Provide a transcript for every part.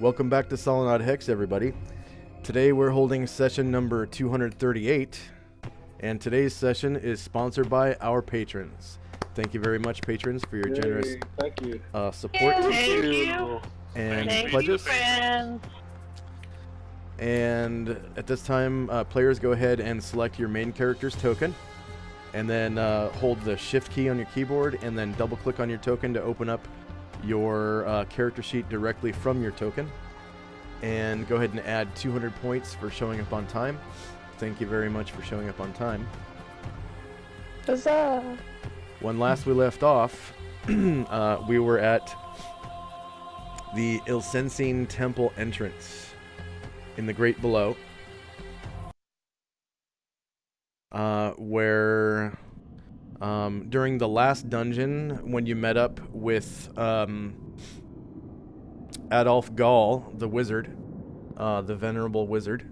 Welcome back to Solynod Hex, everybody. Today we're holding session number 238, and today's session is sponsored by our patrons. Thank you very much, patrons, for your generous support Thank you. and Thank pledges. you, friends. And at this time, players go ahead and select your main character's token, and then hold the shift key on your keyboard, and then double click on your token to open up your character sheet directly from your token. And go ahead and add 200 points for showing up on time. Thank you very much for showing up on time. Huzzah! When last we left off, we were at the Ilsensine Temple entrance in the Great Below, where during the last dungeon, when you met up with Adolf Gall, the wizard, the venerable wizard,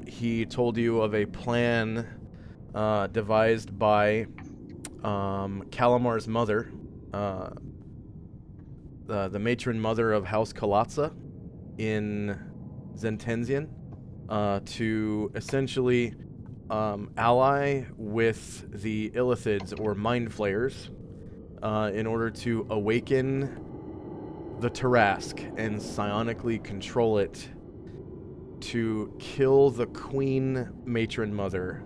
he told you of a plan devised by Kalamar's mother, the matron mother of House Kalatza in Zentenzian, to essentially ally with the Illithids, or Mind Flayers, in order to awaken the Tarask and psionically control it to kill the Queen Matron Mother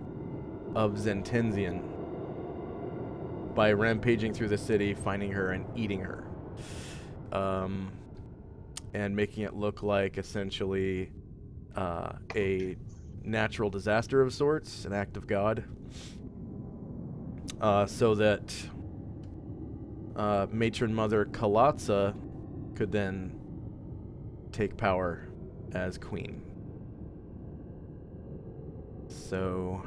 of Zentenzian by rampaging through the city, finding her and eating her. And making it look like essentially a natural disaster of sorts, an act of God, so that Matron Mother Kalatza could then take power as queen. So,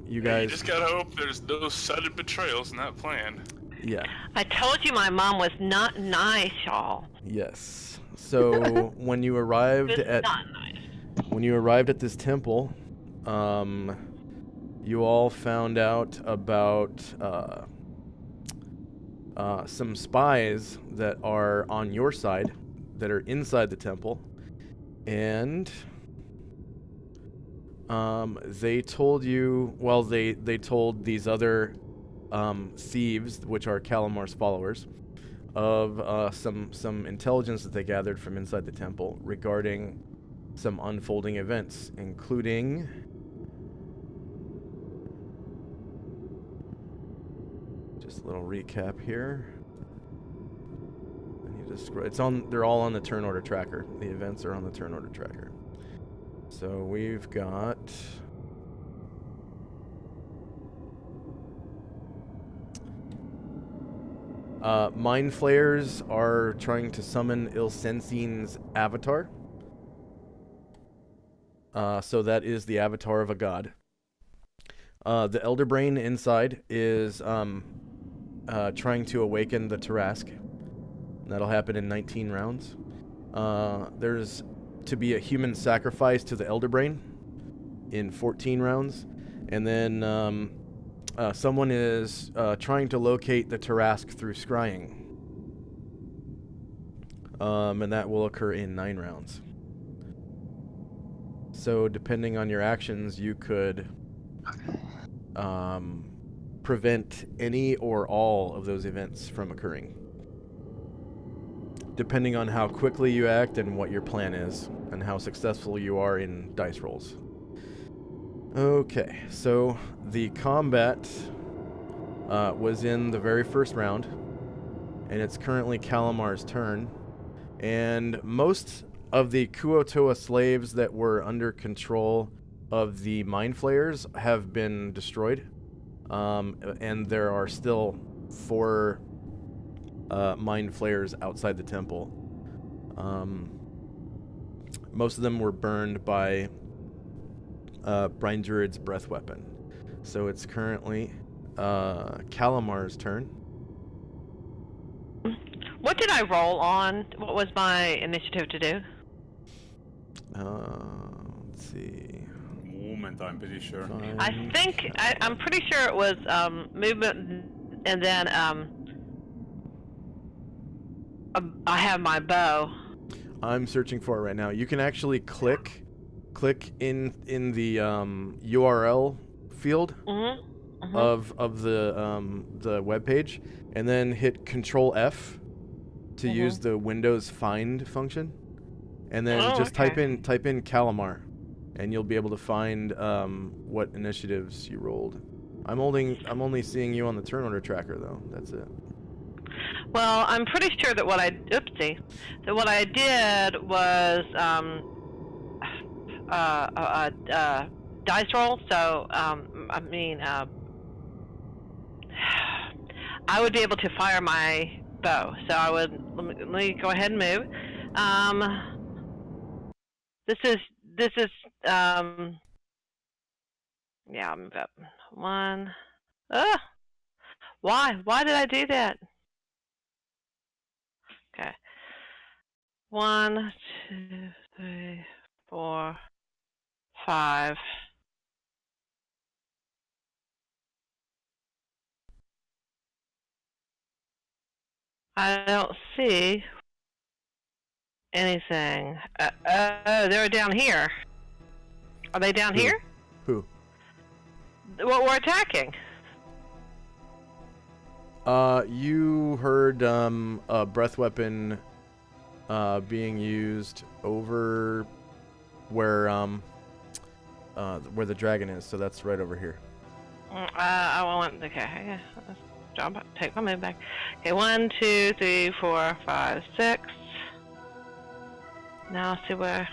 you guys... You just gotta hope there's no sudden betrayals in that plan. Yeah. I told you my mom was not nice, y'all. Yes. So, when you arrived at... Not nice. When you arrived at this temple, you all found out about some spies that are on your side, that are inside the temple, and they told you, well, they told these other thieves, which are Kalamar's followers, of some intelligence that they gathered from inside the temple regarding some unfolding events, including just a little recap here. I need to scroll. It's on. They're all on the turn order tracker. The events are on the turn order tracker. So we've got Mind Flayers are trying to summon Ilsensine's avatar. So that is the avatar of a god. The Elder Brain inside is trying to awaken the Tarask. That'll happen in 19 rounds. There's to be a human sacrifice to the Elder Brain in 14 rounds. And then someone is trying to locate the Tarask through scrying. And that will occur in 9 rounds. So depending on your actions, you could prevent any or all of those events from occurring, depending on how quickly you act and what your plan is, and how successful you are in dice rolls. Okay, so the combat was in the very first round, and it's currently Kalamar's turn, and most of the Kuotoa slaves that were under control of the Mind Flayers have been destroyed, and there are still 4 Mind Flayers outside the temple. Most of them were burned by Brine Druid's breath weapon. So it's currently Kalamar's turn. What did I roll on? What was my initiative to do? Let's see. Movement, I'm pretty sure. I think I'm pretty sure it was movement, and then I have my bow. I'm searching for it right now. You can actually click in the URL field of the web page, and then hit Control F to use the Windows Find function, and then just type in Calamar, and you'll be able to find what initiatives you rolled. I'm only seeing you on the turn order tracker though. That's it. Well, I'm pretty sure that what I did was dice roll. So I mean, I would be able to fire my bow. So I would let me go ahead and move. This is yeah. I'll move up one. Why did I do that? Okay. 1, 2, 3, 4, 5. I don't see anything. They're down here. Are they down here? Who? What we're attacking? You heard a breath weapon being used over where the dragon is. So that's right over here. I want. Okay. Let's jump. Take my move back. Okay. 1, 2, 3, 4, 5, 6. Now I'll see where.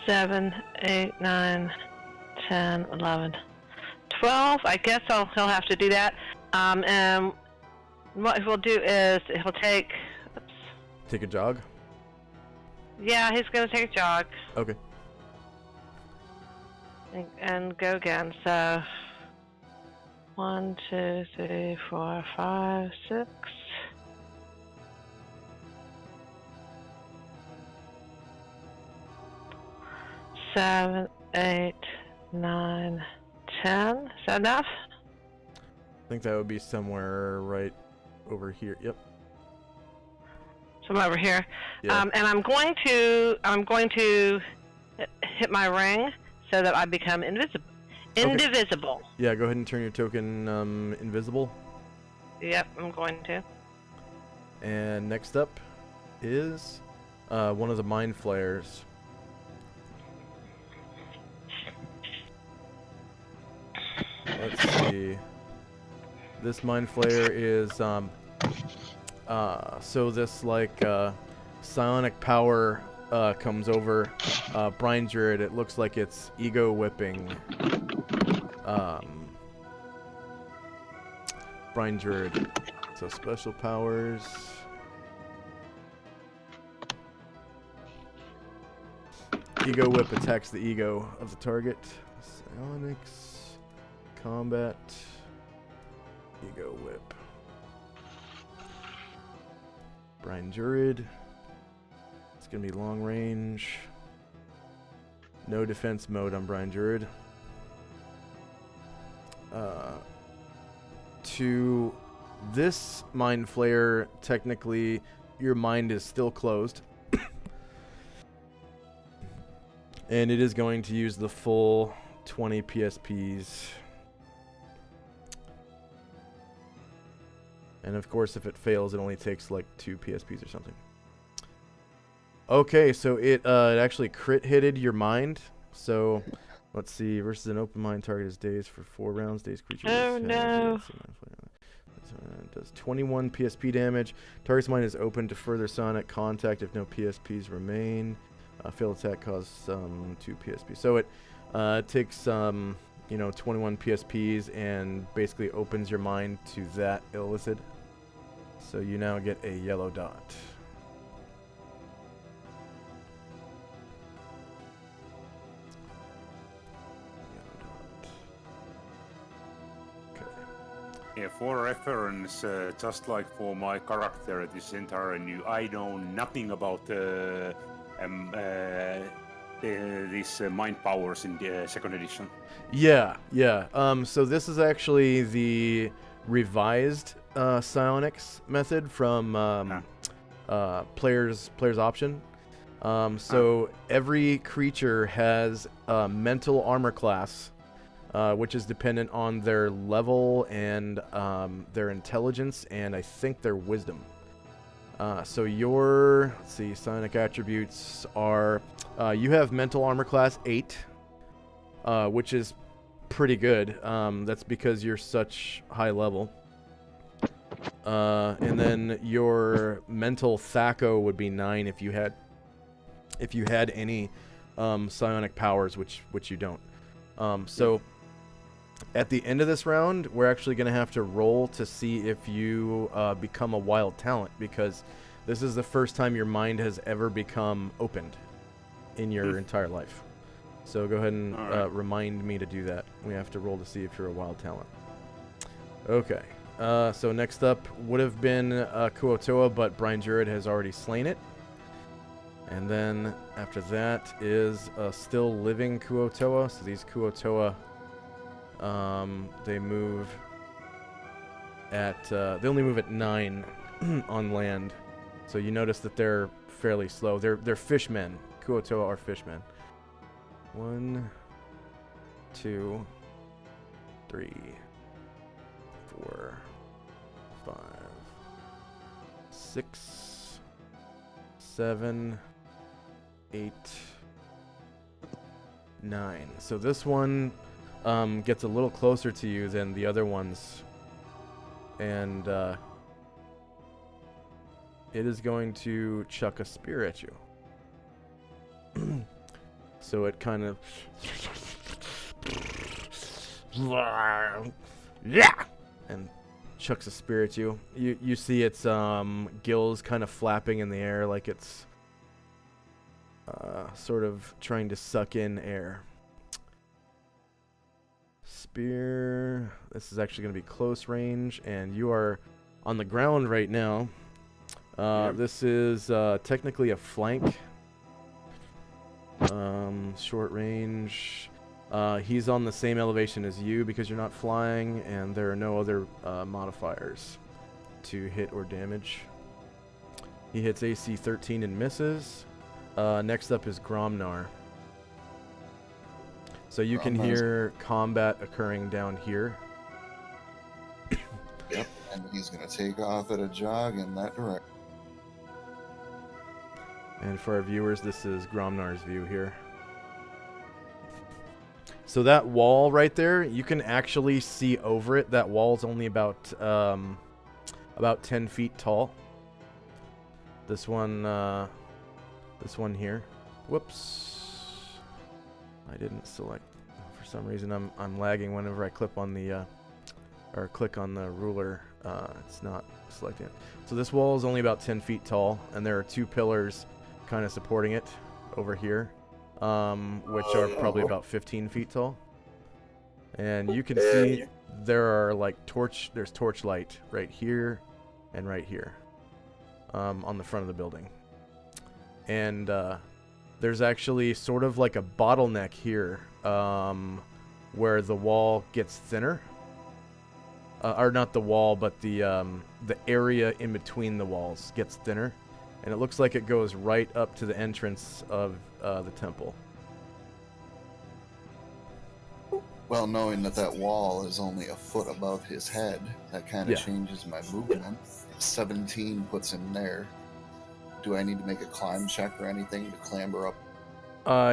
7, 8, 9, 10, 11, 12. I guess he'll have to do that. And what he'll do is he'll take. Oops. Take a jog? Yeah, he's gonna take a jog. Okay. And go again. So 1, 2, 3, 4, 5, 6. 7, 8, 9, 10. Is that enough? I think that would be somewhere right over here. Yep. Somewhere over here. Yeah. And I'm going to hit my ring so that I become invisible. Indivisible. Yeah, go ahead and turn your token invisible. Yep, I'm going to. And next up is one of the mind flayers. Let's see. This mind flayer is so this like psionic power comes over Brian Druid. It looks like it's ego whipping Brian Druid. So special powers. Ego whip attacks the ego of the target. Psionics. Combat. Ego whip. Brian Druid. It's gonna be long range. No defense mode on Brian Druid. To this mind flayer, technically your mind is still closed. And it is going to use the full 20 PSPs. And of course, if it fails, it only takes like 2 PSPs or something. Okay, so it actually crit hitted your mind. So let's see. Versus an open mind, target is dazed for 4 rounds. Dazed creature. Oh no. Does 21 PSP damage. Target's mind is open to further sonic contact if no PSPs remain. Failed attack causes 2 PSP. So it takes 21 PSPs and basically opens your mind to that illithid. So you now get a yellow dot. Yeah, for reference, just like for my character, this entire new, I know nothing about these mind powers in the second edition. Yeah. So this is actually the revised psionics method from player's option. So every creature has a mental armor class, which is dependent on their level and their intelligence, and I think their wisdom. So your, let's see, psionic attributes are, you have mental armor class 8, which is pretty good. That's because you're such high level. And then your mental THAC0 would be 9 if you had any psionic powers, which you don't. So at the end of this round, we're actually going to have to roll to see if you become a wild talent, because this is the first time your mind has ever become opened in your entire life. So go ahead and remind me to do that. We have to roll to see if you're a wild talent. Okay. So next up would have been Kuotoa, but Brian Jurid has already slain it. And then after that is a still living Kuotoa. So these Kuotoa, they move at they only move at 9 on land. So you notice that they're fairly slow. They're fishmen. Kuotoa are fishmen. 1, 2, 3, 4, 5, 6, 7, 8, 9. So this one gets a little closer to you than the other ones, and it is going to chuck a spear at you. So it kind of and chucks a spear at you. You see its gills kind of flapping in the air like it's sort of trying to suck in air. Spear. This is actually going to be close range, and you are on the ground right now. This is technically a flank. Short range. He's on the same elevation as you because you're not flying, and there are no other modifiers to hit or damage. He hits AC 13 and misses. Next up is Gromnar. So you can hear combat occurring down here. Yep, and he's going to take off at a jog in that direction. And for our viewers, this is Gromnar's view here. So that wall right there, you can actually see over it. That wall's only about 10 feet tall. This one here. Whoops. I didn't select. For some reason, I'm lagging whenever I click on the ruler. It's not selecting it. So this wall is only about 10 feet tall, and there are 2 pillars kind of supporting it over here, which are probably about 15 feet tall. And you can see there are like there's torchlight right here and right here on the front of the building. And there's actually sort of like a bottleneck here where the wall gets thinner. Or not the wall, but the area in between the walls gets thinner. And it looks like it goes right up to the entrance of the temple. Well, knowing that wall is only a foot above his head, that kind of changes my movement. 17 puts him there. Do I need to make a climb check or anything to clamber up?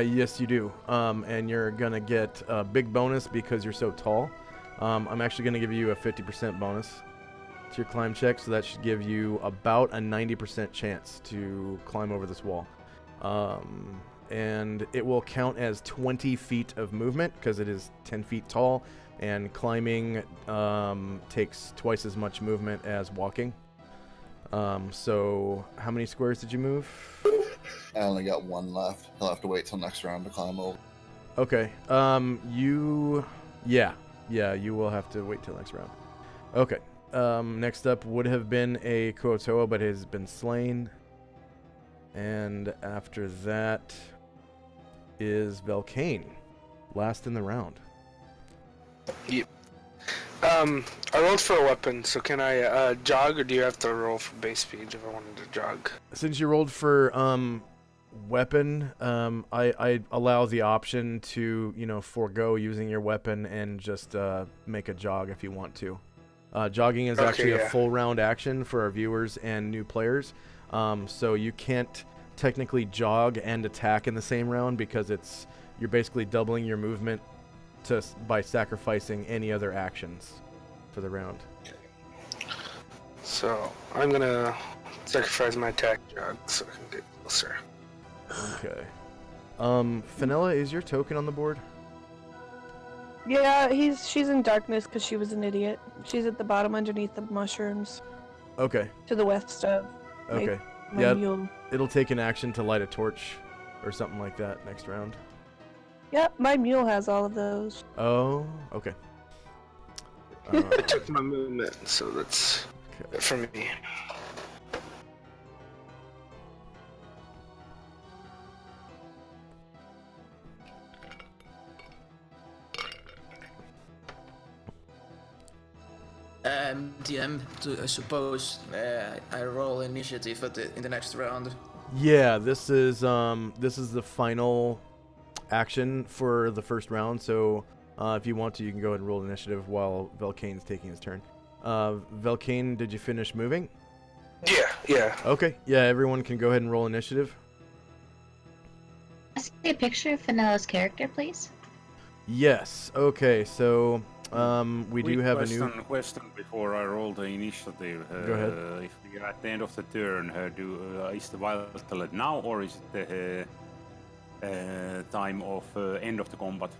Yes, you do. And you're going to get a big bonus because you're so tall. I'm actually going to give you a 50% bonus to your climb check, so that should give you about a 90% chance to climb over this wall. And it will count as 20 feet of movement because it is 10 feet tall, and climbing takes twice as much movement as walking. So how many squares did you move? I only got 1 left. He'll have to wait till next round to climb over. Okay. You will have to wait till next round. Okay. Next up would have been a Kuotoa, but has been slain. And after that, is Velcane, last in the round. Yep. I rolled for a weapon, so can I jog, or do you have to roll for base speed if I wanted to jog? Since you rolled for weapon, I allow the option to, forego using your weapon and just make a jog if you want to. Jogging is actually a full round action for our viewers and new players. So you can't technically jog and attack in the same round because you're basically doubling your movement by sacrificing any other actions for the round. So I'm gonna sacrifice my attack jog so I can get closer. Okay. Fenella, is your token on the board? Yeah, she's in darkness because she was an idiot. She's at the bottom underneath the mushrooms. Okay. To the west of. Okay. My mule. It'll take an action to light a torch or something like that next round. Yep, my mule has all of those. Oh, okay. I took my movement, so that's it for me. DM, I suppose I roll initiative in the next round. Yeah, this is the final action for the first round. So if you want to, you can go ahead and roll initiative while Velcane's taking his turn. Velcane, did you finish moving? Yeah. Okay, yeah, everyone can go ahead and roll initiative. Can I see a picture of Fenella's character, please? Yes. Okay, so we do have a new question before I roll the initiative. Go ahead. If we are at the end of the turn, is the wild talent now, or is it the time of end of the combat?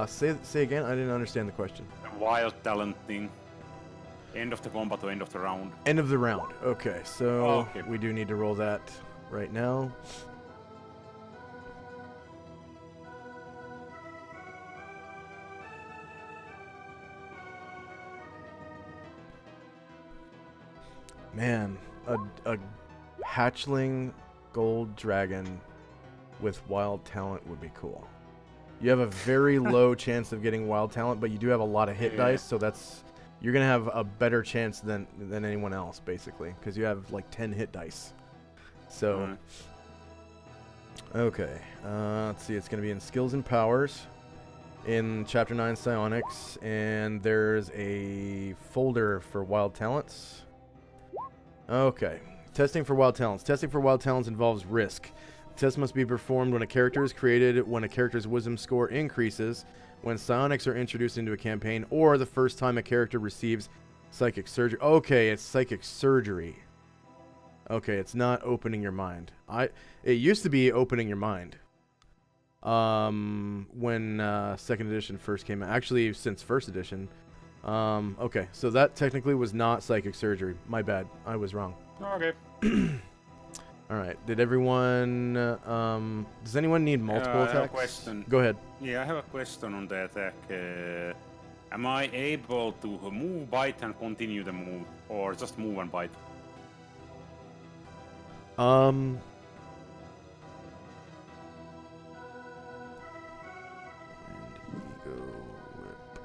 Say again. I didn't understand the question. The wild talent thing. End of the combat or end of the round? End of the round. Okay, so we do need to roll that right now. Man, a hatchling gold dragon with wild talent would be cool. You have a very low chance of getting wild talent, but you do have a lot of hit dice, so you're gonna have a better chance than anyone else, basically, because you have like 10 hit dice. So, okay, let's see. It's gonna be in skills and powers, in Chapter 9 Psionics, and there's a folder for wild talents. Okay, testing for wild talents. Testing for wild talents involves risk. Test must be performed when a character is created, when a character's wisdom score increases, when psionics are introduced into a campaign, or the first time a character receives psychic surgery. Okay, it's psychic surgery. Okay, it's not opening your mind. It used to be opening your mind. When second edition first came out. Actually, since first edition. Okay, so that technically was not psychic surgery. My bad. I was wrong. Okay. All right. Did everyone? Does anyone need multiple attacks? I have a question. Go ahead. Yeah, I have a question on the attack. Am I able to move, bite, and continue the move, or just move and bite? Ego whip.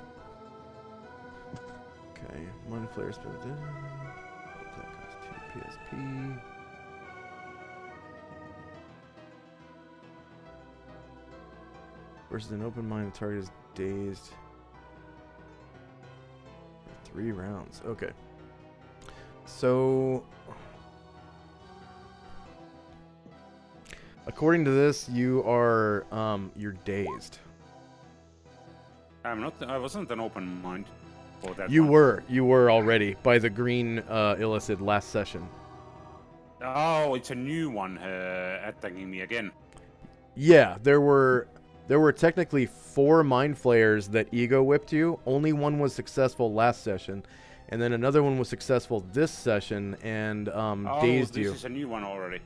Okay, one flare spell. That costs 2 PSP. Versus an open mind, the target is dazed. 3 rounds. Okay. So, according to this, you are you're dazed. I'm not. I wasn't an open mind for that. You were already by the green illicit last session. Oh, it's a new one attacking me again. Yeah, there were technically 4 mind flayers that ego whipped you. Only one was successful last session, and then another one was successful this session and dazed you. This is a new one already.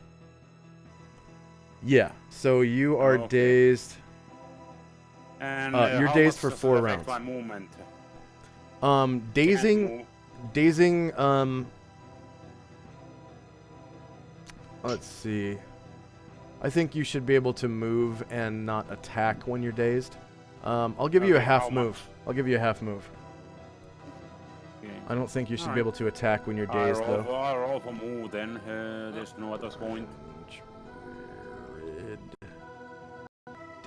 Yeah, so you are dazed. And you're dazed for 4 rounds. My movement. Dazing. Let's see. I think you should be able to move and not attack when you're dazed. I'll give you a Okay, half how move. I'll give you a half move. Okay. I don't think you should be Alright. able to attack when you're dazed, though. I roll for move then. There's no other point.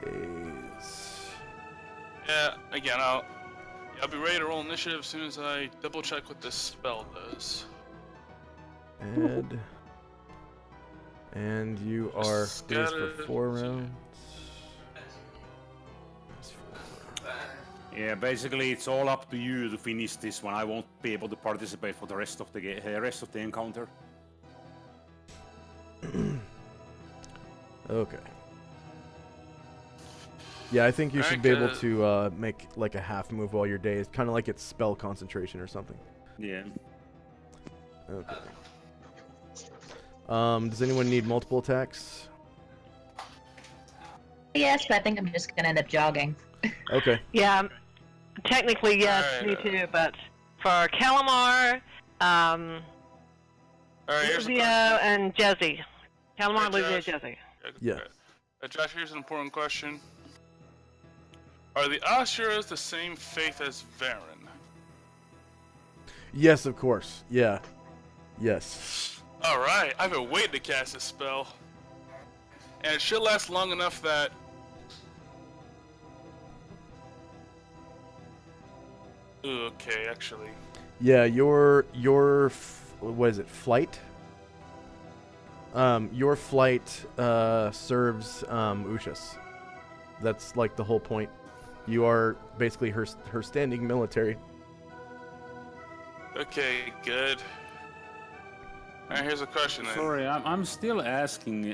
Daze. Yeah, again, I'll be ready to roll initiative as soon as I double check what this spell does. Ed. And you are dazed for 4 rounds. That's 4. Yeah, basically it's all up to you to finish this one. I won't be able to participate for the rest of the encounter. Okay. Yeah, I think you should be able to make like a half move while you're dazed, kind of like it's spell concentration or something. Yeah. Okay. Does anyone need multiple attacks? Yes, but I think I'm just gonna end up jogging. Okay. Yeah, technically yes, me too. But for Calamar, Alright, here's a Luvio, question. and Jezzy. Calamar, Hey, Luvio, Josh. Jezzy. Yeah. Josh, here's an important question. Are the Asuras the same faith as Varen? Yes, of course. Yeah. Yes. Alright, I've been waiting to cast this spell. And it should last long enough that... Ooh, okay, actually. Yeah, your what is it? Flight. Your flight serves Ushas. That's like the whole point. You are basically her standing military. Okay, good. Alright, here's a question then. Sorry, I'm still asking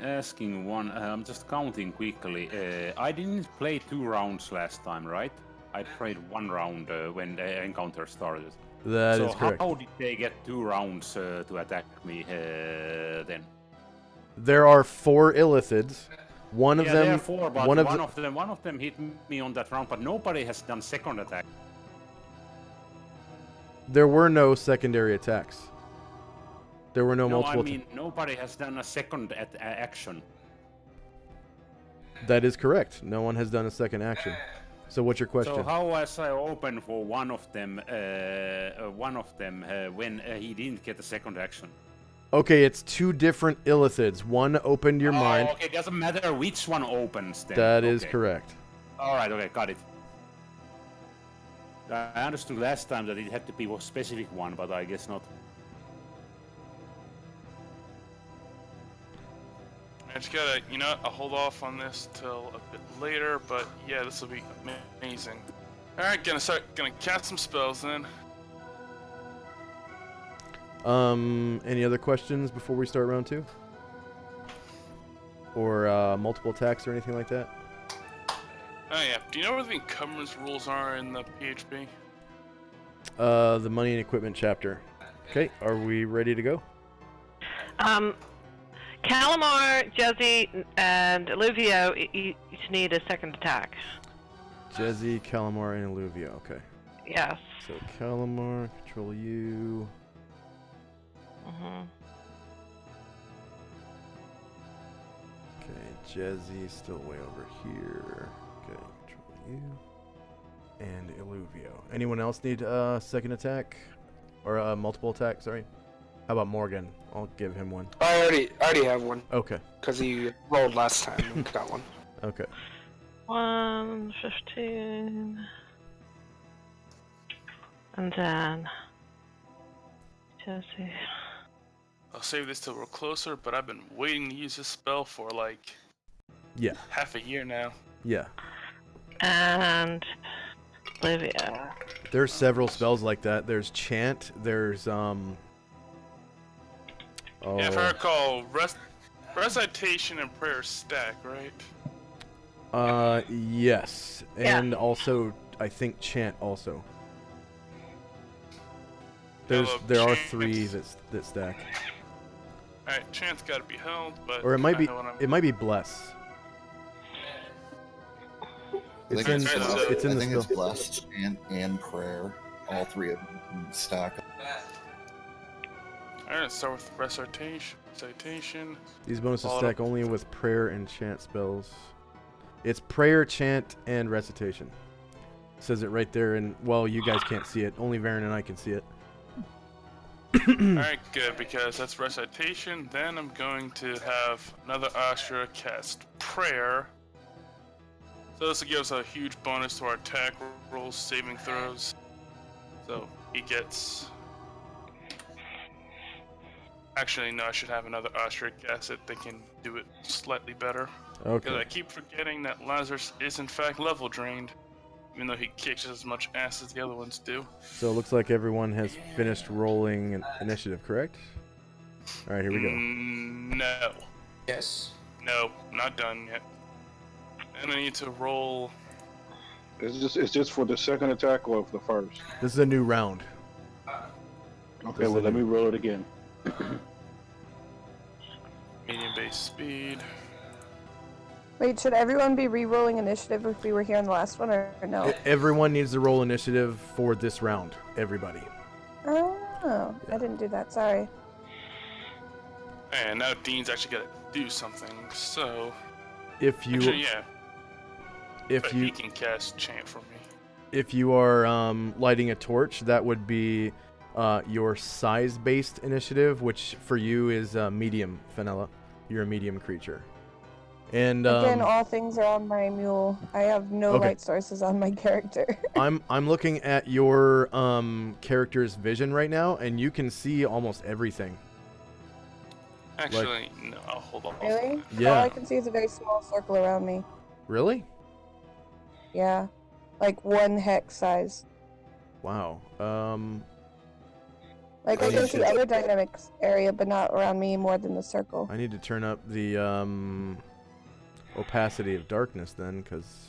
one. I'm just counting quickly. I didn't play 2 rounds last time, right? I played 1 round when the encounter started. That is so correct. how did they get 2 rounds to attack me then? There are 4 Illithids. One of Yeah, them. there are 4, but one of them hit me on that round, but nobody has done second attack. There were no secondary attacks. There were no multiple. I mean nobody has done a second action. That is correct. No one has done a second action. So what's your question? So how was I open for one of them when he didn't get a second action? Okay, it's 2 different Illithids. One opened your mind. Okay, doesn't matter which one opens then. That is Okay. correct. Alright, okay, got it. I understood last time that it had to be a specific one, but I guess not. I just gotta, I'll hold off on this till a bit later, but yeah, this will be amazing. Alright, gonna cast some spells then. Any other questions before we start round 2? Or multiple attacks or anything like that? Oh yeah, do you know where the encumbrance rules are in the PHP? The money and equipment chapter. Okay, are we ready to go? Calamar, Jezzy, and Luvio each need a second attack. Jezzy, Calamar, and Illuvio. Okay. Yes. So Calamar, control you. Okay, Jezzy still way over here. Okay, control you. And Illuvio. Anyone else need a second attack? Or a multiple attack, sorry? How about Morgan? I'll give him one. I already have one. Okay. Because he rolled last time and got one. Okay. 115. And then Jesse. I'll save this till we're closer, but I've been waiting to use this spell for like half a year now. Yeah. And Olivia. There's several spells like that. There's Chant, there's Yeah, if I recall, recitation and prayer stack, right? Yes. And also I think Chant also. There are 3 that stack. Alright, chance gotta be held, but Or it might be kinda it might be Bless. I It's think in it's blessed. it's in I the think spell. it's blessed and prayer. All 3 of them stack. Alright, let's start with recitation. Recitation. These bonuses Follow stack up. only with prayer and chant spells. It's prayer, chant, and recitation. Says it right there, and well, you guys can't see it. Only Varen and I can see it. Alright, good, because that's recitation. Then I'm going to have another Ashura cast prayer. So this will give us a huge bonus to our attack rolls, saving throws. So he gets... Actually, no, I should have another Ashura cast it. They can do it slightly better. Because Okay. I keep forgetting that Lazarus is in fact level drained. Even though he kicks as much ass as the other ones do. So it looks like everyone has finished rolling initiative, correct? All right, here we go. No. Yes. No, not done yet. And I need to roll. It's just for the second attack or for the first? This is a new round. Okay, well, let me roll it again. Medium base speed. Wait, should everyone be re-rolling initiative if we were here in the last one, or no? Everyone needs to roll initiative for this round. Everybody. Oh, I didn't do that. Sorry. And now Dean's actually got to do something. So, If you actually, yeah. if But you he can cast chant for me. if you are lighting a torch, that would be your size-based initiative, which for you is medium, Fenella. You're a medium creature. And Again, all things are on my mule. I have no Okay. light sources on my character. I'm looking at your character's vision right now, and you can see almost everything. Actually, no, I'll hold off. Really? Yeah. All I can see is a very small circle around me. Really? Yeah. Like 1 hex size. Wow. Like I can see other dynamics area, but not around me more than the circle. I need to turn up the opacity of darkness then, because.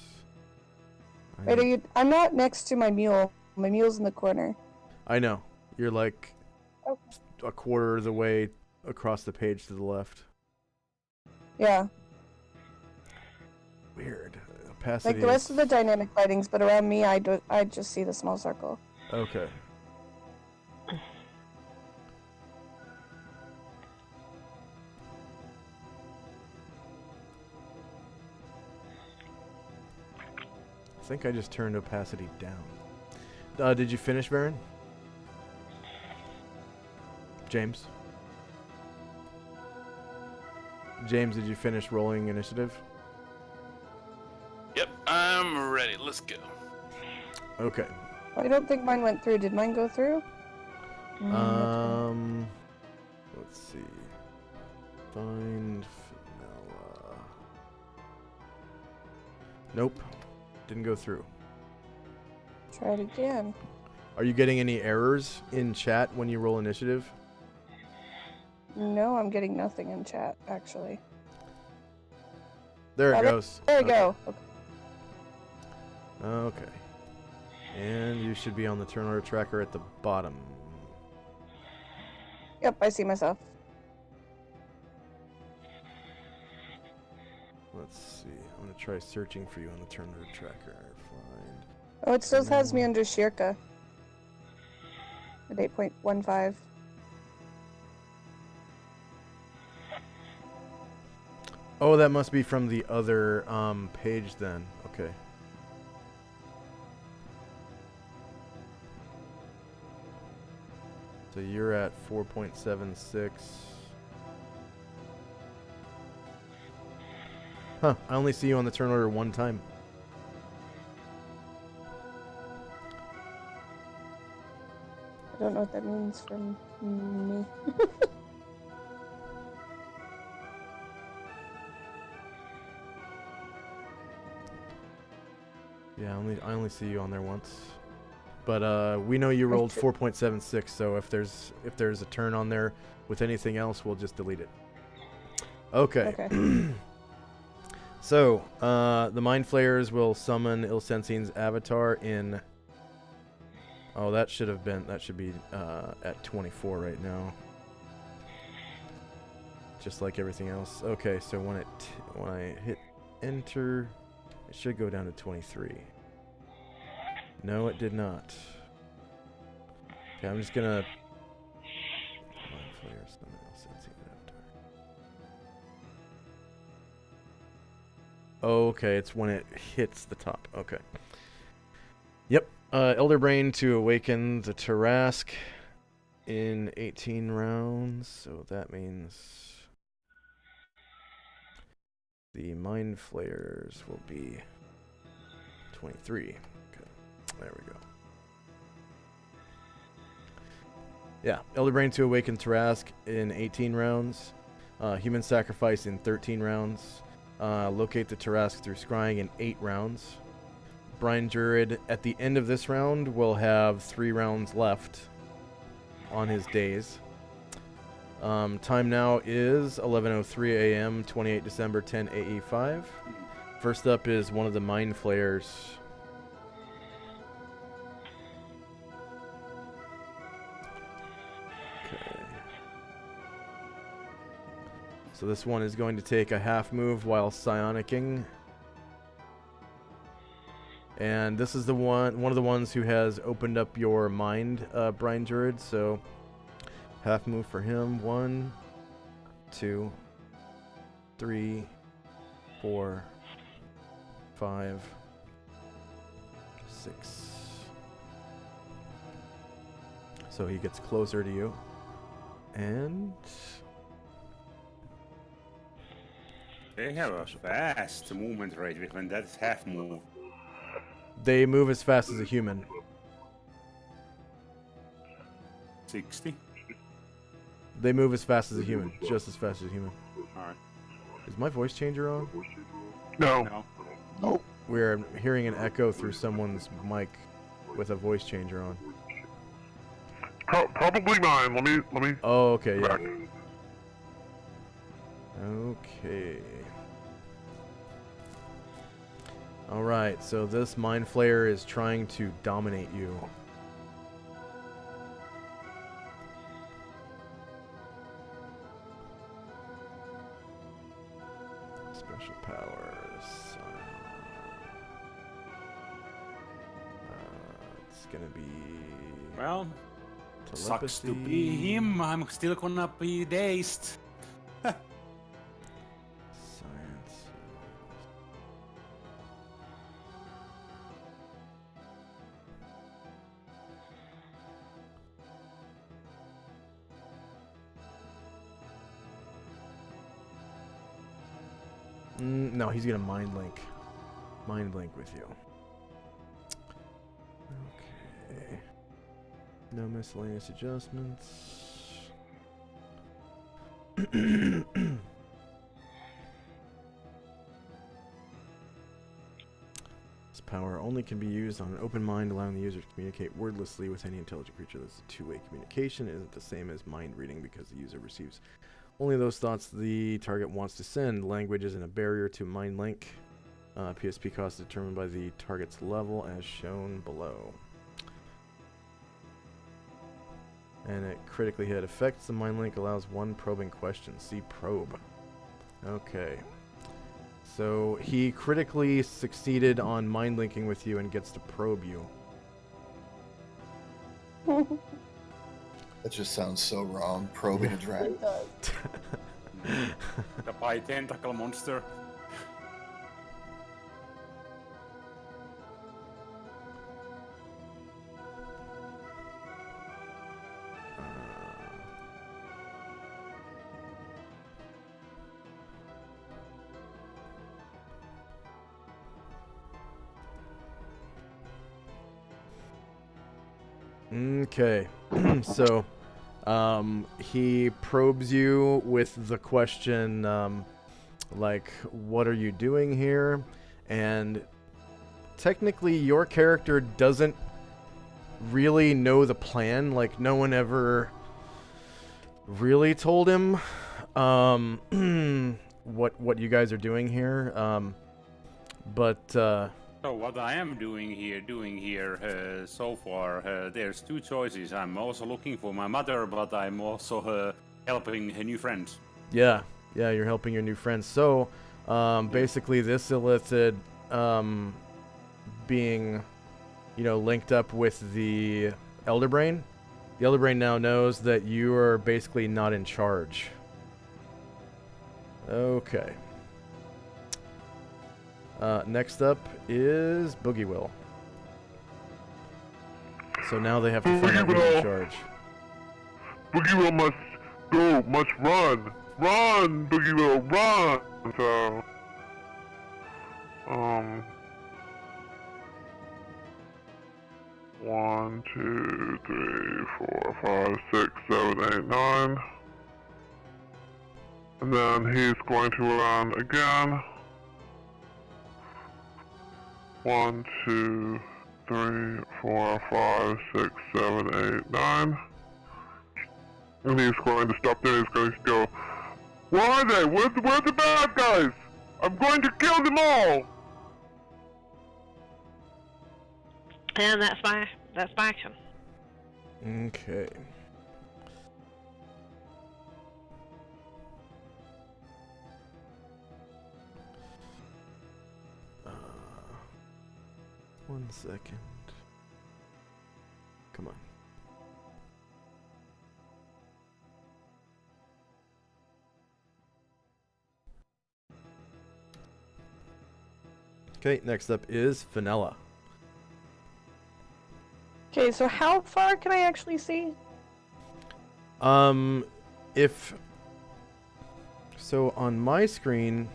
Wait, are you? I'm not next to my mule. My mule's in the corner. I know. You're like Okay. a quarter of the way across the page to the left. Yeah. Weird. Opacity. Like the rest of the dynamic lightings, but around me, I just see the small circle. Okay. I think I just turned opacity down. Did you finish, Varen? James? James, did you finish rolling initiative? Yep, I'm ready. Let's go. Okay. I don't think mine went through. Did mine go through? Let's see. Find Fenella. Nope. Didn't go through. Try it again. Are you getting any errors in chat when you roll initiative? No, I'm getting nothing in chat, actually. There it Oh, goes. There we Okay. go. Okay. Okay. And you should be on the turn order tracker at the bottom. Yep, I see myself. Let's see. I'm going to try searching for you on the turn order tracker. Find. Oh, it still has me under Shirka. At 8.15. Oh, that must be from the other page then. Okay. So you're at 4.76. Huh, I only see you on the turn order one time. I don't know what that means from me. Yeah, I only see you on there once. But we know you rolled 4.76, so if there's a turn on there with anything else, we'll just delete it. Okay. Okay. So, the Mind Flayers will summon Ilsensine's avatar in... Oh, that should be at 24 right now. Just like everything else. Okay, so when I hit enter, it should go down to 23. No, it did not. Okay, I'm just gonna... Mind Flayers summon Ilsensine's avatar. Okay, it's when it hits the top. Okay. Yep. Elder Brain to awaken the Tarask in 18 rounds. So that means the Mind Flayers will be 23. Okay. There we go. Yeah. Elder Brain to awaken Tarask in 18 rounds. Human Sacrifice in 13 rounds. Locate the Tarask through scrying in 8 rounds. Brian Druid at the end of this round will have 3 rounds left on his days. Time now is 11:03 a.m. 28 December 10 AE5. First up is one of the Mind Flayers. Okay. So this one is going to take a half move while psionicking. And this is the one of the ones who has opened up your mind, Brian Druid. So half move for him. 1, 2, 3, 4, 5, 6. So he gets closer to you. And They have a fast movement rate when that's half move. they move as fast as a human. 60. They move as fast as a human. Just as fast as a human. Alright. Is my voice changer on? No. No. We're hearing an echo through someone's mic with a voice changer on. Probably mine. Let me. Oh, okay, yeah. Back. Okay. Alright, so this Mind Flayer is trying to dominate you. Special powers. It's gonna be Well, sucks to telepathy. be him. I'm still gonna be dazed. Science. No, he's gonna mind link with you. Okay. No miscellaneous adjustments. This power only can be used on an open mind, allowing the user to communicate wordlessly with any intelligent creature. This is two-way communication. Isn't the same as mind reading because the user receives only those thoughts the target wants to send. Language isn't a barrier to mind link. PSP cost is determined by the target's level as shown below. And it critically hit. Affects the mind link, allows one probing question. See probe. Okay. So he critically succeeded on mind linking with you and gets to probe you. That just sounds so wrong. Probing a dragon. It does. The bi-tentacle monster. Okay. So he probes you with the question like, what are you doing here? And technically your character doesn't really know the plan. Like, no one ever really told him what you guys are doing here. So what I am doing here so far, there's two choices. I'm also looking for my mother, but I'm also helping new friends. Yeah, you're helping your new friends. So, basically, this illithid being, linked up with the Elder Brain. The Elder Brain now knows that you are basically not in charge. Okay. Next up is Boogie Will. So now they have to find out who's in charge. Boogie Will must go, must run. Run, Boogie Will, run! So, 1, 2, 3, 4, 5, 6, 7, 8, 9. And then he's going to run again. 1, 2, 3, 4, 5, 6, 7, 8, 9. And he's going to stop there. He's going to go, where are they? Where's the bad guys? I'm going to kill them all! And that's my action. Okay. One second. Come on. Okay, next up is Vanilla. Okay, so how far can I actually see? If so, on my screen,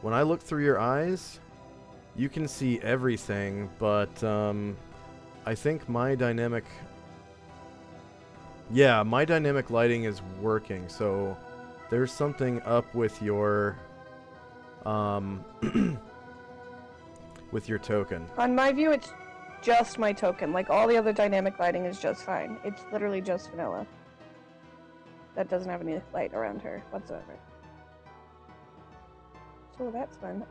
when I look through your eyes, you can see everything, but I think my dynamic lighting is working, so there's something up with your with your token. On my view, it's just my token. Like, all the other dynamic lighting is just fine. It's literally just Vanilla. That doesn't have any light around her whatsoever. So that's fun.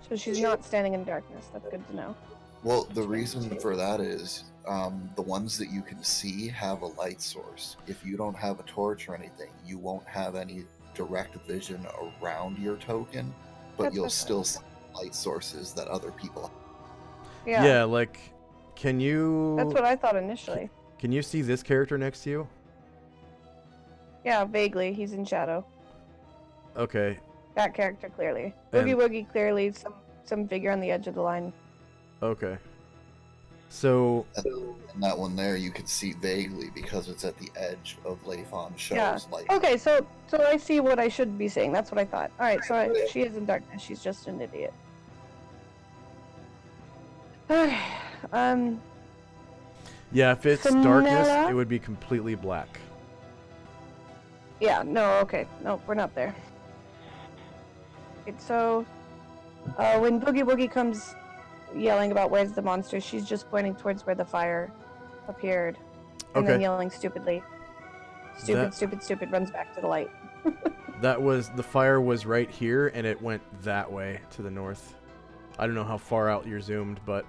So she's not standing in darkness. That's good to know. Well, the reason for that is the ones that you can see have a light source. If you don't have a torch or anything, you won't have any direct vision around your token, but you'll still see light sources that other people have. Yeah, like, can you... That's what I thought initially. Can you see this character next to you? Yeah, vaguely. He's in shadow. Okay. That character clearly. Boogie Woogie clearly. Some figure on the edge of the line. Okay. So... And that one there you can see vaguely because it's at the edge of Leifon Show's Yeah. light. Okay, so I see what I should be seeing. That's what I thought. Alright, so she is in darkness. She's just an idiot. Okay, Yeah, if it's darkness, it would be completely black. Yeah, no, okay. No, we're not there. Okay, so, when Boogie Woogie comes yelling about where's the monster, she's just pointing towards where the fire appeared. And then yelling stupidly. Stupid, runs back to the light. The fire was right here, and it went that way to the north. I don't know how far out you're zoomed, but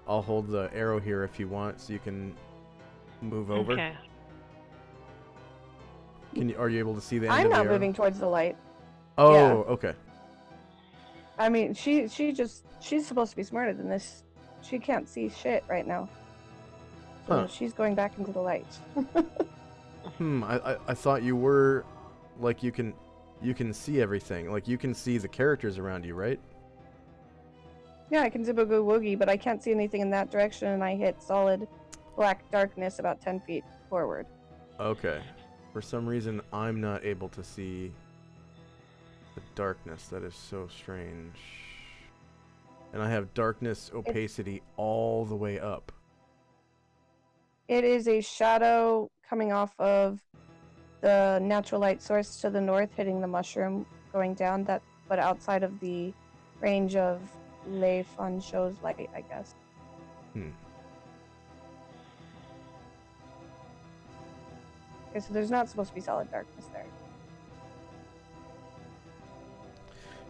I'll hold the arrow here if you want, so you can move over. Okay. Are you able to see the end I'm of the not arrow? moving towards the light. Oh, Yeah. okay. I mean, she's supposed to be smarter than this. She can't see shit right now. So she's going back into the light. I thought you were, like, you can see everything. Like, you can see the characters around you, right? Yeah, I can see Boogie Woogie, but I can't see anything in that direction, and I hit solid black darkness about 10 feet forward. Okay. For some reason, I'm not able to see the darkness. That is so strange. And I have darkness opacity all the way up. It is a shadow coming off of the natural light source to the north, hitting the mushroom, going down that, but outside of the range of Leifon Show's light, I guess. Okay, so there's not supposed to be solid darkness there.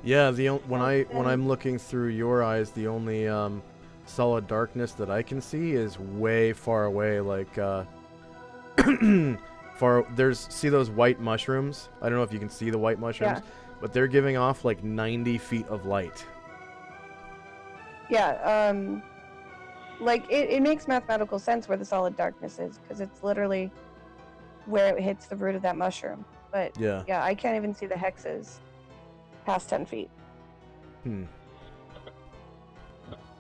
Yeah, when I'm looking through your eyes, the only solid darkness that I can see is way far away, like see those white mushrooms? I don't know if you can see the white mushrooms, but they're giving off like 90 feet of light. Yeah, like it makes mathematical sense where the solid darkness is, because it's literally where it hits the root of that mushroom. But Yeah. yeah, I can't even see the hexes past 10 feet.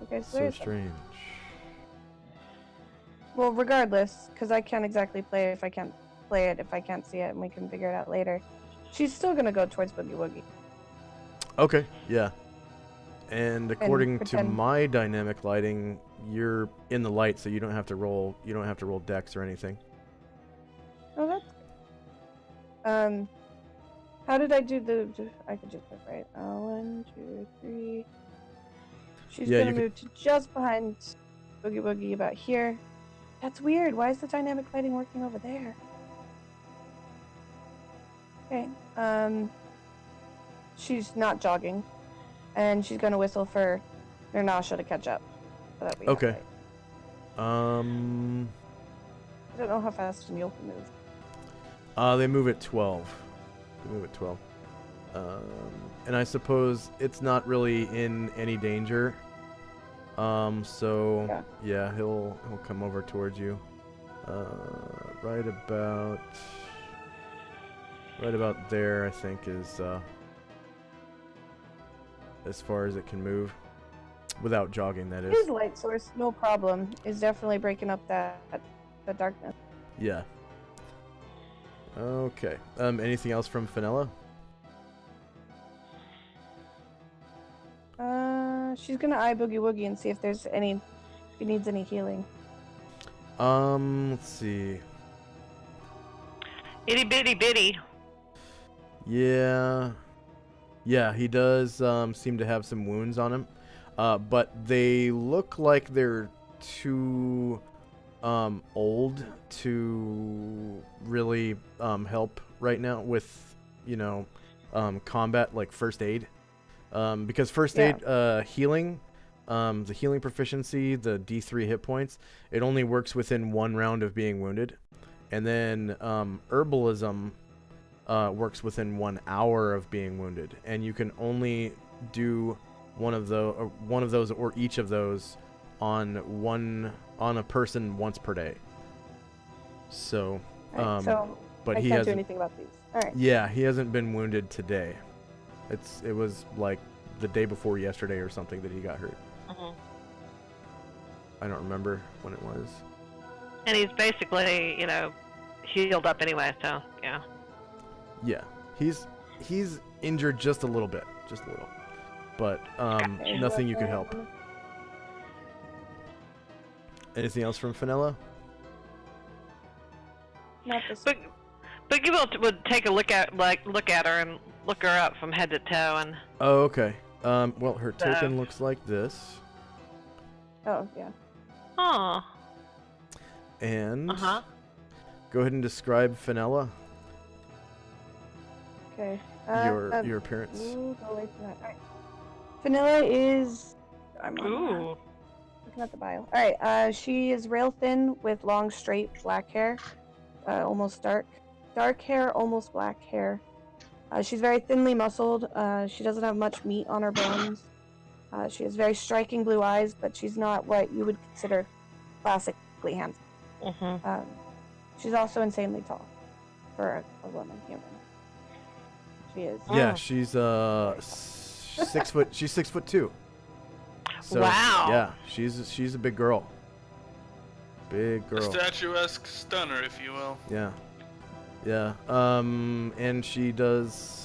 Okay, so So strange. Well, regardless, because I can't exactly play it if I can't see it, and we can figure it out later. She's still gonna go towards Boogie Woogie. Okay, yeah. And according to pretend- my dynamic lighting, you're in the light, so you don't have to roll. You don't have to roll dex or anything. Oh, that's good. How did I do the? I could just put right. 1, 2, 3. She's Yeah, gonna you move to just behind Boogie Woogie, about here. That's weird. Why is the dynamic lighting working over there? Okay. She's not jogging, and she's gonna whistle for Nernasha to catch up. So that we have Okay. light. Um, I don't know how fast a mule can move. they move at 12. They move at 12. And I suppose it's not really in any danger. So yeah, he'll come over towards you. Right about there, I think, is as far as it can move without jogging, that is. His light source, no problem, is definitely breaking up the darkness. Yeah. Okay. Anything else from Fenella? She's gonna eye Boogie Woogie and see if there's if he needs any healing. Let's see. Itty bitty bitty. Yeah. Yeah, he does seem to have some wounds on him. But they look like they're too old to really help right now with, combat, like first aid. Because first aid healing, the healing proficiency, the D3 hit points, it only works within 1 round of being wounded. And then herbalism works within 1 hour of being wounded, and you can only do one of those or each of those on a person once per day. So, Right, so but I he can't do hasn't. anything about these. All right. Yeah, he hasn't been wounded today. It was like the day before yesterday or something that he got hurt. I don't remember when it was. And he's basically, healed up anyway, so yeah. Yeah, he's injured just a little bit, but nothing you could help. Anything else from Fenella? Not this. But Boogie would take a look at her and look her up from head to toe and. Oh, okay. Well, her token looks like this. Oh yeah. Oh. And go ahead and describe Fenella. Okay. Your appearance. Ooh, go away from that. All right. Vanilla is. Ooh. Looking at the bio. All right. She is rail thin with long, straight black hair, almost dark hair, almost black hair. She's very thinly muscled. She doesn't have much meat on her bones. She has very striking blue eyes, but she's not what you would consider classically handsome. She's also insanely tall for a woman human. She is. Yeah, she's 6 foot. She's 6'2". So, wow. Yeah, she's a big girl. Big girl. A statuesque stunner, if you will. Yeah. Yeah. And she does,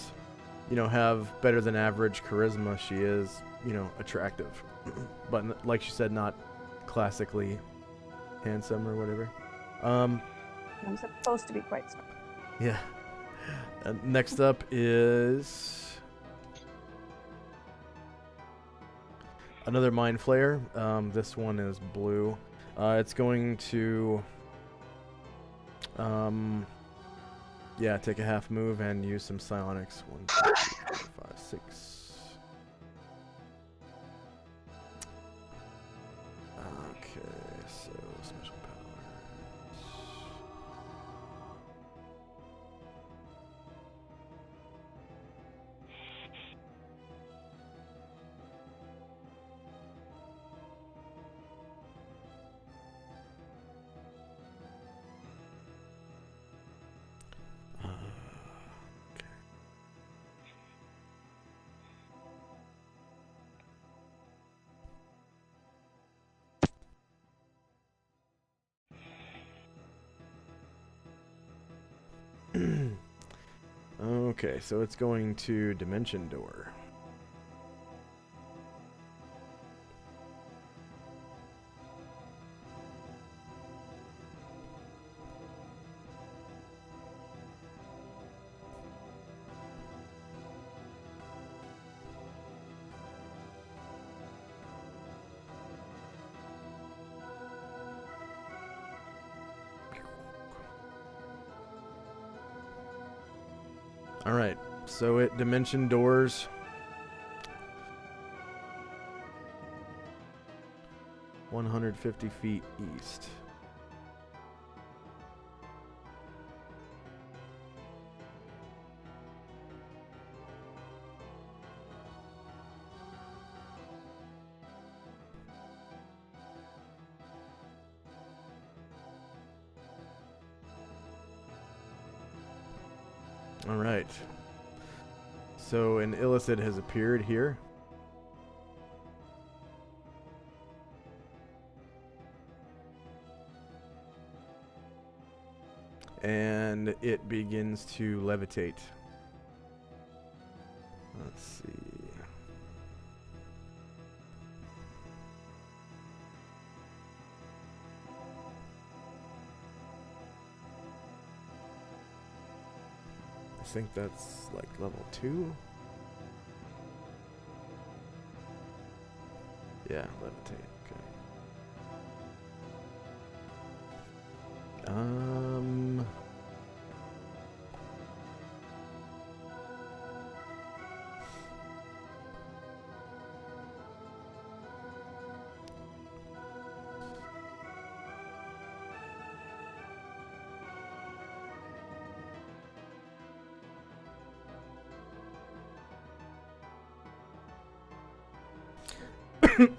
have better than average charisma. She is, attractive, but like she said, not classically handsome or whatever. I'm supposed to be quite smart. Yeah. Next up is another Mind Flayer. This one is blue. It's going to take a half move and use some psionics. 1, 2, 3, 4, 5, 6. Okay, so special powers. Okay, so it's going to Dimension Door. All right, so it Dimension Doors. $150 feet east. All right. So an illithid has appeared here. And it begins to levitate. Let's see. I think that's like level 2. Yeah, levitate. Okay.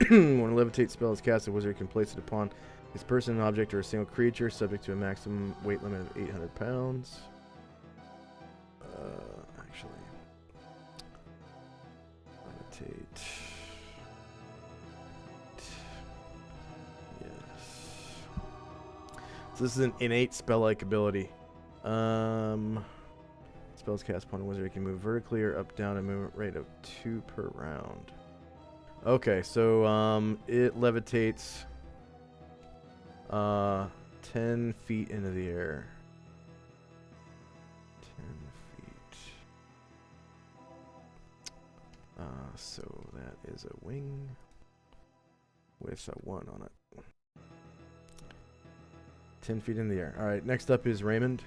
When a levitate spell is cast, a wizard can place it upon his person, an object, or a single creature, subject to a maximum weight limit of 800 pounds. Actually, levitate. Yes. So this is an innate spell-like ability. Spells cast upon a wizard can move vertically or up down, a movement rate of 2 per round. Okay, so it levitates 10 feet into the air. 10 feet. So that is a wing with a 1 on it. 10 feet in the air. All right, next up is Raymond.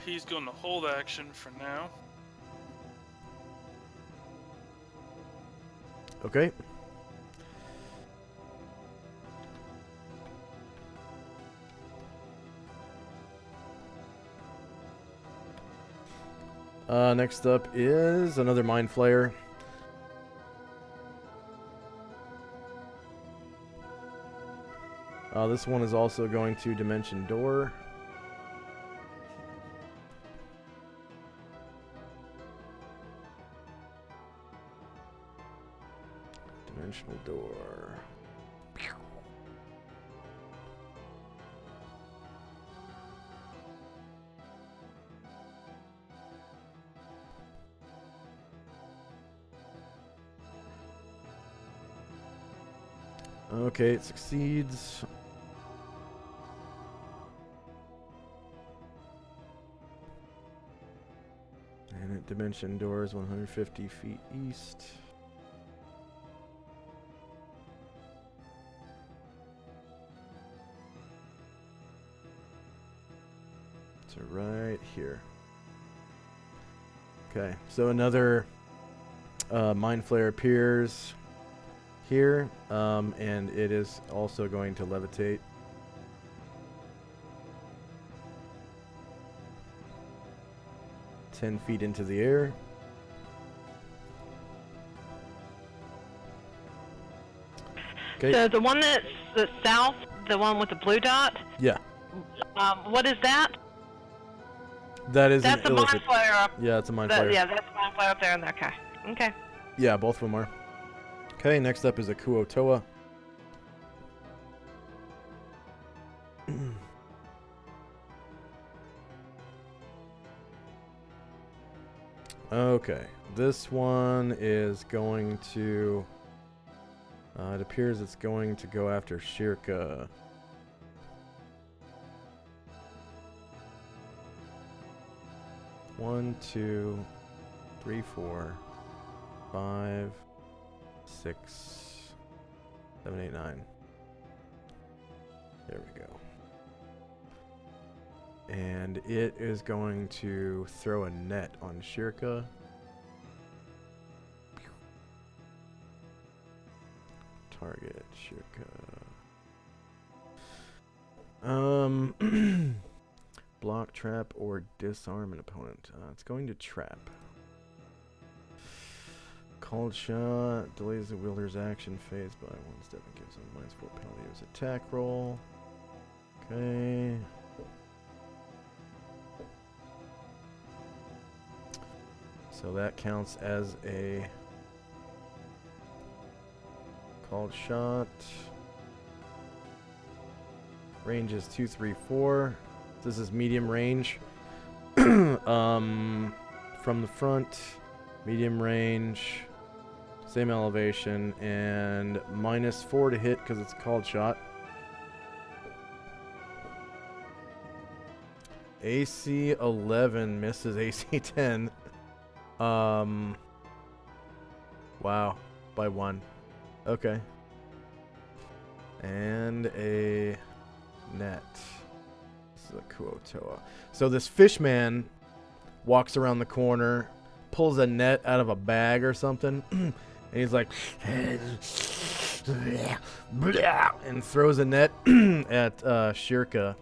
He's going to hold action for now. Okay. Next up is another Mind Flayer. This one is also going to Dimension Door. Dimensional Door. Okay, it succeeds. And it Dimension Doors 150 feet east. So right here. Okay, so another Mind Flayer appears here, and it is also going to levitate. "10 feet into the air. Okay. So the one that's the south, the one with the blue dot. Yeah. What is that? That's a Mind illicit. Flayer up. Yeah, it's a Mind Flayer. Yeah, that's a Mind Flayer up there. Okay. Okay. Yeah, both of them are. Okay, next up is a Kuotoa. Okay, this one is going to... it appears it's going to go after Shirka. One, two, three, 4, 5, 6, 7, 8, 9. There we go. And it is going to throw a net on Shirka. Target Shirka. Block, trap, or disarm an opponent. It's going to trap. Called shot delays the wielder's action phase by 1 step and gives him -4 penalty to his attack roll. Okay. So that counts as a called shot. Range is 2, 3, 4. This is medium range. From the front, medium range, same elevation, and -4 to hit because it's a called shot. AC 11 misses AC 10. Wow, by 1. Okay. And a net. This is a Kuotoa. So this fishman walks around the corner, pulls a net out of a bag or something, and he's like, and throws a net at Shirka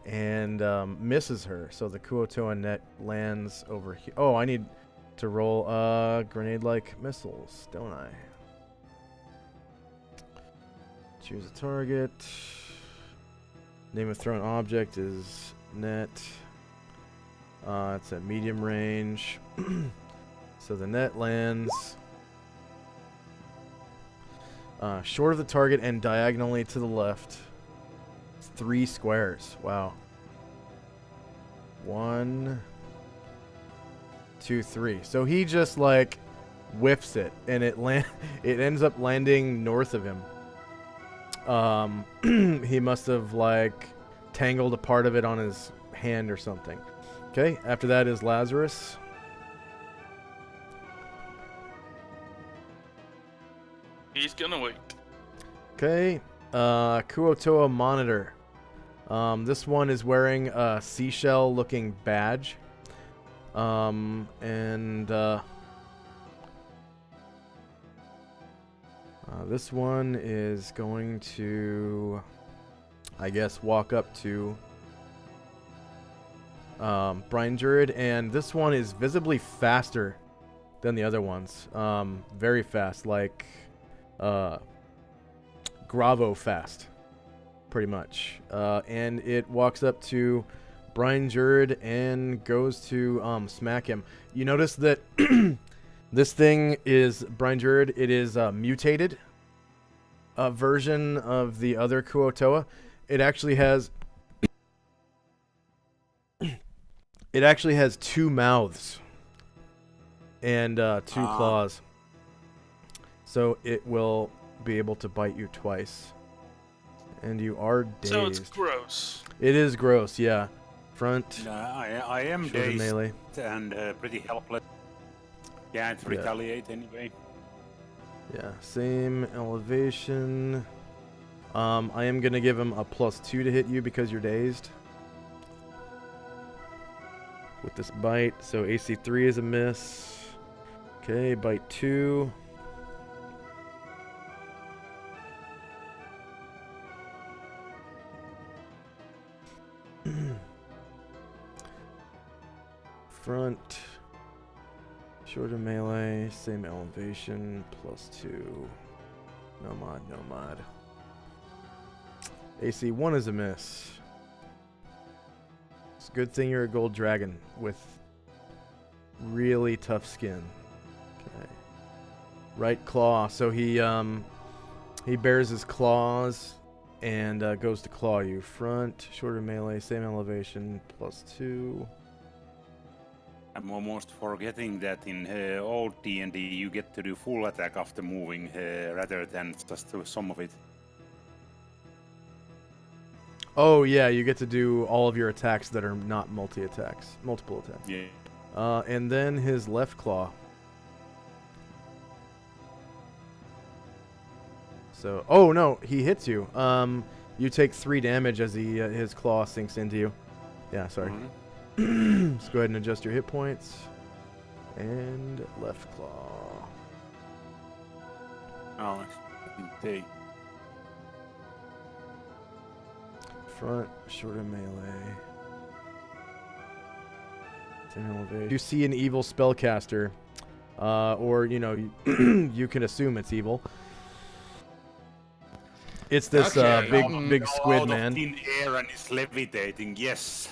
and misses her. So the Kuotoa net lands over here. Oh, I need to roll grenade-like missiles, don't I? Choose a target. Name of thrown object is net. It's at medium range. So the net lands short of the target and diagonally to the left. It's 3 squares. Wow. 1, 2, 3. So he just like whiffs it, and it ends up landing north of him. He must have like tangled a part of it on his hand or something. Okay, after that is Lazarus. He's gonna wait. Okay, Kuotoa Monitor. This one is wearing a seashell looking badge. This one is going to, I guess, walk up to Brian Jurid, and this one is visibly faster than the other ones. Very fast, like Gravo fast, pretty much. And it walks up to Brian Jurid and goes to smack him. You notice that this thing is Brian Jurid. It is mutated. A version of the other Kuotoa. It actually has 2 mouths and 2 claws. So it will be able to bite you twice. And you are dazed. So it's gross. It is gross, yeah. Front. I am shoulder dazed melee. and pretty helpless. Can't retaliate anyway. Yeah, same elevation. I am going to give him a +2 to hit you because you're dazed. With this bite. So AC 3 is a miss. Okay, bite 2. Front. Shorter melee, same elevation, +2. No mod. AC 1 is a miss. It's a good thing you're a gold dragon with really tough skin. Okay. Right claw. So he bares his claws and goes to claw you. Front, shorter melee, same elevation, +2. I'm almost forgetting that in old D&D you get to do full attack after moving rather than just do some of it. Oh yeah, you get to do all of your attacks that are not multiple attacks. Yeah. And then his left claw. So, oh no, he hits you. You take 3 damage as his claw sinks into you. Yeah, sorry. Let's go ahead and adjust your hit points. And left claw. Oh, take. Front, shorter melee. Same elevation. You see an evil spellcaster, or you know, you can assume it's evil. It's this big squid out man. Of thin air and it's levitating. Yes.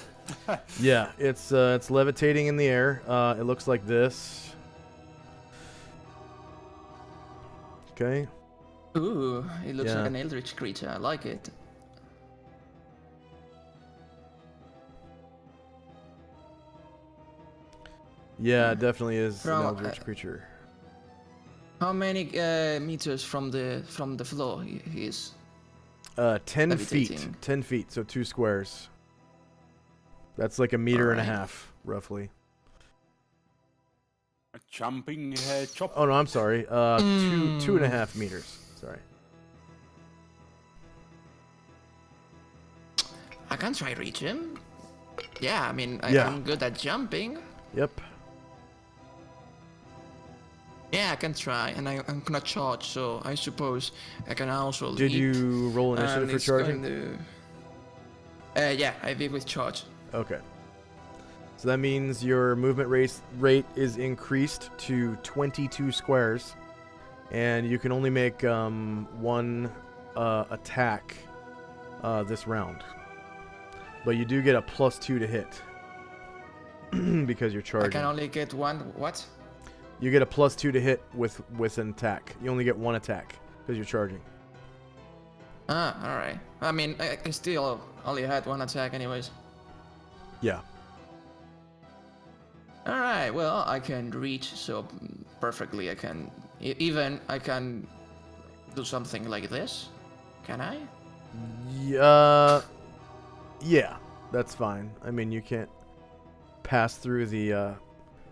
Yeah, it's levitating in the air. It looks like this. Okay. Ooh, it looks like an eldritch creature. I like it. Yeah, it definitely is an eldritch creature. How many meters from the floor he is? 10 feet. levitating? 10 feet, so 2 squares. That's like a meter and a half, roughly. A jumping chop. Oh no, I'm sorry. 2.5 meters. Sorry. I can try reach him. Yeah, I mean, I'm good at jumping. Yep. Yeah, I can try, and I'm gonna charge, so I suppose I can also leap. Did you roll initiative for it's charging? going to... yeah, I did with charge. Okay. So that means your movement rate is increased to 22 squares, and you can only make 1 attack this round. But you do get a +2 to hit because you're charging. I can only get 1. What? You get a +2 to hit with an attack. You only get 1 attack because you're charging. Ah, all right. I mean, I still only had 1 attack, anyways. Yeah. All right. Well, I can reach so perfectly. I can I can do something like this. Can I? Yeah, that's fine. I mean, you can't pass through the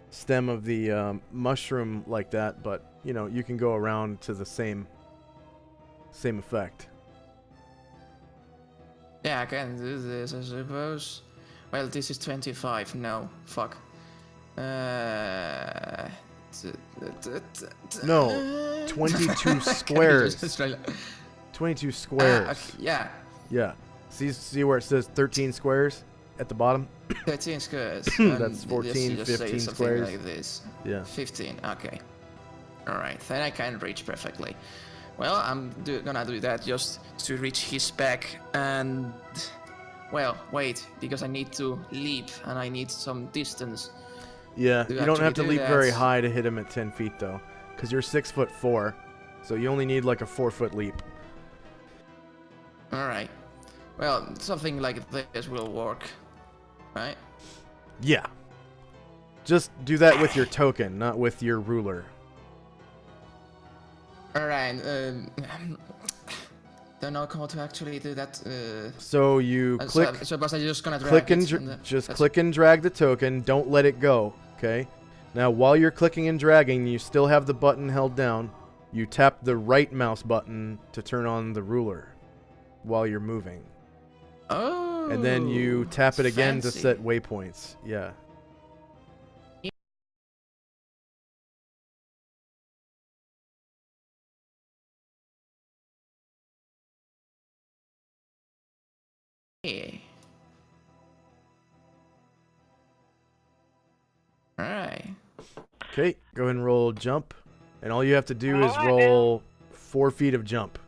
stem of the mushroom like that, but you know, you can go around to the same effect. Yeah, I can do this, I suppose. Well, this is 25. No, fuck. No, 22 squares. 22 squares. Okay, yeah. Yeah. See where it says 13 squares at the bottom? 13 squares. That's 14, just 15 say squares. Like this. Yeah. 15. Okay. All right. Then I can reach perfectly. Well, I'm gonna do that just to reach his back and. Well, wait, because I need to leap and I need some distance. Yeah, you don't have to leap that. very high to hit him at 10 feet though, because you're 6'4", so you only need like a 4-foot leap. All right. Well, something like this will work, right? Yeah. Just do that with your token, not with your ruler. All right. Don't know how to actually do that. So you click. So I just gonna drag click and click and drag the token. Don't let it go. Okay. Now, while you're clicking and dragging, you still have the button held down. You tap the right mouse button to turn on the ruler while you're moving. Oh. And then you tap it again fancy. to set waypoints. Yeah. Yeah. Alright. Okay, go ahead and roll jump. And all you have to do is roll 4 feet of jump.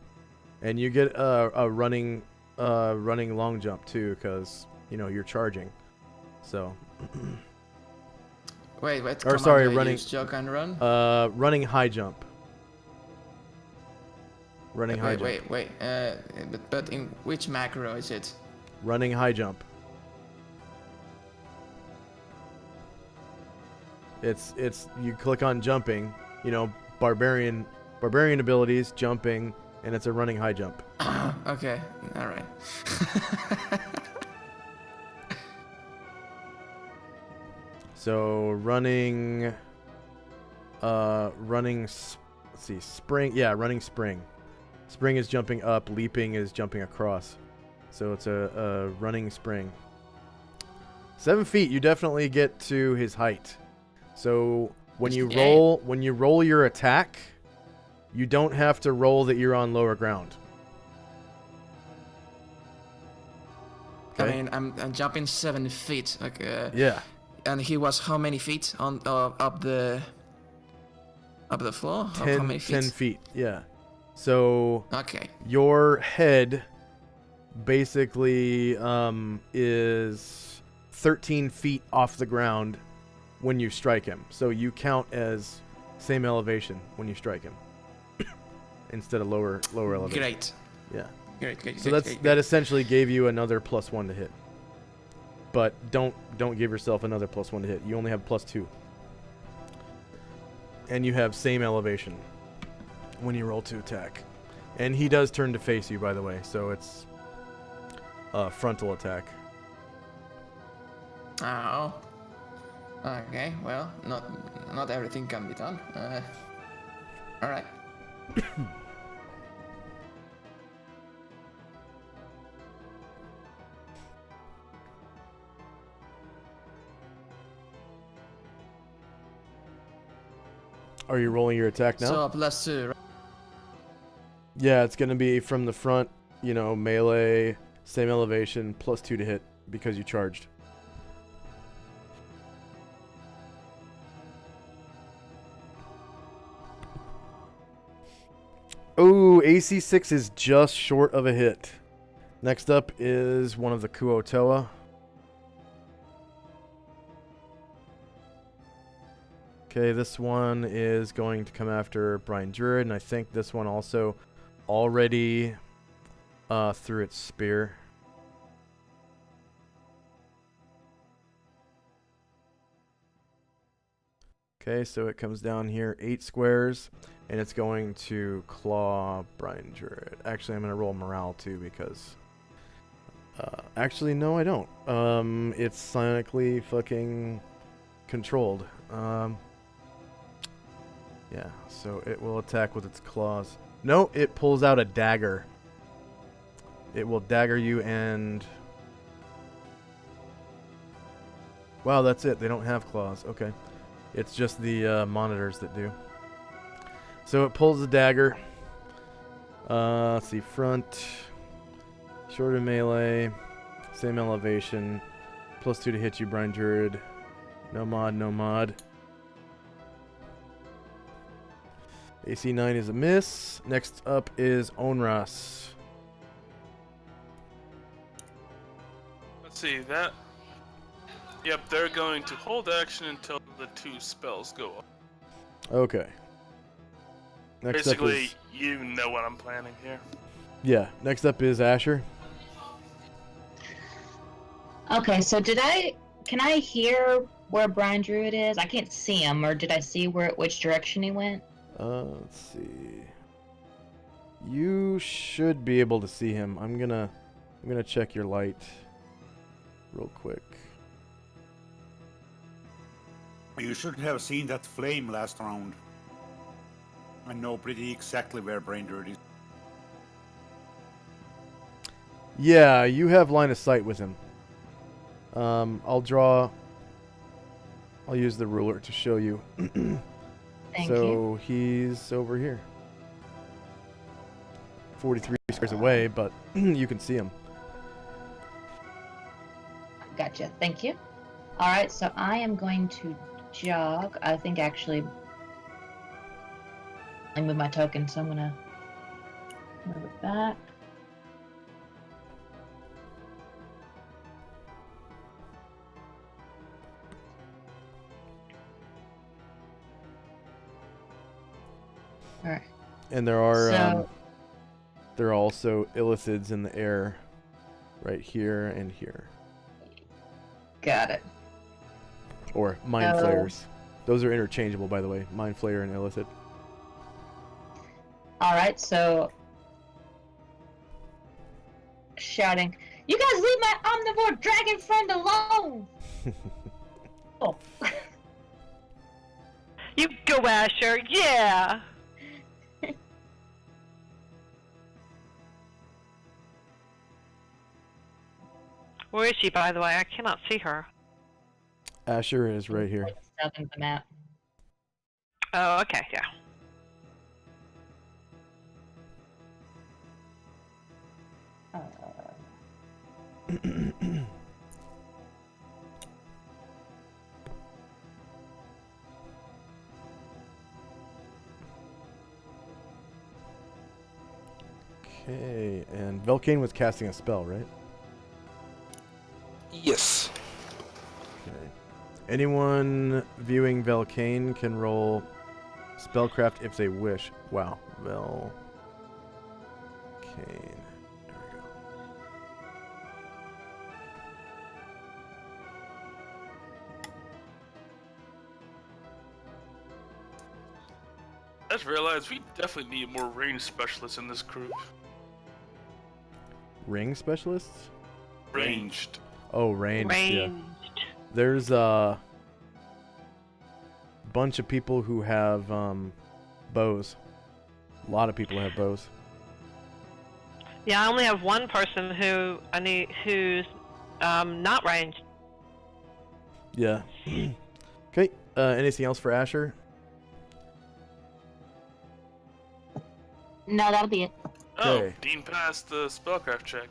And you get a running long jump too, because, you know, you're charging. So. Wait, what? Or sorry, running. Jog and run? Running high jump. Running high jump. Wait. But in which macro is it? Running high jump. It's you click on jumping, you know, barbarian abilities, jumping, and it's a running high jump. Okay, all right. So running let's see, spring. Yeah, running spring. Spring is jumping up, leaping is jumping across. So it's a running spring. 7 feet, you definitely get to his height. So when you roll your attack, you don't have to roll that you're on lower ground. Okay. I mean, I'm jumping 7 feet. Like yeah. And he was how many feet on up the floor? 10, how many feet? 10 feet. Yeah. So okay. Your head basically is 13 feet off the ground when you strike him. So you count as same elevation when you strike him instead of lower elevation. Great. Yeah. Great. So that essentially gave you another +1 to hit. But don't give yourself another +1 to hit. You only have +2. And you have same elevation when you roll to attack. And he does turn to face you, by the way, so it's a frontal attack. Oh. Okay, well, not everything can be done. All right. Are you rolling your attack now? So +2. Yeah, it's going to be from the front, you know, melee, same elevation, +2 to hit because you charged. Ooh, AC 6 is just short of a hit. Next up is one of the Kuotoa. Okay, this one is going to come after Brian Druid, and I think this one also already threw its spear. Okay, so it comes down here 8 squares, and it's going to claw Brian Druid. Actually, I'm going to roll morale too because... actually, no, I don't. It's psionically fucking controlled. Yeah, so it will attack with its claws. No, it pulls out a dagger. It will dagger you and... Wow, that's it. They don't have claws. Okay. It's just the monitors that do. So it pulls the dagger. Let's see. Front. Shorter melee. Same elevation. +2 to hit you, Brian Druid. No mod. AC 9 is a miss. Next up is Onras. Let's see that. Yep, they're going to hold action until the 2 spells go up. Okay. Next Basically, up is, you know what I'm planning here. yeah. Next up is Asher. Okay, so can I hear where Brian Druid is? I can't see him, or did I see which direction he went? Let's see. You should be able to see him. I'm gonna check your light real quick. You should have seen that flame last round. I know pretty exactly where Brain Druid is. Yeah, you have line of sight with him. I'll use the ruler to show you. Thank so you. He's over here. 43 squares away, but you can see him. Gotcha. Thank you. All right, so I am going to jog. I think actually I moved my token, so I'm gonna move it back. All right. And there are So- there are also illithids in the air right here and here. Got it. Or mind Oh. flayers. Those are interchangeable, by the way. Mind flayer and illithid. Alright, so... Shouting, "You guys leave my omnivore dragon friend alone!" Oh. You go, Asher. Yeah. Where is she, by the way? I cannot see her. Asher is right here. South of the map. Oh, okay, yeah. Okay, and Velcane was casting a spell, right? Yes. Okay. Anyone viewing Velcane can roll spellcraft if they wish. Wow, Velcane. There we go. I just realized we definitely need more range specialists in this group. Ring specialists? Ranged. Oh, ranged. Yeah. Ranged. There's a bunch of people who have bows. A lot of people have bows. Yeah, I only have one person who I need who's not ranged. Yeah. Okay. Anything else for Asher? No, that'll be it. Oh, Okay. Dean passed the spellcraft check.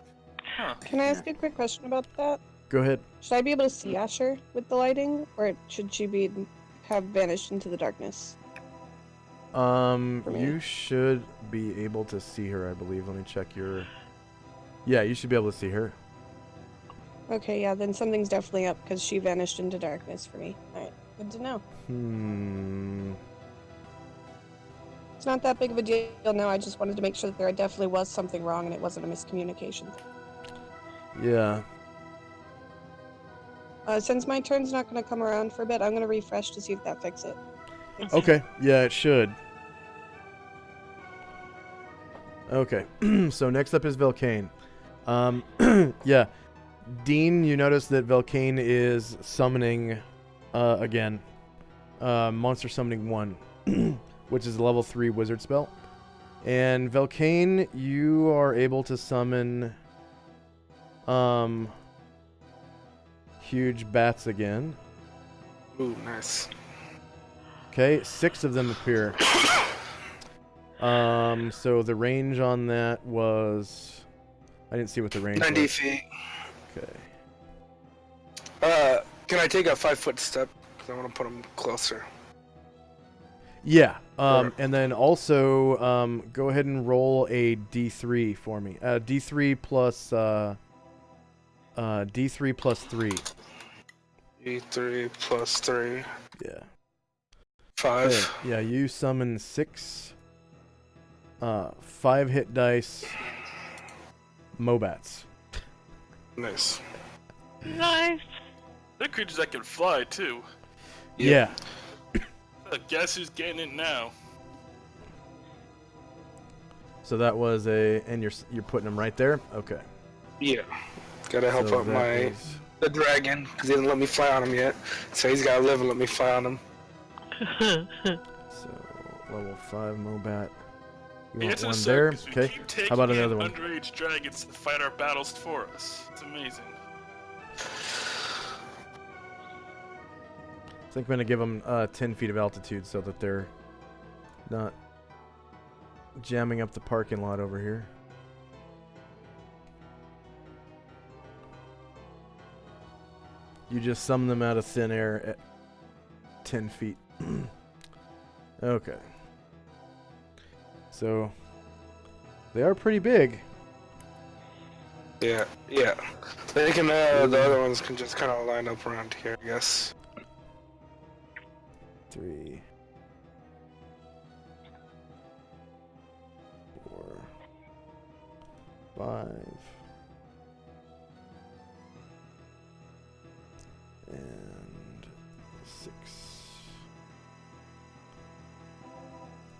Huh. Can I ask you a quick question about that? Go ahead. Should I be able to see Asher with the lighting, or should she have vanished into the darkness? me. You should be able to see her, I believe. Let me check your... Yeah, you should be able to see her. Okay, yeah, then something's definitely up because she vanished into darkness for me. Alright, good to know. It's not that big of a deal now, I just wanted to make sure that there definitely was something wrong and it wasn't a miscommunication. Yeah. Since my turn's not going to come around for a bit, I'm going to refresh to see if that fixes it. Okay, yeah, it should. Okay, so next up is Velcane. Yeah. Dean, you notice that Velcane is summoning, again, Monster Summoning 1, which is a level 3 wizard spell. And Velcane, you are able to summon, huge bats again. Ooh, nice. Okay, 6 of them appear. So the range on that was... I didn't see what the range 90 was. feet. Okay. Can I take a 5-foot step? Because I want to put them closer. Yeah. And then also, go ahead and roll a D3 for me. D3 plus... D3 plus 3. D3 plus 3. Yeah. 5. Okay. Yeah, you summon 6 5 hit dice Mobats. Nice. Nice. They're creatures that can fly too. Yeah. Guess who's getting it now? So that was a... And you're putting them right there? Okay. Yeah. Gotta help So out that the dragon, because he didn't let me fly on him yet. So he's gotta live and let me fly on him. So, level 5 Mobat. You want It's one so there? 'cause we Okay. keep taking How about in another one? underage dragons to fight our battles for us. It's amazing. I think I'm going to give them 10 feet of altitude so that they're not jamming up the parking lot over here. You just summon them out of thin air at 10 feet. Okay. So, they are pretty big. Yeah, yeah. They can, the other ones can just kind of line up around here, I guess. 3, 4, 5. And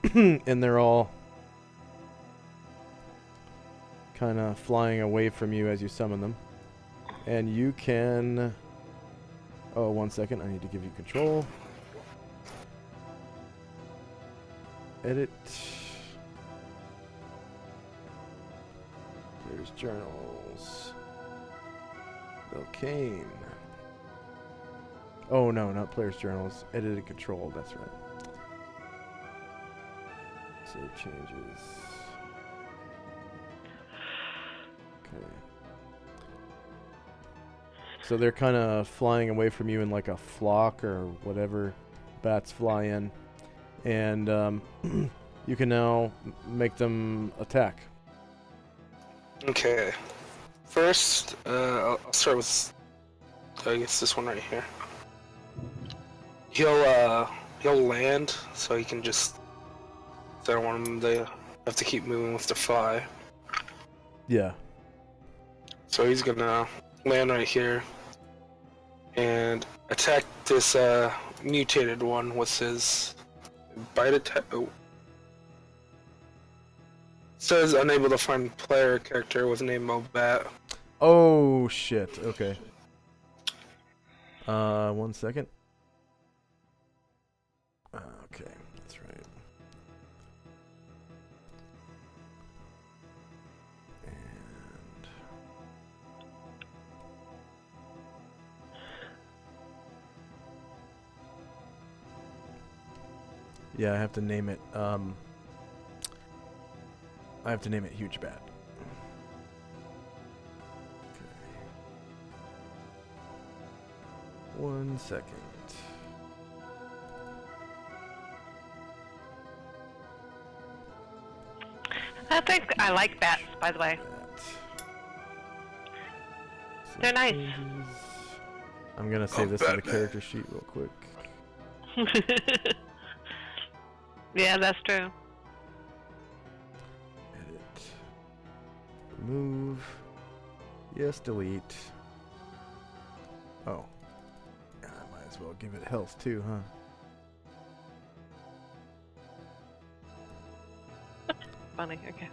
6. And they're all kind of flying away from you as you summon them. And you can... Oh, 1 second. I need to give you control. Edit. There's journals. Volcane. Oh, no, not player's journals. Edit and control. That's right. Save changes. Okay. So they're kind of flying away from you in like a flock or whatever bats fly in. And you can now make them attack. Okay. First, I'll start with, I guess, this one right here. He'll land, so he can just... I don't want him to have to keep moving with the fly. Yeah. So he's gonna land right here and attack this mutated one with his bite attack. Oh. Says unable to find player character with name Mobat. Oh shit. Okay. 1 second. Okay, that's right. And yeah, I have to name it. I have to name it Huge Bat. Okay. 1 second. I think I like bats, by the way. They're nice. I'm gonna save this on the character sheet real quick. Yeah, that's true. Edit. Remove. Yes, delete. Oh. I might as well give it health too, huh? Funny, okay.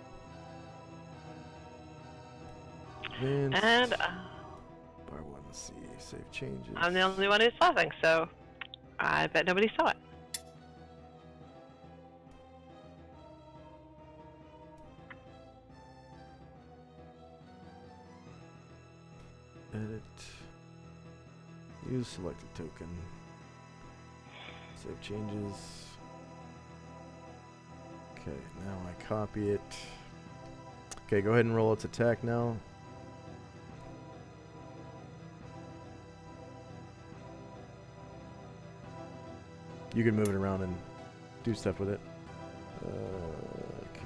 Vince. And Bar 1, let's see. Save changes. I'm the only one who's laughing, so I bet nobody saw it. Edit. Use selected token. Save changes. Okay, now I copy it. Okay, go ahead and roll its attack now. You can move it around and do stuff with it. Okay.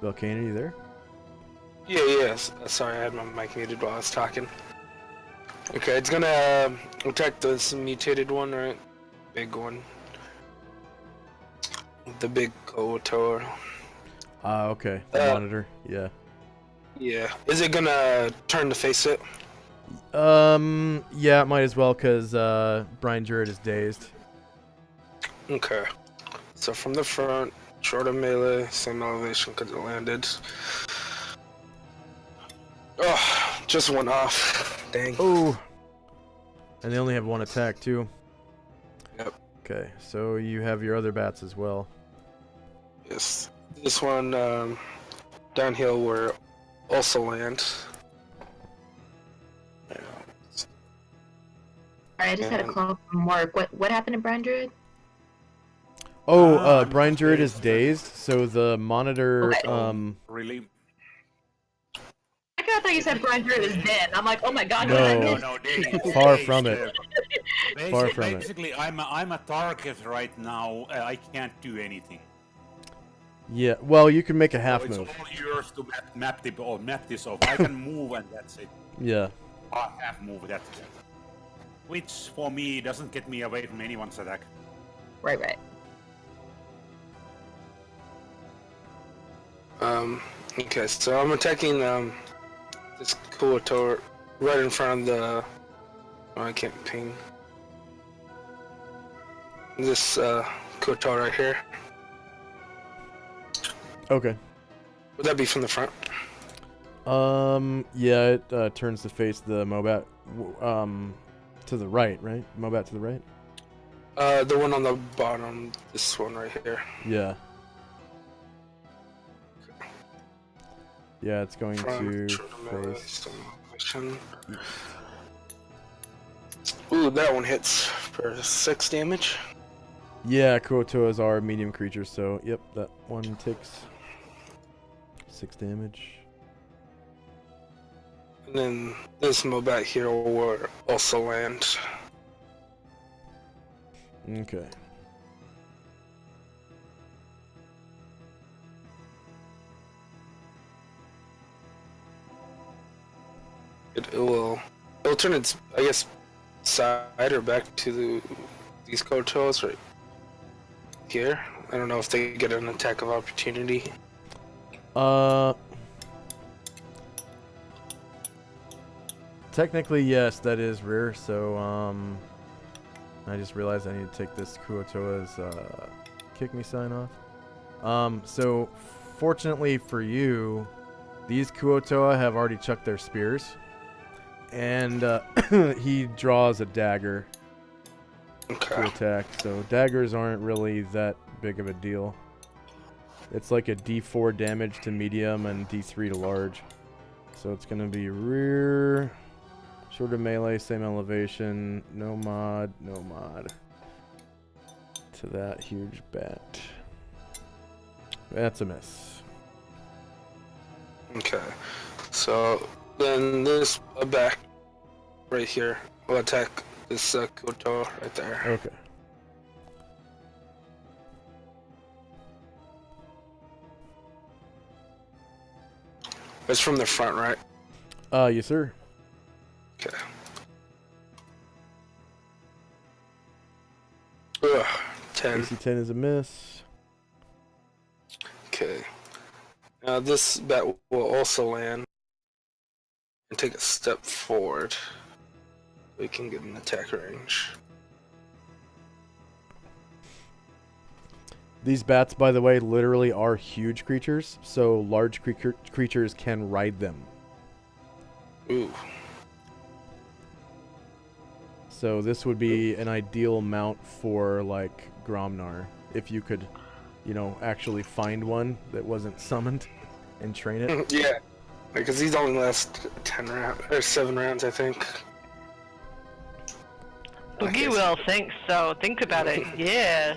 Volcano, are you there? Yeah, yes. Sorry, I had my mic muted while I was talking. Okay, it's gonna attack this mutated one, right? Big one. The big Kotor. Okay. The monitor, yeah. Yeah. Is it gonna turn to face it? Yeah, it might as well, because Brian Druid is dazed. Okay. So from the front, shorter melee, same elevation because it landed. Oh, just went off. Dang. Oh. And they only have one attack, too. Yep. Okay, so you have your other bats as well. Yes. This one, downhill will also land. Alright, I just had a call from work. What happened to Brian Druid? Oh, Brian Druid is dazed, so the monitor, Really? I thought you said Brian Druid is dead. I'm like, oh my god, No. what did I No, miss? Far from it. Far from it. Basically, I'm a target right now. I can't do anything. Yeah, well, you can make a half So it's move. all yours to map this off. I can move and that's it. Yeah. Half move, that's it. Which, for me, doesn't get me away from anyone's attack. Right. Okay, so I'm attacking this Kuoto right in front of the. Oh, I can't ping. This Kuoto right here. Okay. Would that be from the front? Yeah, it turns to face the Mobat, to the right, right? Mobat to the right? The one on the bottom, this one right here. Yeah. Yeah, it's going to face... Ooh, that one hits for 6 damage. Yeah, Kuotoas are medium creatures, so yep, that one takes 6 damage. And then this Mobat here will also land. Okay. It'll turn its, I guess, side or back to these Kuotoas right here. I don't know if they get an attack of opportunity. Technically, yes, that is rare, so, I just realized I need to take this Kuotoa's, kick me sign off. So, fortunately for you, these Kuotoa have already chucked their spears, and, he draws a dagger to attack, so daggers aren't really that big of a deal. It's like a D4 damage to medium and D3 to large. So it's gonna be rear, shorter melee, same elevation, no mod to that huge bat. That's a miss. Okay, so then this back right here will attack this Kuotoa right there. Okay. It's from the front, right? Yes, sir. Okay. Ugh, 10. AC 10 is a miss. Okay. Now this bat will also land and take a step forward. We can get an attack range. These bats, by the way, literally are huge creatures, so large creatures can ride them. Ooh. So this would be an ideal mount for, like, Gromnar, if you could, you know, actually find one that wasn't summoned and train it. Yeah, because these only last 10 rounds, or 7 rounds, I think. Boogie will think so. Think about it. Yeah.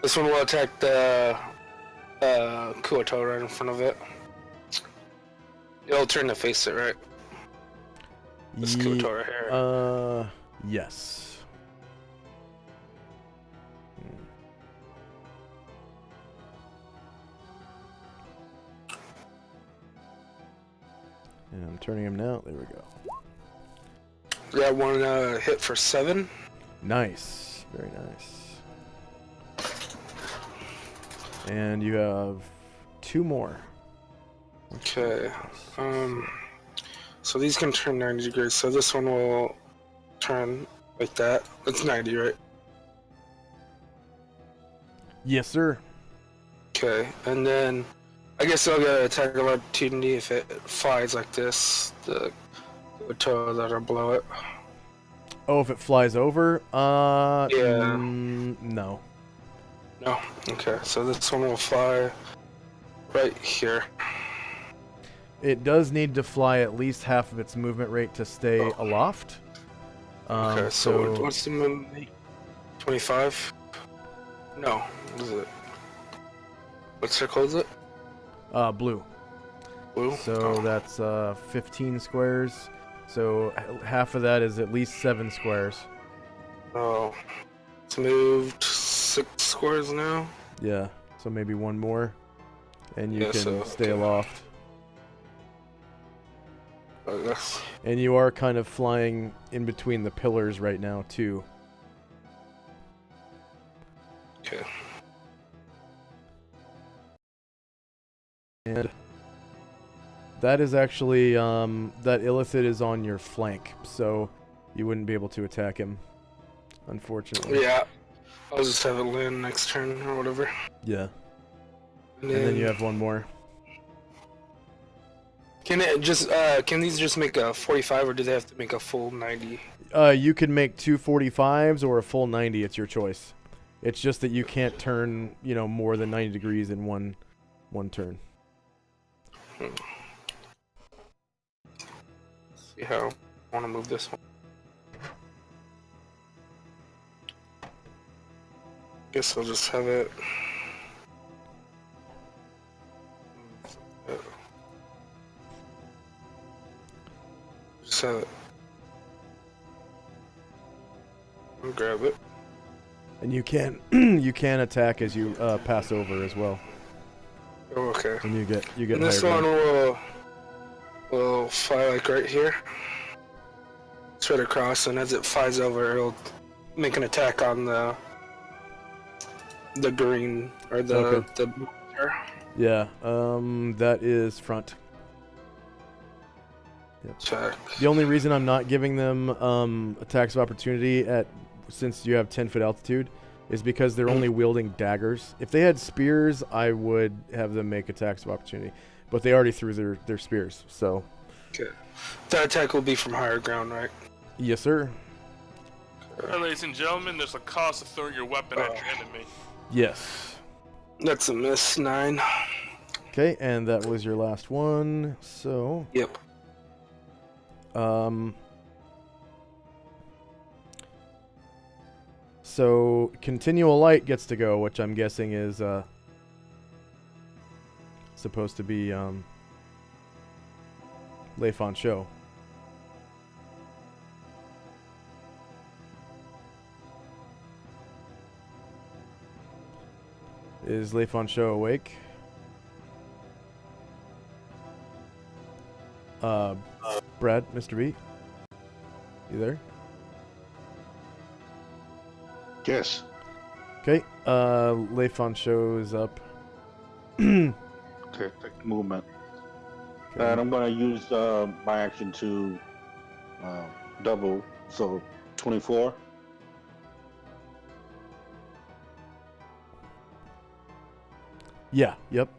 This one will attack the Kuoto right in front of it. It'll turn to face it, right? This Kuoto right here. Yes. And I'm turning him now. There we go. Got one hit for 7. Nice. Very nice. And you have 2 more. Okay. So these can turn 90 degrees. So this one will turn like that. It's 90, right? Yes, sir. Okay. And then I guess I'll get an attack of opportunity if it flies like this. The toe that'll blow it. Oh, if it flies over? Yeah. No. No. Okay. So this one will fly right here. It does need to fly at least half of its movement rate to stay aloft. Okay. So what's the movement rate? 25? No. What is it? What circle is it? Blue. Blue? So that's 15 squares. So half of that is at least 7 squares. Oh. It's moved 6 squares now? Yeah. So maybe one more. And you Yeah, can stay aloft. Yes. And you are kind of flying in between the pillars right now, too. Okay. And that is actually, that Illithid is on your flank, so you wouldn't be able to attack him, unfortunately. Yeah. I'll just have it land next turn or whatever. Yeah. And then you have one more. Can it just can these just make a 45 or do they have to make a full 90? You could make 2 45s or a full 90. It's your choice. It's just that you can't turn, more than 90 degrees in one turn. See how I want to move this one. Guess I'll just have it. Just have it. I'll grab it. And you can you can attack as you pass over as well. Oh, okay. And you get And this higher one rank. will fly like right here. Straight across, and as it flies over, it'll make an attack on the green or the Okay. Yeah. That is front. Yep. Check. The only reason I'm not giving them attacks of opportunity since you have 10-foot altitude is because they're only wielding daggers. If they had spears, I would have them make attacks of opportunity, but they already threw their spears. So. Okay. That attack will be from higher ground, right? Yes, sir. Ladies and gentlemen, there's a cost of throwing your weapon at your enemy. Yes. That's a miss. 9. Okay, and that was your last one. So. Yep. So continual light gets to go, which I'm guessing is supposed to be Leifon Show. Is Leifon Show awake? Brad, Mr. B, you there? Yes. Okay, Leifon shows up. Okay, take movement. Okay. And I'm going to use my action to double, so 24. Yeah, yep.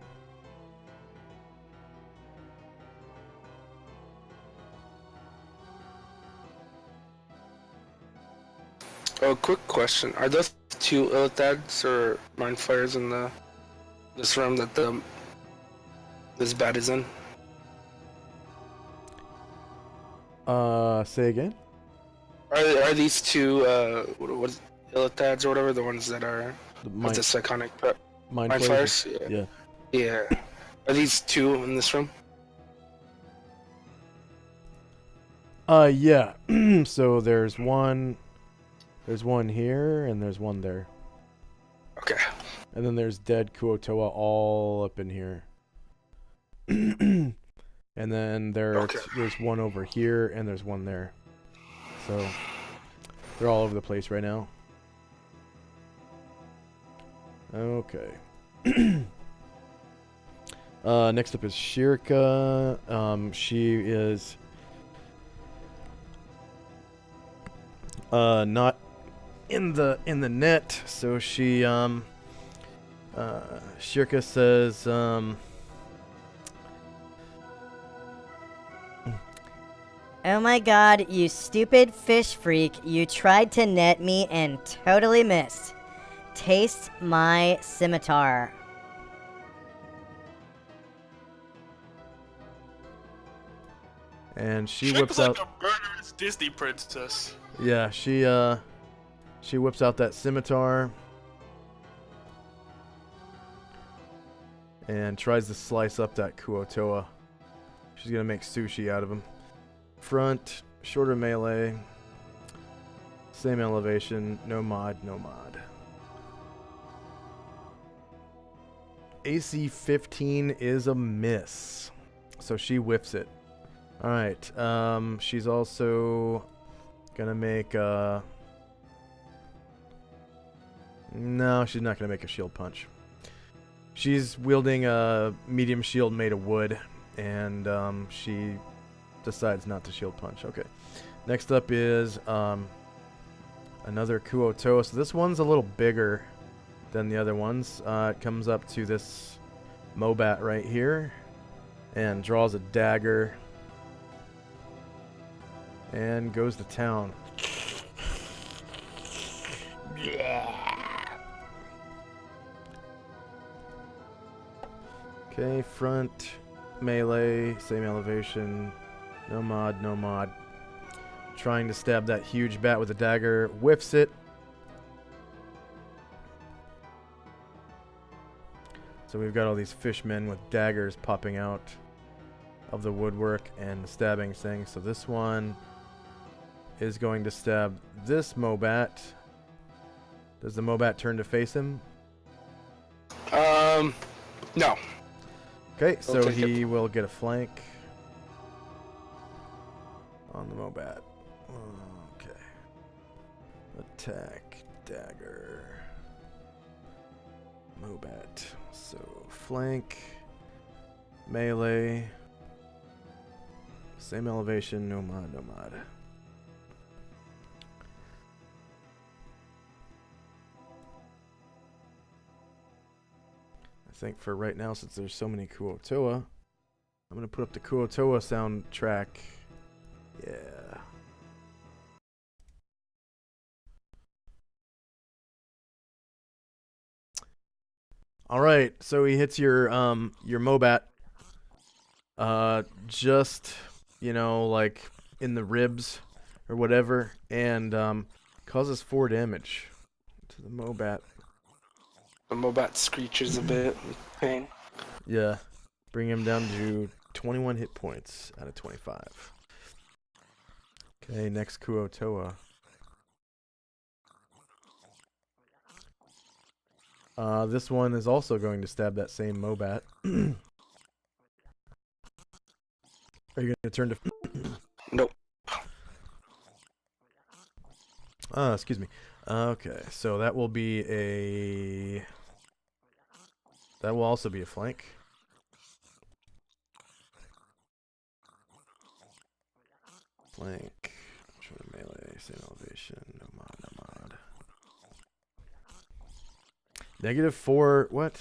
Oh, quick question. Are those 2 Illithads or Mind Flayers in this room that this bat is in? Say again? Are these 2 what Illithads or whatever, the ones that are with the Psychonic Mind Flayers? Yeah. Yeah. Are these 2 in this room? Yeah. So there's one here, and there's one there. Okay. And then there's dead Kuotoa all up in here. And then there's one over here, and there's one there. So they're all over the place right now. Okay. Next up is Shirka. She is not in the net, so she Shirka says oh my god, you stupid fish freak, you tried to net me and totally missed. Taste my scimitar. and she Shirka's whips like out a murderous Disney princess. Yeah, she whips out that scimitar and tries to slice up that Kuotoa. She's gonna make sushi out of him. Front, shorter melee, same elevation, no mod. AC 15 is a miss, so she whiffs it. All right, she's also gonna make No, she's not going to make a shield punch. She's wielding a medium shield made of wood, and she decides not to shield punch. Okay. Next up is another Kuo-toa. So this one's a little bigger than the other ones. It comes up to this Mobat right here and draws a dagger and goes to town. Okay, front, melee, same elevation, no mod, no mod. Trying to stab that huge bat with a dagger, whiffs it. So we've got all these fishmen with daggers popping out of the woodwork and stabbing things. So this one is going to stab this Mobat. Does the Mobat turn to face him? No. Okay, so take he will get a flank on the Mobat. Okay. Attack, dagger, Mobat. So flank, melee, same elevation, no mod, no mod. I think for right now, since there's so many Kuo-toa, I'm going to put up the Kuo-toa soundtrack. Yeah. All right, so he hits your Mobat, just, you know, like in the ribs or whatever, and causes 4 damage to the Mobat. The Mobat screeches a bit in pain. Yeah, bring him down to 21 hit points out of 25. Okay, next Kuo-toa. This one is also going to stab that same Mobat. Are you going to turn to... Nope. Excuse me. Okay, so that will be a... That will also be a flank. Flank. Melee, same elevation. No mod, no mod. -4, what?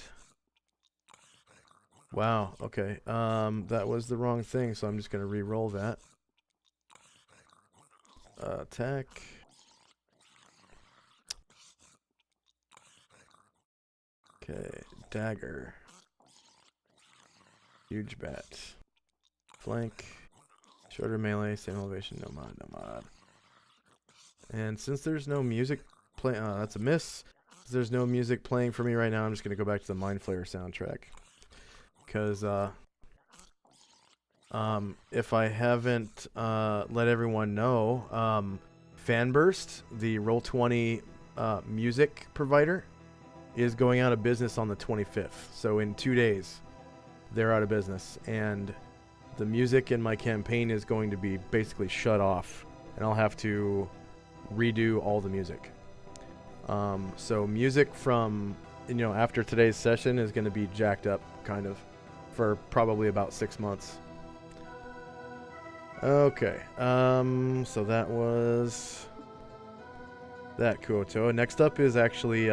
Wow, okay. That was the wrong thing, so I'm just going to re-roll that. Attack. Okay, dagger. Huge bat. Flank. Shorter melee, same elevation, no mod, no mod. And since there's no music playing, that's a miss. Since there's no music playing for me right now, I'm just going to go back to the Mind Flayer soundtrack. Because, if I haven't let everyone know, Fanburst, the Roll20 music provider, is going out of business on the 25th. So in 2 days, they're out of business. And the music in my campaign is going to be basically shut off. And I'll have to redo all the music. So music from, you know, after today's session is going to be jacked up, kind of, for probably about 6 months. Okay, so that was that Kuo-toa. Next up is actually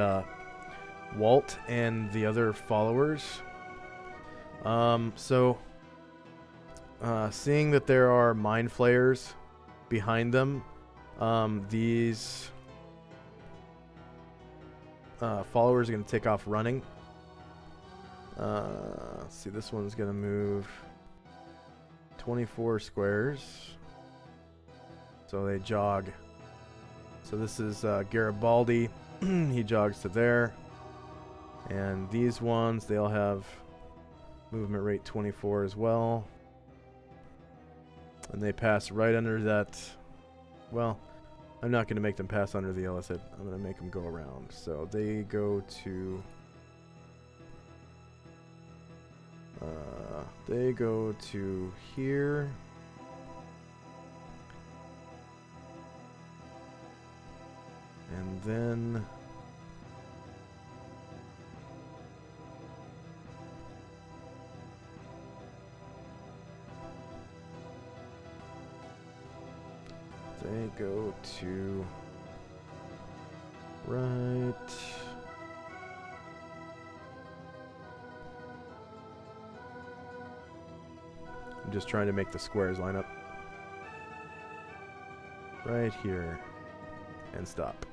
Walt and the other followers. Seeing that there are Mind Flayers behind them, these followers are going to take off running. Let's see, this one's going to move 24 squares. So they jog. So this is Garibaldi. He jogs to there. And these ones, they all have movement rate 24 as well. And they pass right under that. Well, I'm not going to make them pass under the illicit. I'm going to make them go around. So they go to... they go to here. And then Say go to right. I'm just trying to make the squares line up. Right here. And stop.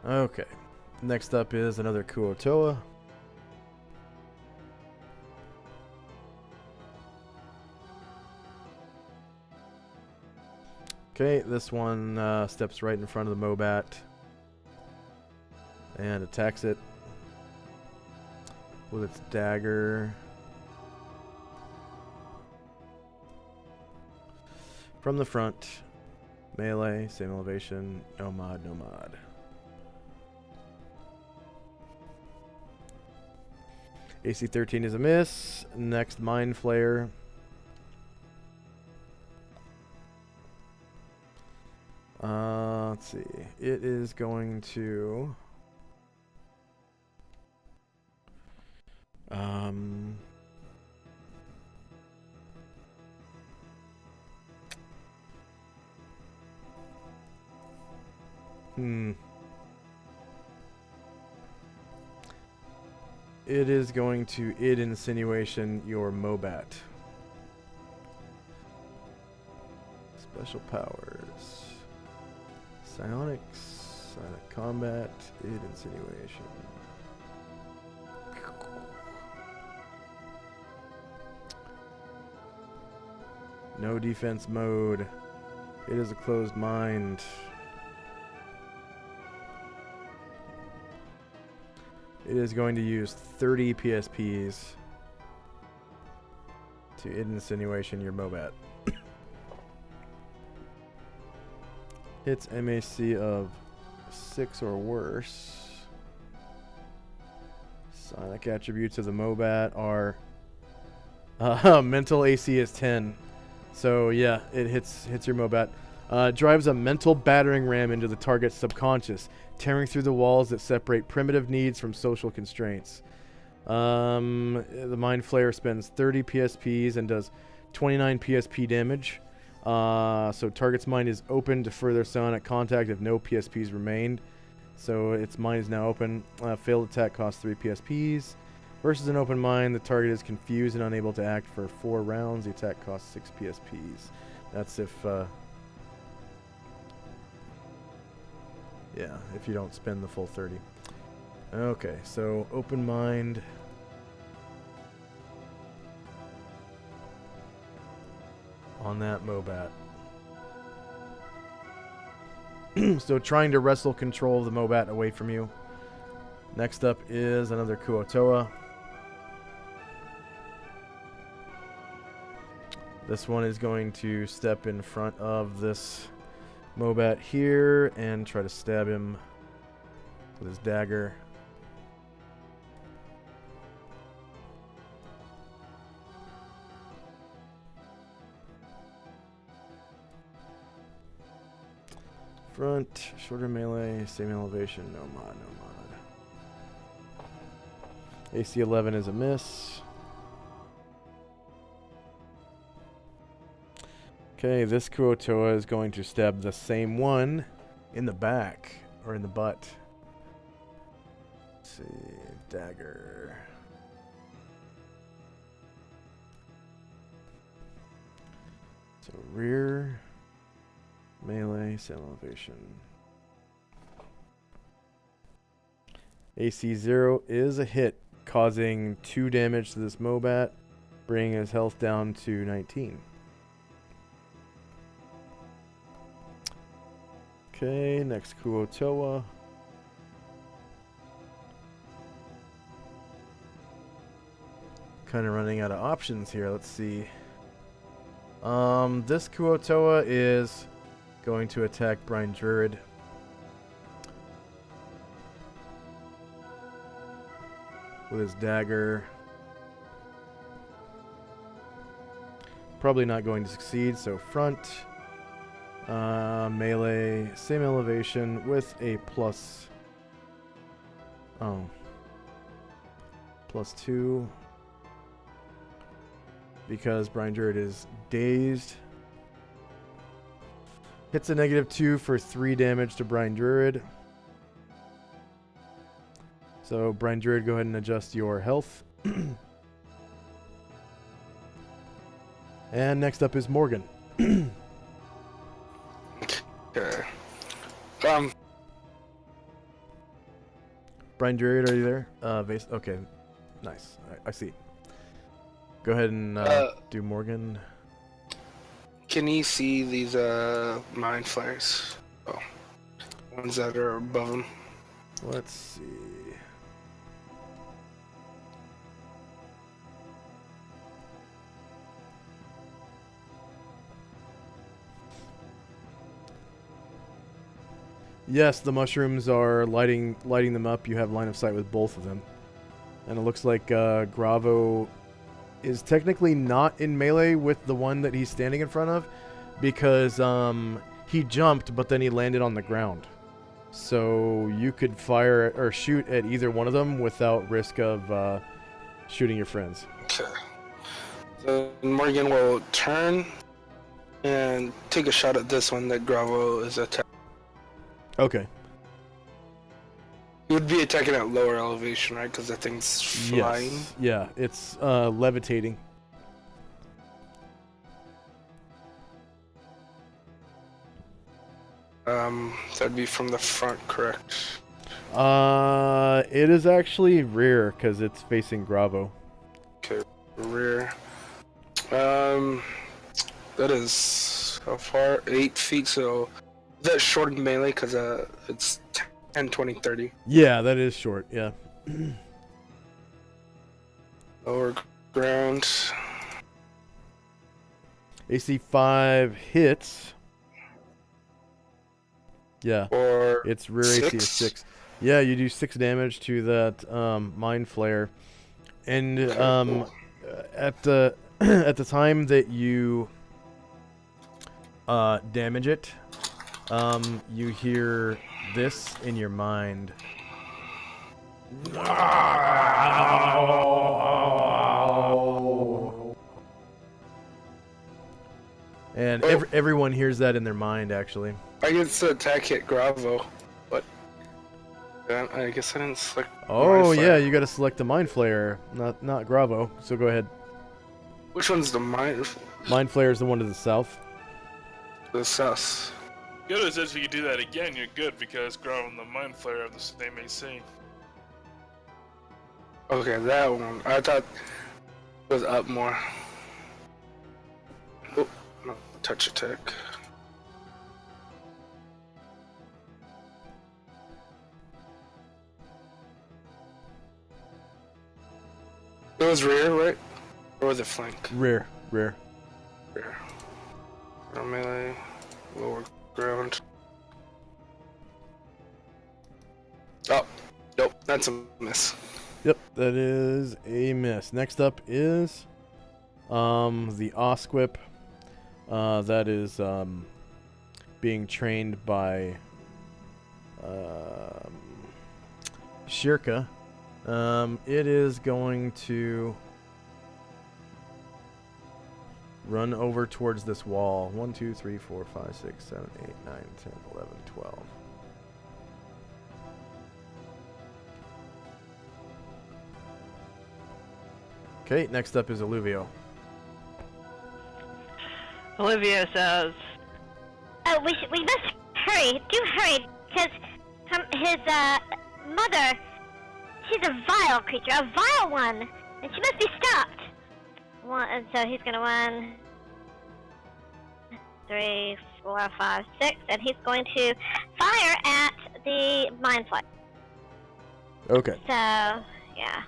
Okay. Next up is another Kuotoa. Okay, this one steps right in front of the Mobat and attacks it with its dagger. From the front, melee, same elevation, no mod, no mod. AC 13 is a miss. Next, Mind Flayer. Let's see. It is going to... It is going to Insinuation your Mobat. Special powers. Psionics, Silent Combat, Insinuation. No defense mode. It is a closed mind. It is going to use 30 PSPs to Insinuation your Mobat. Its MAC of 6 or worse. Sonic attributes of the Mobat are mental AC is 10. So yeah, it hits your Mobat. Drives a mental battering ram into the target's subconscious, tearing through the walls that separate primitive needs from social constraints. The Mind Flayer spends 30 PSPs and does 29 PSP damage. So target's mind is open to further psionic contact if no PSPs remained. So its mind is now open. Failed attack costs 3 PSPs. Versus an open mind, the target is confused and unable to act for 4 rounds. The attack costs 6 PSPs. That's if if you don't spend the full 30. Okay, so open mind. On that Mobat. So trying to wrestle control of the Mobat away from you. Next up is another Kuotoa. This one is going to step in front of this Mobat here and try to stab him with his dagger. Front, shorter melee, same elevation, no mod, no mod. AC 11 is a miss. Okay, this Kuotoa is going to stab the same one in the back, or in the butt. Let's see, dagger. So rear, melee, same elevation. AC 0 is a hit, causing 2 damage to this Mobat, bringing his health down to 19. Okay, next Kuotoa. Kind of running out of options here. Let's see. This Kuotoa is going to attack Brine Druid. With his dagger. Probably not going to succeed, so front. Melee, same elevation with a plus. +2. because Brian Druid is dazed. Hits a -2 for 3 damage to Brian Druid. So, Brian Druid, go ahead and adjust your health. And next up is Morgan. Okay. Brian Druid, are you there? Okay. Nice. I see. Go ahead and do Morgan. Can you see these mind flares? Oh, ones that are above him. Let's see. Yes, the mushrooms are lighting them up. You have line of sight with both of them. And it looks like Gravo is technically not in melee with the one that he's standing in front of because he jumped, but then he landed on the ground. So you could fire or shoot at either one of them without risk of shooting your friends. Okay. So Morgan will turn and take a shot at this one that Gravo is attacking. Okay. He would be attacking at lower elevation, right? Because that thing's flying. Yes. Yeah, it's levitating. That'd be from the front, correct? It is actually rear because it's facing Gravo. Okay, rear. That is how far? 8 feet. So that's short in melee because it's 10, 20, 30. Yeah, that is short. Yeah. Lower ground. AC 5 hits. Yeah. Or it's rear AC is 6. Yeah, you do 6 damage to that mind flare, and at the at the time that you damage it, you hear this in your mind. And everyone hears that in their mind, actually. I guess the attack hit Gravo, but I guess I didn't select. Oh yeah, you got to select the mind flare, not Gravo. So go ahead. Which one's the mind? Mind flare is the one to the south. The south. Good as if you do that again, you're good because Gravo and the Mind Flare have the same AC. Okay, that one. I thought it was up more. Oh, no, touch attack. It was rear, right? Or was it flank? Rear. Rear. Melee, lower ground. Oh, nope, that's a miss. Yep, that is a miss. Next up is the Osquip. That is being trained by Shirka. It is going to run over towards this wall. 1, 2, 3, 4, 5, 6, 7, 8, 9, 10, 11, 12. Okay, next up is Alluvio. Olivia says, "Oh, we must hurry. Do hurry, because his mother, she's a vile creature, a vile one, and she must be stopped." And so he's gonna 1, 3, 4, 5, 6, and he's going to fire at the mind flare. Okay. So, yeah.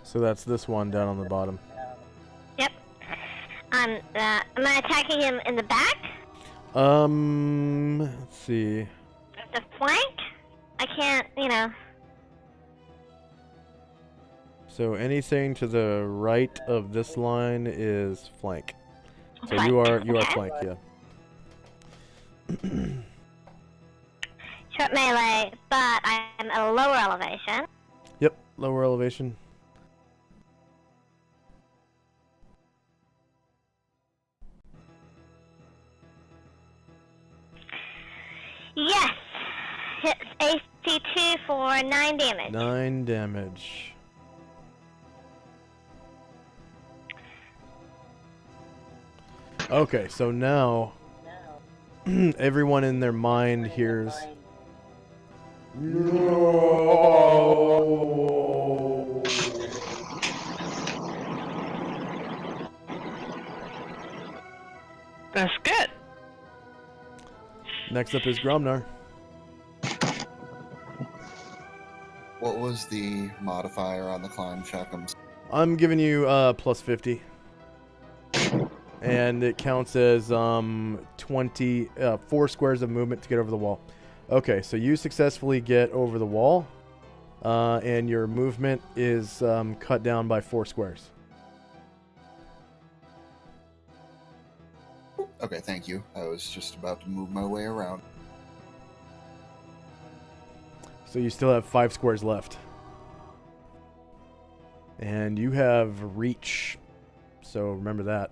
So that's this one down on the bottom. Yep. Am I attacking him in the back? Let's see. The flank? I can't, So anything to the right of this line is flank. So Flank, you are okay. flank, yeah. short melee, but I'm at a lower elevation. Yep, lower elevation. Yes! Hits AC 2 for 9 damage. 9 damage. Okay, so now everyone in their mind hears. No. That's good. Next up is Gromnar. What was the modifier on the climb check? I'm giving you plus 50. And it counts as 4 squares of movement to get over the wall. Okay, so you successfully get over the wall, and your movement is cut down by 4 squares. Okay, thank you. I was just about to move my way around. So you still have 5 squares left. And you have reach. So remember that.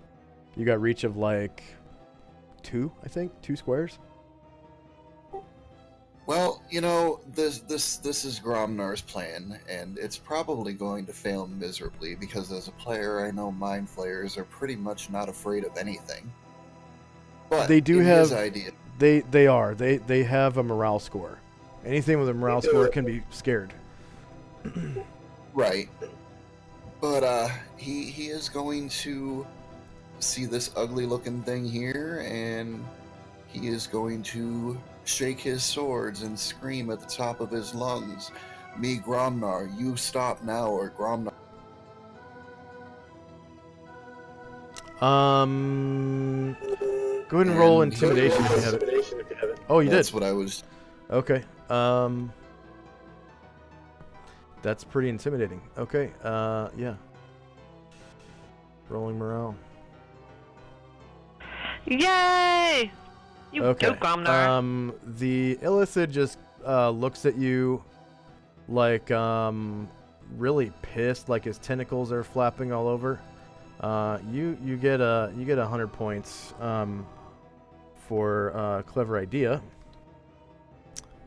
You got reach of like 2, I think? 2 squares? Well, you know, this is Gromnar's plan, and it's probably going to fail miserably because as a player, I know Mind Flayers are pretty much not afraid of anything. But they do in have his idea. They have a morale score. Anything with a morale score can be scared. Right. But he is going to see this ugly looking thing here, and he is going to shake his swords and scream at the top of his lungs, "Me, Gromnar, you stop now, or Gromnar." Go ahead and roll intimidation if you have it. Oh, you did. That's what I was. Okay. That's pretty intimidating. Okay. Yeah. Rolling morale. Yay! You Okay. go, Gromnar. The Illithid just looks at you like really pissed, like his tentacles are flapping all over. You get 100 points for a clever idea.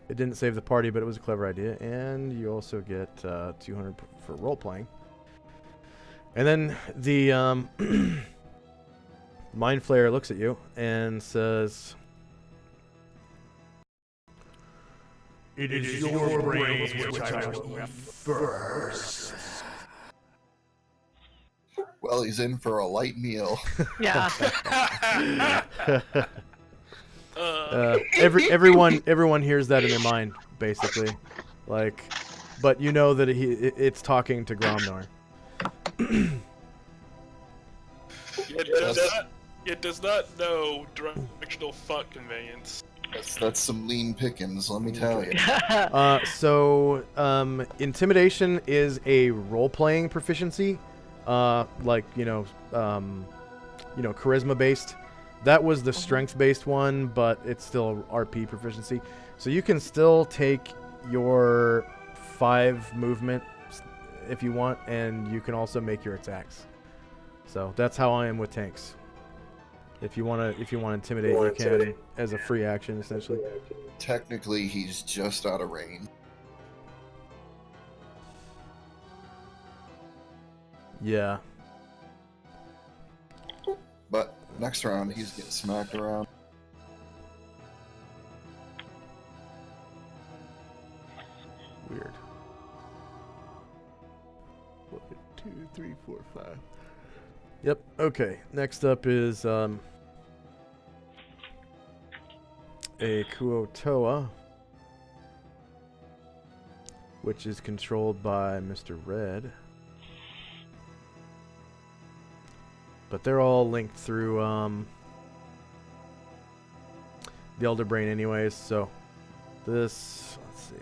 It didn't save the party, but it was a clever idea, and you also get 200 for role playing. And then the Mind Flayer looks at you and says, It is your brains which I will eat first. Well, he's in for a light meal. Yeah. Everyone hears that in their mind, basically, like, but you know that it's talking to Gromnar. It does not know directional fuck conveyance. That's some lean pickings, let me tell you. So intimidation is a role-playing proficiency, like charisma based. That was the strength-based one, but it's still RP proficiency. So you can still take your 5 movement if you want, and you can also make your attacks. So that's how I am with tanks. If you want to intimidate, you can as a free action, essentially. Technically, he's just out of range. Yeah. But next round, he's getting smacked around. Weird. 1, 2, 3, 4, 5. Yep. Okay. Next up is a Kuotoa, which is controlled by Mr. Red. But they're all linked through the Elder Brain anyways, so this, let's see.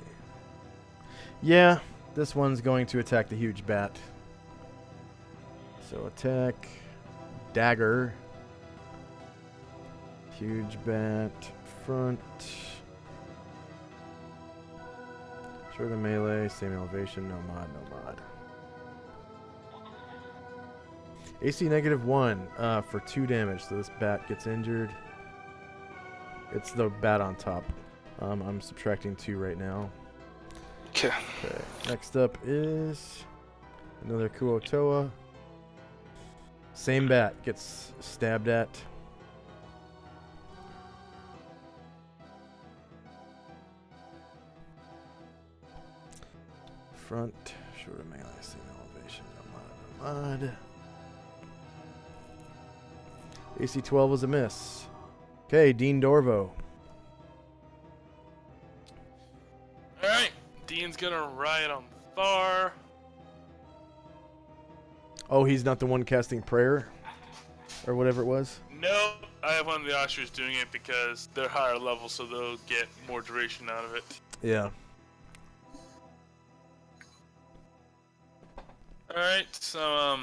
Yeah, this one's going to attack the huge bat. So attack, dagger, huge bat, front, Short of melee, same elevation, no mod, no mod. AC -1 for 2 damage, so this bat gets injured. It's the bat on top. I'm subtracting 2 right now. Okay. Okay. Next up is another Kuotoa. Same bat gets stabbed at. Front, short of melee, same elevation, no mod, no mod. AC 12 was a miss. Okay, Dean Dorvo. Alright, Dean's gonna ride on Thar. Oh, he's not the one casting prayer? Or whatever it was? No, I have one of the ushers doing it because they're higher level, so they'll get more duration out of it. Yeah. Alright, so,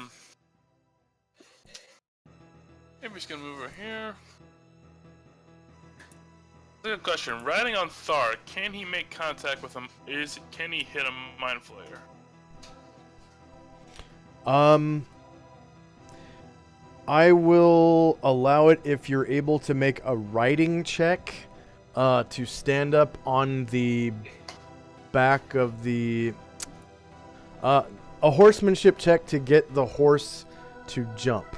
maybe he's gonna move over here. Good question. Riding on Thar, can he make contact with him? Can he hit a Mind Flayer? I will allow it if you're able to make a riding check to stand up on the back of the a horsemanship check to get the horse to jump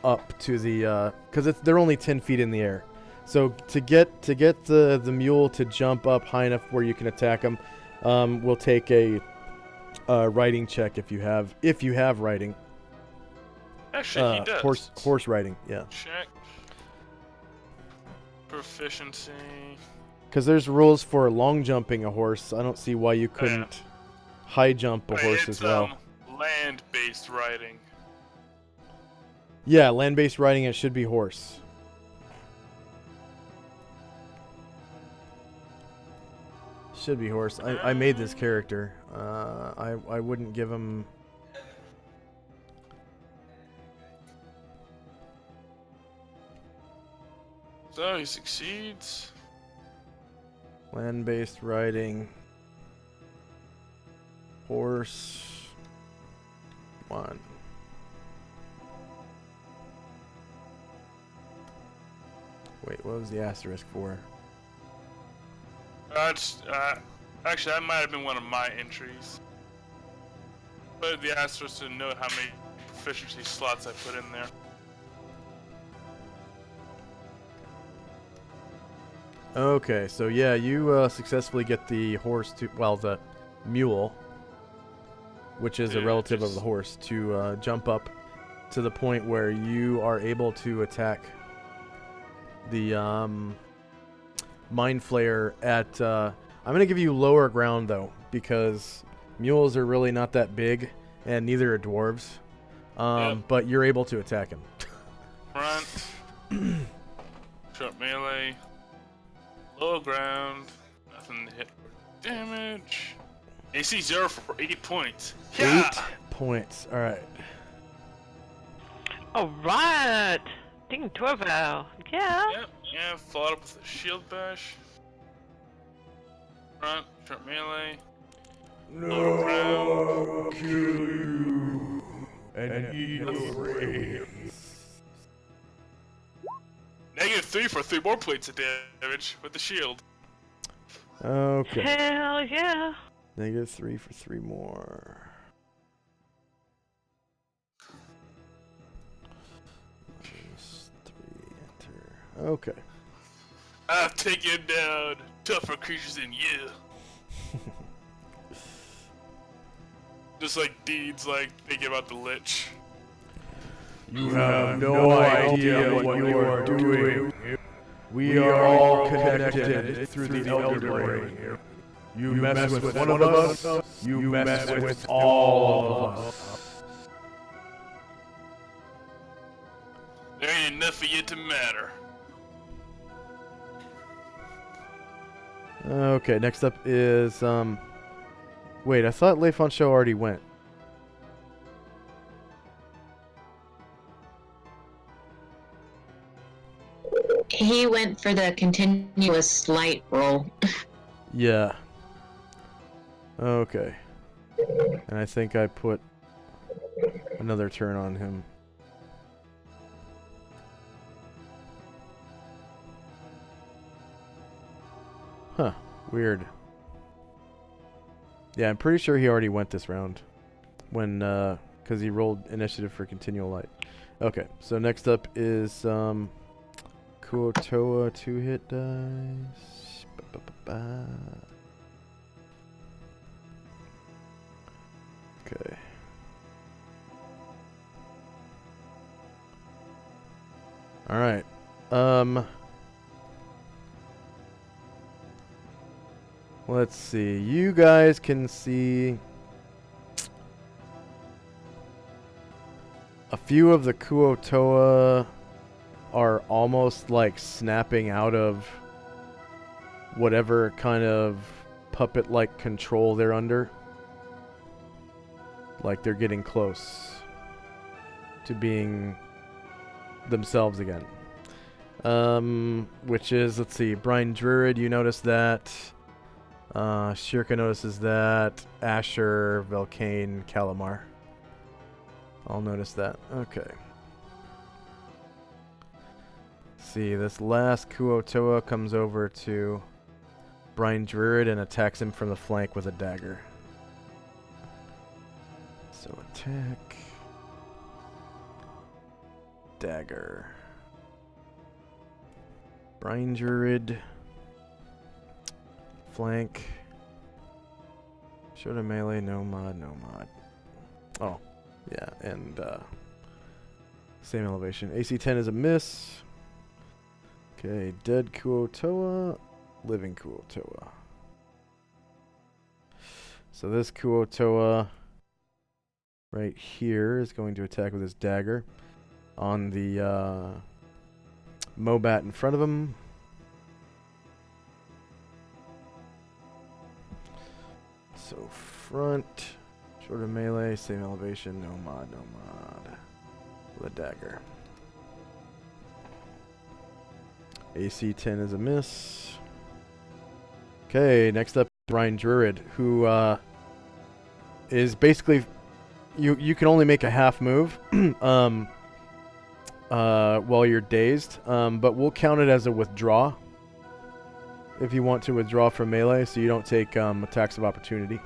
up to the because they're only 10 feet in the air. So to get the mule to jump up high enough where you can attack him, we'll take a riding check if you have riding. Actually, he does. Horse riding, yeah. Check. Proficiency. Because there's rules for long jumping a horse. I don't see why you couldn't high jump a horse as well. Land-based riding. Yeah, land-based riding, it should be horse. Should be horse. I made this character. I wouldn't give him... So he succeeds. Land-based riding. Horse. 1. Wait, what was the asterisk for? Actually, that might have been one of my entries. But the asterisk to note how many proficiency slots I put in there. Okay, so yeah, you successfully get the horse to, well, the mule, which is a relative of the horse, to jump up to the point where you are able to attack the Mind Flayer at, I'm going to give you lower ground though, because mules are really not that big, and neither are dwarves, but you're able to attack him. Front, short melee, low ground, nothing to hit for damage. AC 0 for 8 points. Yeah! 8 points, alright. Alright! Ding Torval. Yeah. Yep, yeah, followed up with a shield bash. Front, short melee. No, I'll kill you and eat your brains. -3 for 3 more points of damage with the shield. Okay. Hell yeah. -3 for 3 more. -3, enter. Okay. I've taken down tougher creatures than you. Just like Deed's like thinking about the Lich. You have no idea what you are doing. We are all connected through the Elder Brain. You mess with one of us, you mess with all of us. There ain't enough of you to matter. Okay, next up is, wait, I thought Le Foncho already went. He went for the continuous light roll. Yeah. Okay. And I think I put another turn on him. Huh. Weird. Yeah, I'm pretty sure he already went this round. When, because he rolled initiative for continual light. Okay, so next up is, Kuotoa 2-hit dice. Ba-ba-ba-ba. Okay. Alright. Let's see. You guys can see a few of the Kuotoa are almost like snapping out of whatever kind of puppet-like control they're under. Like they're getting close to being themselves again. Which is, let's see, Brian Druid, you notice that. Shirka notices that. Asher, Velcane, Calamar. I'll notice that. Okay. See, this last Kuotoa comes over to Brian Druid and attacks him from the flank with a dagger. So attack. Dagger. Brian Druid. Flank. Show to melee, no mod, no mod. Oh, yeah, and same elevation. AC 10 is a miss. Okay, dead Kuotoa, living Kuotoa. So this Kuotoa right here is going to attack with his dagger on the Mobat in front of him. So front, shorter melee, same elevation, no mod, no mod. With a dagger. AC 10 is a miss. Okay, next up, Brian Druid, who is basically you can only make a half move while you're dazed, but we'll count it as a withdraw if you want to withdraw from melee, so you don't take attacks of opportunity.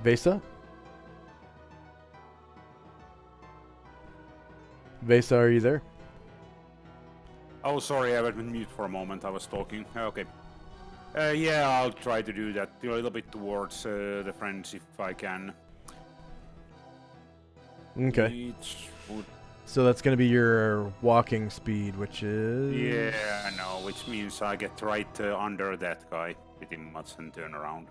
Vesa? Vesa, are you there? Oh, sorry, I was on mute for a moment. I was talking. Okay. Yeah, I'll try to do that a little bit towards the friends if I can. Okay. So that's going to be your walking speed, which is... Yeah, I know, which means I get right under that guy pretty much and turn around.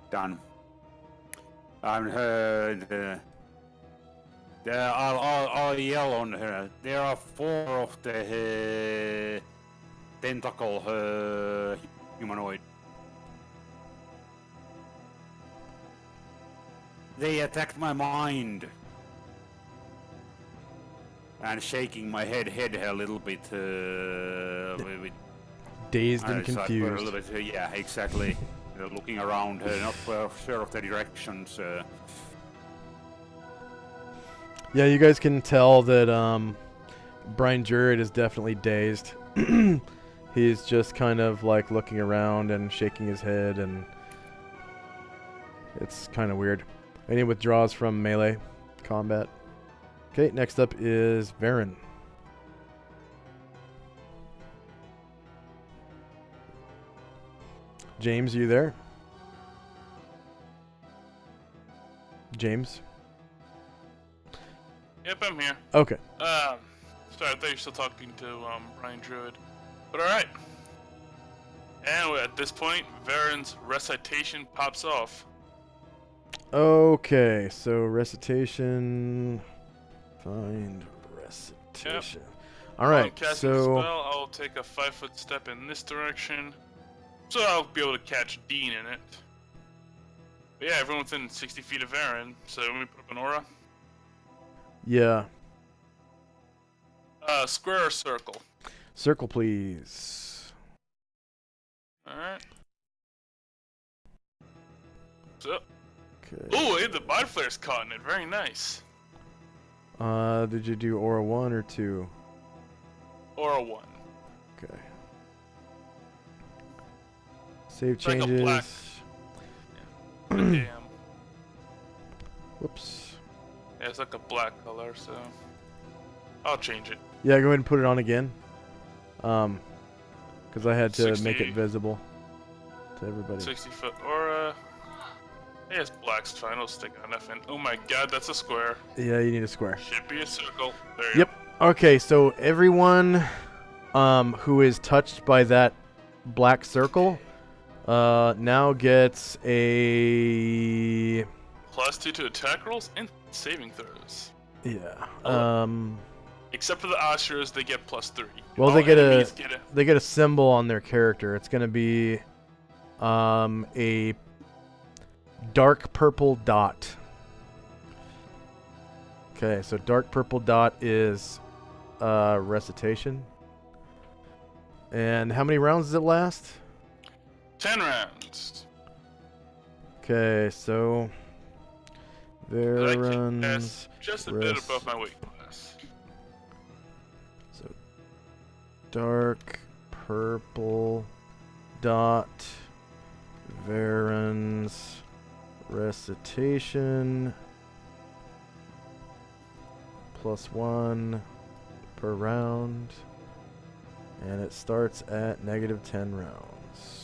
Done. I'm I'll yell on her. There are 4 of the tentacle humanoid. They attacked my mind. And shaking my head a little bit. Dazed and confused. A little bit, yeah, exactly. Looking around, not sure of the directions. Yeah, you guys can tell that Brian Druid is definitely dazed. He's just kind of like looking around and shaking his head, and it's kind of weird. Any withdraws from melee combat? Okay, next up is Varen. James, you there? James? Yep, I'm here. Okay. Sorry, I thought you were still talking to Brian Druid. But alright. And at this point, Varen's recitation pops off. Okay, so recitation. Find recitation. Yep. Alright, Casting the so. spell, I'll take a 5-foot step in this direction. So I'll be able to catch Dean in it. But yeah, everyone's within 60 feet of Varen, so let me put up an aura. Yeah. Square or circle? Circle, please. Alright. So. Okay. Ooh, the mind flare's caught in it. Very nice. Did you do Aura 1 or 2? Aura 1. Okay. Save It's like a changes. black. Damn. Whoops. Yeah, it's like a black color, so I'll change it. Yeah, go ahead and put it on again. Because I had to make it 60. visible to everybody. 60-foot aura. Yeah, it's black's fine. It'll stick on enough. And oh my god, that's a square. Yeah, you need a square. Should be a circle. There you Yep. Okay, so everyone who is touched by that black circle now gets a +2 to attack rolls and saving throws. yeah. Except for the Ashras, they get +3. Well, All they get enemies they get a symbol on their character. It's gonna be a dark purple dot. Okay, so dark purple dot is recitation. And how many rounds does it last? 10 rounds. Okay, so there I can runs cast just a bit above my weight class. So dark purple dot Varen's recitation +1 per round, and it starts at -10 rounds.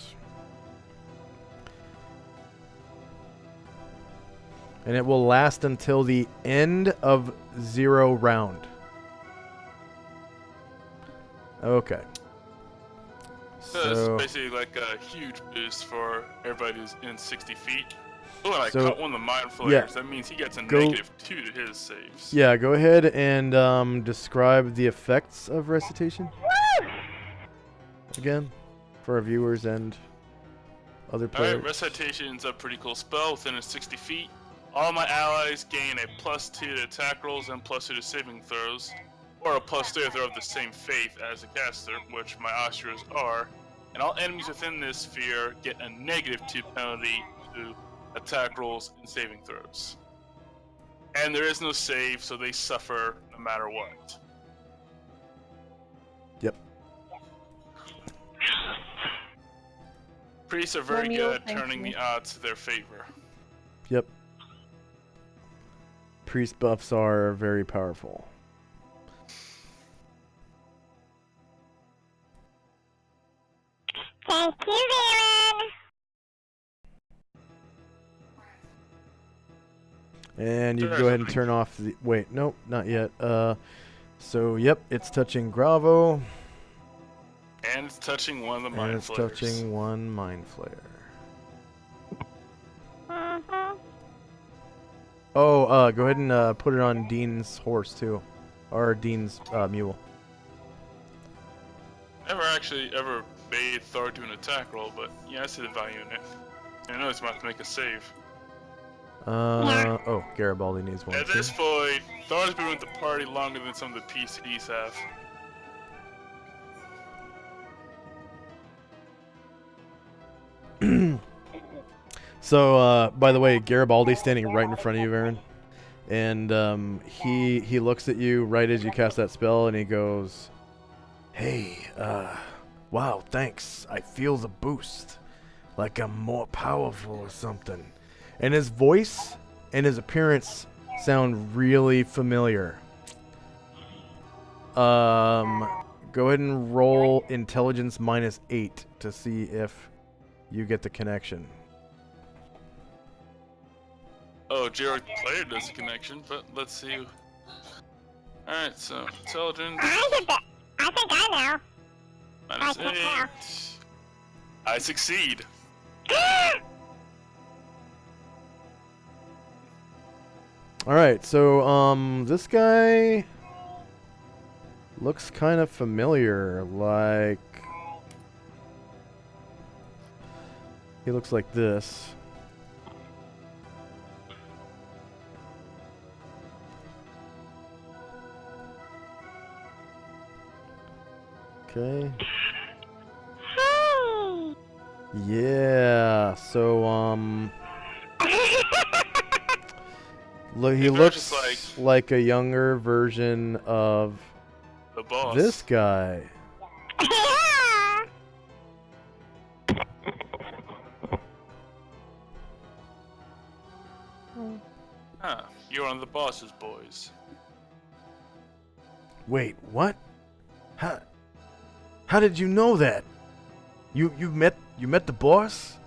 And it will last until the end of 0 round. Okay. So it's basically like a huge boost for everybody who's in 60 feet. Oh, and I caught one of the mind flares. Yeah. That means he gets a Go- -2 to his saves. Yeah, go ahead and describe the effects of recitation again for our viewers and other players. Alright, Recitation's a pretty cool spell within 60 feet. All my allies gain a +2 to attack rolls and +2 to saving throws, or a +2 if they're of the same faith as the caster, which my Ashras are. And all enemies within this sphere get a -2 penalty to attack rolls and saving throws. And there is no save, so they suffer no matter what. Yep. Priests are very Romeo, good at thank turning you. the odds to their favor. Yep. Priest buffs are very powerful. Thank you, Valen. And you go ahead and turn off the... Wait, nope, not yet. So, yep, it's touching Gravo. And it's touching one of the And mind it's flares. touching one Mind Flare. Oh, go ahead and put it on Dean's horse, too. Or Dean's mule. Never actually ever made Thor do an attack roll, but yeah, I see the value in it. I know he's about to make a save. Oh, Garibaldi needs one, At too. this point, Thor's been with the party longer than some of the PCs have. So, by the way, Garibaldi's standing right in front of you, Varen. And he looks at you right as you cast that spell, and he goes, "Hey, wow, thanks. I feel the boost. Like I'm more powerful or something." And his voice and his appearance sound really familiar. Go ahead and roll intelligence -8 to see if you get the connection. Oh, Jared player does a connection, but let's see. Alright, so intelligence I think I know. -8. can tell. I succeed. Alright, so, this guy looks kind of familiar, like... He looks like this. Okay. Hey. Yeah. So look, he If they're just looks like a younger version of The boss. this guy. Yeah. Huh. You're one of the boss's boys. Wait, what? How did you know that? You met the boss?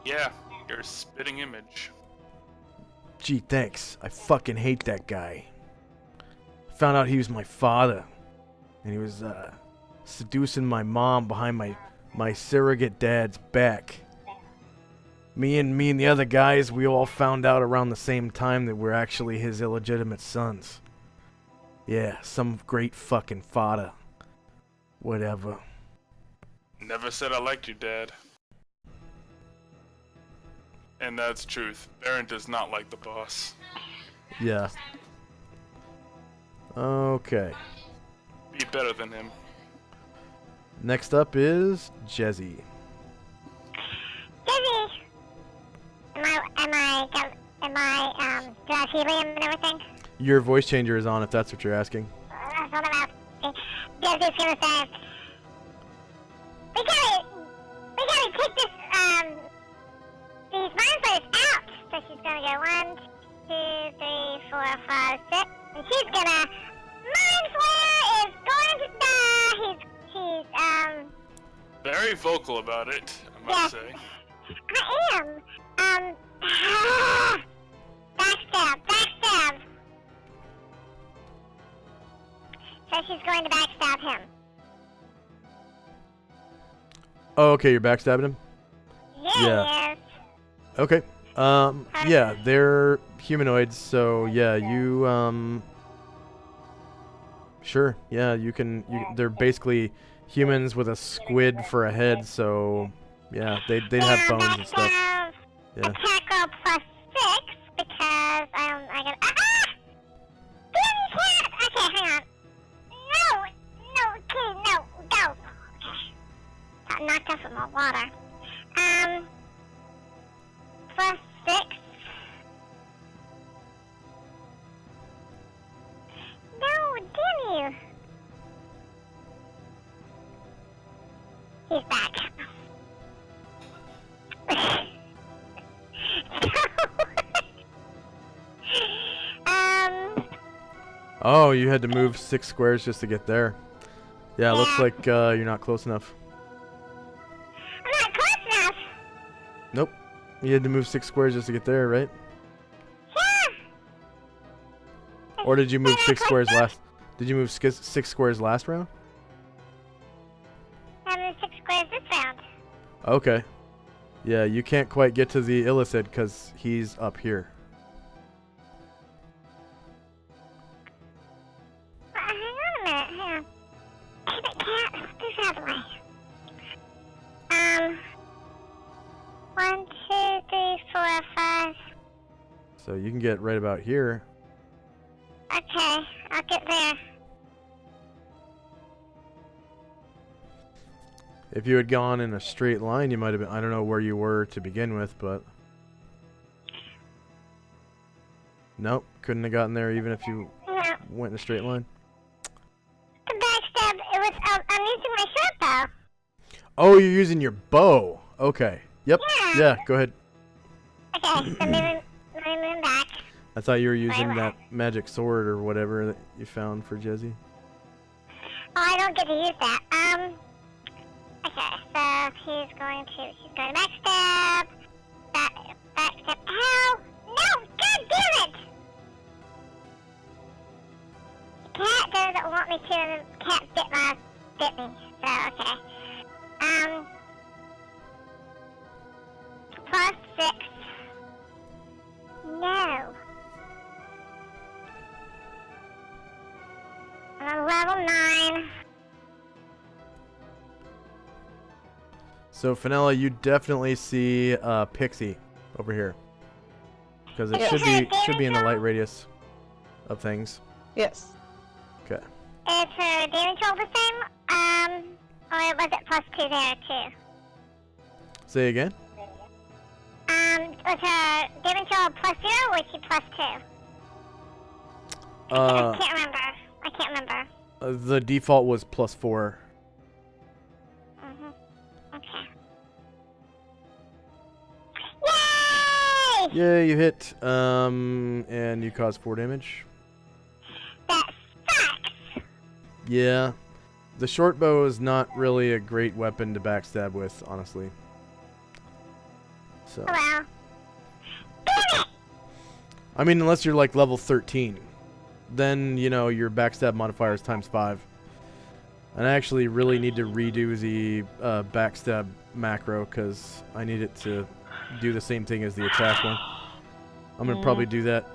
Yeah, your spitting image. Gee, thanks. I fucking hate that guy. Found out he was my father, and he was seducing my mom behind my surrogate dad's back. Me and the other guys, we all found out around the same time that we're actually his illegitimate sons. Yeah, some great fucking father. Whatever. Never said I liked you, Dad. And that's truth. Baron does not like the boss. Yeah. Okay. Be better than him. Next up is Jezzy. Jizzy. Am I, do I have helium and everything? Your voice changer is on if that's what you're asking. That's what I'm asking. Jizzy's gonna say, we gotta take this, these mind flayers out. So she's gonna go 1, 2, 3, 4, 5, 6. And she's gonna, mind flayer is going to die. He's Very vocal about it, I must say. I am. Backstab. So she's going to backstab him. Oh, okay, you're backstabbing him? Yeah. Okay. Yeah, they're humanoids, so yeah, you sure. Yeah, they're basically humans with a squid for a head, so yeah, they'd have bones and stuff. Yeah. Attack roll +6 because I got Okay, hang on. No, Kitty, no, go. Got knocked off with my water. +6. No, damn you. He's back. Oh, you had to move 6 squares just to get there. Yeah, it looks like you're not close enough. I'm not close enough. Nope. You had to move 6 squares just to get there, right? Yeah. Or did you move 6 squares last? Did you move 6 squares last round? I moved 6 squares this round. Okay. Yeah, you can't quite get to the Illithid because he's up here. Hang on a minute. Hang on. Cat, this out of the way. 1, 2, 3, 4, 5. So you can get right about here. Okay, I'll get there. If you had gone in a straight line, you might have been. I don't know where you were to begin with, but. Nope, couldn't have gotten there even if you went in a straight line. The backstab, it was, I'm using my short bow. Oh, you're using your bow. Okay. Yep. Yeah, go ahead. Okay, so moving back. I thought you were using that magic sword or whatever that you found for Jezzy. Oh, I don't get to use that. Okay, so she's going to backstab. Backstab. Ow! No! God damn it! The cat doesn't want me to, and the cat bit me. So, okay. +6. No. I'm level 9. So, Fenella, you definitely see Pixie over here. Because it should be in the light radius of things. Yes. Okay. Is her damage roll the same? Or was it +2 there too? Say again? Was her damage roll +0 or was she +2? I can't remember. The default was +4. Okay. Yay! Yeah, you hit. And you cause 4 damage. That sucks! Yeah. The short bow is not really a great weapon to backstab with, honestly. So. Well. I mean, unless you're like level 13. Then, you know, your backstab modifier is ×5. And I actually really need to redo the backstab macro because I need it to do the same thing as the attack one. I'm going to probably do that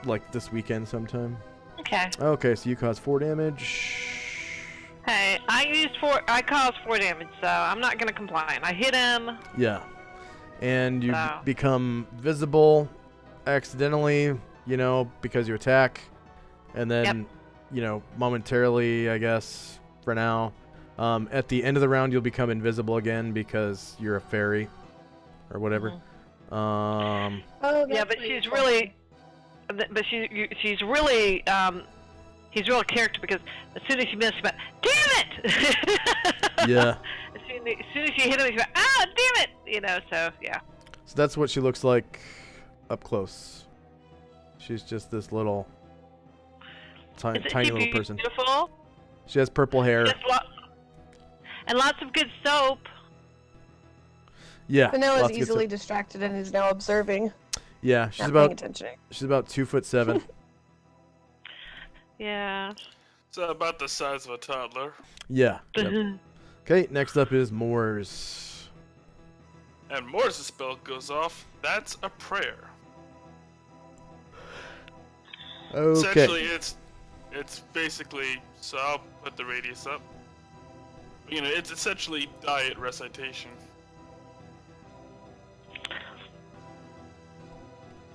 like this weekend sometime. Okay. Okay, so you cause 4 damage. Hey, I caused 4 damage, so I'm not gonna complain. I hit him. Yeah. And you become visible accidentally, you know, because you attack. And then, you know, momentarily, I guess, for now. At the end of the round, you'll become invisible again because you're a fairy or whatever. Yeah, but she's really... But she's really... he's real character because as soon as she missed, she went, damn it! Yeah. As soon as she hit him, she went, ah, damn it! You know, so, yeah. So that's what she looks like up close. She's just this little... tiny little person. Beautiful? She has purple hair. And lots of good soap. Yeah. Vanilla's easily distracted and is now observing. Yeah, she's Not about paying attention. she's about 2'7". Yeah. So about the size of a toddler. Yeah. Yep. Okay, next up is Moore's. And Moore's spell goes off. That's a prayer. Okay. Essentially, it's basically, so I'll put the radius up. You know, it's essentially diet recitation.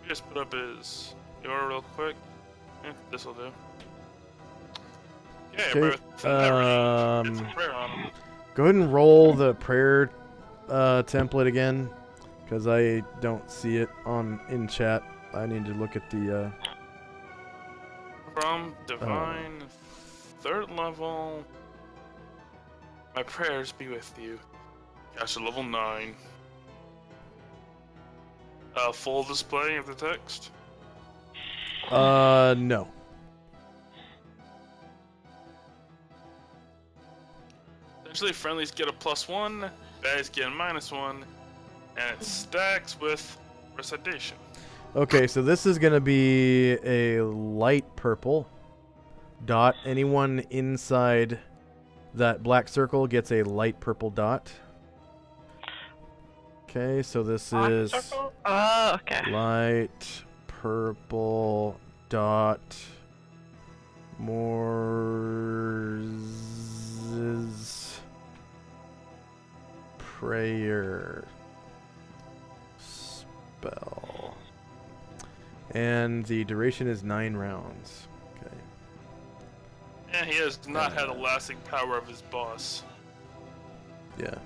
Just put up his URL real quick. Yeah, this'll do. Yeah, Okay. it's a prayer on him. Go ahead and roll the prayer template again, because I don't see it in chat. I need to look at the. From divine, 3rd level. My prayers be with you. Cast level 9. Full display of the text. No. Essentially, friendlies get a +1, baddies get a -1, and it stacks with recitation. Okay, so this is gonna be a light purple dot. Anyone inside that black circle gets a light purple dot. Okay, so this is okay. light purple dot Moore's prayer spell. And the duration is 9 rounds. Okay. Yeah, he has not had the lasting power of his boss. Yeah.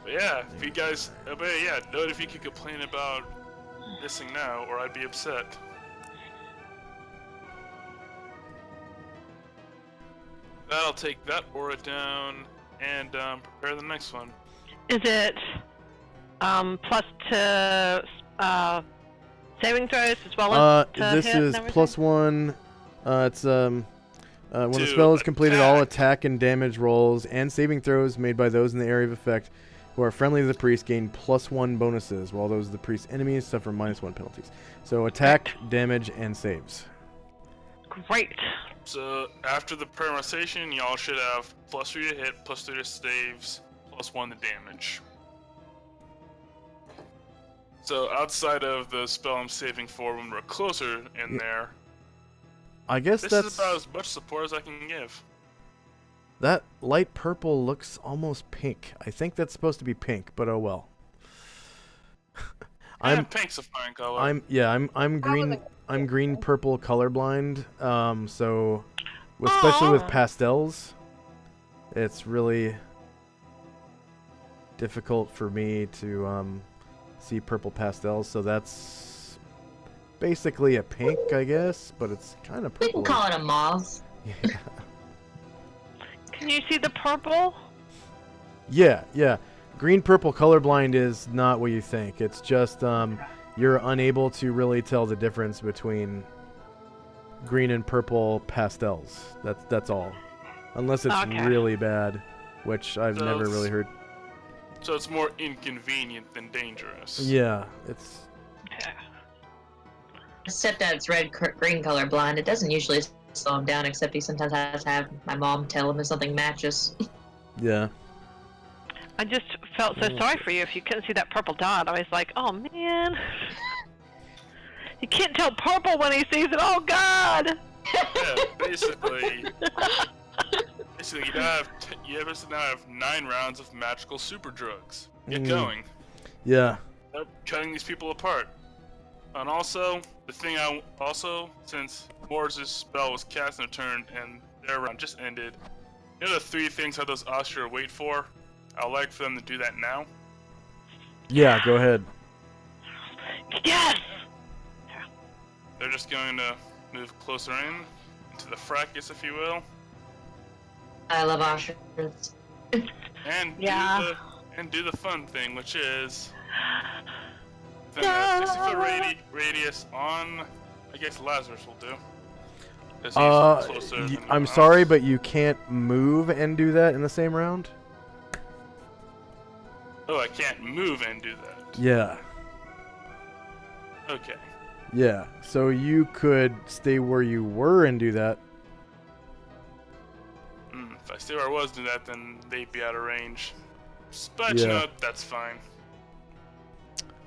But yeah, if you guys, but yeah, note if you could complain about missing now, or I'd be upset. That'll take that aura down and prepare the next one. Is it plus to saving throws as well as to this hit is and everything? +1. It's when the spell is completed, all attack and damage rolls and saving throws made by those in the area of effect who are friendly to the priest gain +1 bonuses, while those of the priest's enemies suffer -1 penalties. So attack, damage, and saves. Great. So after the permutation, y'all should have +3 to hit, +3 to saves, +1 to damage. So outside of the spell I'm saving for when we're closer in there, I guess this that's is about as much support as I can give. that light purple looks almost pink. I think that's supposed to be pink, but oh well. pink's a fine color. I'm green purple colorblind. So especially with pastels, it's really difficult for me to see purple pastels. So that's basically a pink, I guess, but it's kind of purple. We can call it a mauve. Yeah. Can you see the purple? Yeah. Green purple colorblind is not what you think. It's just you're unable to really tell the difference between green and purple pastels. That's all. Unless it's really bad, which I've never really heard. So it's more inconvenient than dangerous. Yeah, it's. Stepdad's red-green color blind. It doesn't usually slow him down, except he sometimes has to have my mom tell him if something matches. Yeah. I just felt so sorry for you if you couldn't see that purple dot. I was like, oh man. You can't tell purple when he sees it. Oh God. Yeah, basically you now have 9 rounds of magical super drugs. Get going. Yeah. Start cutting these people apart. And also, since Morris' spell was cast in a turn and their round just ended, you know the 3 things how those Austria wait for? I'd like for them to do that now. Yeah, go ahead. Yes! They're just going to move closer into the fracas, if you will. I love Auschwitz. And do the fun thing, which is a 60-foot radius on, I guess Lazarus will do. He's closer than I'm sorry, but you can't move and do that in the same round? Oh, I can't move and do that. Yeah. Okay. Yeah, so you could stay where you were and do that. If I stay where I was and do that, then they'd be out of range. But Yeah. you know, that's fine.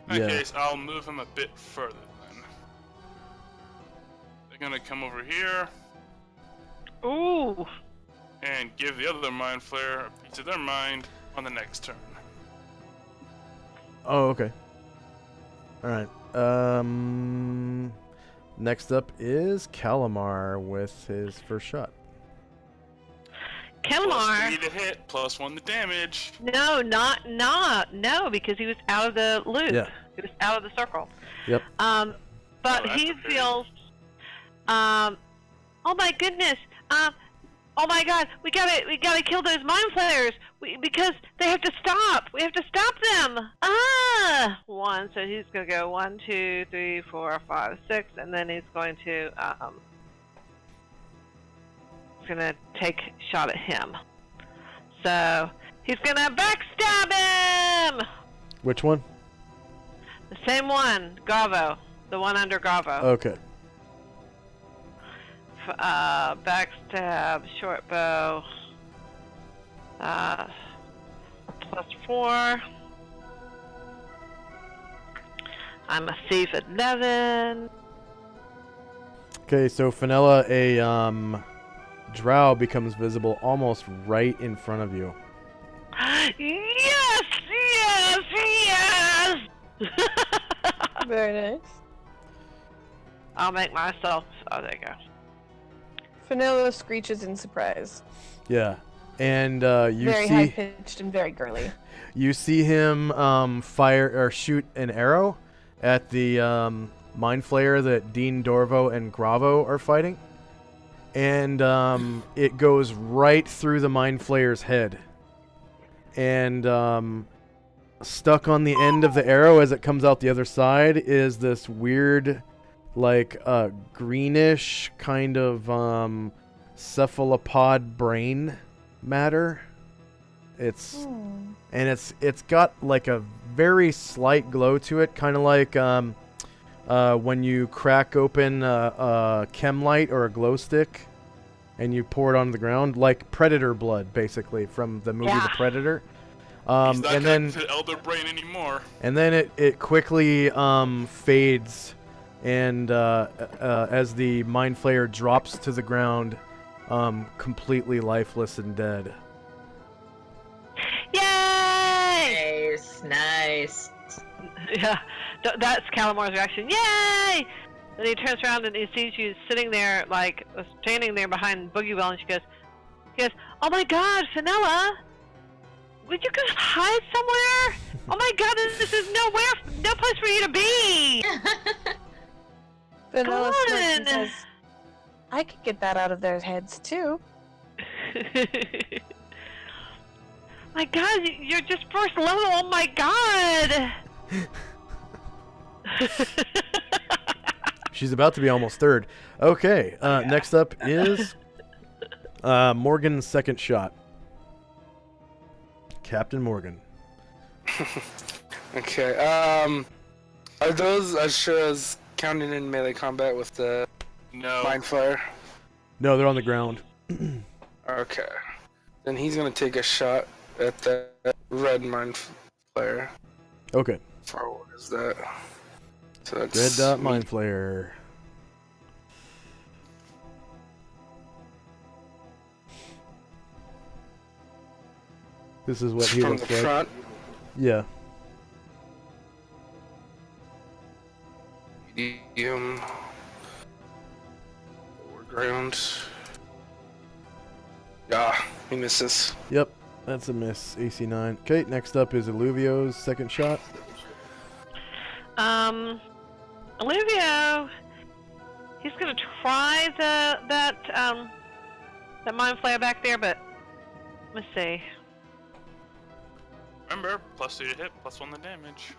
In that case, I'll move him a bit further then. They're gonna come over here. Ooh. And give the other Mind Flayer a piece of their mind on the next turn. Oh, okay. Alright. Next up is Calamar with his first shot. Calamar. +3 to hit, +1 to damage. No, no, because he was out of the loop. Yeah. He was out of the circle. Yep. But he feels. Oh my goodness. Oh my God. We gotta kill those Mind Flayers. Because they have to stop. We have to stop them. 1. So he's gonna go 1, 2, 3, 4, 5, 6, and then he's going to take a shot at him. So he's gonna backstab him. Which one? The same one, Gavo. The one under Gavo. Okay. Backstab, short bow. +4. I'm a thief at 11. Okay, so Fenella, a drow becomes visible almost right in front of you. Yes! Very nice. I'll make myself. Oh, there you go. Fenella screeches in surprise. Yeah, and you very see high pitched and very girly. You see him fire or shoot an arrow at the Mind Flayer that Dean Dorvo and Gravo are fighting, and it goes right through the Mind Flayer's head, and stuck on the end of the arrow as it comes out the other side is this weird, like greenish kind of cephalopod brain matter. It's and it's got like a very slight glow to it, kind of like when you crack open a chem light or a glow stick and you pour it on the ground, like Predator blood, basically, from the movie The Predator. He's not and then to Elder Brain anymore. And then it quickly fades, and as the Mind Flayer drops to the ground, completely lifeless and dead. Yay! Nice. Yeah, that's Calamar's reaction. Yay! Then he turns around and he sees you sitting there, like, standing there behind Boogiewell, and she goes, oh my god, Fenella! Would you go hide somewhere? Oh my god, this is no place for you to be! Vanilla Come smirks and on. says, I could get that out of their heads too. My god, you're just first level, oh my god! She's about to be almost third. Okay, next up is Morgan's second shot. Captain Morgan. Okay. Are those Ashura's counting in melee combat with the Mind Flare? No, they're on the ground. Okay. Then he's gonna take a shot at the red Mind Flare. Okay. Far what is that? So Red that's dot mind flare. This is what he from looks the like. front. Yeah. Medium. Lower ground. Yeah, he misses. Yep, that's a miss. AC 9. Okay, next up is Illuvio's second shot. Olivio, he's gonna try that mind flare back there, but let's see. Remember, +2 to hit, +1 to damage.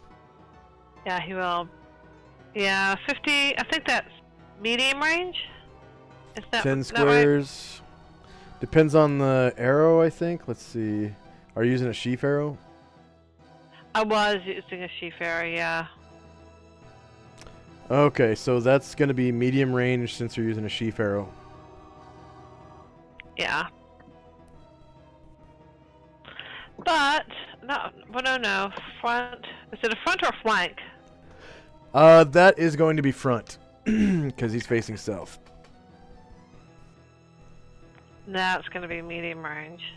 Yeah, he will. Yeah, 50. I think that's medium range. Is that 10 right? squares. Depends on the arrow, I think. Let's see. Are you using a sheaf arrow? I was using a sheaf arrow, yeah. Okay, so that's going to be medium range since you're using a sheaf arrow. Yeah. But no. Front. Is it a front or flank? That is going to be front because he's facing south. That's going to be medium range.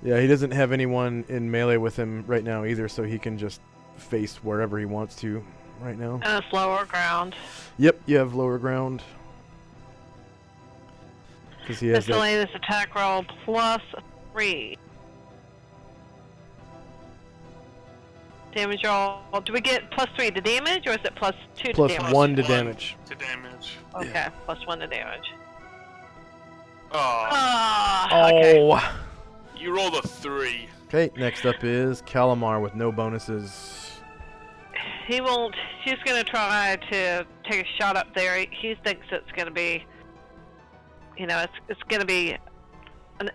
Yeah, he doesn't have anyone in melee with him right now either, so he can just face wherever he wants to right now. And it's lower ground. Yep, you have lower ground. Because he has that. Miscellaneous attack roll +3. Damage roll. Do we get +3 to damage, or is it +2 to damage? +1 to damage. To damage. Okay, +1 to damage. Oh. Okay. Oh. You rolled a 3. Okay, next up is Calamar with no bonuses. He won't. He's gonna try to take a shot up there. He thinks it's gonna be, it's gonna be an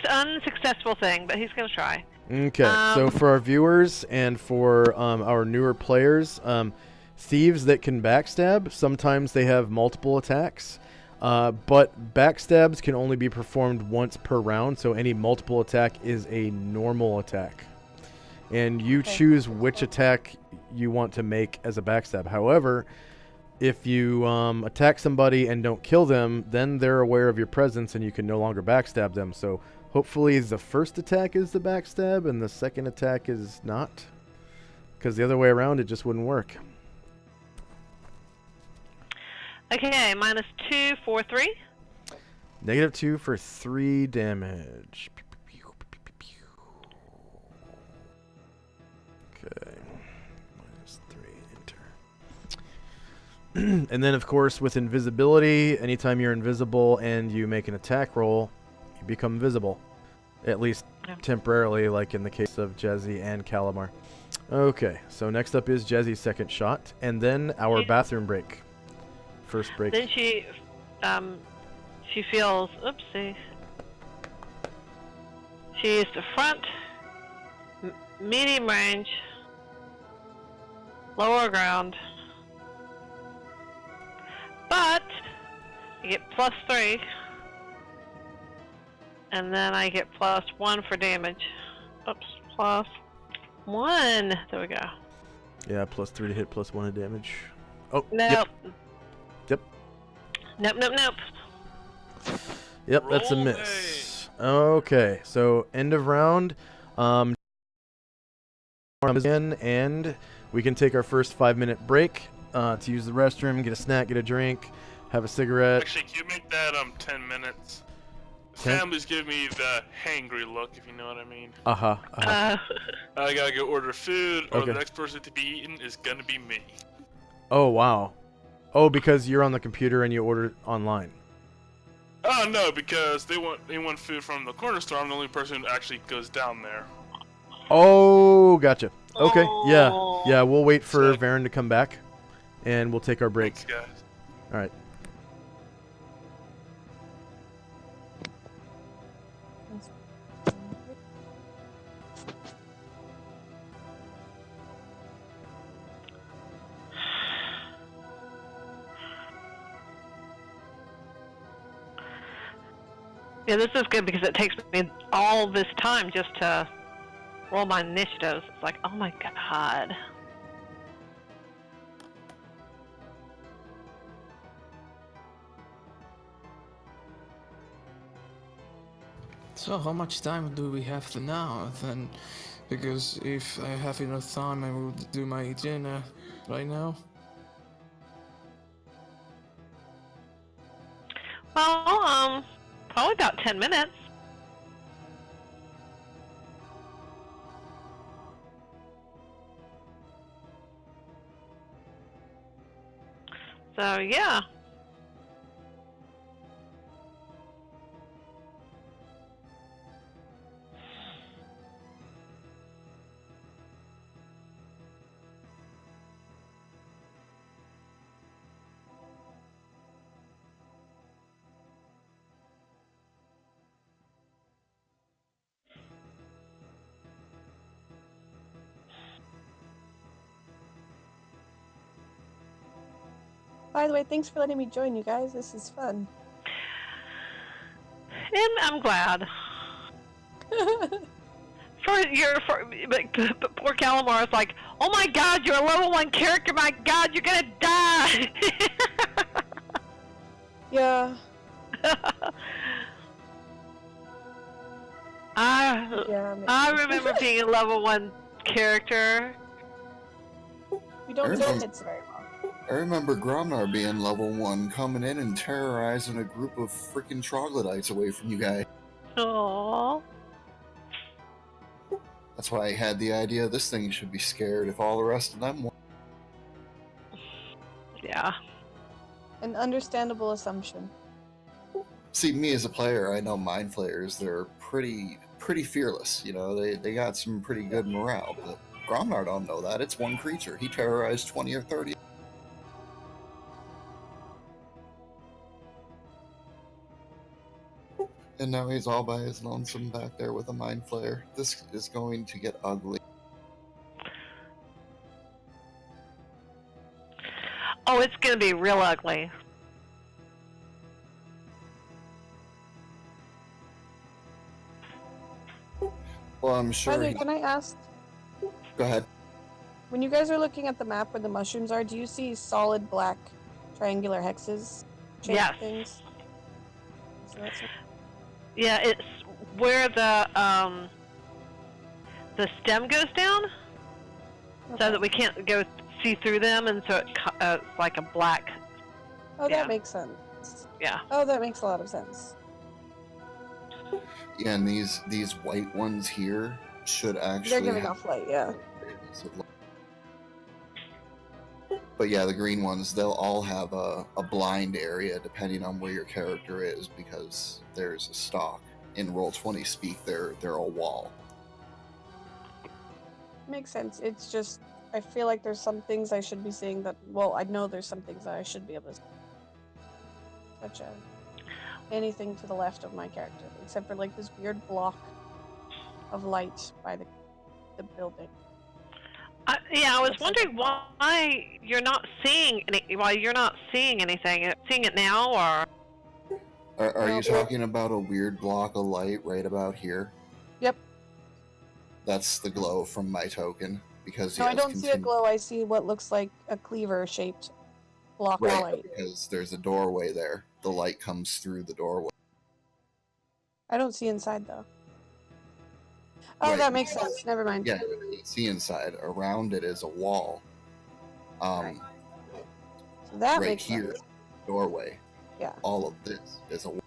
unsuccessful thing, but he's gonna try. Okay, so for our viewers and for our newer players, thieves that can backstab, sometimes they have multiple attacks, but backstabs can only be performed once per round, so any multiple attack is a normal attack. And you choose which attack you want to make as a backstab. However, if you attack somebody and don't kill them, then they're aware of your presence and you can no longer backstab them. So hopefully the first attack is the backstab and the second attack is not. Because the other way around, it just wouldn't work. Okay, -2 for 3. -2 for 3 damage. Okay. -3, enter. And then, of course, with invisibility, anytime you're invisible and you make an attack roll, you become visible. At least temporarily, like in the case of Jezzy and Calamar. Okay, so next up is Jezzy's second shot, and then our bathroom break. First break. Then she feels, oopsie. She used the front, medium range, lower ground, but you get +3, and then I get +1 for damage. Oops, +1. There we go. Yeah, +3 to hit, +1 to damage. Oh, Nope. Yep. Nope. Yep, that's a miss. Okay, so end of round. in, and we can take our first 5-minute break to use the restroom, get a snack, get a drink, have a cigarette. Actually, can you make that 10 minutes? The 10? family's giving me the hangry look, if you know what I mean. Uh-huh. I gotta go order food, or Okay. the next person to be eaten is gonna be me. Oh, wow. Oh, because you're on the computer and you order online. Oh no, because they want food from the corner store. I'm the only person who actually goes down there. Oh, gotcha. Okay, yeah, we'll wait for Varen to come back, and we'll take our break. Thanks, guys. All right. Yeah, this is good because it takes me all this time just to roll my initiatives. It's like, oh my god. So how much time do we have now then? Because if I have enough time, I will do my dinner right now. Well, probably about 10 minutes. So, yeah. By the way, thanks for letting me join you guys. This is fun. And I'm glad. But poor Calamar is like, oh my god, you're a level 1 character, my god, you're gonna die! Yeah. I remember being a level 1 character. We don't do hits very well. I remember Gromnar being level 1, coming in and terrorizing a group of freaking troglodytes away from you guys. Aww. That's why I had the idea this thing should be scared if all the rest of them were. Yeah. An understandable assumption. See, me as a player, I know Mind Flayers, they're pretty fearless, you know, they got some pretty good morale, but Gromnar don't know that. It's one creature. He terrorized 20 or 30. And now he's all by his lonesome back there with a Mind Flayer. This is going to get ugly. Oh, it's gonna be real ugly. Well, I'm sure. By the way, can I ask? Go ahead. When you guys are looking at the map where the mushrooms are, do you see solid black triangular hexes? Yes. Things? So that's Yeah, it's where the stem goes down, so that we can't go see through them, and so it's like a black. Oh, Yeah. that makes sense. Yeah. Oh, that makes a lot of sense. Yeah, and these white ones here should actually. They're giving off light, yeah. But yeah, the green ones, they'll all have a blind area depending on where your character is, because there's a stock. In Roll20 speak, they're a wall. Makes sense. It's just, I feel like there's some things I should be seeing that, well, I know there's some things that I should be able to see. Such as anything to the left of my character, except for like this weird block of light by the building. Yeah, I was wondering why you're not seeing anything. Seeing it now, or? Are you talking about a weird block of light right about here? Yep. That's the glow from my token, because No, I don't see a glow. I see what looks like a cleaver-shaped block of light. Because there's a doorway there. The light comes through the doorway. I don't see inside though. Oh, Right. that makes sense. Never mind. Yeah, you can see inside. Around it is a wall. So that right makes here, sense. doorway. Yeah. All of this is a wall.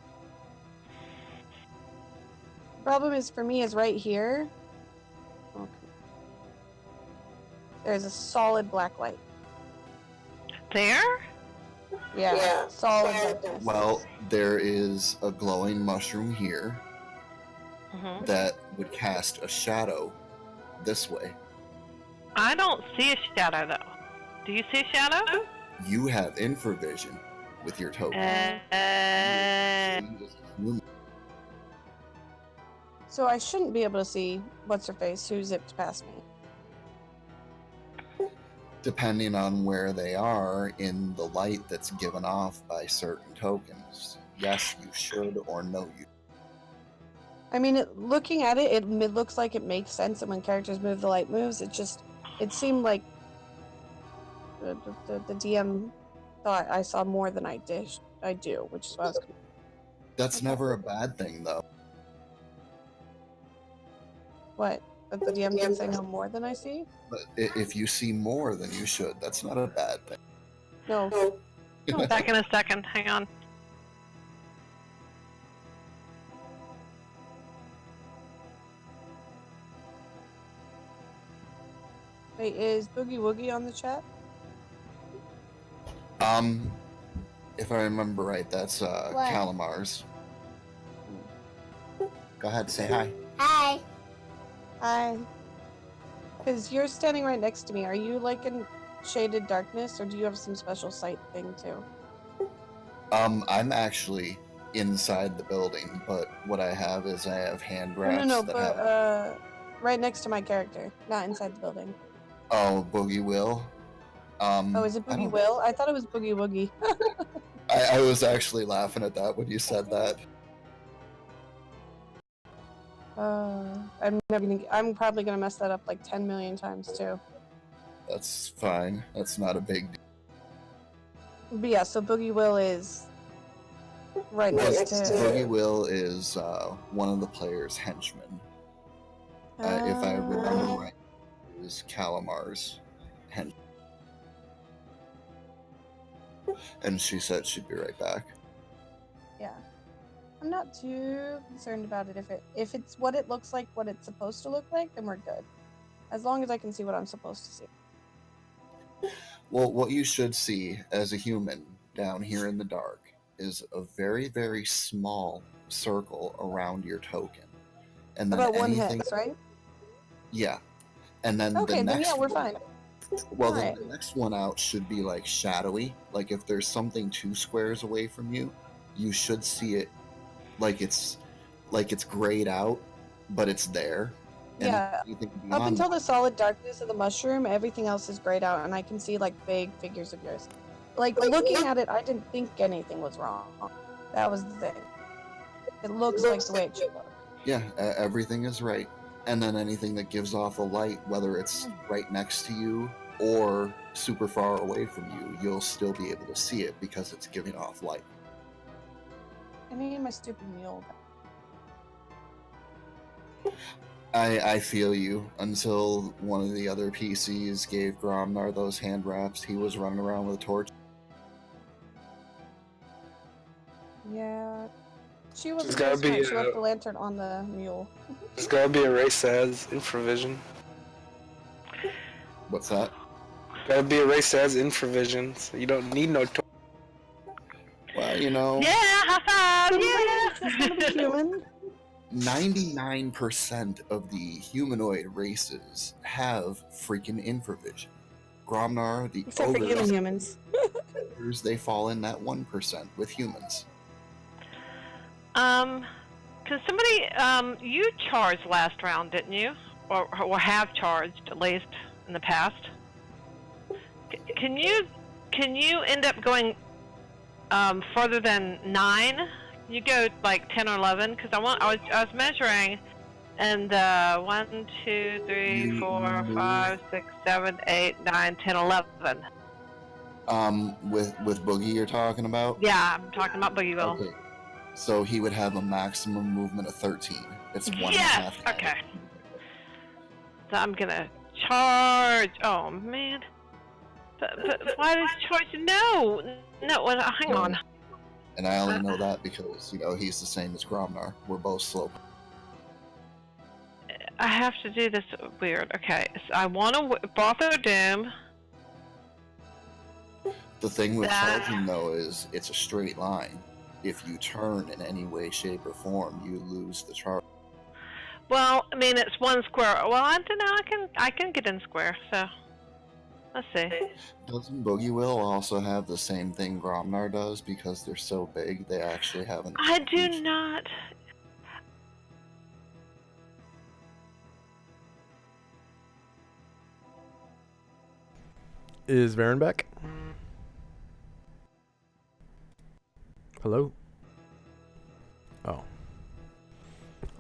Problem is for me is right here. Okay. There's a solid black light. There? Yeah. Solid darkness. Well, there is a glowing mushroom here Mm-hmm. that would cast a shadow this way. I don't see a shadow though. Do you see a shadow? You have infravision with your token. So I shouldn't be able to see what's her face who zipped past me. Depending on where they are in the light that's given off by certain tokens. Yes, you should, or no, you. I mean, looking at it, it looks like it makes sense that when characters move, the light moves. It seemed like the DM thought I saw more than I do, which is why I was. That's never a bad thing, though. What? That the DM thinks I know more than I see? But if you see more than you should, that's not a bad thing. No. Back in a second. Hang on. Wait, is Boogie Woogie on the chat? If I remember right, that's What? Calamar's. Go ahead, say hi. Hi. Hi. Because you're standing right next to me. Are you like in shaded darkness, or do you have some special sight thing too? I'm actually inside the building, but what I have is I have hand wraps No, that but have. right next to my character, not inside the building. Oh, Boogie Will. Oh, is it I Boogie don't- Will? I thought it was Boogie Woogie. I was actually laughing at that when you said that. I'm probably gonna mess that up like 10 million times too. That's fine. That's not a big deal. But yeah, so Boogie Will is right next to. Boogie Will is one of the player's henchmen. If I remember right, it was Calamar's henchman. And she said she'd be right back. Yeah, I'm not too concerned about it. If it's what it looks like, what it's supposed to look like, then we're good. As long as I can see what I'm supposed to see. Well, what you should see as a human down here in the dark is a very, very small circle around your token. And then About one anything, hex, right? Yeah. And then Okay, the then next yeah, we're one, fine. well, then Alright. the next one out should be like shadowy. Like if there's something 2 squares away from you, you should see it like it's grayed out, but it's there. And Yeah. anything Up beyond until the solid darkness of the mushroom, everything else is grayed out, and I can see like vague figures of yours. Like looking at it, I didn't think anything was wrong. That was the thing. It looks like the way it should look. Yeah, everything is right. And then anything that gives off a light, whether it's right next to you or super far away from you, you'll still be able to see it because it's giving off light. I need my stupid mule. I feel you. Until one of the other PCs gave Gromnar those hand wraps, he was running around with a torch. Yeah. She wasn't gotta very be, smart. She left the lantern on the mule. There's gotta be a race that has infravision. What's that? Gotta be a race that has infravision, so you don't need no torch. Well, you know, Yeah, high five, yeah. Human. 99% of the humanoid races have freaking infravision. Gromnar, the Except for human humans. ogres, they fall in that 1% with humans. Cause somebody, you charged last round, didn't you? Or have charged, at least, in the past. Can you end up going, further than 9? You go like 10 or 11, because I was measuring, and 1, 2, 3, 4, 5, 6, 7, 8, 9, 10, 11. With Boogie you're talking about? Yeah, I'm talking about Boogieville. Okay. So he would have a maximum movement of 13. It's one and a Yes. half. Okay. So I'm gonna charge. Oh man. But why does charge? No. Hang on. And I only know that because, he's the same as Gromnar. We're both slow. I have to do this weird. Okay, so I want to Bother Doom. The thing with charging, though, is it's a straight line. If you turn in any way, shape, or form, you lose the charge. Well, I mean, it's one square. Well, I don't know. I can get in square. So let's see. Doesn't Boogie Will also have the same thing Gromnar does because they're so big? They actually have an. I do not. Is Varen back? Hello? Oh.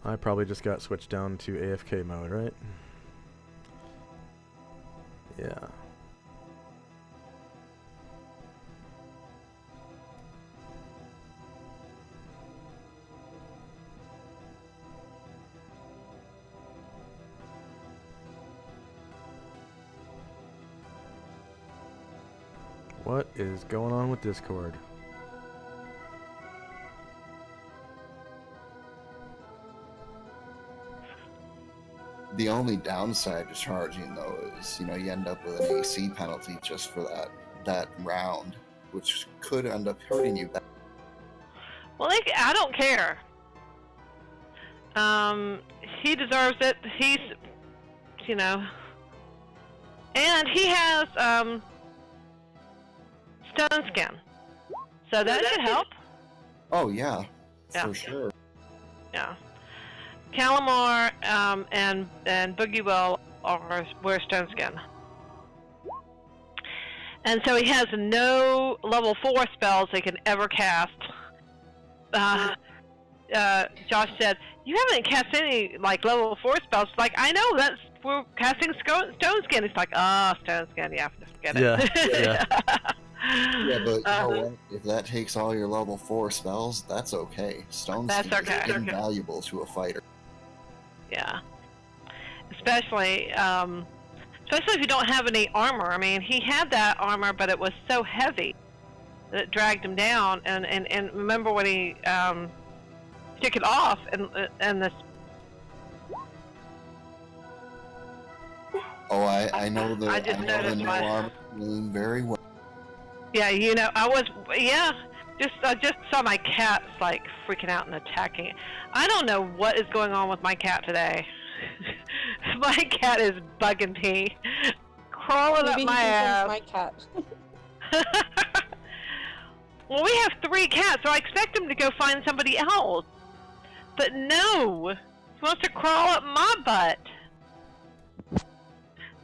I probably just got switched down to AFK mode, right? Yeah. What is going on with Discord? The only downside to charging, though, is, you end up with an AC penalty just for that round, which could end up hurting you. Well, I don't care. He deserves it. He's, and he has, stone skin. So that should help. Oh, yeah. For sure. Yeah. Calamar and Boogie Will wear stone skin. And so he has no level 4 spells he can ever cast. Josh said, "You haven't cast any level 4 spells." Like, I know, we're casting stone skin. It's like, stone skin, yeah, forget it. Yeah. Yeah, but you know what? If that takes all your level 4 spells, that's okay. Stone skin is invaluable to a fighter. Yeah. Especially if you don't have any armor. I mean, he had that armor, but it was so heavy that it dragged him down. And remember when he took it off and this. Oh, I know the I just noticed no armor very well. Yeah, I just saw my cat freaking out and attacking. I don't know what is going on with my cat today. My cat is bugging me, crawling up my ass. My cat. Well, we have 3 cats, so I expect him to go find somebody else. But no, he wants to crawl up my butt.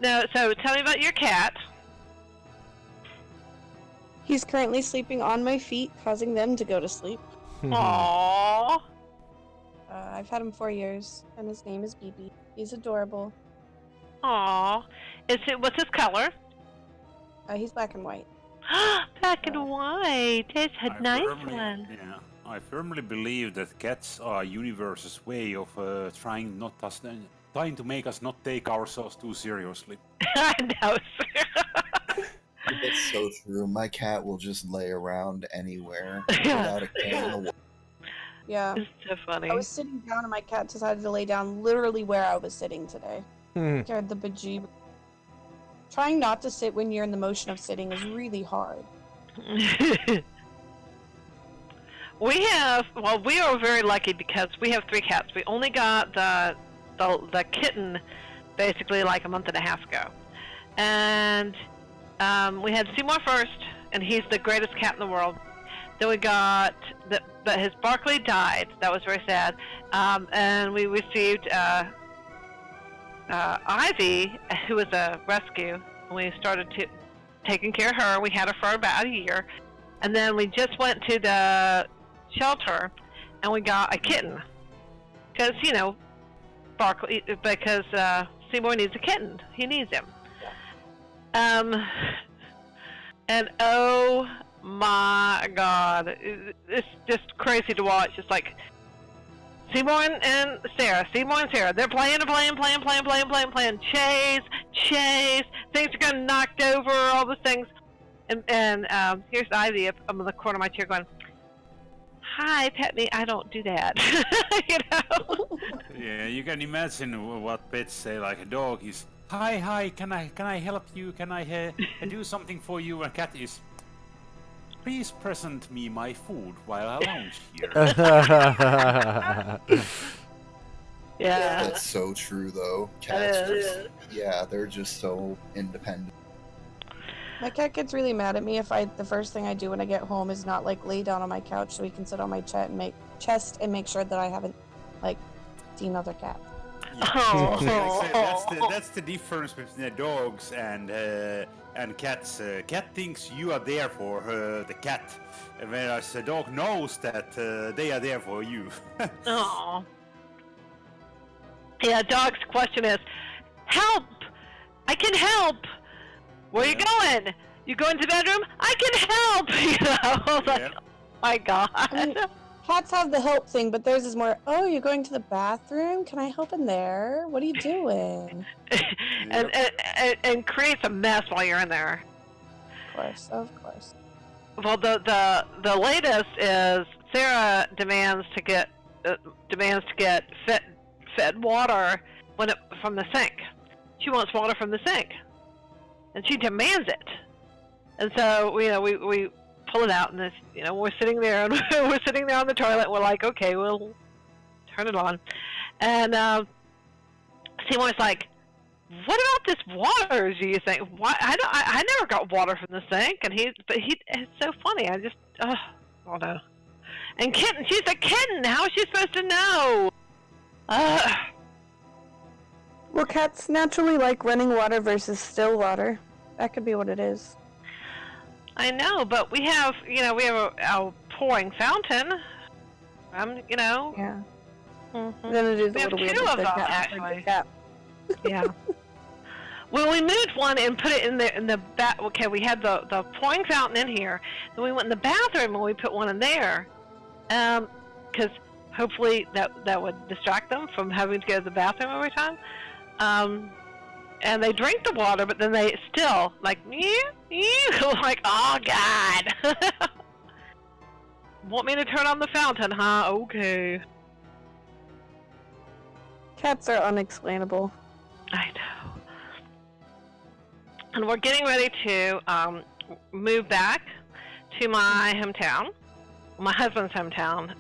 No, so tell me about your cat. He's currently sleeping on my feet, causing them to go to sleep. Aww. I've had him 4 years, and his name is BB. He's adorable. Aww. What's his color? He's black and white. Black and white. It's a nice one. Yeah, I firmly believe that cats are universe's way of trying to make us not take ourselves too seriously. I know. That's so true. My cat will just lay around anywhere without a care in the world. Yeah. It's so funny. I was sitting down and my cat decided to lay down literally where I was sitting today. Scared the bejeeb. Trying not to sit when you're in the motion of sitting is really hard. We are very lucky because we have 3 cats. We only got the kitten basically like a month and a half ago. And we had Seymour first, and he's the greatest cat in the world. Then we got but his Barkley died. That was very sad. And we received Ivy, who was a rescue. We started taking care of her. We had her for about a year, and then we just went to the shelter, and we got a kitten. Because Barkley, because Seymour needs a kitten. He needs him. And oh my God, it's just crazy to watch. It's like Seymour and Sarah. Seymour and Sarah. They're playing. Chase. Things are getting knocked over. All the things. And here's Ivy up in the corner of my chair going, "Hi, pet me." I don't do that. You know. Yeah, you can imagine what pets say. Like a dog is, "Hi, can I help you? Can I do something for you?" A cat is, "Please present me my food while I lounge here." Yeah. That's so true, though. Cats they're just so independent. My cat gets really mad at me if the first thing I do when I get home is not like lay down on my couch so he can sit on my chest and make sure that I haven't like seen other cats. Yeah. That's the difference between the dogs and cats. Cat thinks you are there for the cat, whereas the dog knows that they are there for you. Oh. Yeah, dog's question is, "Help! I can help! Where are you going? You going to the bedroom? I can help!" You know, like, oh my God. I mean, cats have the help thing, but theirs is more, "Oh, you're going to the bathroom? Can I help in there? What are you doing?" and creates a mess while you're in there. Of course. Well, the latest is Sarah demands to get fed water from the sink. She wants water from the sink, and she demands it. And so we pull it out, and this, we're sitting there, and we're sitting there on the toilet. And we're like, okay, we'll turn it on, and Seymour's like, "What about this water? Do you think? Why? I never got water from the sink." And it's so funny. I just, oh no. And kitten, she's a kitten. How is she supposed to know? Well, cats naturally like running water versus still water. That could be what it is. I know, but we have a pouring fountain. Yeah. Mm-hmm. Then it is We a have little weird two with of the them, cat. actually. Cat. Yeah. Well, we moved one and put it in the back. Okay, we had the pouring fountain in here. Then we went in the bathroom and we put one in there, because hopefully that would distract them from having to go to the bathroom every time. And they drink the water, but then they still like like, "Oh God." Want me to turn on the fountain, huh? Okay. Cats are unexplainable. I know. And we're getting ready to move back to my hometown, my husband's hometown.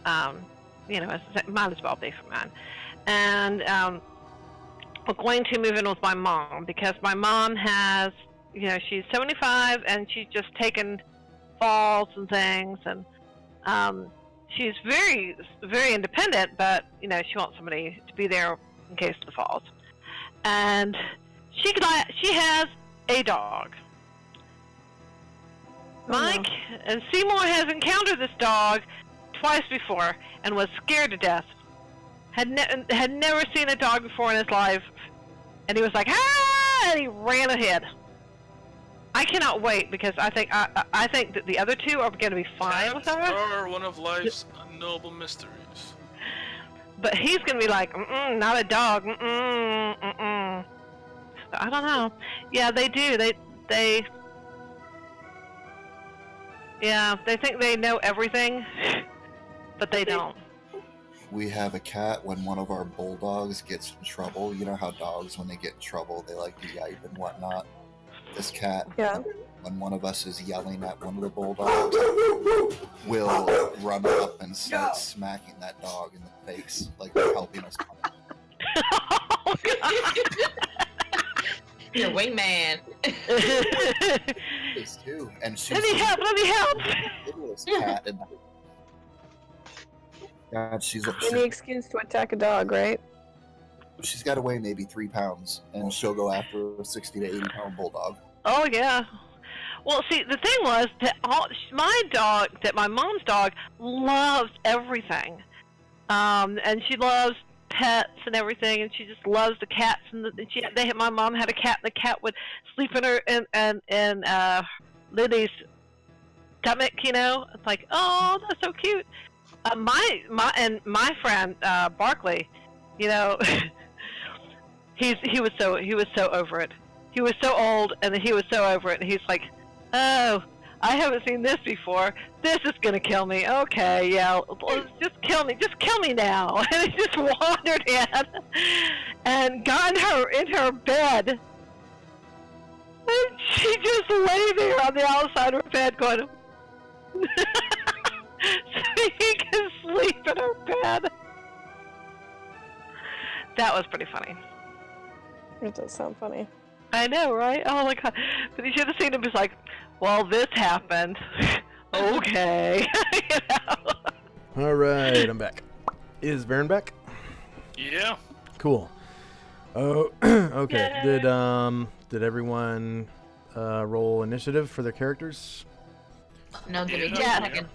Might as well be for mine. And we're going to move in with my mom because my mom has, she's 75 and she's just taken falls and things, and she's very, very independent, but she wants somebody to be there in case of the falls. And she has a dog. Mike and Seymour has encountered this dog twice before and was scared to death. Had never seen a dog before in his life, and he was like, "Ah!" and he ran ahead. I cannot wait because I think that the other two are going to be fine with her. Are one of life's unknowable mysteries. But he's going to be like, "Not a dog. I don't know." Yeah, they do. They think they know everything, but they don't. We have a cat when one of our bulldogs gets in trouble. You know how dogs, when they get in trouble, they like to yipe and whatnot. This cat, when one of us is yelling at one of the bulldogs, will run up and start smacking that dog in the face, like they're helping us. Oh, God. You're a wingman. This too, and she's Let me help! the littlest cat in the... God, Any excuse to attack a dog, right? She's got to weigh maybe 3 pounds, and she'll go after a 60 to 80 pound bulldog. Oh yeah. Well, see, the thing was that my mom's dog loves everything, and she loves pets and everything, and she just loves the cats. And my mom had a cat, and the cat would sleep in her in Lily's stomach. It's like, oh, that's so cute. My friend Barkley, you know, he was so over it. He was so old, and he was so over it. And he's like, "Oh, I haven't seen this before. This is gonna kill me. Okay, yeah, just kill me now." And he just wandered in and got in her bed, and she just lay there on the outside of her bed, going, so he can sleep in her bed. That was pretty funny. It does sound funny. I know, right? Oh my god! But you should have seen him. Just like, well, this happened. Okay. You know? All right, I'm back. Is Varen back? Yeah. Cool. Oh, okay. Yay. Did everyone roll initiative for their characters? No, give me 2 Yeah. seconds.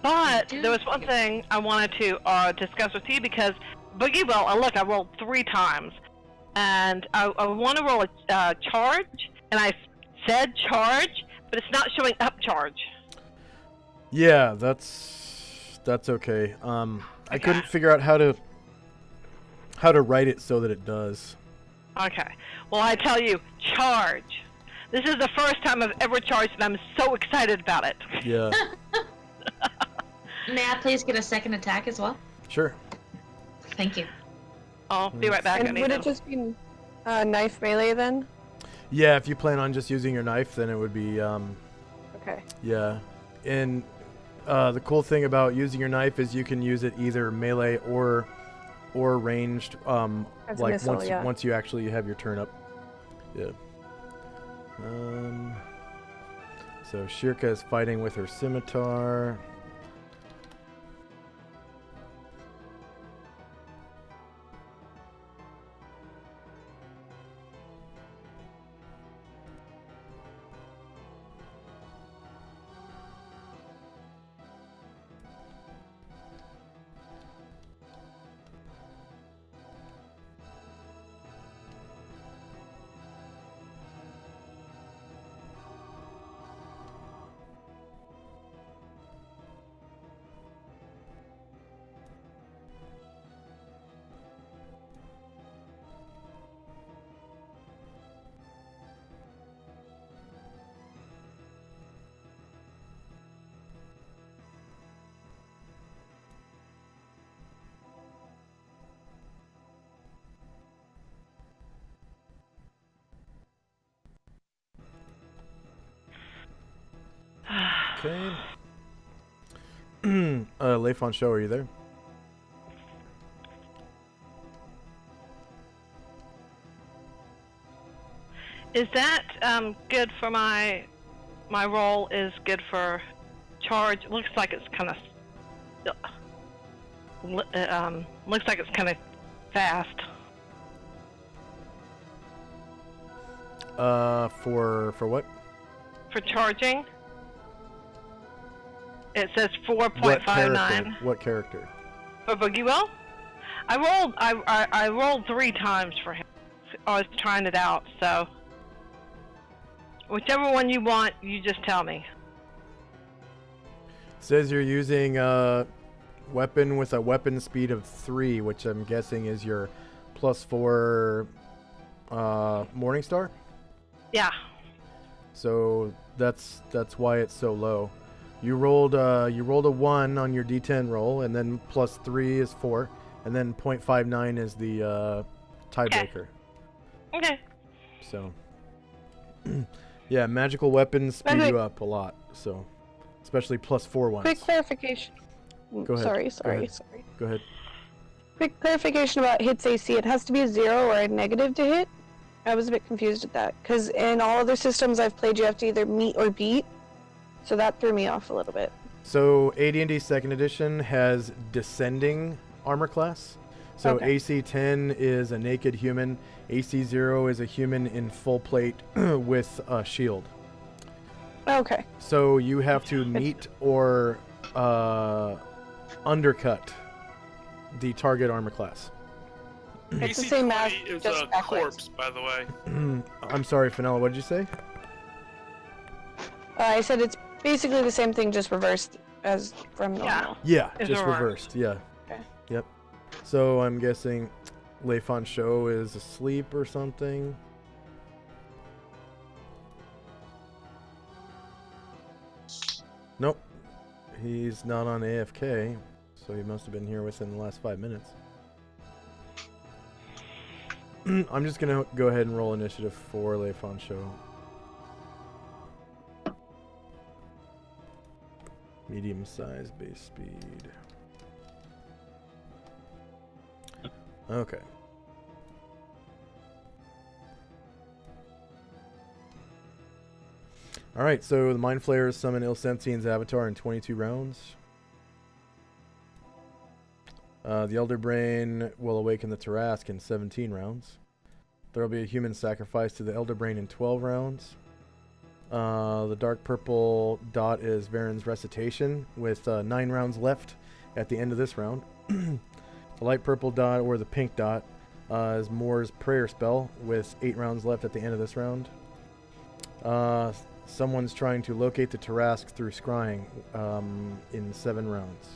But there was one thing I wanted to discuss with you, because Boogie Will, I rolled 3 times, and I want to roll a charge, and I said charge, but it's not showing up charge. Yeah, that's okay. I couldn't figure out how to write it so that it does. Okay. Well, I tell you, charge. This is the first time I've ever charged, and I'm so excited about it. Yeah. May I please get a second attack as well? Sure. Thank you. I'll be right back. And would it just be knife melee then? Yeah, if you plan on just using your knife, then it would be Okay. yeah. And the cool thing about using your knife is you can use it either melee or ranged. As a like missile, once yeah. once you actually have your turn up. Yeah. So Shirka is fighting with her scimitar. Okay. Leifon Show, are you there? Is that good for my roll? Is good for charge? Looks like it's kind of looks like it's kind of fast. For what? For charging. It says What 4.59 What character? for Boogie Will. I rolled 3 times for him. I was trying it out, so whichever one you want, you just tell me. Says you're using a weapon with a weapon speed of 3, which I'm guessing is your +4 Morningstar. Yeah. So that's why it's so low. You rolled a 1 on your D10 roll, and then +3 is 4, and then 0.59 is the tiebreaker. Okay. So, yeah, magical weapons speed you up a lot. So, especially +4 ones. Quick clarification. Go ahead. Sorry. Go ahead. Quick clarification about hits AC. It has to be a 0 or a negative to hit. I was a bit confused at that, because in all other systems I've played, you have to either meet or beat. So that threw me off a little bit. So AD&D 2nd Edition has descending armor class. So Okay. AC 10 is a naked human. AC 0 is a human in full plate with a shield. Okay. So you have to meet or undercut the target armor class. It's the same math, is just a backwards. corpse, by the way. I'm sorry, Fenella, what did you say? I said it's basically the same thing, just reversed. as from normal. Yeah, It's just reversed. reversed. Yeah. Okay. Yep. So I'm guessing Leifon Show is asleep or something. Nope. He's not on AFK, so he must have been here within the last 5 minutes. I'm just gonna go ahead and roll initiative for Leifon Show. Medium size base speed. Okay. Alright, so the Mind Flayers summon Ilsensian's avatar in 22 rounds. The Elder Brain will awaken the Tarask in 17 rounds. There will be a human sacrifice to the Elder Brain in 12 rounds. The dark purple dot is Varen's Recitation with 9 rounds left at the end of this round. The light purple dot, or the pink dot, is Moore's Prayer Spell with 8 rounds left at the end of this round. Someone's trying to locate the Tarask through scrying in 7 rounds.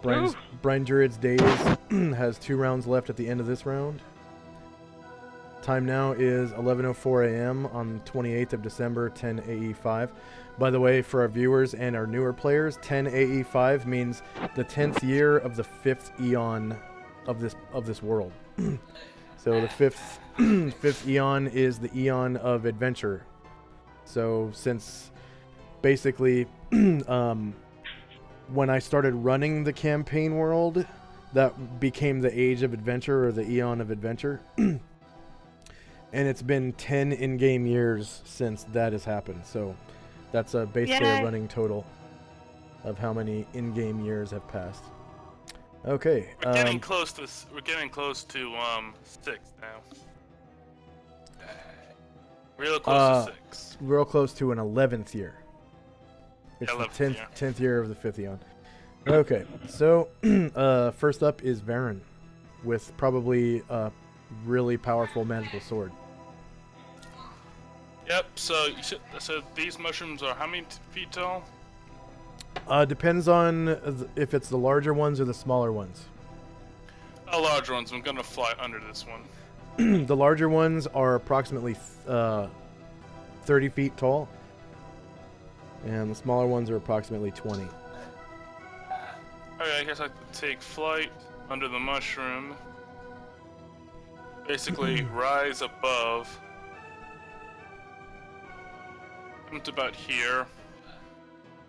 Brine Druid's Daze has 2 rounds left at the end of this round. Time now is 11:04 a.m. on 28th of December, 10 AE5. By the way, for our viewers and our newer players, 10 AE5 means the 10th year of the 5th eon of this world. So the 5th eon is the eon of adventure. So since basically when I started running the campaign world, that became the age of adventure, or the eon of adventure. And it's been 10 in-game years since that has happened. So that's basically a running total of how many in-game years have passed. Okay. We're getting close to 6 now. Real close to 6. Real close to an 11th year. It's the 11th 10th year of the 5th eon. Okay, so first up is Varen with probably a really powerful magical sword. Yep. So these mushrooms are how many feet tall? Depends on if it's the larger ones or the smaller ones. Larger ones. I'm gonna fly under this one. The larger ones are approximately 30 feet tall, and the smaller ones are approximately 20. Okay, I guess I could take flight under the mushroom. Basically, rise above. Come to about here.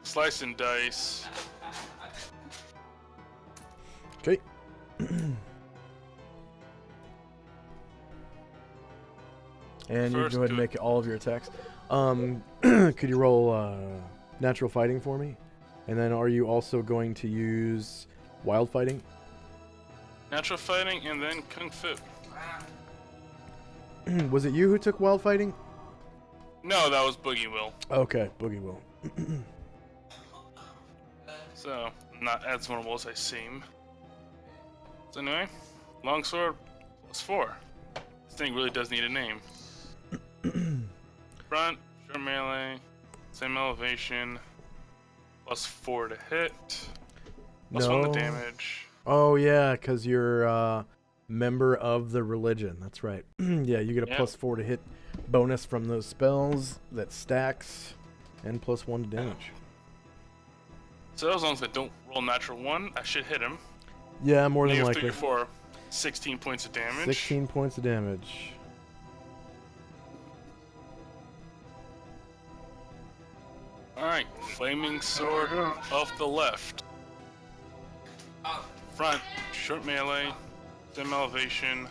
Slice and dice. Okay. And you go ahead and make all of your attacks. Could you roll natural fighting for me? And then are you also going to use wild fighting? Natural fighting and then kung fu. Was it you who took wild fighting? No, that was Boogie Will. Okay, Boogie Will. So, not as vulnerable as I seem. So anyway, longsword +4. This thing really does need a name. Front, short melee, same elevation, +4 to hit, +1 to damage. Oh yeah, because you're a member of the religion. That's right. Yeah, you get a +4 to hit bonus from those spells that stacks, and +1 to damage. So as long as I don't roll natural 1, I should hit him. Yeah, more than Negative likely. 3 or 4, 16 points of damage. 16 points of damage. Alright, flaming sword off the left. Front, short melee, dim elevation.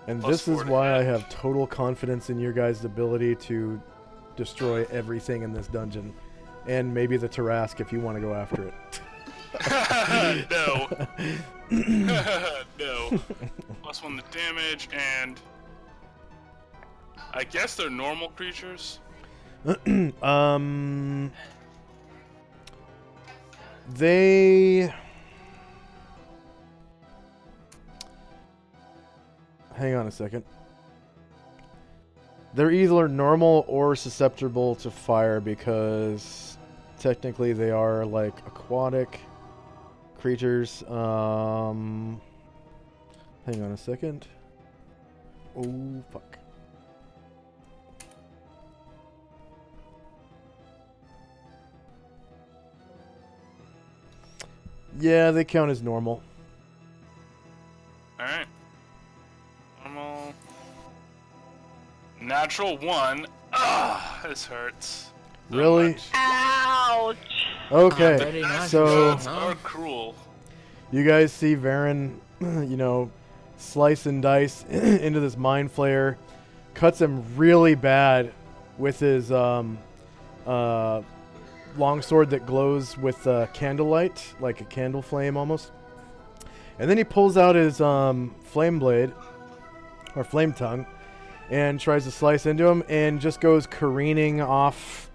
And this is why I have total confidence in your guys' ability to destroy everything in this dungeon. And maybe the Tarask if you want to go after it. No. No. +1 to damage, and I guess they're normal creatures. They... Hang on a second. They're either normal or susceptible to fire because technically they are like aquatic creatures. Hang on a second. Oh, fuck. Yeah, they count as normal. Alright. Normal. Natural 1. Ah, this hurts. So Really? much. Ouch! Okay, Very nice. so That's are cruel. you guys see Varen, you know, slice and dice into this mind flayer, cuts him really bad with his longsword that glows with candlelight, like a candle flame almost. And then he pulls out his flame blade, or flame tongue, and tries to slice into him, and just goes careening off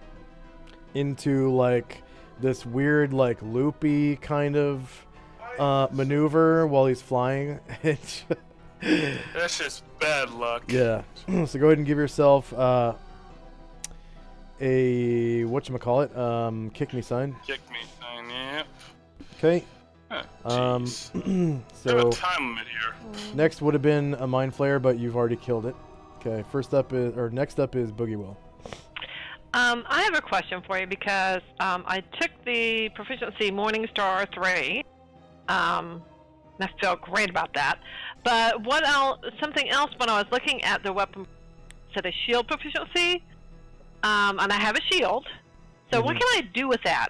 into like this weird, like loopy kind of maneuver while he's flying. That's just bad luck. Yeah. So go ahead and give yourself a whatchamacallit, kick me sign. Kick me sign, yep. Okay. Huh, So have a time limit here. next would have been a mind flayer, but you've already killed it. Okay. Next up is Boogie Will. I have a question for you because I took the proficiency Morningstar 3. And I feel great about that. But what else? Something else when I was looking at the weapon, said a shield proficiency, and I have a shield. So what can I do with that?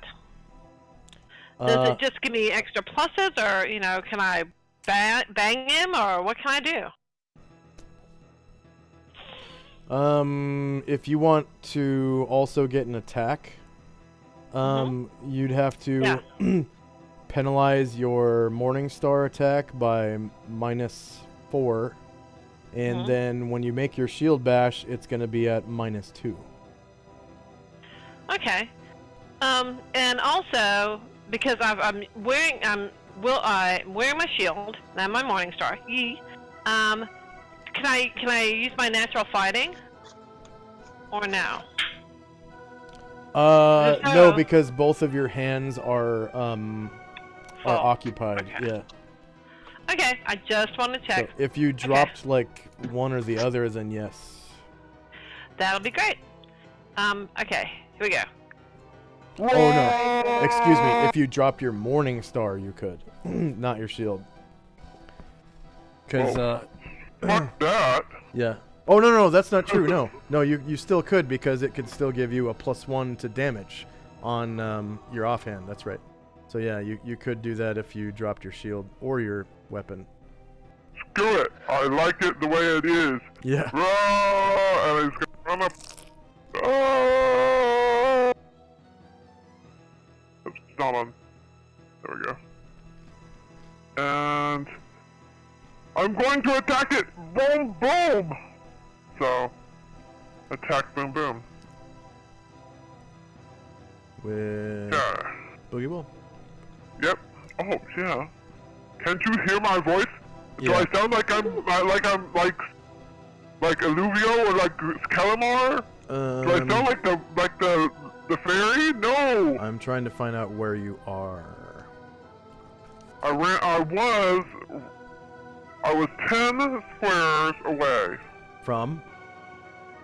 Does it just give me extra pluses, or can I bang him, or what can I do? If you want to also get an attack, you'd have to penalize your Morningstar attack by -4, and then when you make your shield bash, it's going to be at -2. Okay. And also because I'm wearing my shield and my Morningstar. Can I use my natural fighting, or no? No, because both of your hands are occupied. Okay. Yeah. Okay, I just want to check. So if you dropped like one or the other, then yes. That'll be great. Okay, here we go. Oh no! Excuse me. If you dropped your Morningstar, you could, not your shield. Because Fuck that. yeah. Oh no, that's not true. No, you still could, because it could still give you a +1 to damage on your offhand. That's right. So yeah, you could do that if you dropped your shield or your weapon. Screw it. I like it the way it is. Yeah. And he's gonna run up. Oh! Oops, it's not on. There we go. And I'm going to attack it. Boom, boom. So, attack, boom, boom. With Yeah. Boogie Will. Yep. Oh yeah. Can't you hear my voice? Do Yeah. I sound like I'm like Alluvio or like Calamar? Do I sound like the fairy? No. I'm trying to find out where you are. I was 10 squares away From?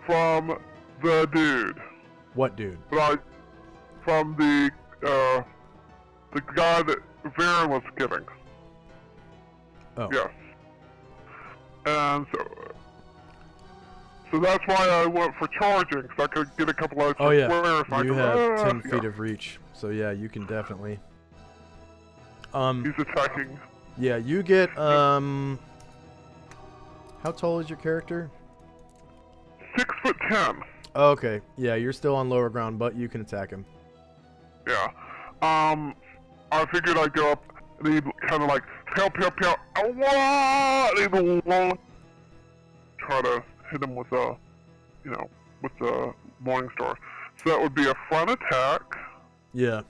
from the dude. What dude? From the guy that Varen was killing. Oh. Yes. And so that's why I went for charging, so I could get a couple of Oh yeah. squares. And You I have go, 10 yeah. feet of reach, so yeah, you can definitely. He's attacking. Yeah, you get How tall is your character? 6'10". Okay, yeah, you're still on lower ground, but you can attack him. Yeah. I figured I'd go up and he'd kind of like help. And he'd try to hit him with with the Morningstar. So that would be a front attack, Yeah.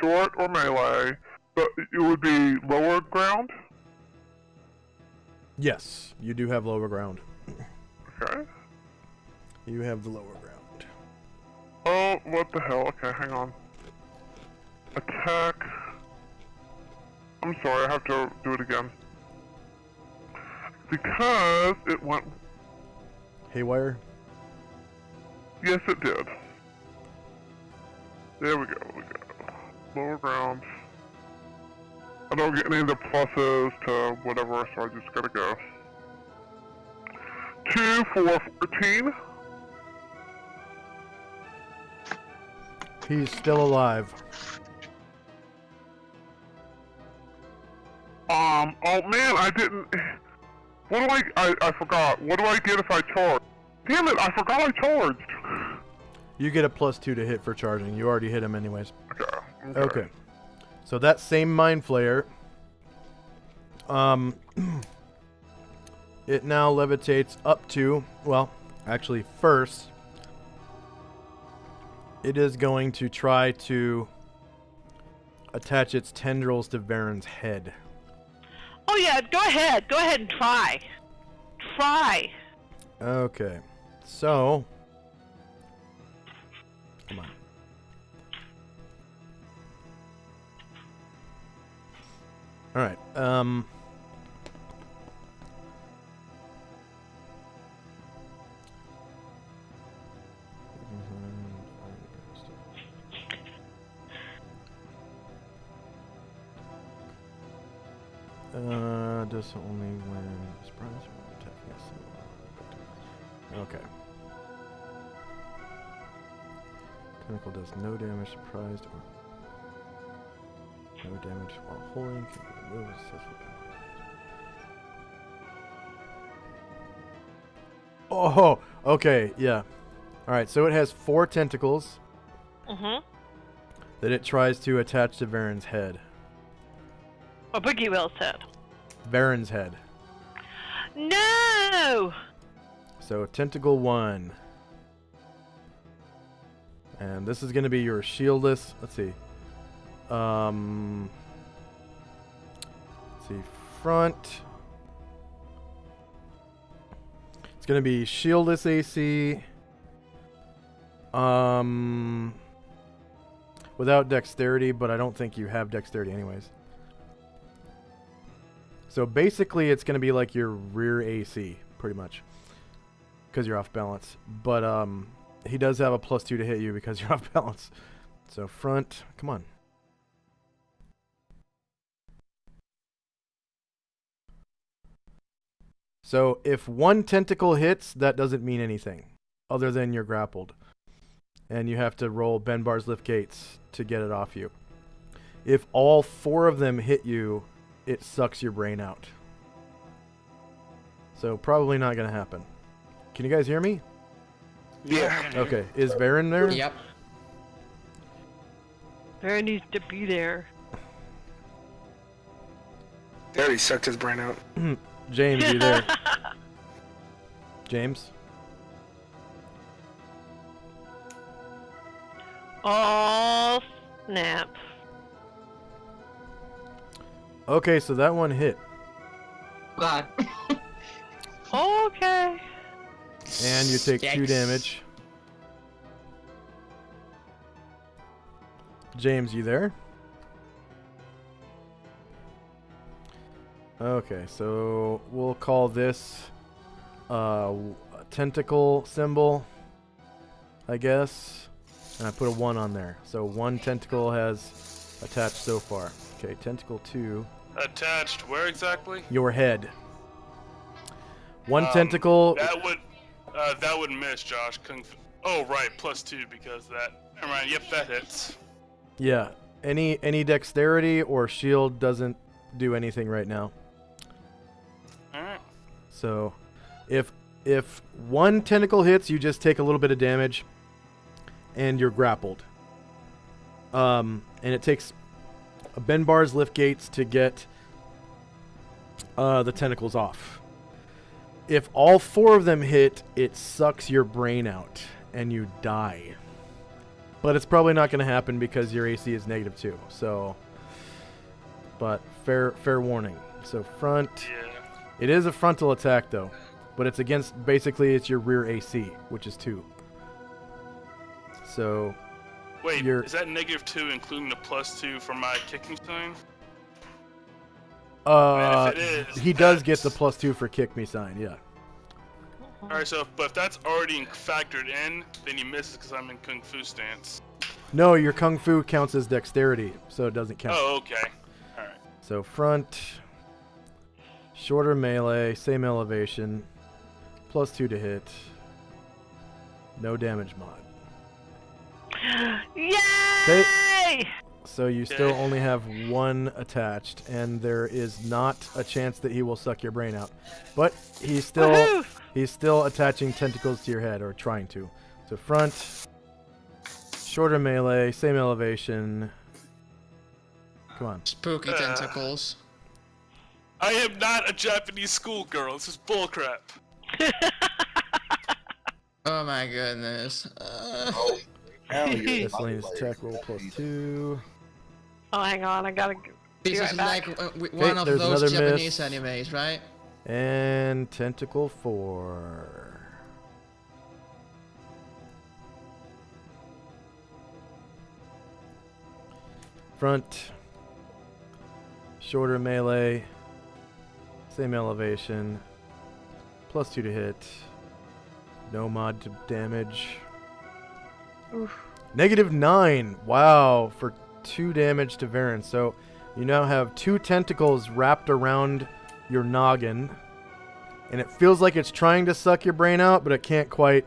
short or melee, but it would be lower ground. Yes, you do have lower ground. Okay. You have the lower ground. Oh, what the hell? Okay, hang on. Attack. I'm sorry, I have to do it again. Because it went... Haywire? Yes, it did. There we go, Lower ground. I don't get any of the pluses to whatever, so I just gotta go. 2 for 14. He's still alive. Oh man, I didn't... What do I forgot. What do I get if I charge? Damn it, I forgot I charged. You get a +2 to hit for charging. You already hit him anyways. Okay. Okay. So that same Mind Flayer, it now levitates up to, well, actually first, it is going to try to attach its tendrils to Varen's head. Oh yeah, go ahead and try. Try. Okay. So, come on. All right. Does only when surprise or attack. Yes. Okay. Tentacle does no damage, surprised, or no damage while holding. Can be removed. Oh, okay, yeah. All right, so it has 4 tentacles that it tries to attach to Varen's head. Or Boogie Will's head. Varen's head. No! So tentacle 1. And this is going to be your shieldless. Let's see. Let's see. Front. It's going to be shieldless AC. Without dexterity, but I don't think you have dexterity anyways. So basically, it's going to be like your rear AC, pretty much, because you're off balance. But he does have a +2 to hit you because you're off balance. So front, come on. So if one tentacle hits, that doesn't mean anything, other than you're grappled. And you have to roll bend bars, lift gates to get it off you. If all 4 of them hit you, it sucks your brain out. So probably not going to happen. Can you guys hear me? Yeah. Okay. Is Varen there? Yep. Varen needs to be there. They already sucked his brain out. James, you there? James? Oh, snap. Okay, so that one hit. God. Okay. And you take 2 damage. James, you there? Okay, so we'll call this a tentacle symbol, I guess. And I put a 1 on there. So 1 tentacle has attached so far. Okay, tentacle 2. Attached where exactly? Your head. 1 tentacle. That would miss, Josh. Oh, right, +2 because that. Never mind. Yep, that hits. Yeah. Any dexterity or shield doesn't do anything right now. All right. So, if 1 tentacle hits, you just take a little bit of damage, and you're grappled. And it takes a bend bars, lift gates to get the tentacles off. If all 4 of them hit, it sucks your brain out, and you die. But it's probably not going to happen because your AC is -2. So, but fair warning. So front. Yeah. It is a frontal attack though, but it's against basically it's your rear AC, which is 2. So Wait, You're- is that -2 including the +2 for my kicking sign? And if it is, he does get that's- the +2 for kick me sign, yeah. Alright, so but if that's already factored in, then he misses because I'm in Kung Fu stance. No, your Kung Fu counts as dexterity, so it doesn't count. Oh, okay. Alright. So front, shorter melee, same elevation, +2 to hit, no damage mod. Yay! Okay. So you still only have one attached, and there is not a chance that he will suck your brain out. But he's still attaching tentacles to your head, or trying to. So front, shorter melee, same elevation. Come on. Spooky tentacles. I am not a Japanese schoolgirl. This is bullcrap. Oh my goodness. Miscellaneous attack roll +2. Oh, hang on, I gotta This be is right back. like one Okay, of there's those another Japanese miss. animes, right? And tentacle 4. Front, shorter melee, same elevation, +2 to hit, no mod to damage. -9, wow, for 2 damage to Varen. So you now have 2 tentacles wrapped around your noggin, and it feels like it's trying to suck your brain out, but it can't quite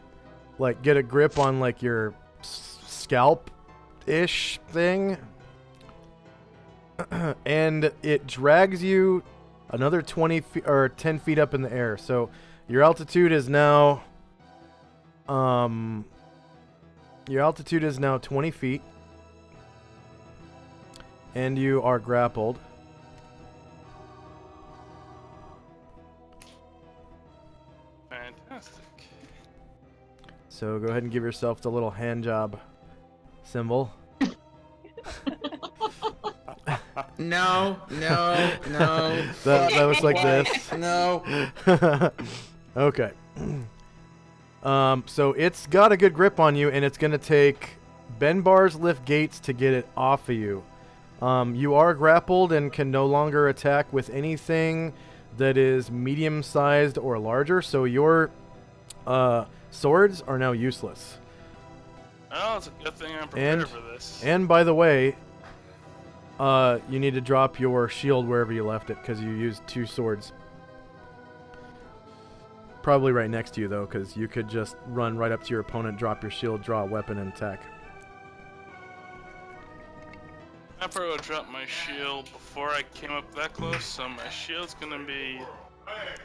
like get a grip on like your scalp-ish thing. And it drags you another 20 feet or 10 feet up in the air. So your altitude is now 20 feet, and you are grappled. Fantastic. So go ahead and give yourself the little hand job symbol. No. That was like this. No. Okay. So it's got a good grip on you, and it's gonna take bend bars, lift gates to get it off of you. You are grappled and can no longer attack with anything that is medium-sized or larger. So your swords are now useless. Oh, it's a good thing I'm prepared for this. And by the way, you need to drop your shield wherever you left it, because you used 2 swords. Probably right next to you, though, because you could just run right up to your opponent, drop your shield, draw a weapon, and attack. I probably would drop my shield before I came up that close, so my shield's gonna be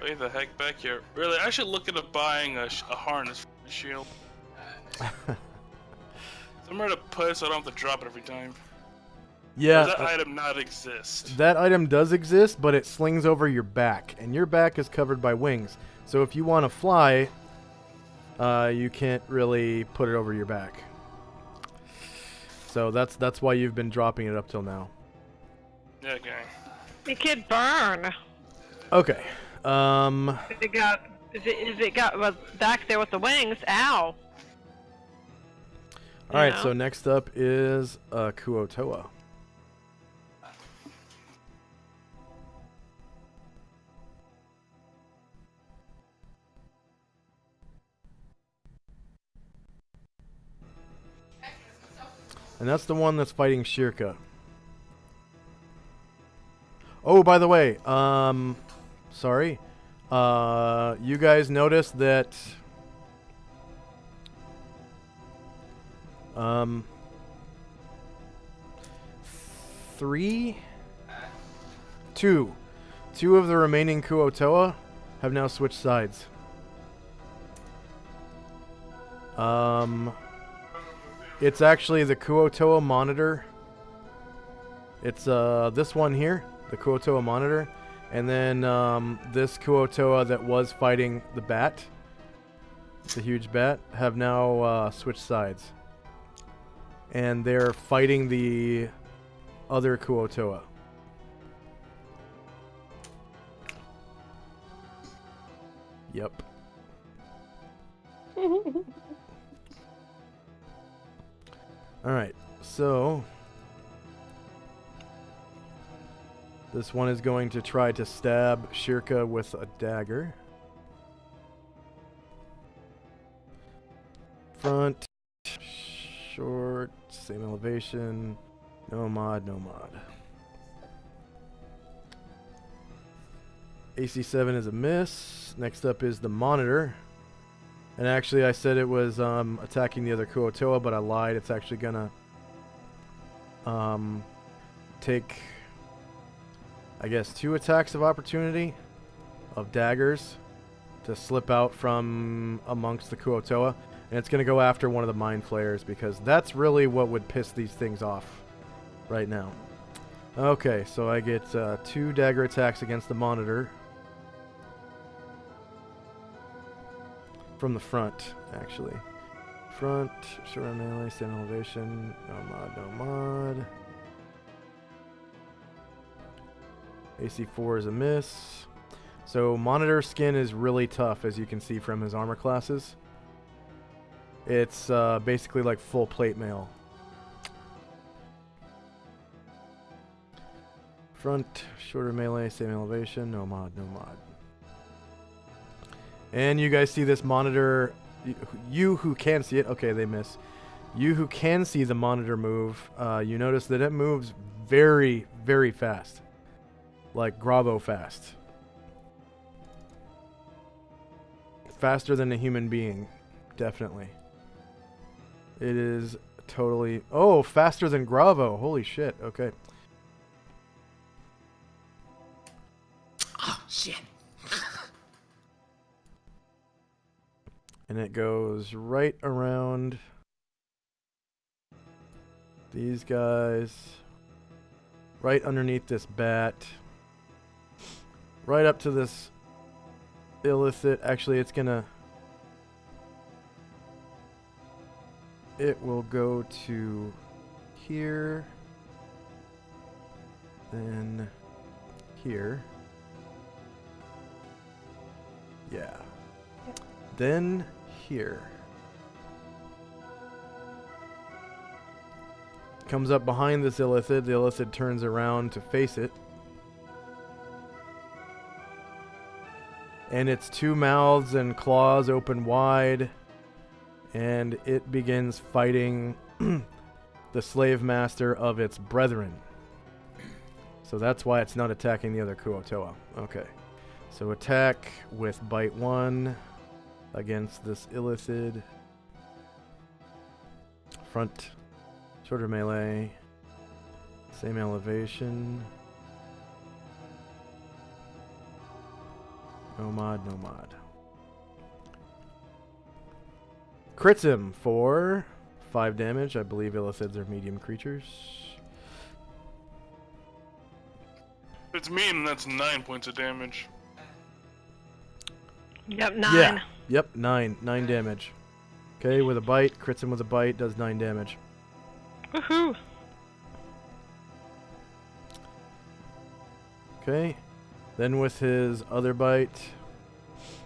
way the heck back here. Really, I should look into buying a harness for my shield. Somewhere to put it so I don't have to drop it every time. Yeah. Or does that item not exist? That item does exist, but it slings over your back, and your back is covered by wings. So if you want to fly, you can't really put it over your back. So that's why you've been dropping it up till now. Yeah, okay. It could burn. Okay. If it got back there with the wings, ow. All right. So next up is Kuotoa. And that's the one that's fighting Shirka. Oh, by the way, sorry. You guys noticed that two of the remaining Kuotoa have now switched sides. It's actually the Kuotoa monitor. It's this one here, the Kuotoa monitor, and then this Kuotoa that was fighting the bat, the huge bat, have now switched sides, and they're fighting the other Kuotoa. Yep. Alright, so this one is going to try to stab Shirka with a dagger. Front, short, same elevation, no mod, no mod. AC 7 is a miss. Next up is the monitor. And actually I said it was attacking the other Kuotoa, but I lied. It's actually gonna take, I guess, 2 attacks of opportunity of daggers to slip out from amongst the Kuotoa. And it's gonna go after one of the Mind Flayers because that's really what would piss these things off right now. Okay, so I get 2 dagger attacks against the monitor. From the front, actually. Front, short melee, same elevation, no mod, no mod. AC 4 is a miss. So monitor skin is really tough, as you can see from his armor classes. It's basically like full plate mail. Front, shorter melee, same elevation, no mod, no mod. And you guys see this monitor, you who can see it, okay, they miss. You who can see the monitor move, you notice that it moves very, very fast. Like Gravo fast. Faster than a human being, definitely. It is totally, oh, faster than Gravo, holy shit, okay. Oh, shit. And it goes right around these guys, right underneath this bat, right up to this illicit. Actually, it's gonna, it will go to here, then here. Yeah. Then here. Comes up behind this Illithid. The Illithid turns around to face it. And its 2 mouths and claws open wide. And it begins fighting the slave master of its brethren. So that's why it's not attacking the other Kuotoa. Okay. So attack with bite 1. Against this Illithid. Front, shorter melee, same elevation. No mod, no mod. Crits him for 5 damage. I believe Illithids are medium creatures. If it's medium, that's 9 points of damage. Yep, 9. Yeah. Yep, 9 damage. Okay, with a bite, crits him with a bite, does 9 damage. Woohoo! Okay, then with his other bite,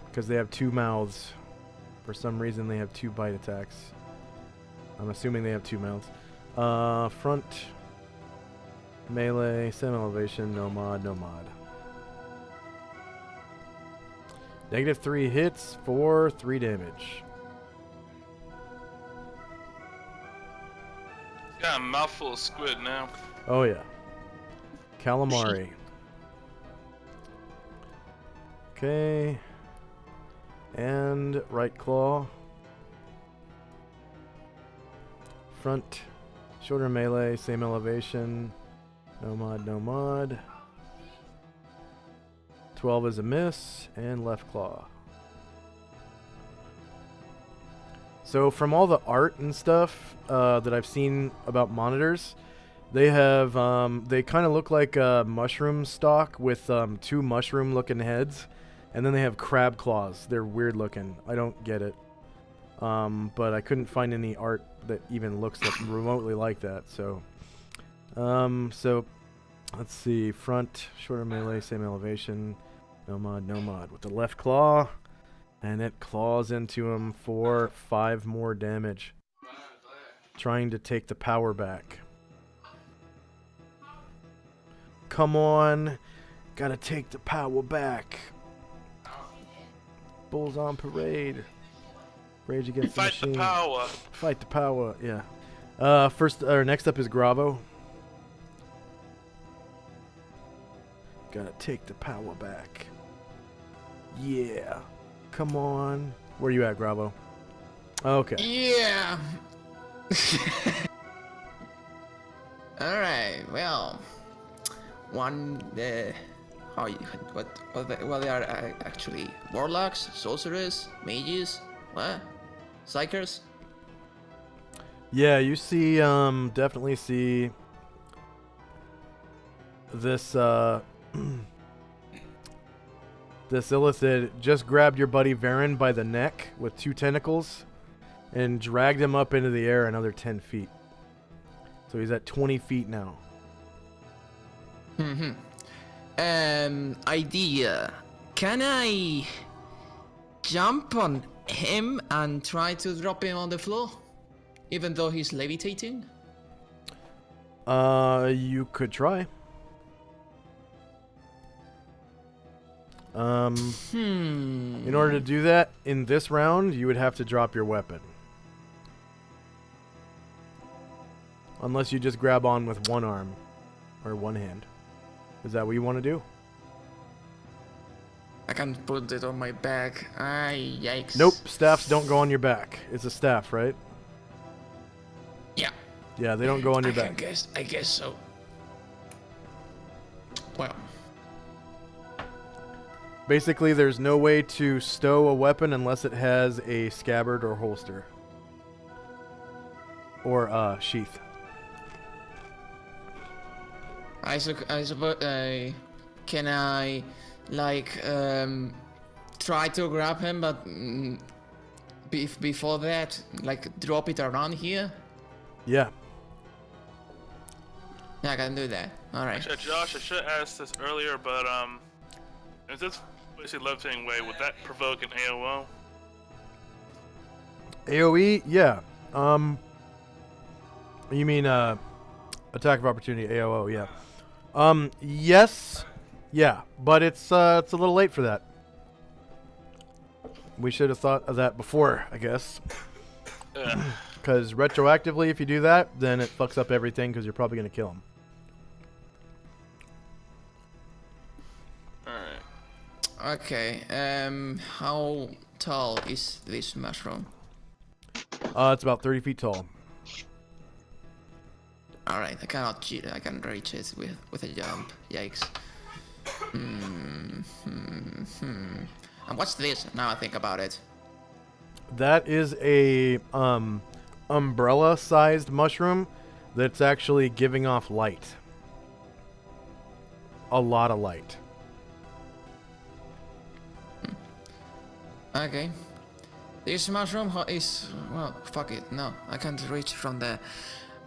because they have 2 mouths. For some reason, they have 2 bite attacks. I'm assuming they have 2 mouths. Front, melee, same elevation, no mod, no mod. -3 hits for 3 damage. Got a mouthful of squid now. Oh yeah. Calamari. Okay. And right claw. Front, shorter melee, same elevation. No mod, no mod. 12 is a miss, and left claw. So from all the art and stuff that I've seen about monitors, they have, they kind of look like a mushroom stalk with 2 mushroom-looking heads, and then they have crab claws. They're weird looking. I don't get it. But I couldn't find any art that even looks like remotely like that, so... so, let's see. Front, shorter melee, same elevation. No mod, no mod. With the left claw, and it claws into him for 5 more damage. trying to take the power back. Come on. Gotta take the power back. Bulls on parade. Rage against the machine. Fight the power. Fight the power, yeah. Next up is Gravo. Gotta take the power back. Yeah. Come on. Where you at, Gravo? Okay. Yeah. Alright, well. They are actually warlocks, sorcerers, mages, what? Psychers? Yeah, you see, definitely see this, this Illithid just grabbed your buddy Varen by the neck with 2 tentacles and dragged him up into the air another 10 feet. So he's at 20 feet now. Idea. Can I jump on him and try to drop him on the floor? Even though he's levitating? You could try. In order to do that, in this round, you would have to drop your weapon. Unless you just grab on with one arm. Or one hand. Is that what you want to do? I can put it on my back. Yikes. Nope, staffs don't go on your back. It's a staff, right? Yeah. Yeah, they don't go on your back. I guess so. Well. Basically, there's no way to stow a weapon unless it has a scabbard or holster. Or sheath. I suppose. Can I, like, try to grab him, but before that, like, drop it around here? Yeah. Yeah, I can do that. All right. Actually, Josh, I should have asked this earlier, but if this basically levitating way, would that provoke an AOO? AOE? Yeah. You mean attack of opportunity, AOO, yeah. Yes. Yeah, but it's a little late for that. We should have thought of that before, I guess. Because retroactively, if you do that, then it fucks up everything because you're probably going to kill him. Alright. Okay, how tall is this mushroom? It's about 30 feet tall. Alright, I cannot cheat. I can reach it with a jump. Yikes. And what's this? Now I think about it. That is a umbrella-sized mushroom that's actually giving off light. A lot of light. Okay. This mushroom is... well, fuck it. No, I can't reach from there.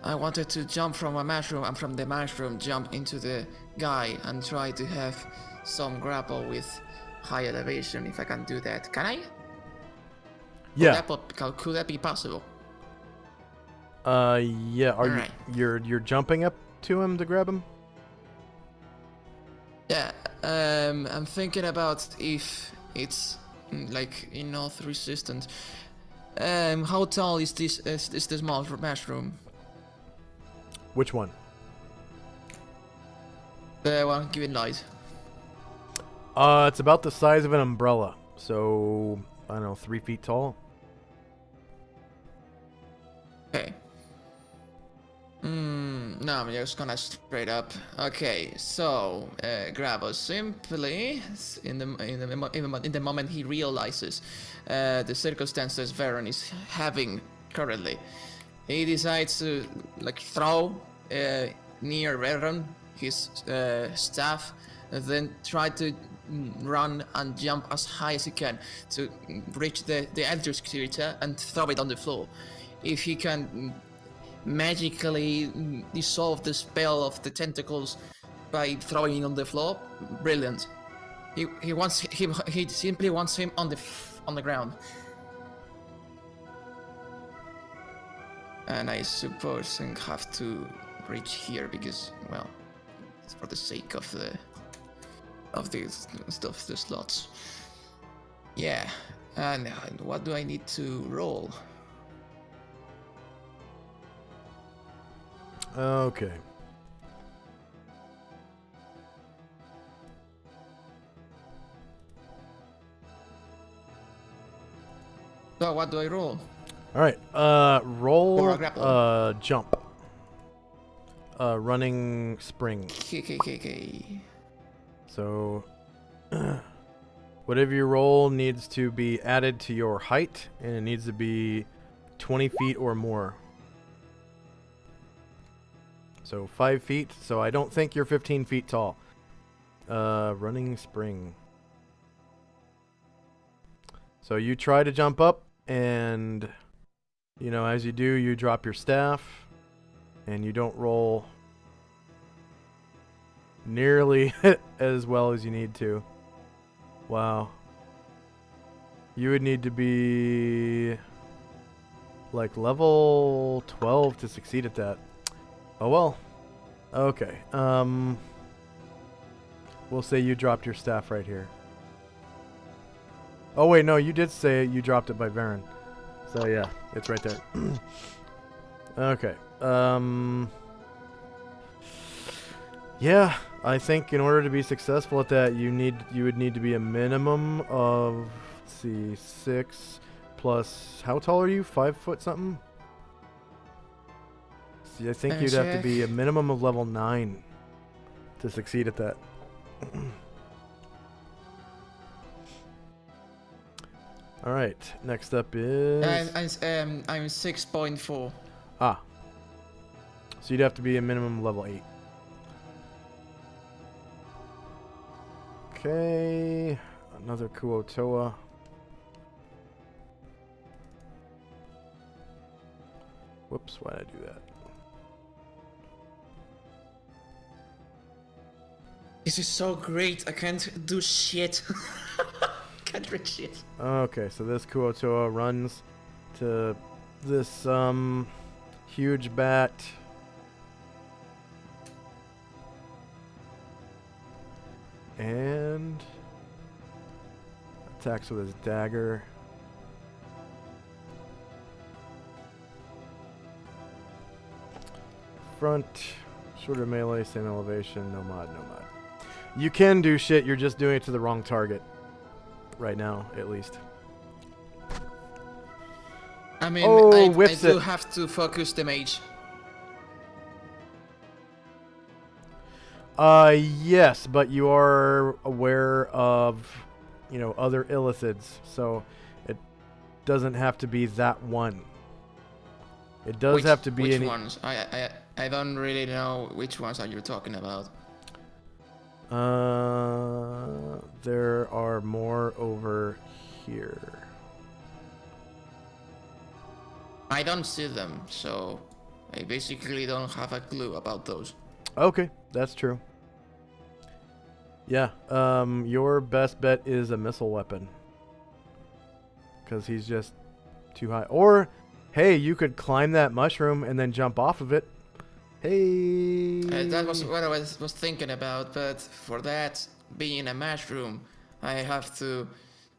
I wanted to jump from a mushroom and from the mushroom jump into the guy and try to have some grapple with high elevation if I can do that. Can I? Yeah. Could that be possible? Yeah. Are you're jumping up to him to grab him? Yeah. I'm thinking about if it's like enough resistance. How tall is this mushroom? Which one? The one giving light. It's about the size of an umbrella. So, I don't know, 3 feet tall. Okay. No, I'm just gonna straight up. Okay, so Grabo simply in the moment he realizes the circumstances Varen is having currently, he decides to like throw near Varen his staff, and then try to run and jump as high as he can to reach the Eldritch creature and throw it on the floor. If he can magically dissolve the spell of the tentacles by throwing it on the floor, brilliant. He simply wants him on the ground. And I suppose I have to reach here because, well, it's for the sake of the stuff, the slots. Yeah. And what do I need to roll? Okay. So what do I roll? All right. Roll. Or a grapple. Jump. Running spring. Okay. So, whatever you roll needs to be added to your height, and it needs to be 20 feet or more. So 5 feet. So I don't think you're 15 feet tall. Running spring. So you try to jump up, and as you do, you drop your staff, and you don't roll nearly as well as you need to. Wow. You would need to be like level 12 to succeed at that. Oh well. Okay. We'll say you dropped your staff right here. Oh wait, no, you did say you dropped it by Varen. So yeah, it's right there. Okay. Yeah, I think in order to be successful at that, you would need to be a minimum of, let's see, 6 plus. How tall are you? 5 foot something? See, I think you'd have to be a minimum of level 9 to succeed at that. All right. Next up is. I'm 6.4. Ah. So you'd have to be a minimum level 8. Okay. Another Kuotoa. Whoops, why did I do that? This is so great. I can't do shit. Can't read shit. Okay, so this Kuotoa runs to this huge bat. And attacks with his dagger. Front, shorter melee, same elevation, no mod. You can do shit, you're just doing it to the wrong target. Right now, at least. I mean, oh, I do have to focus the mage. Yes, but you are aware of, other illithids, so it doesn't have to be that one. It does have to be which any. Which ones? I don't really know which ones are you talking about. There are more over here. I don't see them, so I basically don't have a clue about those. Okay, that's true. Yeah, your best bet is a missile weapon. Because he's just too high. Or, hey, you could climb that mushroom and then jump off of it. Hey. That was what I was thinking about, but for that, being a mushroom, I have to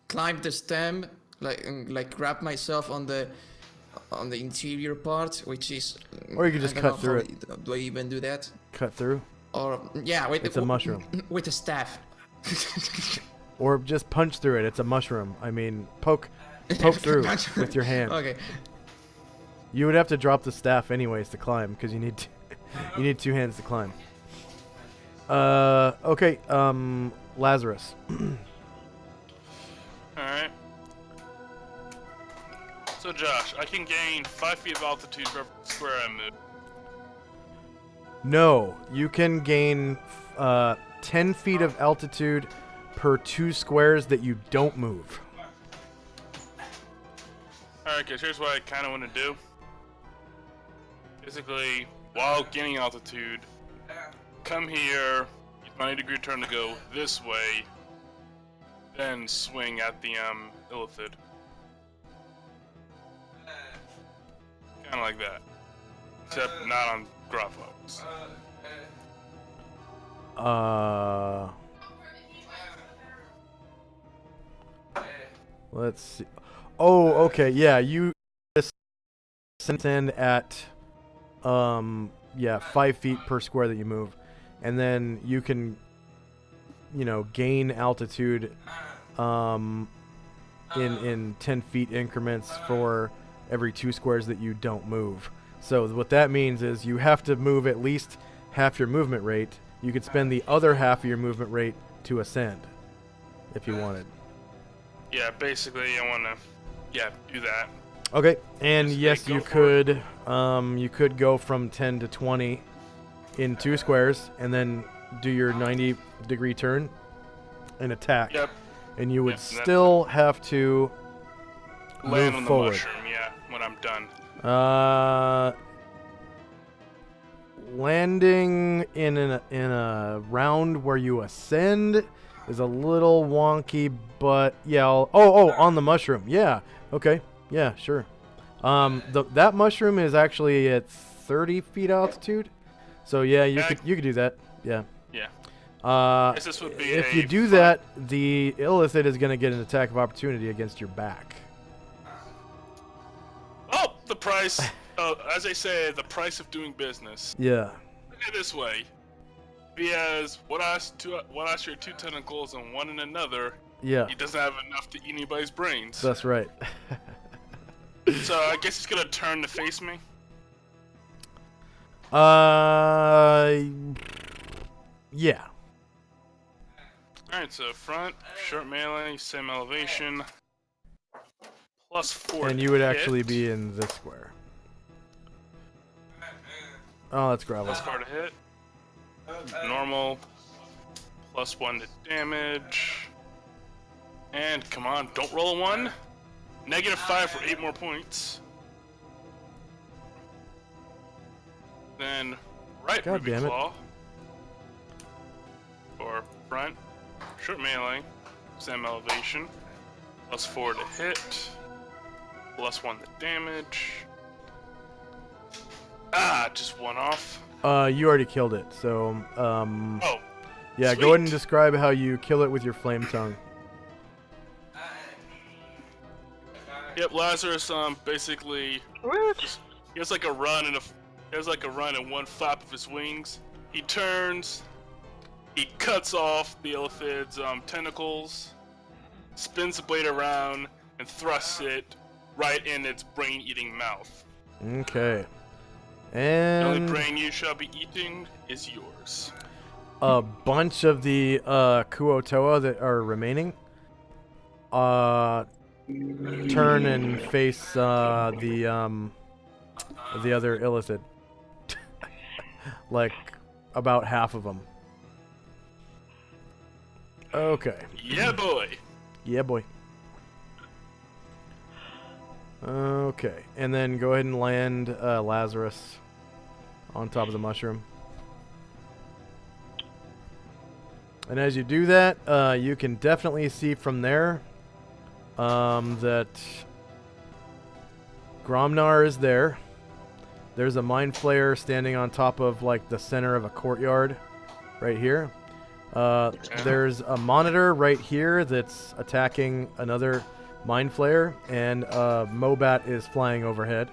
climb the stem, like grab myself on the interior part, which is. Or you could just cut through it. Do I even do that? Cut through? Or yeah, it's a mushroom. With a staff. Or just punch through it. It's a mushroom. I mean, poke through with your hand. Okay. You would have to drop the staff anyways to climb, because you need 2 hands to climb. Okay. Lazarus. Alright. So Josh, I can gain 5 feet of altitude for every square I move. No, you can gain 10 feet of altitude per 2 squares that you don't move. Alright, guys, here's what I kind of want to do. Basically, while gaining altitude, come here, use my 90-degree turn to go this way, then swing at the illithid. Kind of like that. except not on Grafos. Let's see. Oh, okay. Yeah, you send at 5 feet per square that you move, and then you can, gain altitude in 10 feet increments for every 2 squares that you don't move. So what that means is you have to move at least half your movement rate. You could spend the other half of your movement rate to ascend if you wanted. Yeah, basically I want to do that. Okay, and yes, you could go from 10 to 20 in 2 squares and then do your 90-degree turn and attack. Yep. And you would still have to land move on forward. the mushroom, when I'm done. Landing in a round where you ascend is a little wonky, but yeah. On the mushroom. Yeah. Okay. Yeah. Sure. That mushroom is actually at 30 feet altitude, so yeah, you could do that. Yeah. Yeah. This would be if you do that, the Illithid is going to get an attack of opportunity against your back. Oh, the price. As I say, the price of doing business. Yeah. Look at it this way. If he has one Astro, 2 tentacles, and 1 in another, yeah, he doesn't have enough to eat anybody's brains. That's right. So I guess he's gonna turn to face me. Yeah. Alright, so front, short melee, same elevation, +4. And you would actually be in this square. Oh, that's gravel. +4 to hit. Normal. +1 to damage. And come on, don't roll a 1. -5 for 8 more points. Then right God Ruby damn it. Claw. For front, short melee, same elevation, +4 to hit, +1 to damage. Just 1 off. You already killed it, so yeah, sweet. go ahead and describe how you kill it with your flame tongue. Yep, Lazarus basically he has like a run and one flap of his wings. He turns, he cuts off the Illithid's tentacles, spins the blade around, and thrusts it right in its brain-eating mouth. Okay. The And only brain you shall be eating is yours. a bunch of the Kuotoa that are remaining turn and face the other Illithid. Like about half of them. Okay. Yeah, boy. Yeah, boy. Okay, and then go ahead and land Lazarus on top of the mushroom. And as you do that, you can definitely see from there that Gromnar is there. There's a Mind Flayer standing on top of like the center of a courtyard right here. There's a monitor right here that's attacking another Mind Flayer, and Mobat is flying overhead.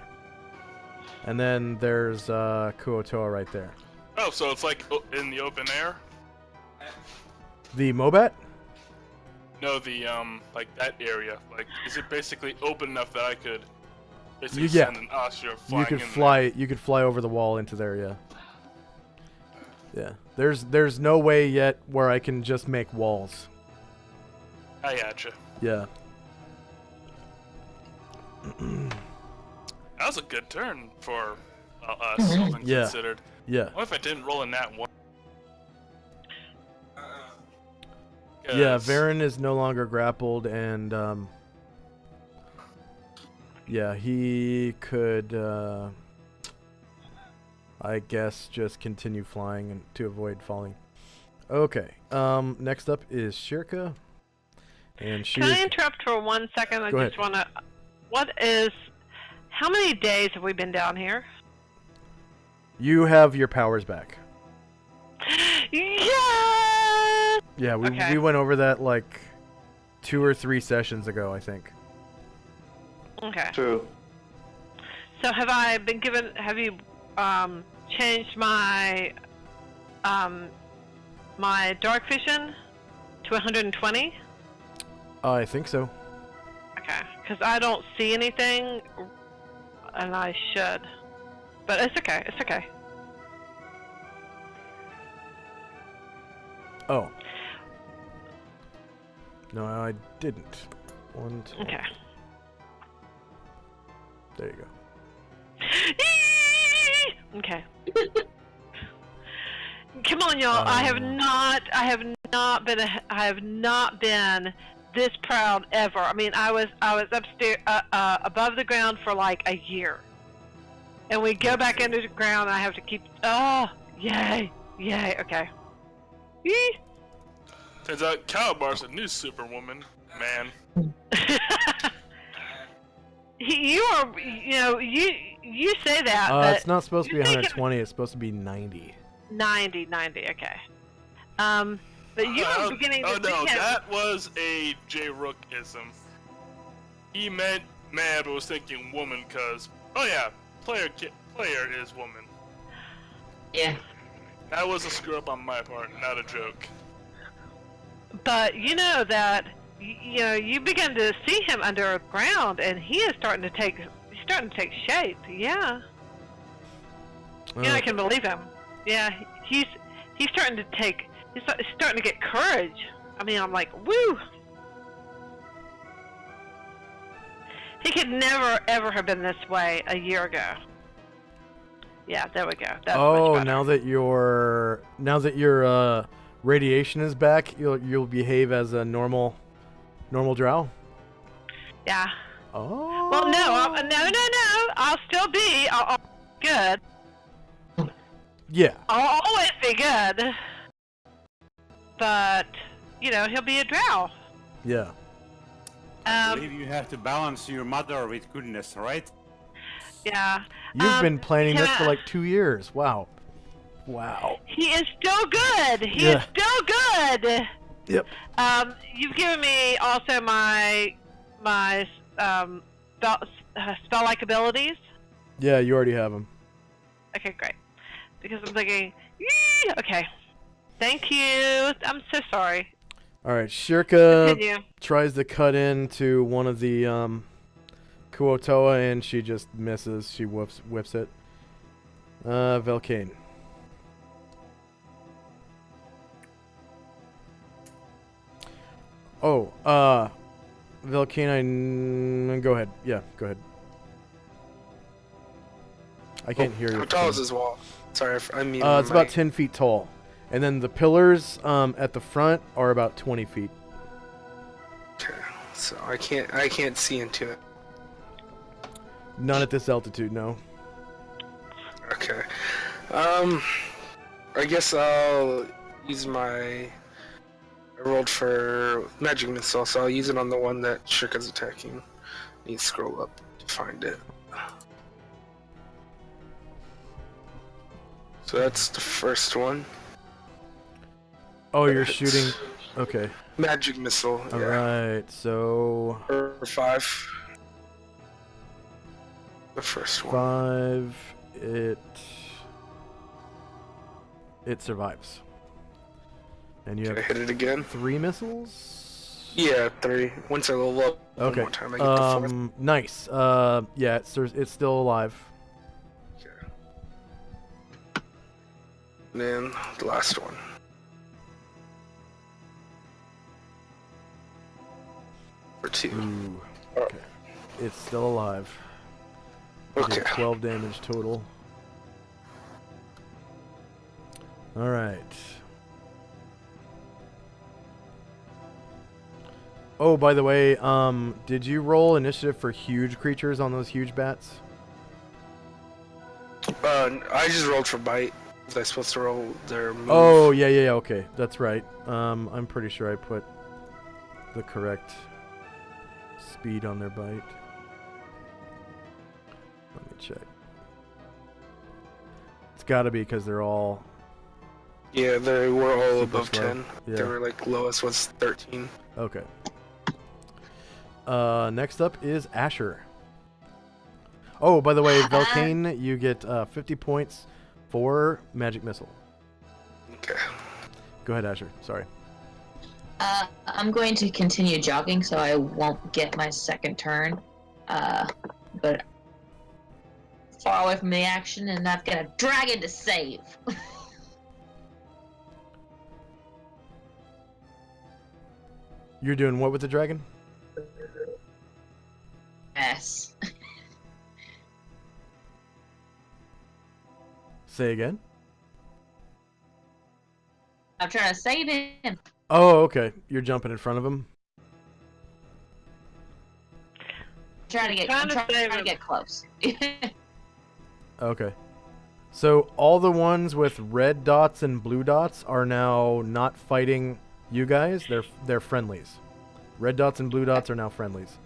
And then there's Kuotoa right there. Oh, so it's like in the open air? The Mobat? No, the like that area. Like, is it basically open enough that I could basically Yeah. send an Astro flying You could in fly. You could fly over the wall into there. Yeah. Yeah. There's no way yet where I can just make walls. there? I gotcha. Yeah. That was a good turn for us, all things Yeah. considered. Yeah. What if I didn't roll in that one? Yeah. Varen is no longer grappled, and yeah, he could, I guess, just continue flying and to avoid falling. Okay. Next up is Shirka, and she. Can I interrupt for 1 second? I Go just want to. How many days have we been down here? You have your powers back. Yes! Yeah, Okay. we went over that like 2 or 3 sessions ago, I think. Okay. True. So have you changed my my dark vision to 120? I think so. Okay, because I don't see anything, and I should. But it's okay. It's okay. Oh. No, I didn't. 1, 2. Okay. There you go. Okay. Come on, y'all. I have not been this proud ever. I mean, I was upstairs, above the ground for like a year, and we go back into the ground. And I have to keep. Oh, yay! Okay. Yee. Turns out Calabar's a new superwoman, man. You say that, but It's not supposed to be 120. It's supposed to be 90. 90, okay. But you were beginning to no, see him. that was a J. Rook-ism. He meant man, but was thinking woman, cause player is woman. Yeah. That was a screw up on my part, not a joke. But you know that you begin to see him underground, and he is starting to take shape. Yeah. I can believe him. Yeah, he's starting to take. He's starting to get courage. I mean, I'm like, woo. He could never ever have been this way a year ago. Yeah, there we go. That's much better. now that your radiation is back, you'll behave as a normal drow. Yeah. Oh. Well, no. I'll still be good. Yeah. I'll always be good. But he'll be a drow. Yeah. I believe you have to balance your mother with goodness, right? Yeah. You've been planning this for like 2 years. Wow. He is still good. He is still good. Yep. You've given me also my spell-like abilities. Yeah, you already have them. Okay, great. Because I'm thinking, yee! Okay. Thank you. I'm so sorry. All right, Shirka Continue. tries to cut into one of the Kuotoa, and she just misses. She whiffs it. Velcane. Oh, Velcane, go ahead. Yeah, go ahead. I can't hear you. How tall is this wall? Sorry, I mean. It's about 10 feet tall. And then the pillars at the front are about 20 feet. Okay, so I can't see into it. Not at this altitude, no. Okay. I guess I'll use I rolled for magic missile, so I'll use it on the one that Shirka's attacking. Need to scroll up to find it. So that's the first one. Oh, you're shooting. Okay. Magic missile. All right, so. Or 5. The first one. 5. It survives. And you Can have I hit it again? 3 missiles? Yeah, 3. Once I level up one more time, I get the 4th. Nice. Yeah, it's still alive. Okay. And then the last one. For 2. Ooh. Okay. It's still alive. You Okay. did 12 damage total. All right. Oh, by the way, did you roll initiative for huge creatures on those huge bats? I just rolled for bite. Was I supposed to roll their move? Oh, yeah, okay. That's right. I'm pretty sure I put the correct speed on their bite. Let me check. It's got to be because they're all. Yeah, they were all Super above slow. 10. Yeah. They were like lowest was 13. Okay. Next up is Asher. Oh, by the way, Velcane, you get 50 points for Magic Missile. Okay. Go ahead, Asher. Sorry. I'm going to continue jogging, so I won't get my second turn. But far away from the action, and I've got a dragon to save. You're doing what with the dragon? Yes. Say again? I'm trying to save him. Oh, okay. You're jumping in front of him? I'm trying to get close. Okay. So all the ones with red dots and blue dots are now not fighting you guys. They're friendlies. Red dots and blue dots are now friendlies.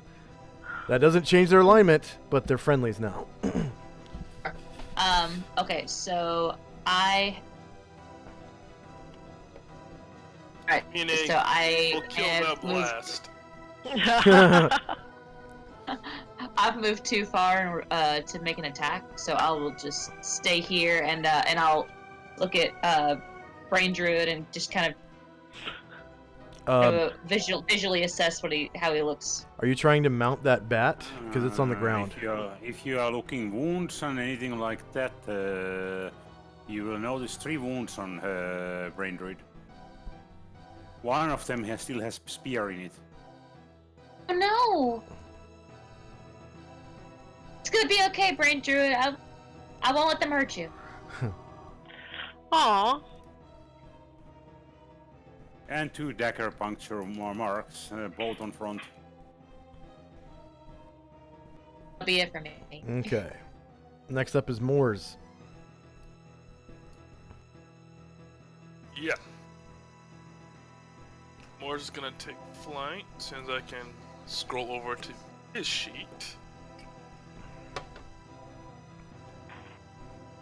That doesn't change their alignment, but they're friendlies now. Okay, so I. Alright, so We'll kill that blast. I've moved too far to make an attack, so I will just stay here and I'll look at Brain Druid and just kind of visually assess how he looks. Are you trying to mount that bat? Because it's on the ground. If you are looking wounds and anything like that, you will notice 3 wounds on Brain Druid. One of them still has spear in it. Oh no! It's gonna be okay, Brain Druid. I won't let them hurt you. Aww. And 2 dagger puncture marks, both on front. That'll be it for me. Okay. Next up is Moors. Yeah. Moore's is gonna take flight as soon as I can scroll over to his sheet.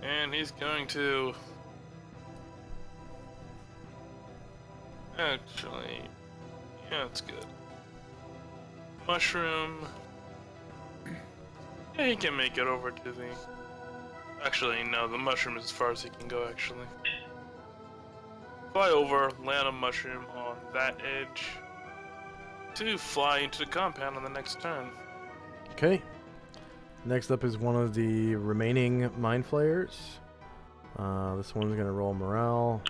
And he's going to... Actually... Yeah, it's good. Mushroom... Yeah, he can make it over to the... Actually, no, the mushroom is as far as he can go, actually. Fly over, land a mushroom on that edge, to fly into the compound on the next turn. Okay. Next up is one of the remaining Mind Flayers. This one's going to roll morale.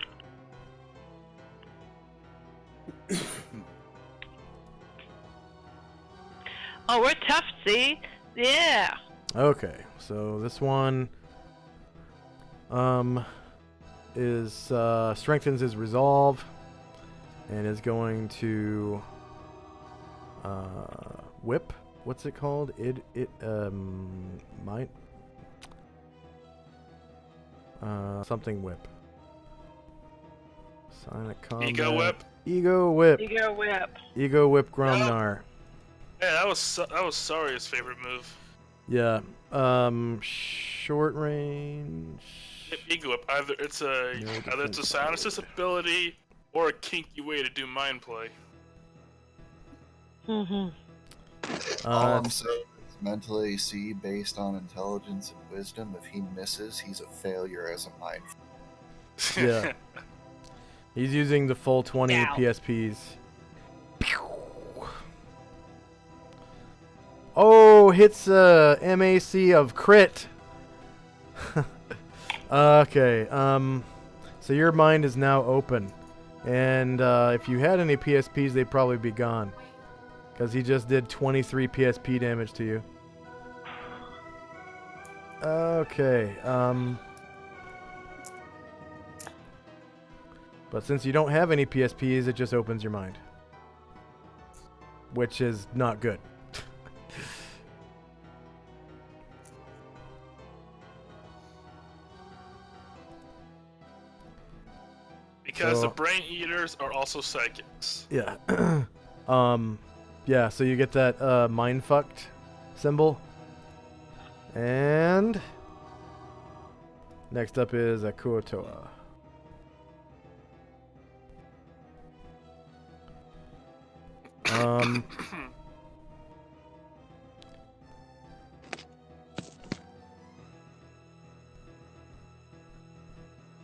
Oh, we're tough, see? Yeah. Okay, so this one is strengthens his resolve and is going to whip. What's it called? Might something whip. Silent combat. Ego whip. Ego whip. Ego whip. Ego whip Gromnar. Yeah, that was Saria's favorite move. Yeah. Short range. Ego whip. Either it's a Psionicist ability or a kinky way to do mind play. Mm-hmm. All I'm saying is mental AC based on intelligence and wisdom. If he misses, he's a failure as a mind. Yeah. He's using the full 20 Ow. PSPs. Oh, hits MAC of crit. Okay. So your mind is now open, and if you had any PSPs, they'd probably be gone, because he just did 23 PSP damage to you. Okay. But since you don't have any PSPs, it just opens your mind, which is not good. Because the brain eaters are also psychics. Yeah. Yeah, so you get that mind fucked symbol. And Next up is a Kuotoa.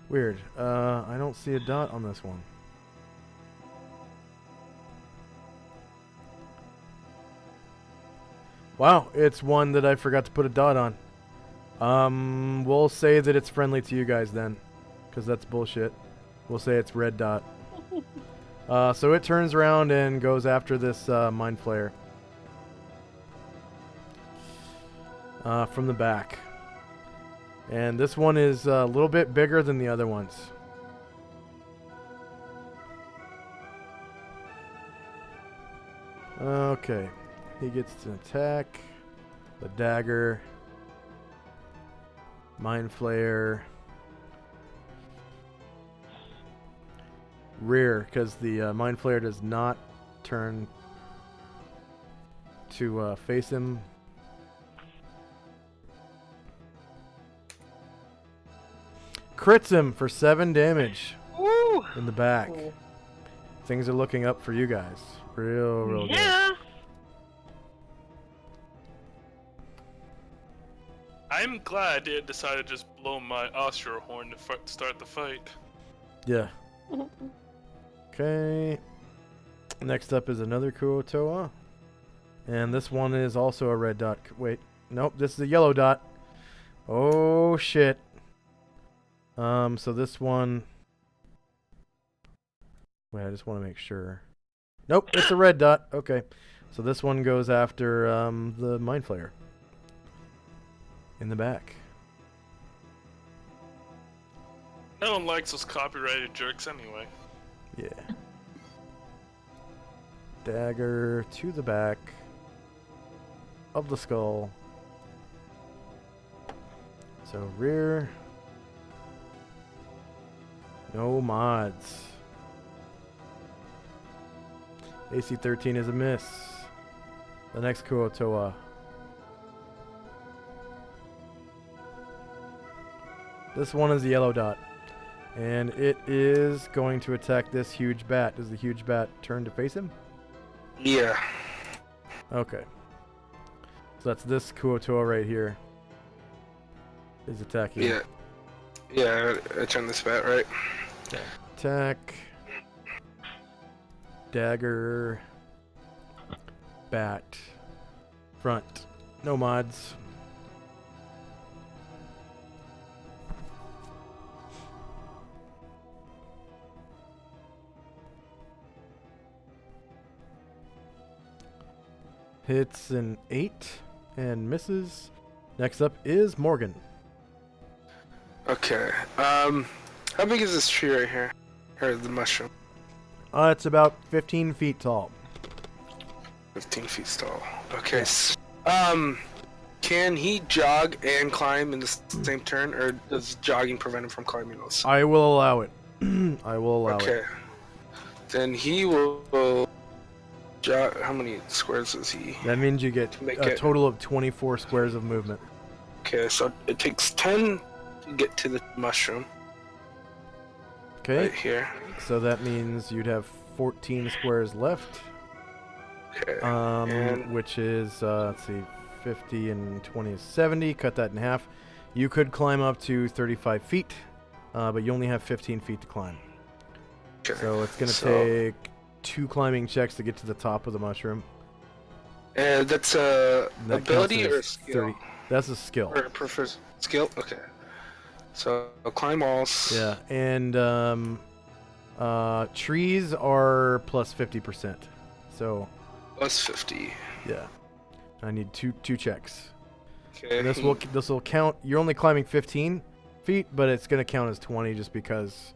Weird. I don't see a dot on this one. Wow, it's one that I forgot to put a dot on. We'll say that it's friendly to you guys then, because that's bullshit. We'll say it's red dot. So it turns around and goes after this Mind Flayer. From the back. And this one is a little bit bigger than the other ones. Okay. He gets to attack. The dagger. Mind Flayer. Rear, because the Mind Flayer does not turn to face him. Crits him for 7 damage. Ooh. In the back. Things are looking up for you guys. Real good. Yeah. I'm glad it decided to just blow my Ostro horn to start the fight. Yeah. Okay. Next up is another Kuotoa. And this one is also a red dot. Wait. Nope, this is a yellow dot. Oh, shit. So this one... Wait, I just want to make sure. Nope, it's a red dot. Okay. So this one goes after the Mind Flayer. In the back. No one likes those copyrighted jerks anyway. Yeah. Dagger to the back of the skull. So rear. No mods. AC 13 is a miss. The next Kuotoa. This one is a yellow dot. And it is going to attack this huge bat. Does the huge bat turn to face him? Yeah. Okay. So that's this Kuotoa right here. Is attacking. Yeah. Yeah, I turned this bat, right? Okay. Attack. Dagger. Bat. Front. No mods. Hits an 8 and misses. Next up is Morgan. Okay. How big is this tree right here? Or the mushroom? It's about 15 feet tall. 15 feet tall. Okay. Can he jog and climb in the same turn, or does jogging prevent him from climbing those? I will allow it. I will allow it. Okay. Then he will jog. How many squares is he? That means you get a total of 24 squares of movement. Okay, so it takes 10 to get to the mushroom. Okay. Right here. So that means you'd have 14 squares left. Okay. Which is, let's see, 50 and 20 is 70. Cut that in half. You could climb up to 35 feet, but you only have 15 feet to climb. Okay. So it's going to take 2 climbing checks to get to the top of the mushroom. That's a ability or a counts as skill? 30. That's a skill. Or prefers skill? Okay. So climb walls. Yeah, and trees are plus 50%. So plus 50. Yeah. I need two checks. Okay. And this will count. You're only climbing 15 feet, but it's gonna count as 20 just because.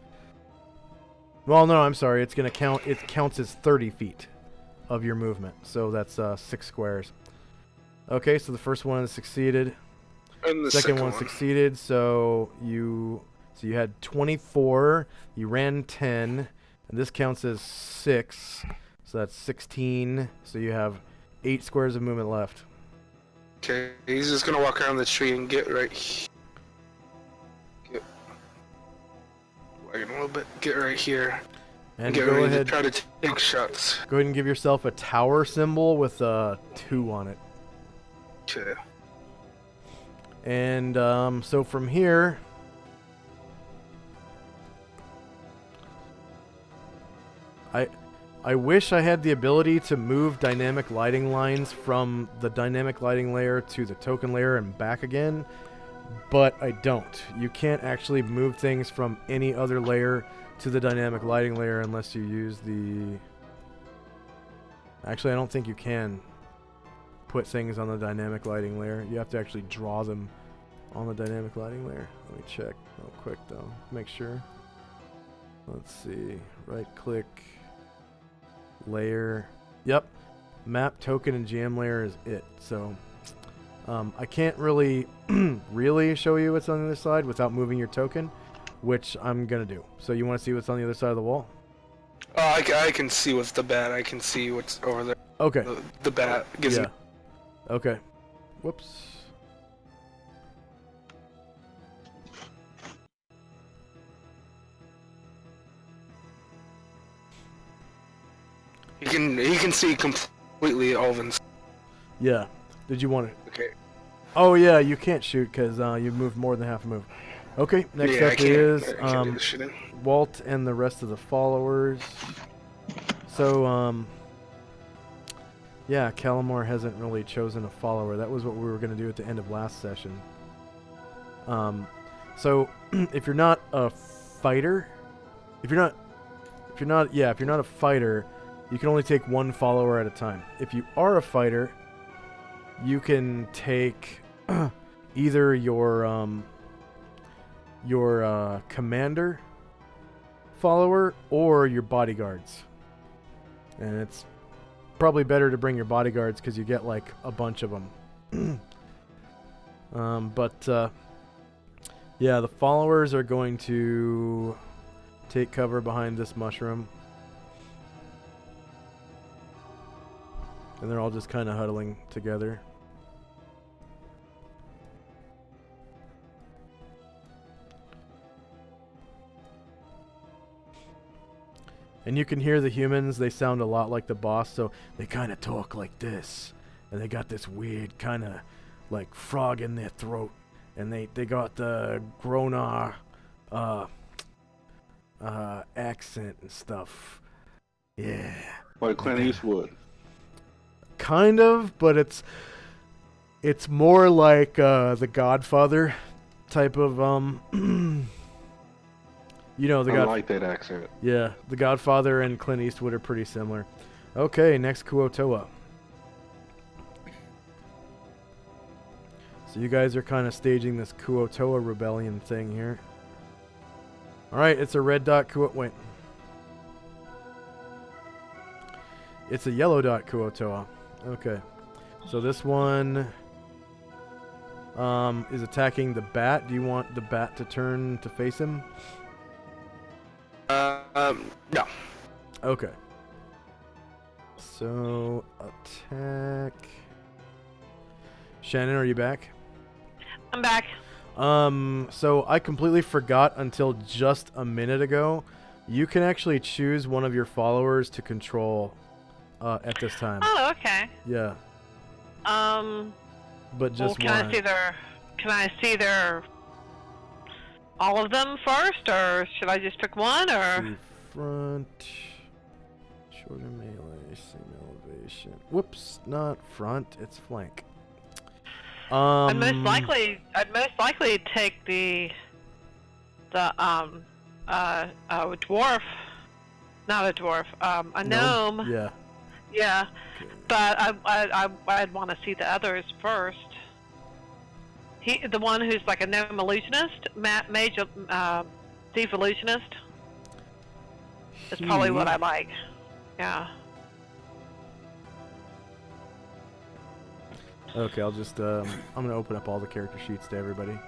Well, no, I'm sorry. It's gonna count. It counts as 30 feet of your movement. So that's 6 squares. Okay, so the first one succeeded. And the second one succeeded. So you had 24. You ran 10, and this counts as 6. So that's 16. So you have 8 squares of movement left. Okay, he's just gonna walk around the tree and get right. little bit. Get right here. And Get go ready ahead. to try to take shots. Go ahead and give yourself a tower symbol with a 2 on it. Okay. And so from here, I wish I had the ability to move dynamic lighting lines from the dynamic lighting layer to the token layer and back again, but I don't. You can't actually move things from any other layer to the dynamic lighting layer unless you use the... Actually, I don't think you can put things on the dynamic lighting layer. You have to actually draw them on the dynamic lighting layer. Let me check real quick though. Make sure. Let's see. Right click. Layer. Yep. Map, token, and GM layer is it. So I can't really really show you what's on the other side without moving your token, which I'm gonna do. So you want to see what's on the other side of the wall? I can see what's the bat. I can see what's over there. Okay. The bat gives me. Okay. Whoops. He can see completely Alvin's. Yeah. Did you want to? Okay. Oh yeah, you can't shoot because you moved more than half a move. Okay. Next Yeah, up I can't is do this shit in. Walt and the rest of the followers. So yeah, Calamore hasn't really chosen a follower. That was what we were going to do at the end of last session. So if you're not a fighter, if you're not a fighter, you can only take 1 follower at a time. If you are a fighter, you can take either your commander follower or your bodyguards. And it's probably better to bring your bodyguards because you get like a bunch of them. Yeah, the followers are going to take cover behind this mushroom. And they're all just kind of huddling together. And you can hear the humans, they sound a lot like the boss, so they kind of talk like this. And they got this weird kind of like frog in their throat. And they got the Gronar accent and stuff. Yeah. Like Clint Eastwood. Kind of, but it's more like the Godfather type of you know, I like that accent. Yeah, the Godfather and Clint Eastwood are pretty similar. Okay, next Kuotoa. So you guys are kind of staging this Kuotoa rebellion thing here. Alright, it's a red dot wait. It's a yellow dot Kuotoa. Okay. So this one is attacking the bat. Do you want the bat to turn to face him? No. Okay. So, attack. Shannon, are you back? I'm back. So I completely forgot until just a minute ago. You can actually choose one of your followers to control at this time. Oh, okay. Yeah. But just well, one. Can I see their all of them first, or should I just pick one, or? See front, shorter melee, same elevation. Whoops, not front, it's flank. I'd most likely take the dwarf, not a dwarf, a gnome. Yeah. Yeah, okay. But I'd want to see the others first. The one who's like a gnome illusionist, mage, thief illusionist. Is probably what I like. Yeah. Okay, I'll just I'm gonna open up all the character sheets to everybody.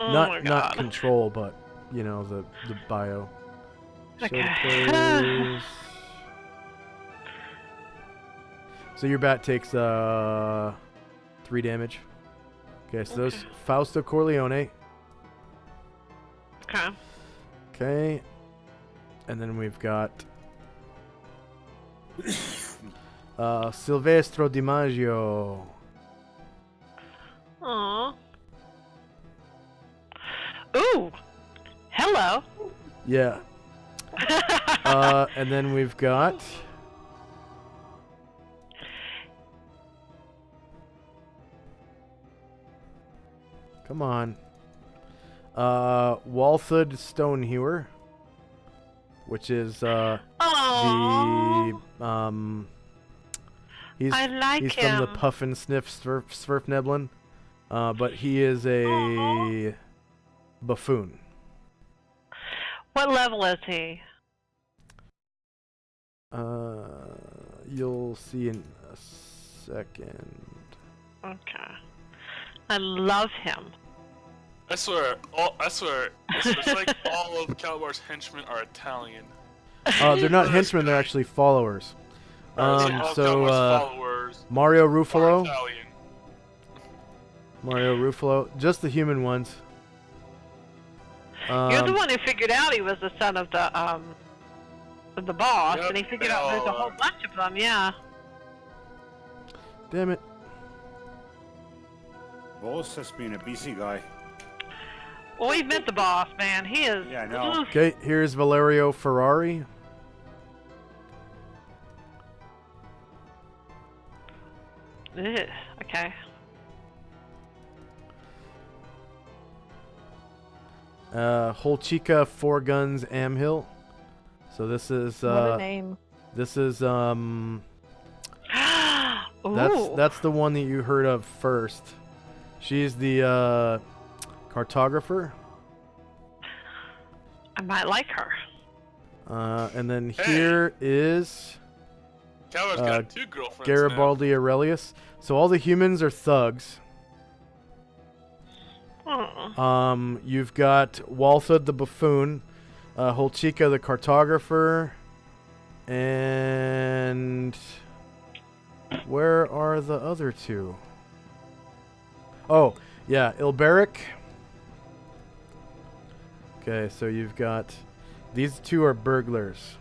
Oh my God. Not control, but you know the bio. Okay. So your bat takes 3 damage. Okay, so those Fausto Corleone. Okay. Okay, And then we've got Silvestro DiMaggio. Aww. Ooh. Hello. Yeah. And then we've got come on. Walthud Stonehewer, which is the he's I like he's him. from the Puff and Sniff Svirfneblin, but he is a buffoon. What level is he? You'll see in a second. Okay. I love him. I swear, it's like all of Calabar's henchmen are Italian. They're not henchmen; they're actually followers. All Calabar's followers Mario are Ruffalo. Italian. Mario Ruffalo, just the human ones. You're the one who figured out he was the son of the boss, Yep, and he figured out there's a whole bunch of them. Yeah. Damn it. Boss has been a busy guy. Well, we've met the boss, man. He is. Yeah, I know. Okay, here's Valerio Ferrari. Ugh, okay. Holchika Four Guns Amhill. So this is What a name. This is Ooh. that's the one that you heard of first. She's the cartographer. I might like her. And then here is Calabar's got 2 girlfriends Garibaldi Aurelius. So all the humans are thugs. You've got Walthud the buffoon, Holchika the cartographer, and where are the other 2? Oh, yeah, Ilberic. Okay, so you've got these 2 are burglars.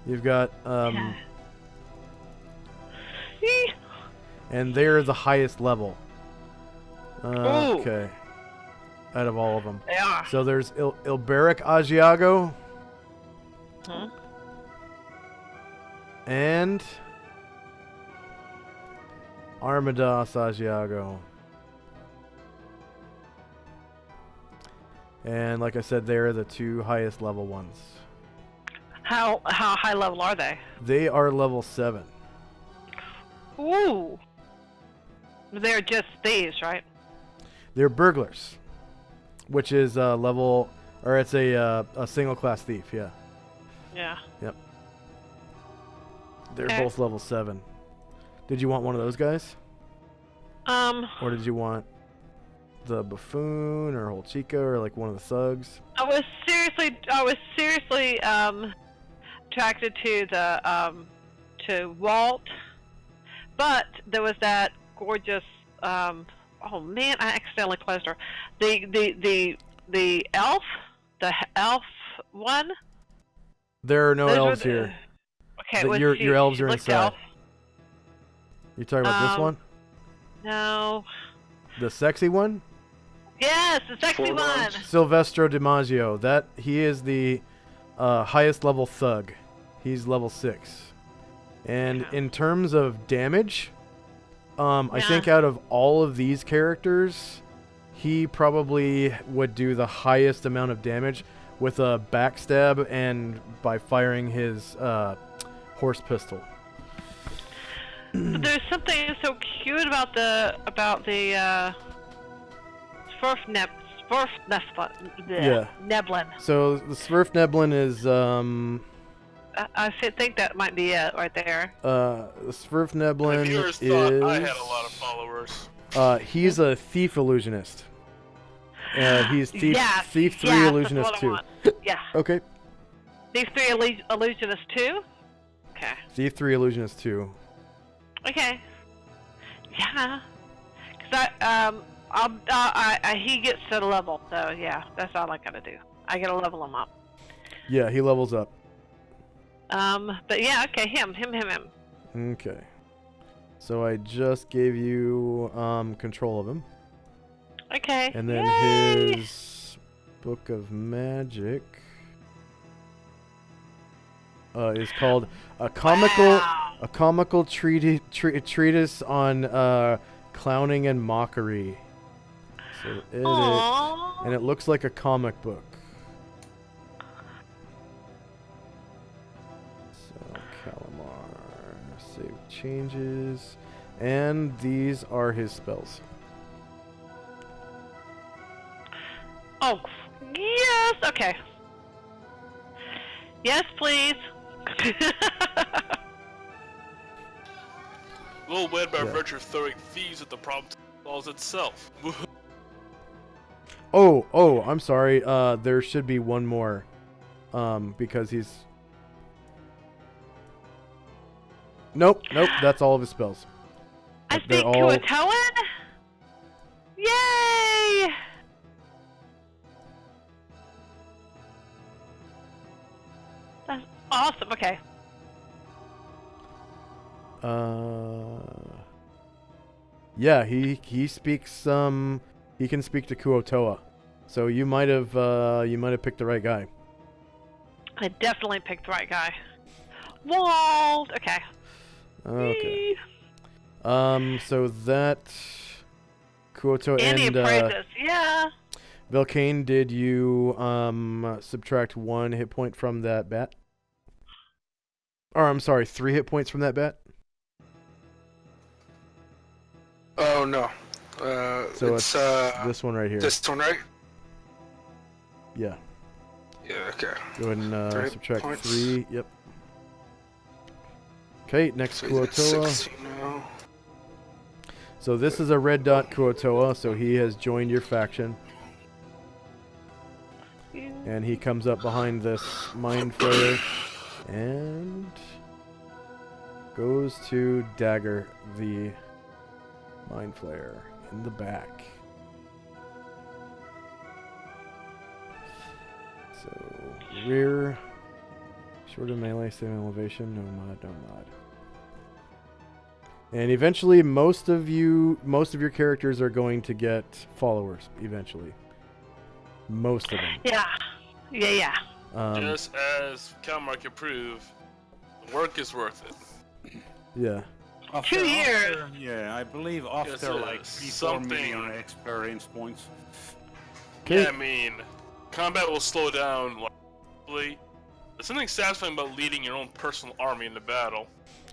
You've got and they're the highest level. Okay. Out of all of them. They are. So there's Ilberic Asiago. And Armadas Asiago. And like I said, they're the 2 highest level ones. How high level are they? They are level 7. Ooh. They're just thieves, right? They're burglars, which is level, or it's a single class thief. Yeah. Yeah. Yep. They're Okay. both level 7. Did you want one of those guys? Or did you want the buffoon or Holchika or like one of the thugs? I was seriously attracted to the to Walt, but there was that gorgeous oh man, I accidentally closed her. The elf, one. There are no Those were elves here. Okay, Your elves are looked inside. elf. You talking about this one? No. The sexy one? Yes, the sexy one. Silvestro DiMaggio. He is the highest level thug. He's level 6. And in terms of damage, I think out of all of these characters, he probably would do the highest amount of damage with a backstab and by firing his horse pistol. But there's something so cute about the Neblin. So the Svirfneblin is I think that might be it right there. the Svirfneblin Viewers is thought I had a lot of followers. He's a thief illusionist. He's thief Yes, thief 3 yes, illusionist that's what 2. I want. Yeah. Okay. These 3 illusionists too. Okay. Thief 3 illusionist 2. Okay. Yeah. Cause he gets to the level, so yeah, that's all I gotta do. I gotta level him up. Yeah, he levels up. But yeah, okay, him. Okay. So I just gave you control of him. Okay. And then Yay! his Book of Magic is called a comical treatise on clowning and mockery. So and it looks like a comic book. So Calamar, save changes, and these are his spells. Oh, yes. Okay. Yes, please. A little weird by virtue of throwing thieves at the problem solves itself. Oh, I'm sorry. There should be one more. Because he's... Nope, that's all of his spells. I speak Kuatoan? Yay! That's awesome, okay. Yeah, he speaks he can speak to Kuotoa. So you might have picked the right guy. I definitely picked the right guy. Walled. Okay. Okay. So that Kuotoa and praises. Yeah. Velcane, did you subtract 1 hit point from that bat? Or I'm sorry, 3 hit points from that bat? Oh no. So it's this one right here. This one, right? Yeah. Yeah. Okay. Go ahead and 3 subtract points. 3. Yep. Okay, next So he's at Kuotoa. 16 now. So this is a red dot Kuotoa, so he has joined your faction. And he comes up behind this Mind Flayer and goes to dagger the Mind Flayer in the back. So rear, short of melee, same elevation, no mod. And eventually most of your characters are going to get followers eventually. Most of them. Yeah. Just as Calamar can prove, the work is worth it. Yeah. After, 2 years. Yeah, I believe after like 3-4 million experience points. Yeah, I mean, combat will slow down. There's something satisfying about leading your own personal army into battle.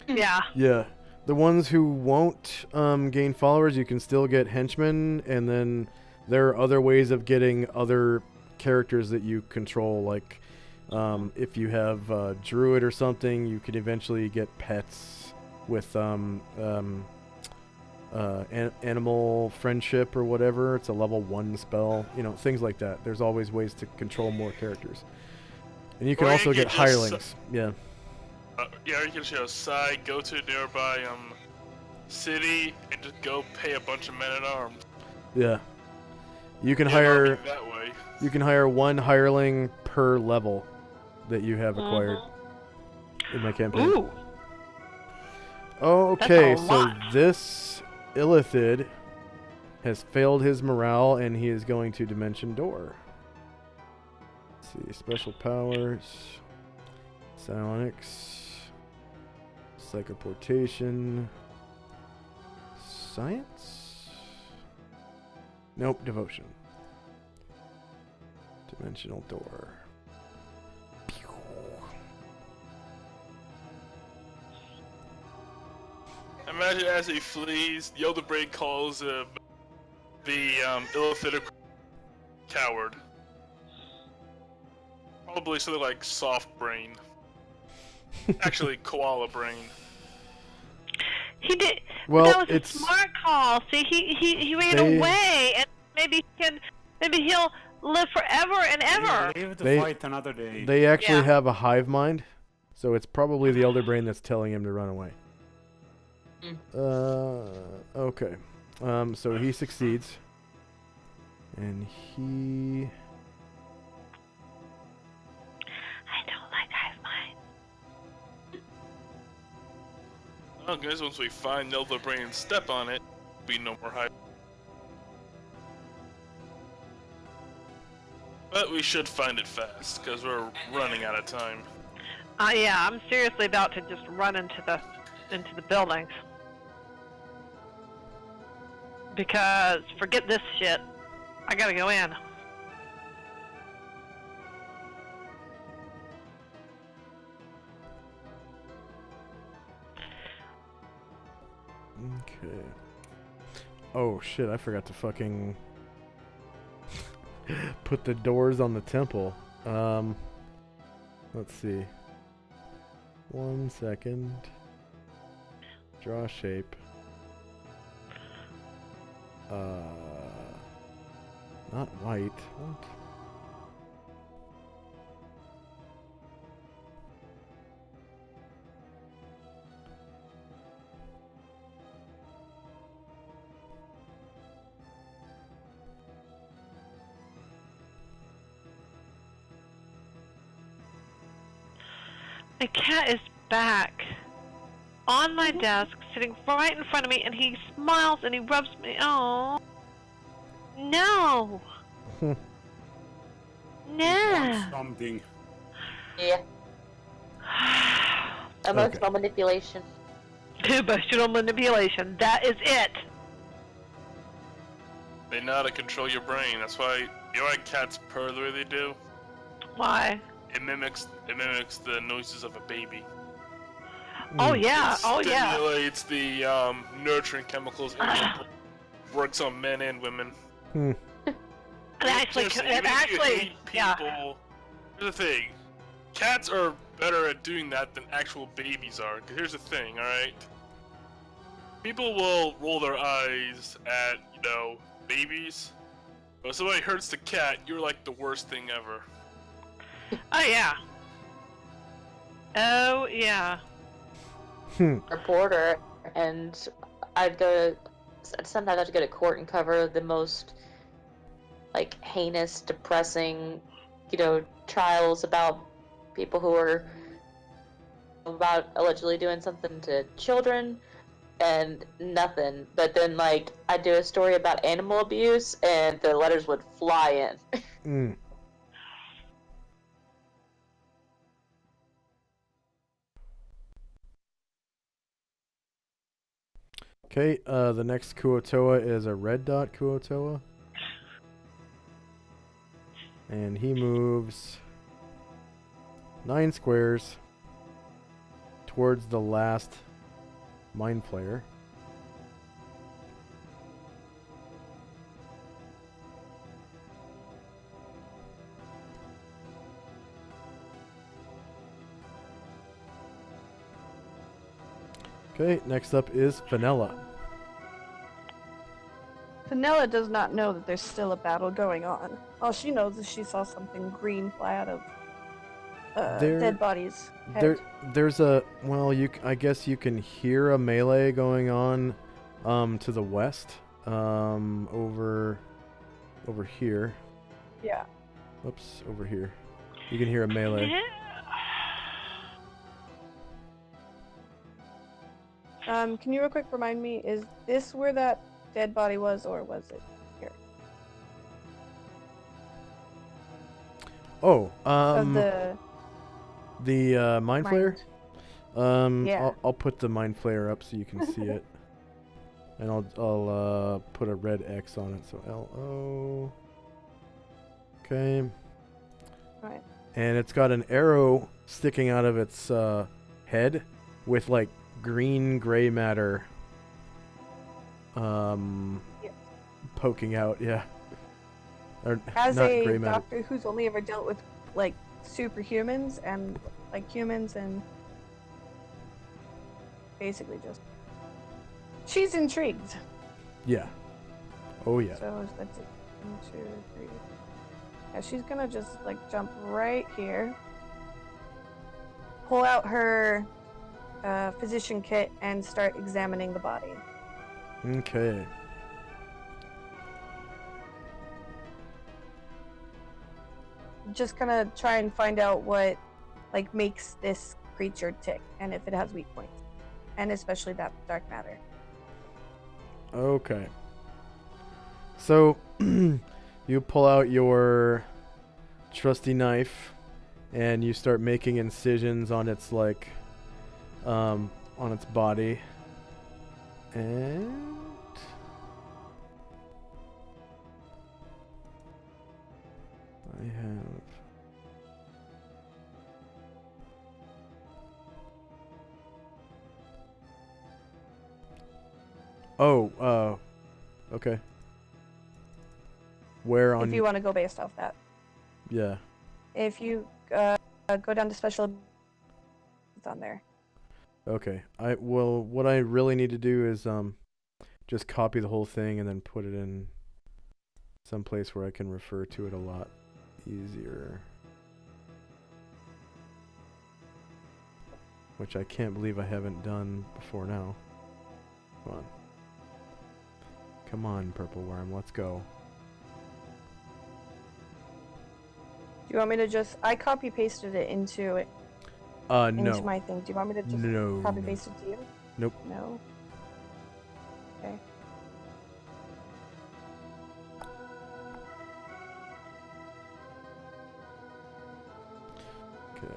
Yeah. Yeah. The ones who won't gain followers, you can still get henchmen, and then there are other ways of getting other characters that you control, like if you have a druid or something, you can eventually get pets with animal friendship or whatever. It's a level 1 spell, things like that. There's always ways to control more characters. And you can also get hirelings. Yeah. Yeah, you can just go to a nearby city and just go pay a bunch of men-at-arms. Yeah. You can hire that way. You can hire 1 hireling per level that you have acquired in my campaign. Ooh. Okay, That's a so lot. this Illithid has failed his morale and he is going to Dimension Door. Let's see, special powers, psionics, psychoportation, science? Nope, devotion. Dimensional door. Imagine as he flees, the Elder Brain calls him the Illithid coward. Probably something like soft brain. Actually, koala brain. He did. Well, that was it's- a smart call. See, he ran away, and maybe he'll live forever and ever. Leave to fight another day. They actually have a hive mind, so it's probably the Elder Brain that's telling him to run away. Okay. So he succeeds. And he... I don't like hive mind. well, guys, once we find the Elder Brain and step on it, be no more hiding. But we should find it fast, because we're running out of time. Yeah, I'm seriously about to just run into the buildings. Because forget this shit. I gotta go in. Okay. Oh shit, I forgot to fucking put the doors on the temple. Let's see. 1 second. Draw shape. Not white. What? My cat is back on my desk, sitting right in front of me, and he smiles and he rubs me. Oh, no. No. Something. Yeah. Emotional manipulation. Emotional manipulation. That is it. They know how to control your brain. That's why, you know why cats purr the way they do? Why? It mimics the noises of a baby. Oh yeah. It Oh yeah. stimulates the nurturing chemicals in your brain. Works on men and women. It actually, yeah. People. Here's the thing. Cats are better at doing that than actual babies are. 'Cause here's the thing, alright? People will roll their eyes at, babies. But if somebody hurts the cat, you're like the worst thing ever. Oh yeah. Oh yeah. Reporter, and sometimes I'd go to court and cover the most, heinous, depressing, trials about people who are about allegedly doing something to children, and nothing. But then, I'd do a story about animal abuse, and the letters would fly in. Okay, the next Kuotoa is a red dot Kuotoa. And he moves 9 squares towards the last Mind Flayer. Okay, next up is Vanilla. Vanilla does not know that there's still a battle going on. All she knows is she saw something green fly out of dead bodies. There's a I guess you can hear a melee going on to the west over here. Yeah. Oops, over here. You can hear a melee. Can you real quick remind me, is this where that dead body was, or was it here? Oh, of the Mind Flayer? Yeah. I'll put the Mind Flayer up so you can see it. And I'll put a red X on it, so LO. Okay. Alright. And it's got an arrow sticking out of its head with green gray matter poking out, yeah. Or As not a gray matter. doctor who's only ever dealt with superhumans and humans, and basically just she's intrigued. Yeah. Oh yeah. So that's it. 1, 2, 3. Yeah, she's gonna just jump right here, pull out her physician kit, and start examining the body. Okay. Just gonna try and find out what makes this creature tick, and if it has weak points. and especially that dark matter. Okay. So, you pull out your trusty knife, and you start making incisions on its on its body, and I have. Oh, okay. Where on? If you want to go based off that. Yeah. If you go down to special, it's on there. Okay. What I really need to do is just copy the whole thing and then put it in some place where I can refer to it a lot easier. Which I can't believe I haven't done before now. Come on. Come on, purple worm, let's go. Do you want me to just? I copy pasted it into it. No. Into my thing. Do you want me to just No, copy no. paste it to you? Nope. No. Okay. Okay.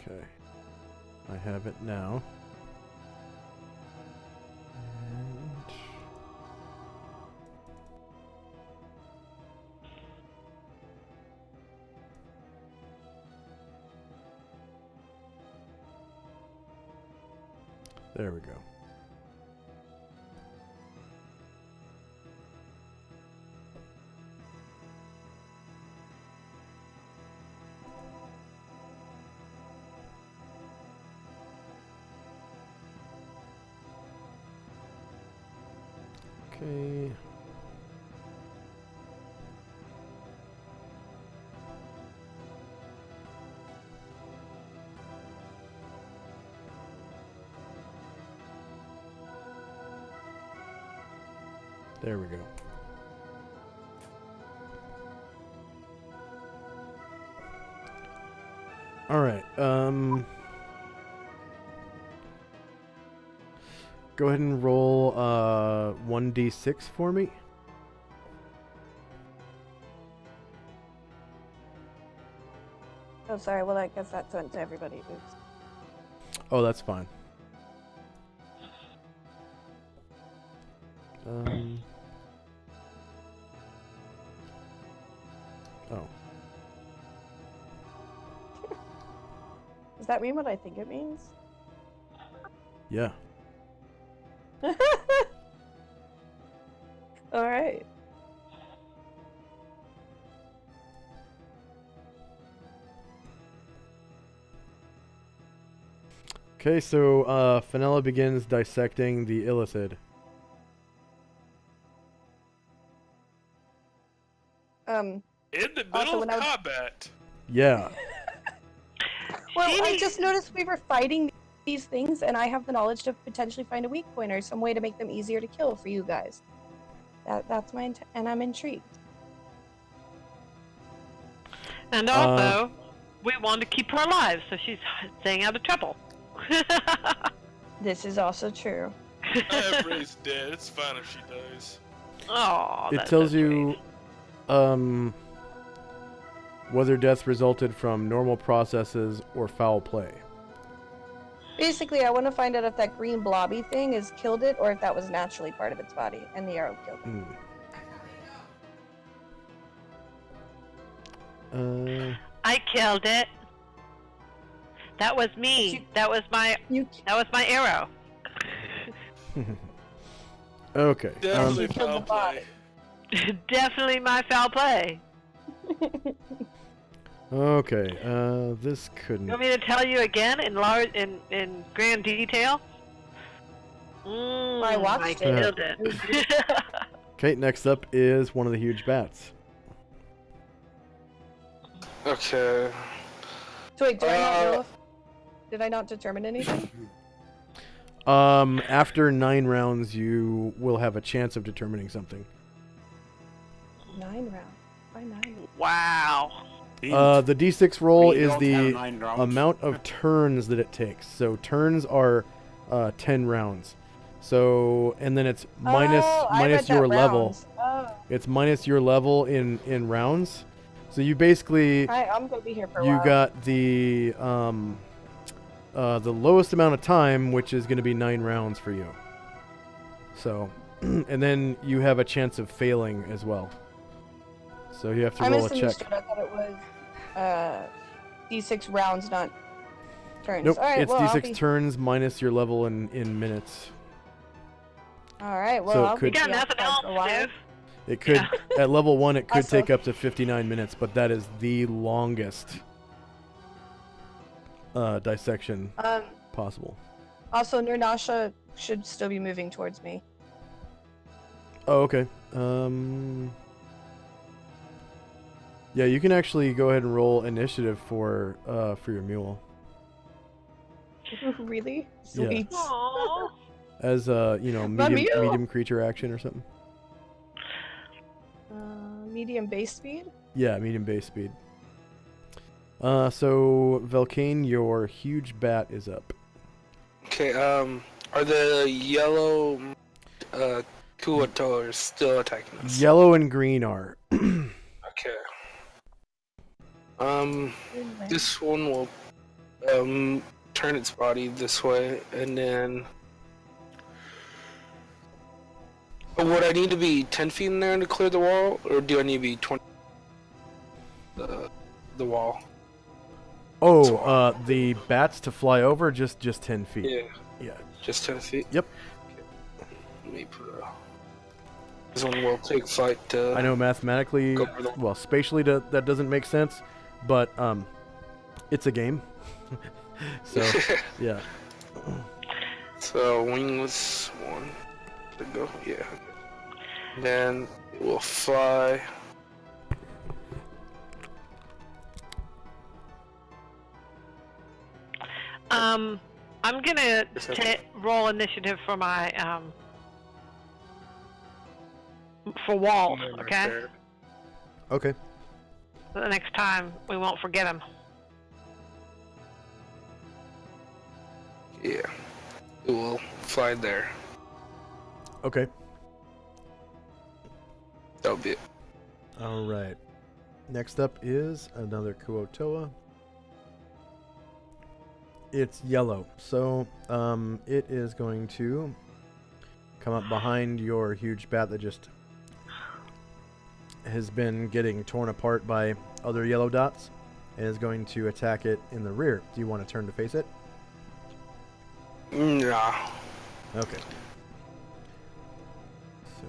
Okay. I have it now. And there we go. Okay. There we go. All right. Go ahead and roll 1d6 for me. Oh, sorry. Well, I guess that's went to everybody. Oops. Oh, that's fine. Oh. Does that mean what I think it means? Yeah. All right. Okay, so Fenella begins dissecting the illithid. In the middle of combat. Yeah. Well, I just noticed we were fighting these things, and I have the knowledge to potentially find a weak point or some way to make them easier to kill for you guys. That's my intent, and I'm intrigued. And also, we want to keep her alive, so she's staying out of trouble. This is also true. I have Ray's dead. It's fine if she dies. Oh, It tells you whether death resulted from normal processes or foul play. Basically, I want to find out if that green blobby thing has killed it or if that was naturally part of its body and the arrow killed it. I killed it. That was me. That was my arrow. Okay. Definitely foul play. Definitely my foul play. Okay. This couldn't. You want me to tell you again in grand detail? I watched I it. killed it. Okay, next up is one of the huge bats. Okay. So wait, did I not determine anything? After 9 rounds, you will have a chance of determining something. 9 rounds. Why 9? Wow. The D6 roll We is don't the have 9 rounds. amount of turns that it takes. So turns are 10 rounds. So, and then it's minus your level. Oh. It's minus your level in rounds. So you basically I'm gonna be here for a you while. got the lowest amount of time, which is going to be 9 rounds for you. So, and then you have a chance of failing as well. So you have to roll a check. misunderstood. I thought it was D6 rounds, not turns. Nope, All right, it's well, D6 turns minus your level in minutes. All right, well, So it I'll could- be You got nothing else for a while. to do. It could at level 1 it could Also- take up to 59 minutes, but that is the longest dissection possible. Also, Nirnasha should still be moving towards me. Oh, okay. Yeah, you can actually go ahead and roll initiative for your mule. Really? Yeah. Sweet. Aww. As My medium mule! medium creature action or something. Medium base speed? Yeah, medium base speed. So Velcane, your huge bat is up. Okay, are the yellow Kuatoers still attacking us? Yellow and green are. Okay. This one will turn its body this way, and then would I need to be 10 feet in there to clear the wall, or do I need to be 20? The wall. Oh, the bats to fly over just 10 feet. Yeah. Yeah. Just 10 feet. Yep. Okay. Let me put a. This one will take flight. I know mathematically, well, spatially that doesn't make sense, but it's a game. So, yeah. So wingless one to go. Yeah. Then it will fly. I'm gonna roll initiative for my for walls. Okay. Okay. So the next time we won't forget them. Yeah. It will fly there. Okay. That'll be it. All right. Next up is another Kuotoa. It's yellow, so it is going to come up behind your huge bat that just has been getting torn apart by other yellow dots, and is going to attack it in the rear. Do you want to turn to face it? Nah. Okay. So,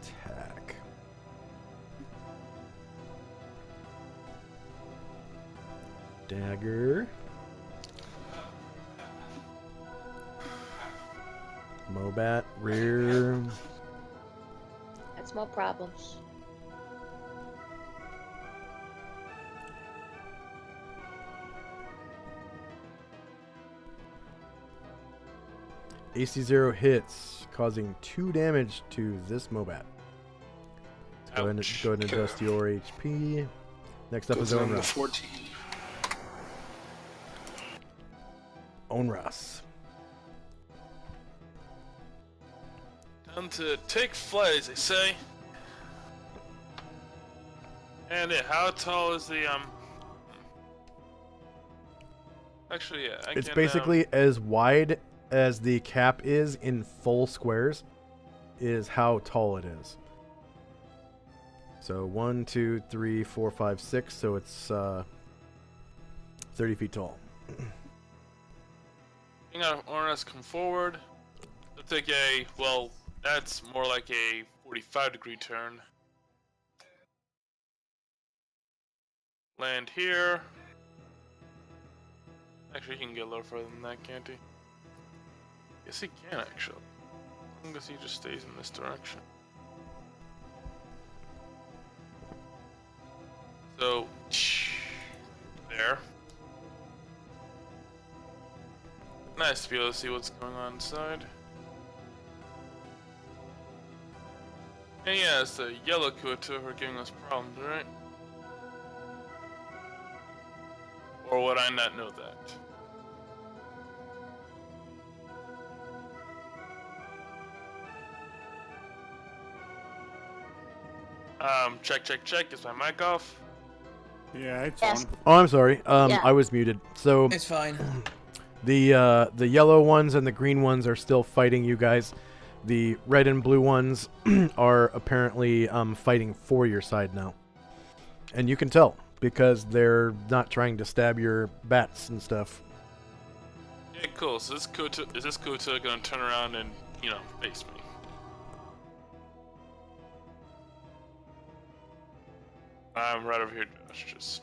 attack. Dagger. Mobat, rear. That's more problems. AC 0 hits, causing 2 damage to this Mobat. Let's go ahead and adjust your HP. Next up is Goes on the Onras. 14. Onras. Time to take flight, as they say. And how tall is the Actually, yeah, I It's can, basically as wide as the cap is in full squares, is how tall it is. So 1, 2, 3, 4, 5, 6. So it's 30 feet tall. Hang on, Ornas, come forward. I'll take a, well, that's more like a 45-degree turn. Land here. Actually, he can get a little further than that, can't he? Guess he can actually. As long as he just stays in this direction. So, there. Nice to be able to see what's going on inside. And yeah, it's the yellow Kuoto who are giving us problems, right? Or would I not know that? Check. Is my mic off? Yeah, it's Yes. on. Oh, I'm sorry. Yeah. I was muted. So It's fine. the yellow ones and the green ones are still fighting you guys. The red and blue ones are apparently fighting for your side now. And you can tell because they're not trying to stab your bats and stuff. Yeah, cool. So is this Kuoto gonna turn around and, face me? I'm right over here, Josh. Just.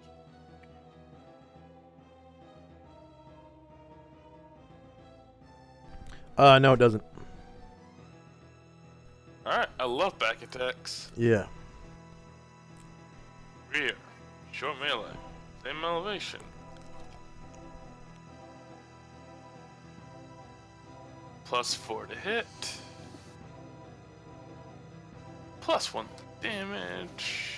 No, it doesn't. Alright, I love back attacks. Yeah. Rear. Short melee. Same elevation. +4 to hit. +1 damage.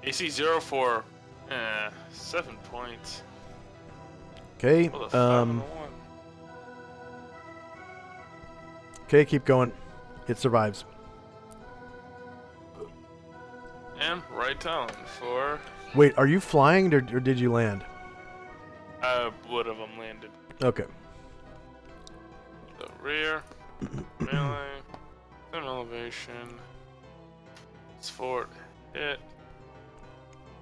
AC 0 for 7 points. Okay. Well, a 5 and a 1. Okay, keep going. It survives. And right talon for. Wait, are you flying or did you land? Would have landed. Okay. The rear. Melee. 7 elevation. It's 4 to hit.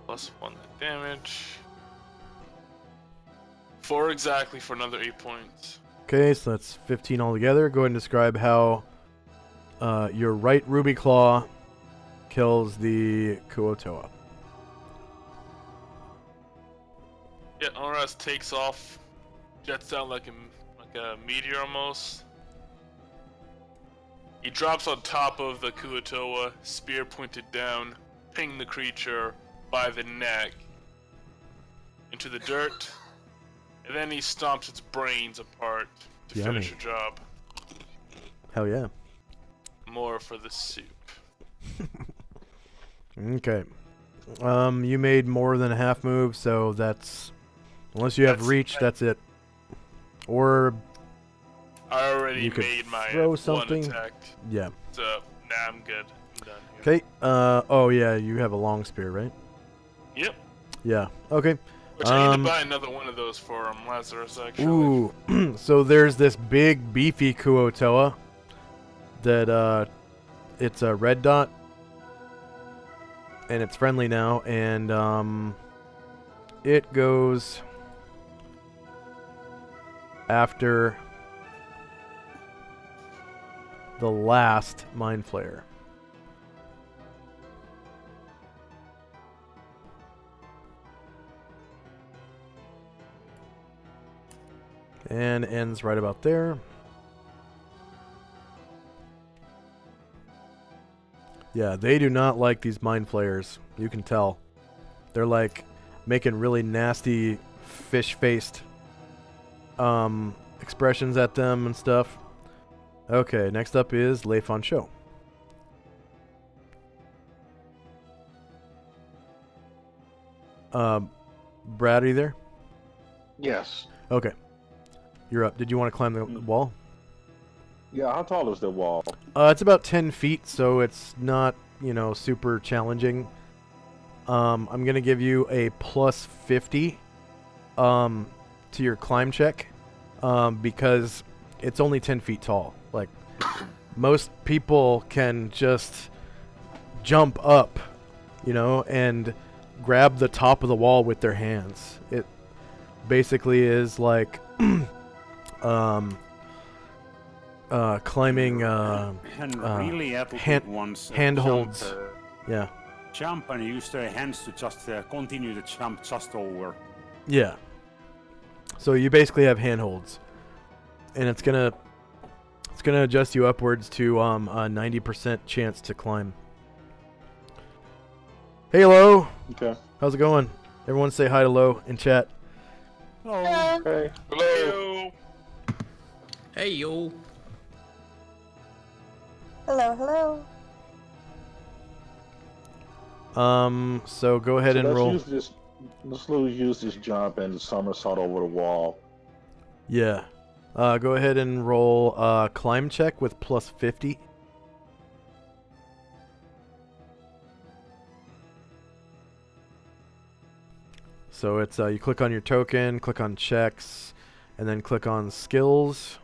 +1 to damage. 4 exactly for another 8 points. Okay, so that's 15 altogether. Go ahead and describe how your right Ruby Claw kills the Kuotoa. Yeah, Oras takes off, jets down like a meteor almost. He drops on top of the Kuotoa, spear pointed down, ping the creature by the neck into the dirt, and then he stomps its brains apart to Yummy. finish the job. Hell yeah. More for the soup. Okay. You made more than a half move, so that's... Unless you have reach, that's it. Or... I already you could made my throw one something. attack. Yeah. So, now I'm good. I'm done here. Okay. Oh yeah, you have a long spear, right? Yep. Yeah. Okay. Which I need to buy another one of those for Lazarus, actually. Ooh. So there's this big, beefy Kuotoa that, it's a red dot. And it's friendly now, and, it goes after the last Mind Flayer. And ends right about there. Yeah, they do not like these Mind Flayers. You can tell. They're like making really nasty fish-faced expressions at them and stuff. Okay, next up is Le Fancho. Brad, are you there? Yes. Okay. You're up. Did you want to climb the wall? Yeah, how tall is the wall? It's about 10 feet, so it's not, super challenging. I'm going to give you a plus 50 to your climb check because it's only 10 feet tall. Like, most people can just jump up, and grab the top of the wall with their hands. It basically is like climbing And really athletic ones handholds. Jump, jump and use their hands to just continue the jump just over. Yeah. So you basically have handholds. and it's gonna adjust you upwards to a 90% chance to climb. Hey, Lo. Okay. How's it going? Everyone say hi to Lo in chat. Hello. Okay. Hello. Hey, yo. Hello, hello. So go ahead and roll. Let's use this jump and somersault over the wall. Yeah. Go ahead and roll climb check with plus 50. So it's you click on your token, click on checks, and then click on skills.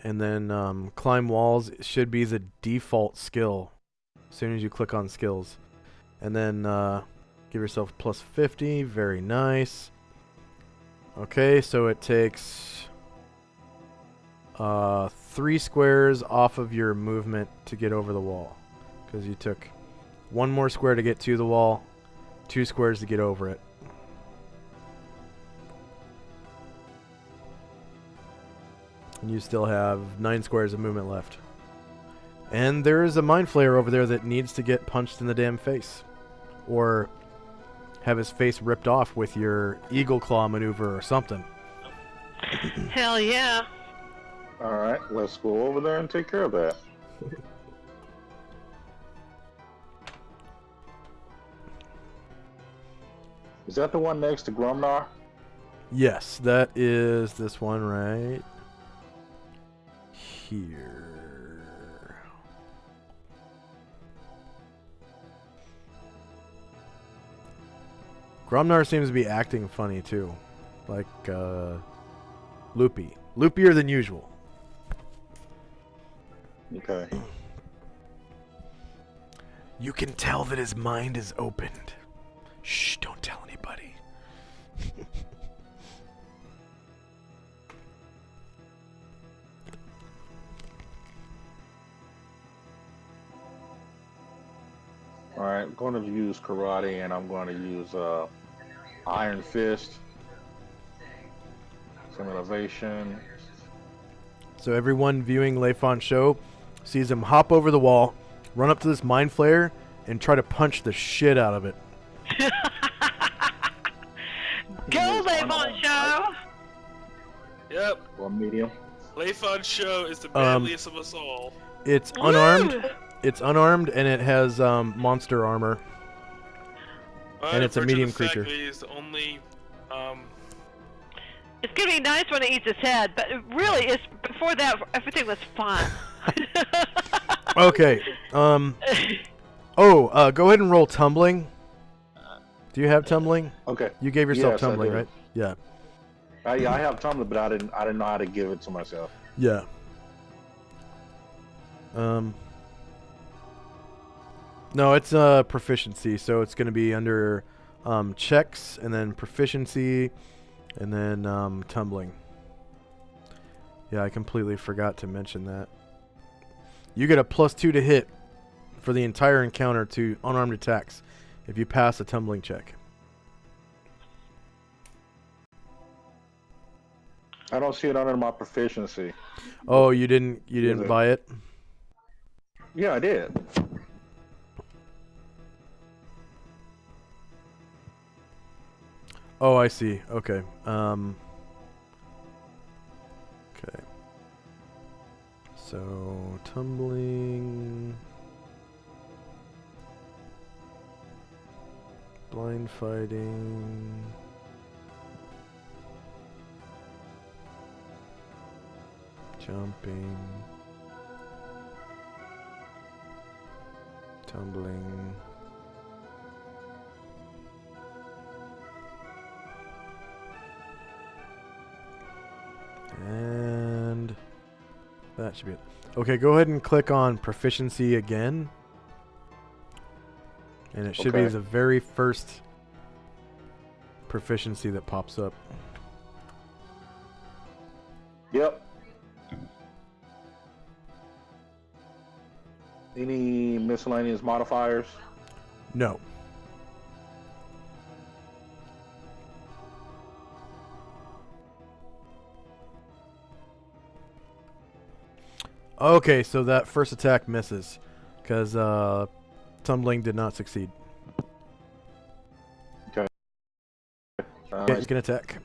And then climb walls should be the default skill as soon as you click on skills. And then give yourself plus 50. Very nice. Okay, so it takes 3 squares off of your movement to get over the wall. Because you took 1 more square to get to the wall, 2 squares to get over it. And you still have 9 squares of movement left. And there is a mind flayer over there that needs to get punched in the damn face. Or have his face ripped off with your eagle claw maneuver or something. Hell yeah. Alright, let's go over there and take care of that. Is that the one next to Grumnar? Yes, that is this one right here. Grumnar seems to be acting funny too. Like, loopy. Loopier than usual. Okay. You can tell that his mind is opened. Shh, don't tell anybody. Alright, I'm going to use karate and I'm going to use Iron Fist. Some elevation. So everyone viewing Leifon's show sees him hop over the wall, run up to this mind flayer, and try to punch the shit out of it. Go, Leifon Show! Yep. One medium. Leifon Show is the manliest of us all. It's unarmed. It's unarmed, and it has monster armor. And it's a medium creature. He's the only, It's gonna be nice when it eats its head, but really, it's before that, everything was fun. Okay. Go ahead and roll tumbling. Do you have tumbling? Okay. You gave yourself Yes, I tumbling, do. right? Yeah. I have tumbling, but I didn't know how to give it to myself. Yeah. No, it's proficiency, so it's going to be under checks, and then proficiency, and then tumbling. Yeah, I completely forgot to mention that. You get a +2 to hit for the entire encounter to unarmed attacks if you pass a tumbling check. I don't see it under my proficiency. Oh, you didn't buy it? Yeah, I did. Oh, I see. Okay. Okay. So, tumbling, blind fighting, jumping, tumbling. And that should be it. Okay, go ahead and click on proficiency again. And it should be Okay. the very first proficiency that pops up. Yep. Any miscellaneous modifiers? No. Okay, so that first attack misses, because tumbling did not succeed. Okay. Okay, it's gonna attack.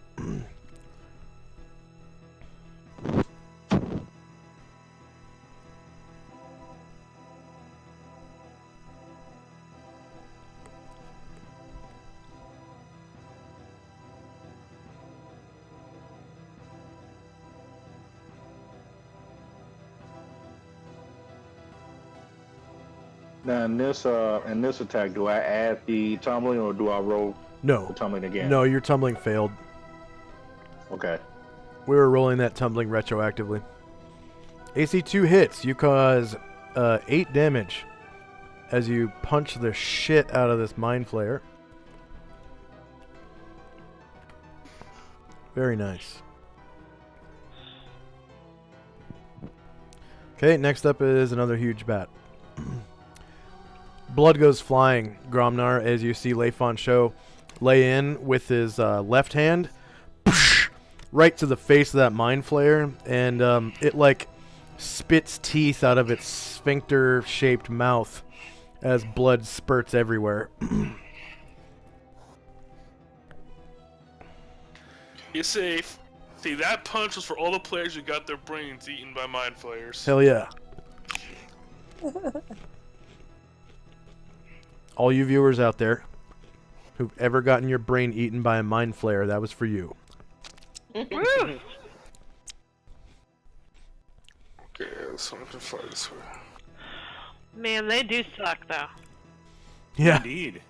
Now in this attack, do I add the tumbling or do I roll No. the tumbling again? No, your tumbling failed. Okay. We were rolling that tumbling retroactively. AC 2 hits. You cause 8 damage as you punch the shit out of this Mind Flayer. Very nice. Okay, next up is another huge bat. Blood goes flying, Gromnar, as you see Leifon Show lay in with his left hand right to the face of that Mind Flayer, and it like spits teeth out of its sphincter-shaped mouth as blood spurts everywhere. You're safe. See, that punch was for all the players who got their brains eaten by Mind Flayers. Hell yeah. All you viewers out there who've ever gotten your brain eaten by a Mind Flayer, that was for you. Okay, so I can fly this way. Man, they do suck, though. Yeah. Indeed.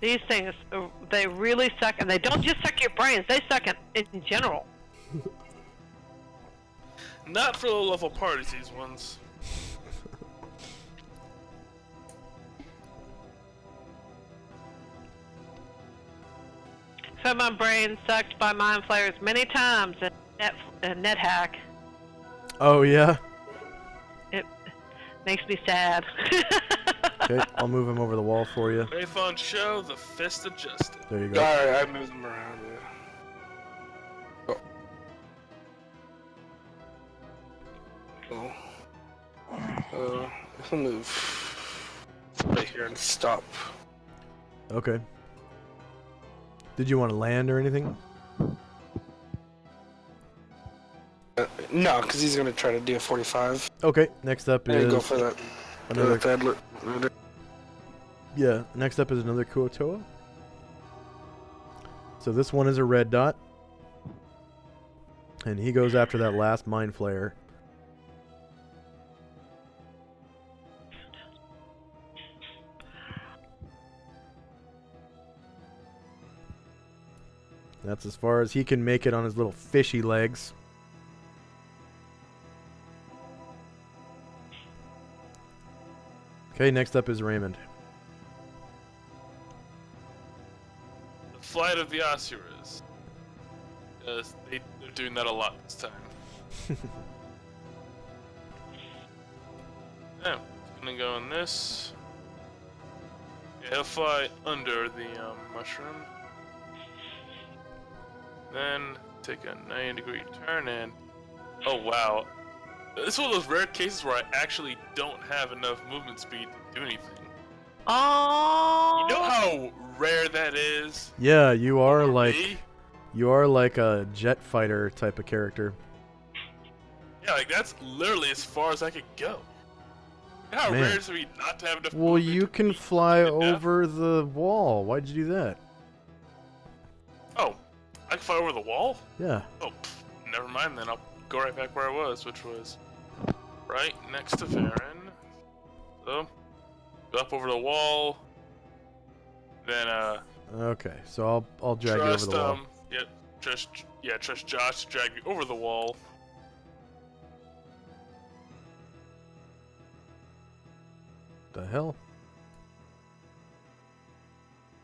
These things, they really suck, and they don't just suck your brains, they suck in general. Not for low-level parties, these ones. So my brain sucked by Mind Flayers many times in NetHack. Oh, yeah? It makes me sad. Okay, I'll move him over the wall for you. Leifon Show, the fist adjusted. There you go. Alright, I moved them around. I'll move right here and stop. Okay. Did you want to land or anything? No, because he's gonna try to do a 45. Okay, next up is... Go for that. Another... Yeah, next up is another Kuotoa. So this one is a red dot. And he goes after that last Mind Flayer. That's as far as he can make it on his little fishy legs. Okay, next up is Raymond. The Flight of the Asuras. They're doing that a lot this time. Yeah, gonna go in this. Yeah, he'll fly under the mushroom. Then take a 90-degree turn and... Oh, wow. This is one of those rare cases where I actually don't have enough movement speed to do anything. Oh! You know how rare that is? Yeah, you are like... You are like a jet fighter type of character. Yeah, like that's literally as far as I could go. You know how Man. rare it is for me not to have enough Well, movement you to can reach fly enough? over the wall. Why'd you do that? Oh, I can fly over the wall? Yeah. Oh, never mind then. I'll go right back where I was, which was right next to Farron. So, go up over the wall. Then, Okay, so I'll drag you over the wall. Trust Josh to drag me over the wall. The hell?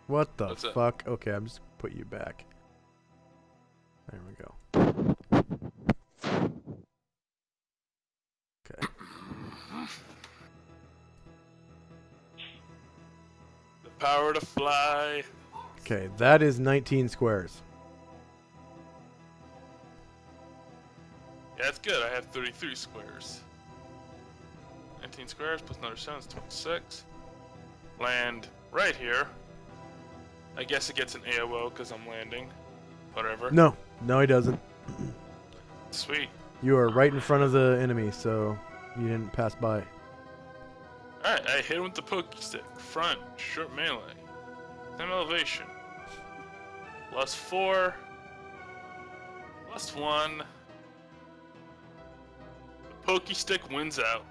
What the What's up? fuck? Okay, I'm just put you back. There we go. Okay. The power to fly. Okay, that is 19 squares. Yeah, that's good. I have 33 squares. 17 squares plus another 7 is 26. Land right here. I guess it gets an AOO because I'm landing. Whatever. No, he doesn't. Sweet. You are right in front of the enemy, so you didn't pass by. Alright, I hit him with the pokey stick. Front, short melee. Same elevation. +4. +1. The pokey stick wins out.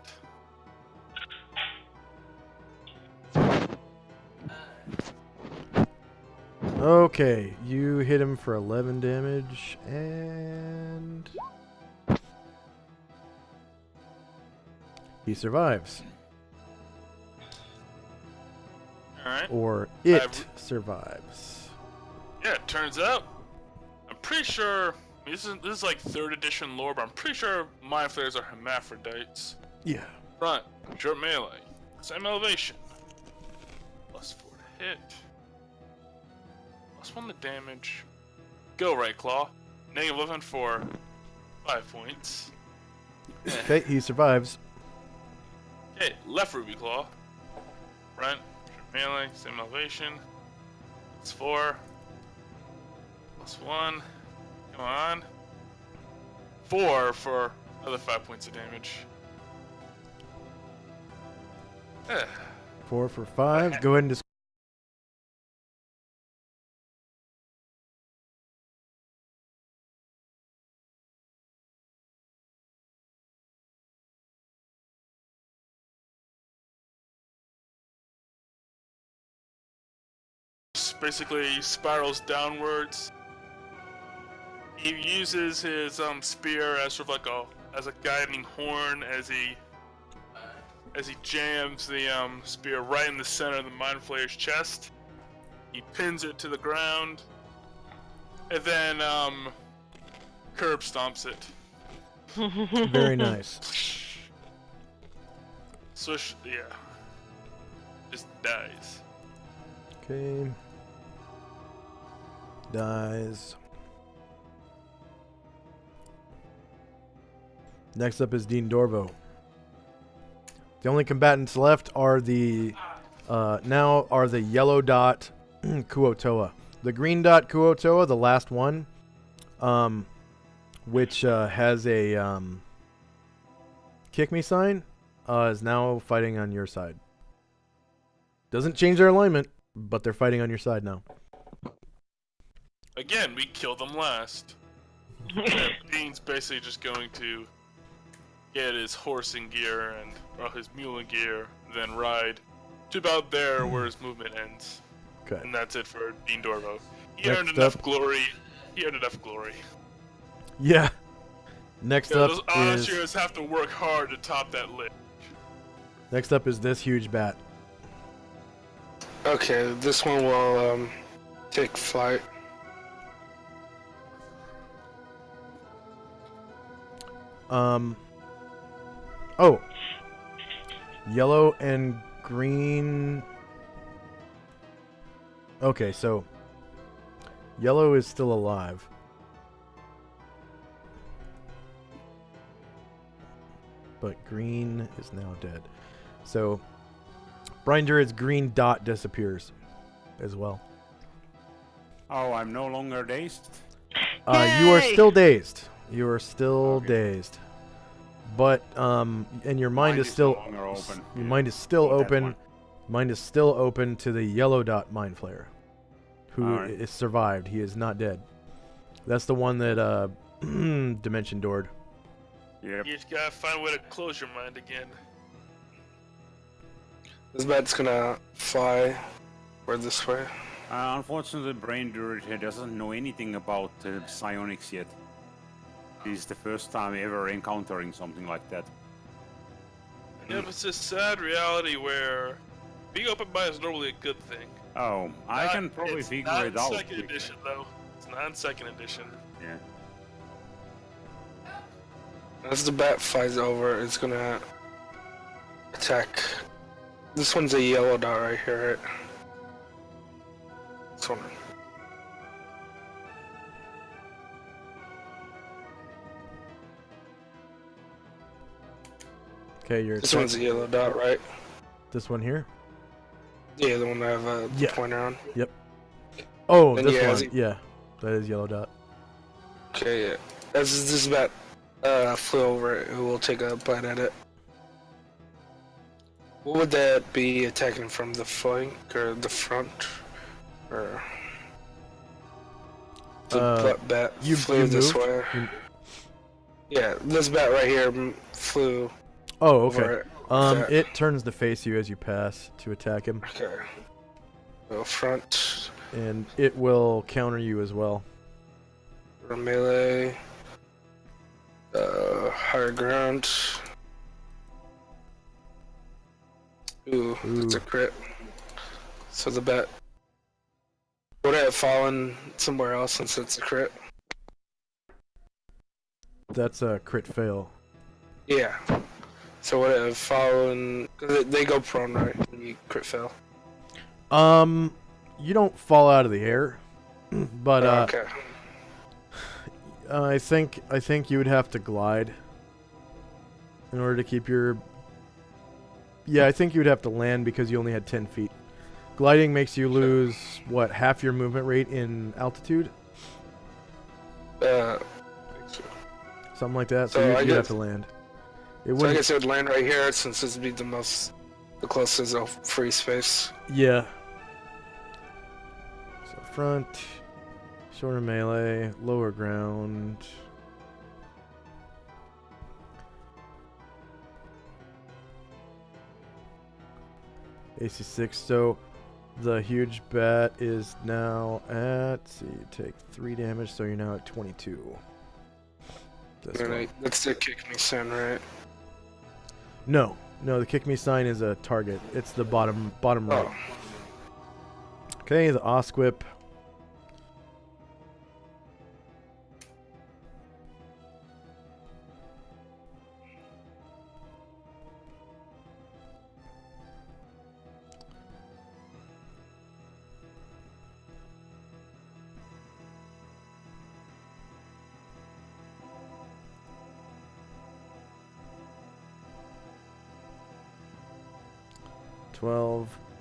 Okay, you hit him for 11 damage, and he survives. Alright. Or it survives. Yeah, it turns out, I'm pretty sure, this is like 3rd edition lore, but I'm pretty sure Mind Flayers are hermaphrodites. Yeah. Front, short melee, same elevation. +4 to hit. +1 to damage. Go right claw. -11 for 5 points. Okay, he survives. Okay, left ruby claw. Front, short melee, same elevation. +4. +1. Come on. 4 for another 5 points of damage. 4 for 5. Go ahead and just. Basically spirals downwards. He uses his spear as sort of like as a guiding horn as he jams the spear right in the center of the Mind Flayer's chest. He pins it to the ground, and then curb stomps it. Very nice. Swish, yeah. Just dies. Okay. Dies. Next up is Dean Dorvo. The only combatants left are the yellow dot Kuotoa. The green dot Kuotoa, the last one, which has a kick me sign, is now fighting on your side. Doesn't change their alignment, but they're fighting on your side now. Again, we killed them last. Dean's basically just going to get his horse in gear or his mule in gear, then ride to about there where his movement ends. Okay. And that's it for Dean Dorvo. He Next earned enough up- glory. He earned enough glory. Yeah. Next up Those is Ashers have to work hard to top that list. this huge bat. Okay, this one will take flight. Oh. Yellow and green. Okay, so yellow is still alive. But green is now dead. So Brian Druid's green dot disappears as well. Oh, I'm no longer dazed? You are still dazed. You are still dazed. But and your mind is still no longer open. Your mind is still Not that open. one. Mind is still open to the yellow dot mind flayer, who Alright. is survived. He is not dead. That's the one that dimension doored. Yep. You just gotta find a way to close your mind again. This bat's gonna fly or this way. Unfortunately, Brain Druid here doesn't know anything about psionics yet. This is the first time ever encountering something like that. Yeah, but it's a sad reality where being open mind is normally a good thing. Oh, I can probably It's figure not it in out. Second edition, though. It's not in second edition. Yeah. As the bat flies over, it's gonna attack. This one's a yellow dot right here, right? This one. Okay, your This one's a yellow dot, right? This one here? Yeah, the one I have the Yeah. pointer on. Yep. Oh, Then, this yeah, one. Yeah, that is yellow dot. Okay, yeah. As this bat flew over it, we'll take a bite at it. What would that be attacking from the flank or the front? Or the bat flew this moved? way. Yeah, this bat right here flew. Oh, over okay. it, like that. It turns to face you as you pass to attack him. Okay. So front. And it will counter you as well. Or melee. Higher ground. Ooh, that's a crit. So the bat would have fallen somewhere else since it's a crit. That's a crit fail. Yeah. So would it have fallen? Cause they go prone, right? When you crit fail. You don't fall out of the air, but okay. I think you would have to glide in order to keep your. Yeah, I think you would have to land because you only had 10 feet. Gliding makes you lose what, half your movement rate in altitude? Something like that. So you have to land. So I guess it would land right here since this would be the closest free space. Yeah. So front, shorter melee, lower ground. AC 6. So the huge bat is now at. Let's see, you take 3 damage, so you're now at 22. That's the kick me sign, right? No, the kick me sign is a target. It's the bottom right. Okay, the Osquip.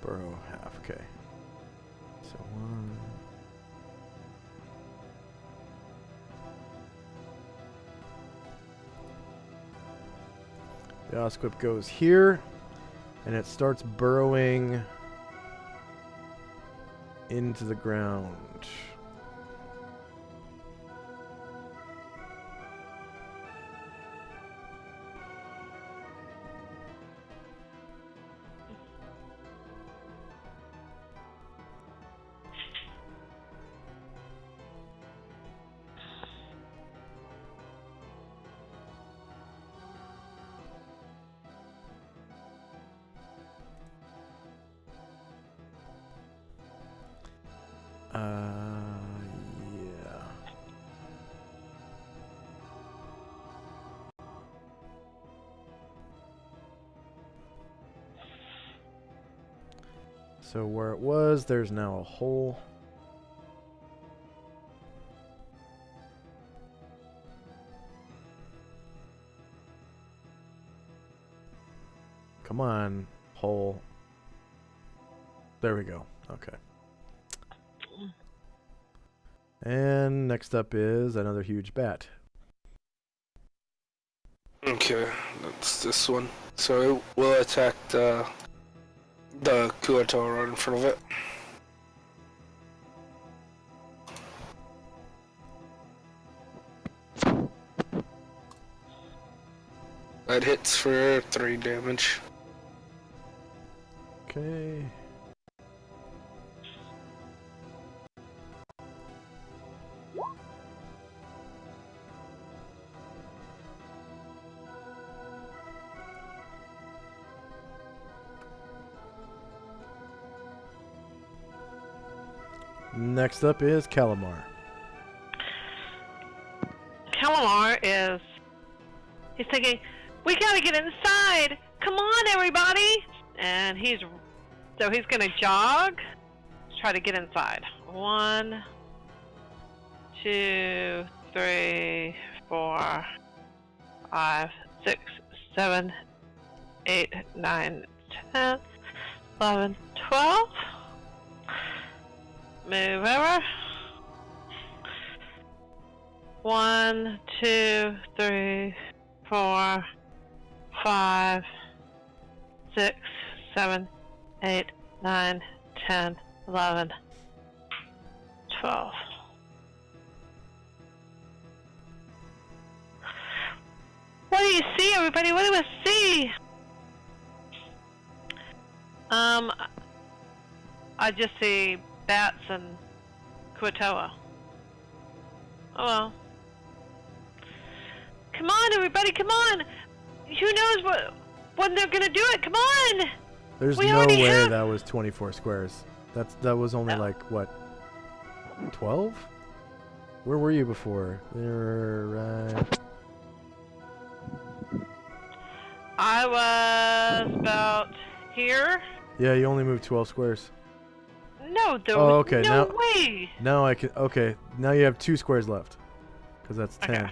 Burrow half. Okay. So 1. The Osquip goes here, and it starts burrowing into the ground. Yeah. So where it was, there's now a hole. Come on, hole. There we go. Okay. And next up is another huge bat. Okay, that's this one. So it will attack the Kuato right in front of it. That hits for 3 damage. Okay. Next up is Calamar. Calamar he's thinking, we gotta get inside! Come on, everybody! And he's gonna jog, try to get inside. 1, 2, 3, 4, 5, 6, 7, 8, 9, 10, 11, 12. Move over. 1, 2, 3, 4, 5, 6, 7, 8, 9, 10, 11, 12. What do you see, everybody? What do we see? I just see bats and Kuatoa. Oh well. Come on, everybody, come on! Who knows when they're gonna do it? Come on! There's We no already way have- that was 24 squares. That was only like what? 12? Where were you before? They were right. I was about here. Yeah, you only moved 12 squares. No, there Oh, was okay. no now, way. Now I can. Okay, now you have 2 squares left, because that's 10. Okay.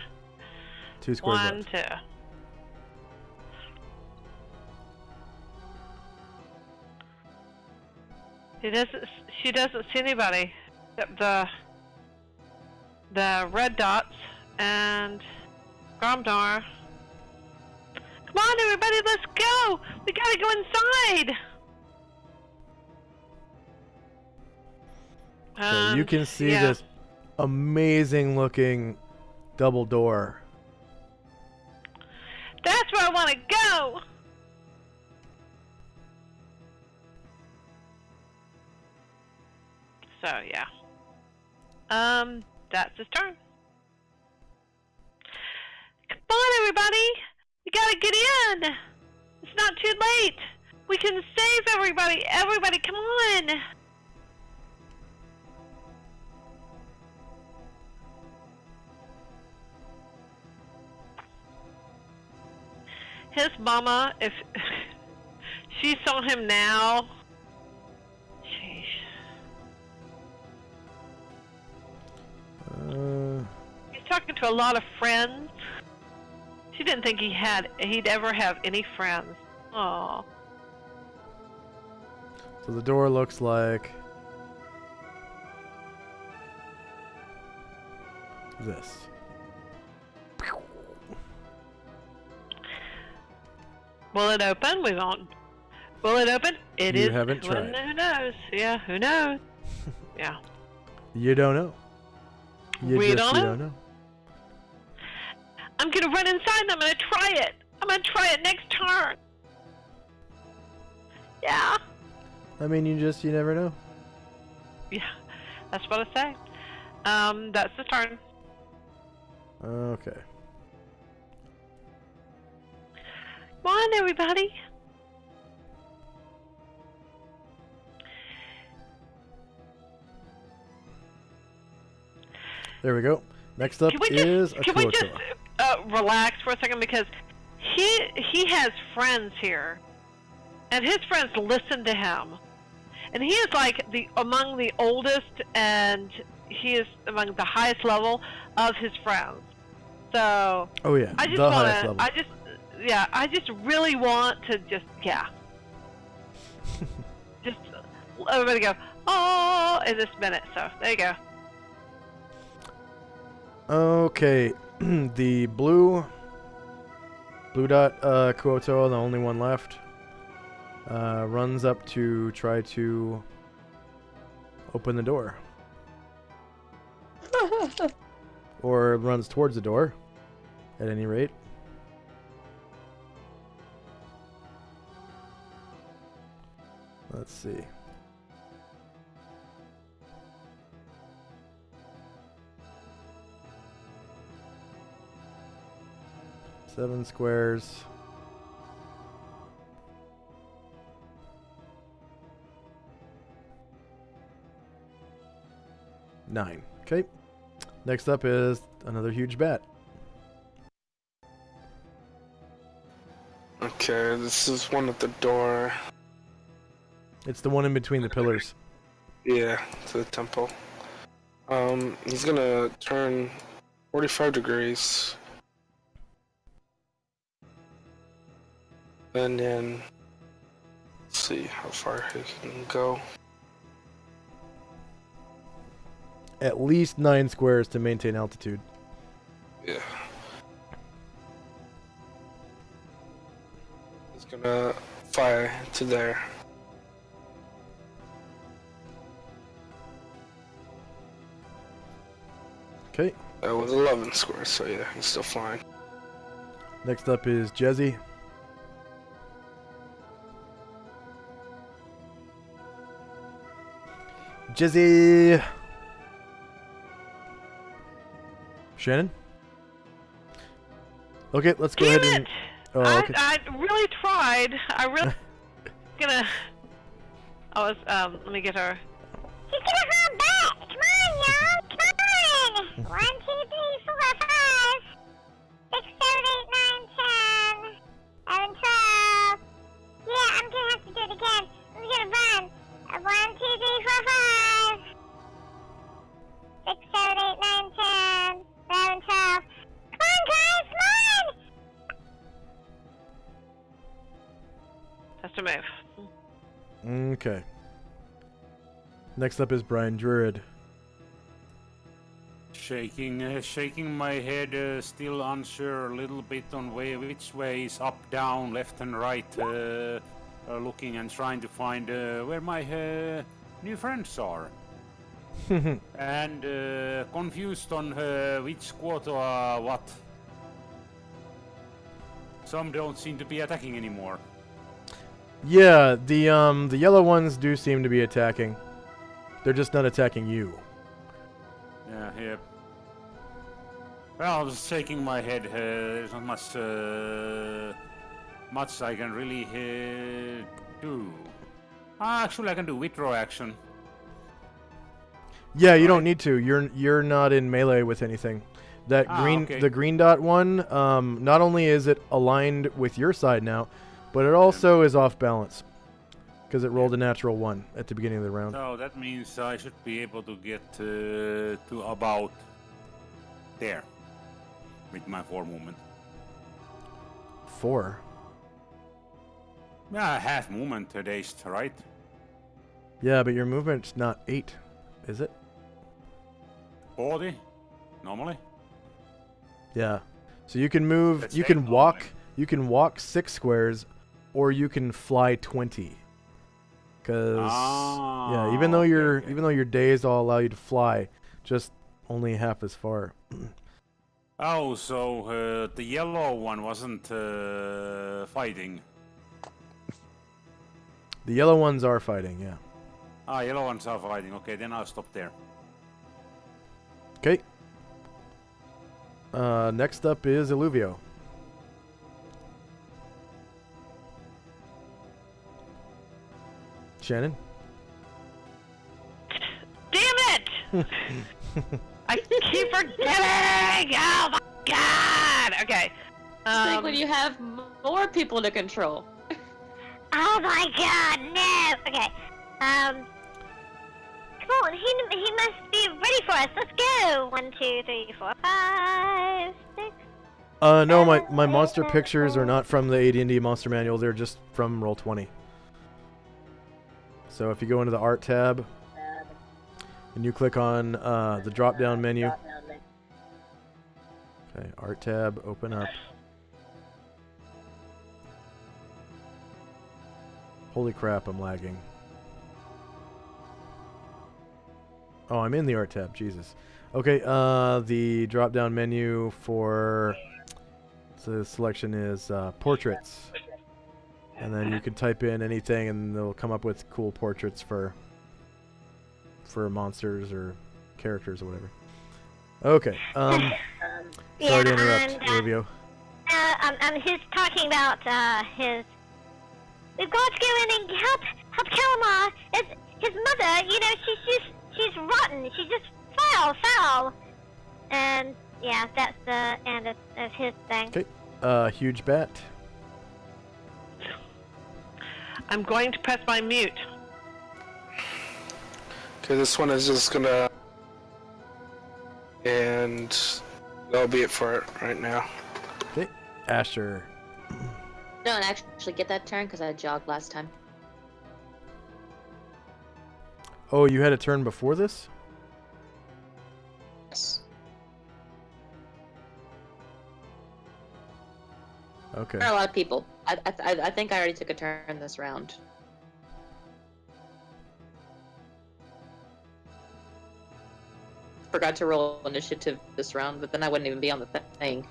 2 squares 1, left. 2. She doesn't see anybody. The red dots and Gromdar. Come on, everybody, let's go! We gotta go inside! Okay, you can see yeah. this amazing looking double door. That's where I want to go! So, yeah. That's his turn. Come on, everybody! We gotta get in! It's not too late! We can save everybody! Everybody, come on! His mama, if she saw him now, sheesh. He's talking to a lot of friends. She didn't think he'd ever have any friends. Aww. So the door looks like this. Will it open? We won't. Will it open? It You is. haven't Well, tried. who knows? Yeah, who knows? Yeah. You don't know. We don't you know. don't know. I'm gonna run inside and I'm gonna try it. I'm gonna try it next turn. Yeah. I mean, you never know. Yeah. That's what I say. That's the turn. Okay. Come on, everybody. There we go. Next up Can we is just, can we just Akuotoa. relax for a second, because he has friends here, and his friends listen to him, and he is like among the oldest, and he is among the highest level of his friends. So Oh yeah, I just the highest want level. to. I just really want to just just everybody go oh in this minute. So there you go. Okay, the blue dot Kuotoa, the only one left, runs up to try to open the door. Or runs towards the door, at any rate. Let's see. Seven squares. Nine. Okay. Next up is another huge bat. Okay, this is one at the door. It's the one in between the pillars. Yeah, to the temple. He's gonna turn 45 degrees. And then let's see how far he can go. At least 9 squares to maintain altitude. Yeah. He's gonna fire to there. Okay. That was 11 squares, so yeah, he's still flying. Next up is Jezzy. Jizzy! Shannon? Okay, let's go ahead and... Oh, okay. I really tried. I really gonna. Let me get her. She's gonna hold back. Come on, y'all. Come on. 1, 2, 3, 4, 5, 6, 7, 8, 9, 10, 11, 12. Yeah, I'm gonna have to do it again. I'm gonna run. 1, 2, 3, 4, 5, 6, 7, 8, 9, 10, 11, 12. Come on, guys, come on! That's a move. Okay. Next up is Brian Druid. Shaking my head, still unsure a little bit on which way is up, down, left and right, looking and trying to find where my new friends are. And confused on which squad or what. Some don't seem to be attacking anymore. Yeah, the yellow ones do seem to be attacking. They're just not attacking you. Yeah. Well, just shaking my head. There's not much I can really do. Actually, I can do withdraw action. Yeah, you don't need to. You're not in melee with anything. That green, okay. the green dot one. Not only is it aligned with your side now, but it also is off balance because it rolled a natural 1 at the beginning of the round. So that means I should be able to get to about there with my 4 movement. 4. Yeah, half movement dazed, right? Yeah, but your movement's not 8, is it? 40 normally. Yeah. So you can move. You can walk. You can walk 6 squares, or you can fly 20. Because yeah, even though you're dazed, I'll allow you to fly, just only half as far. Oh, so the yellow one wasn't fighting. The yellow ones are fighting, yeah. Ah, yellow ones are fighting. Okay, then I'll stop there. Okay. Next up is Illuvio. Shannon? Damn it! I keep forgetting! Oh my god! Okay. It's like when you have more people to control. Oh my god, no! Okay. Come on, he must be ready for us. Let's go! 1, 2, 3, 4, 5, 6. No, my monster pictures are not from the AD&D Monster Manual. They're just from Roll20. So if you go into the Art tab, and you click on the drop-down menu. Okay, Art tab, open up. Holy crap, I'm lagging. Oh, I'm in the Art tab, Jesus. Okay, the drop-down menu for the selection is Portraits. And then you can type in anything and they'll come up with cool portraits for monsters or characters or whatever. Okay, sorry to interrupt, Olivia. He's talking about his. We've got to go in and help Kalamar. His mother, you know, she's rotten. She's just foul. And yeah, that's the end of his thing. Okay, huge bat. I'm going to press my mute. Okay, this one is just gonna... And that'll be it for it right now. Okay, Asher. No, and actually get that turn because I jogged last time. Oh, you had a turn before this? Yes. Okay. There are a lot of people. I think I already took a turn this round. Forgot to roll initiative this round, but then I wouldn't even be on the thing.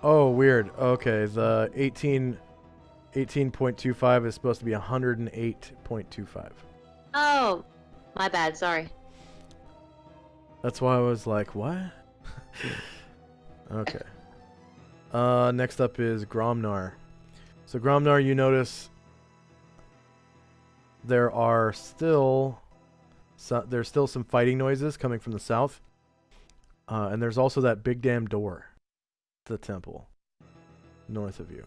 Oh, weird. Okay, the 18.25 is supposed to be 108.25. Oh, my bad. Sorry. That's why I was like, what? Okay. Next up is Gromnar. So Gromnar, you notice there's still some fighting noises coming from the south. And there's also that big damn door to the temple north of you.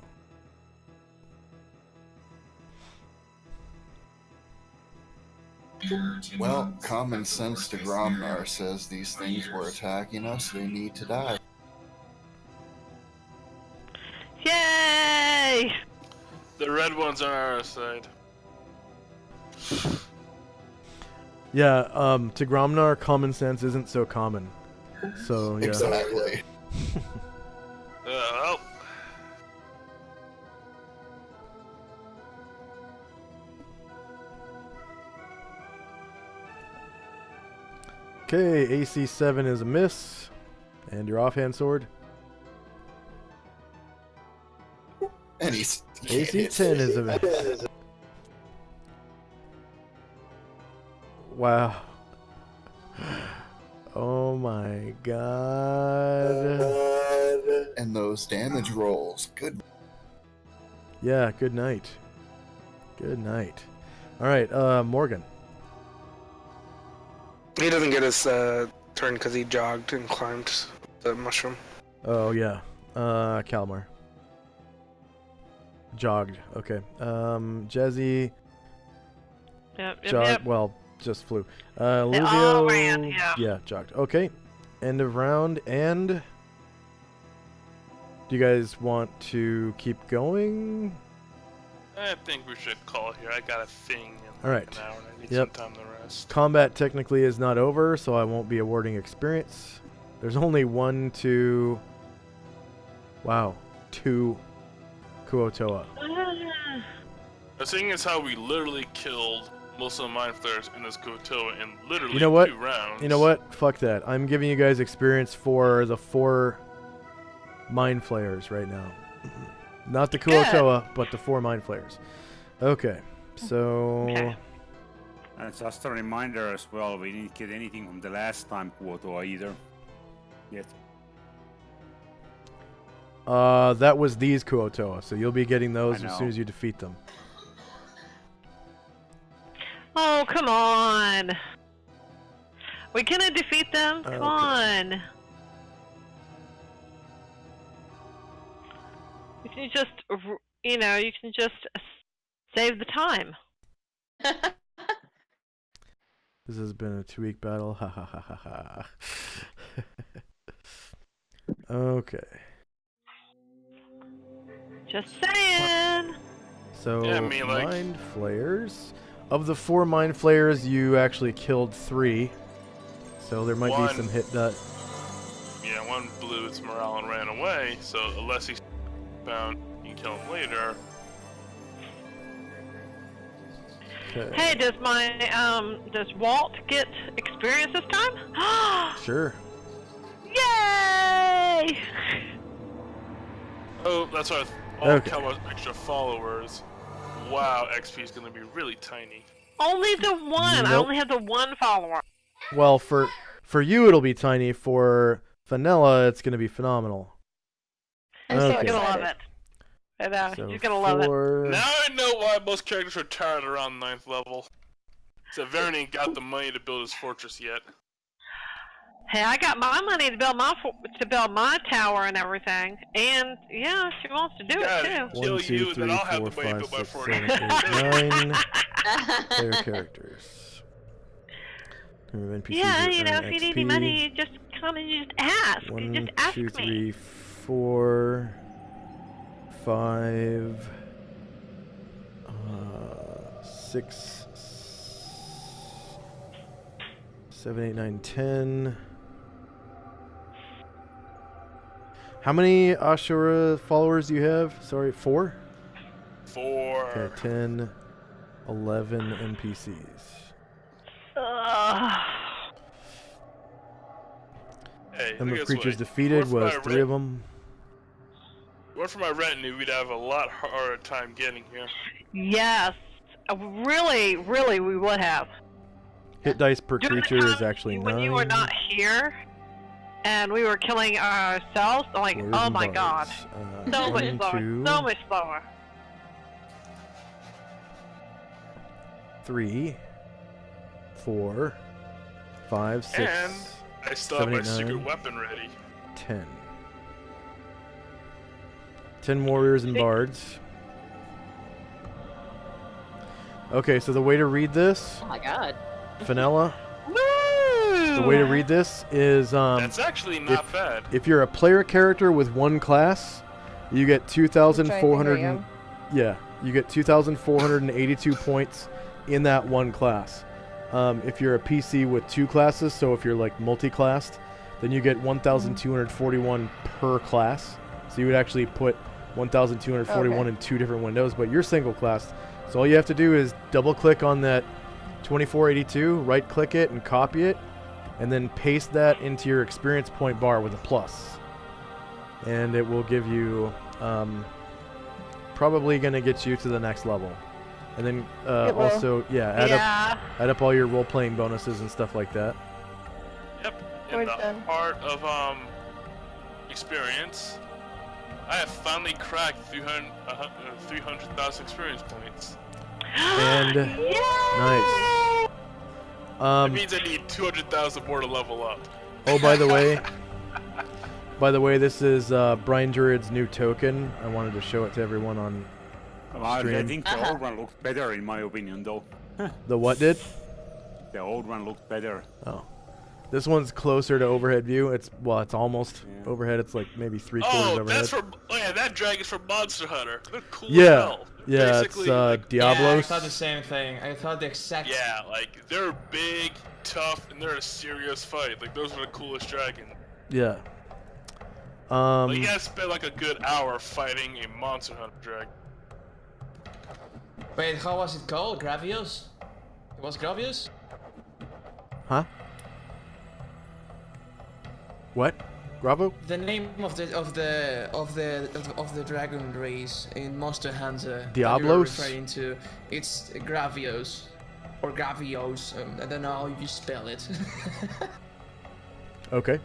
Well, common sense to Gromnar says these things were attacking us, they need to die. Yay! The red ones are on our side. Yeah, to Gromnar, common sense isn't so common. So, yeah. Exactly. Well. Okay, AC 7 is a miss. And your offhand sword? And he's AC 10 is a miss. Wow. Oh my god. And those damage rolls, good. Yeah, good night. Good night. Alright, Morgan. He doesn't get his turn because he jogged and climbed the mushroom. Oh, yeah. Kalmar. Jogged. Okay. Jezzy. Yep, Jogged. Well, just flew. Livio. ran, yeah. Jogged. Okay. End of round. And do you guys want to keep going? I think we should call here. I got a thing in All right. an hour and I need Yep. some time to rest. Combat technically is not over, so I won't be awarding experience. There's only 1, 2. Wow. 2 Kuotoa. The thing is how we literally killed most of the mind flares in this Kotoa in literally You know what? 2 rounds. You know what? Fuck that. I'm giving you guys experience for the 4 mind flayers right now. Not the Kuotoa, but the 4 mind flayers. Okay. So And just a reminder as well, we didn't get anything from the last time Kuotoa either. Yet. that was these Kuotoa, so you'll be getting those I as know. soon as you defeat them. Oh, come on. We cannot defeat them. Come Okay. on. You can just, you can just save the time. This has been a 2-week battle. Ha ha ha ha ha. Okay. Just saying. So, Yeah, I mean, like- mind flayers. Of the 4 mind flayers, you actually killed 3. So there might be One- some hit. Yeah, one blew its morale and ran away, so unless he's found, you can kill him later. Okay. Hey, does Walt get experience this time? Sure. Yay! Oh, that's why all Okay. Kelma's extra followers. Wow, XP is going to be really tiny. Only the one. I Nope. only have the one follower. Well, for you it'll be tiny. For Vanilla, it's gonna be phenomenal. I'm so She's gonna love excited. it. I know. So She's gonna love it. Now I know why most characters are tired around 9th level. So Varen ain't got the money to build his fortress yet. Hey, I got my money to build my tower and everything, and yeah, she wants to do it too. 1, 2, 3, 4, 5, 6, 7, 8, 9 player characters. NPCs Yeah, that you know, earn if you need XP. any money, you just come and you just ask. 1, You just ask 2, me. 3, 4, 5, 6, 7, 8, 9, 10. How many Ashura followers do you have? Sorry, 4? 4. Okay, 10, 11 NPCs. Hey, Number look of this creatures way. defeated was If 3 of them. Were for my retinue, we'd have a lot harder time getting here. Yes. Really, really, we would have. Hit dice per During the creature is time actually 9. when you were not here, and we were killing ourselves, I'm like, Warriors oh and my bards. god. So much 1, slower. 2, So much slower. 3, 4, 5, 6, And I still have 7, my 8, 9, secret weapon ready. 10. 10 warriors and bards. Okay, so the way to read this, Oh my god. Vanilla, Woo! the way to read this is That's actually not bad. if you're a player character with one class, you get 2,400. Yeah, you get 2,482 points in that one class. If you're a PC with 2 classes, so if you're like multi-classed, then you get 1,241 per class. So you would actually put 1,241 in 2 different windows, but you're single class. So all you have to do is double click on that 2482, right click it and copy it, and then paste that into your experience point bar with a plus. And it will give you, probably going to get you to the next level. And then also, add up all your role-playing bonuses and stuff like that. Yep. In the heart of experience, I have finally cracked 300,000 experience points. And nice. That means I need 200,000 more to level up. Oh, by the way, this is Brian Druid's new token. I wanted to show it to everyone on stream. I think the old one looked better, in my opinion, though. The what did? The old one looked better. Oh. This one's closer to overhead view. It's overhead. It's like maybe 3/4 overhead. That's from that dragon's from Monster Hunter. They're cool as Yeah, hell. yeah, it's Basically, Diablos. Yeah, I thought the same thing. I thought the exact. Yeah, like they're big, tough, and they're a serious fight. Like those are the coolest dragons. Yeah. Like, you gotta spend like a good hour fighting a Monster Hunter dragon. Wait, how was it called? Gravios? It was Gravios? Huh? What? Bravo? The name of the dragon race in Monster Hunter. that Diablos? you're referring to, it's Gravios or Gravios. I don't know how you spell it. Okay.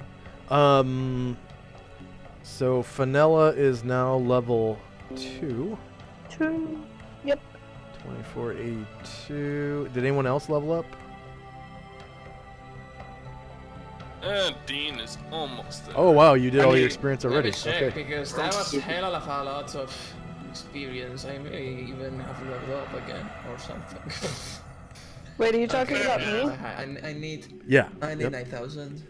So Fenella is now level 2. 2. Yep. 2482. Did anyone else level up? Dean is almost there. Oh wow, you did all your experience Let already. me check, Okay. because that was hell of a lot of experience. I may even have leveled up again or something. Wait, are you talking about me? I need. Yeah. I need Yep. 9,000.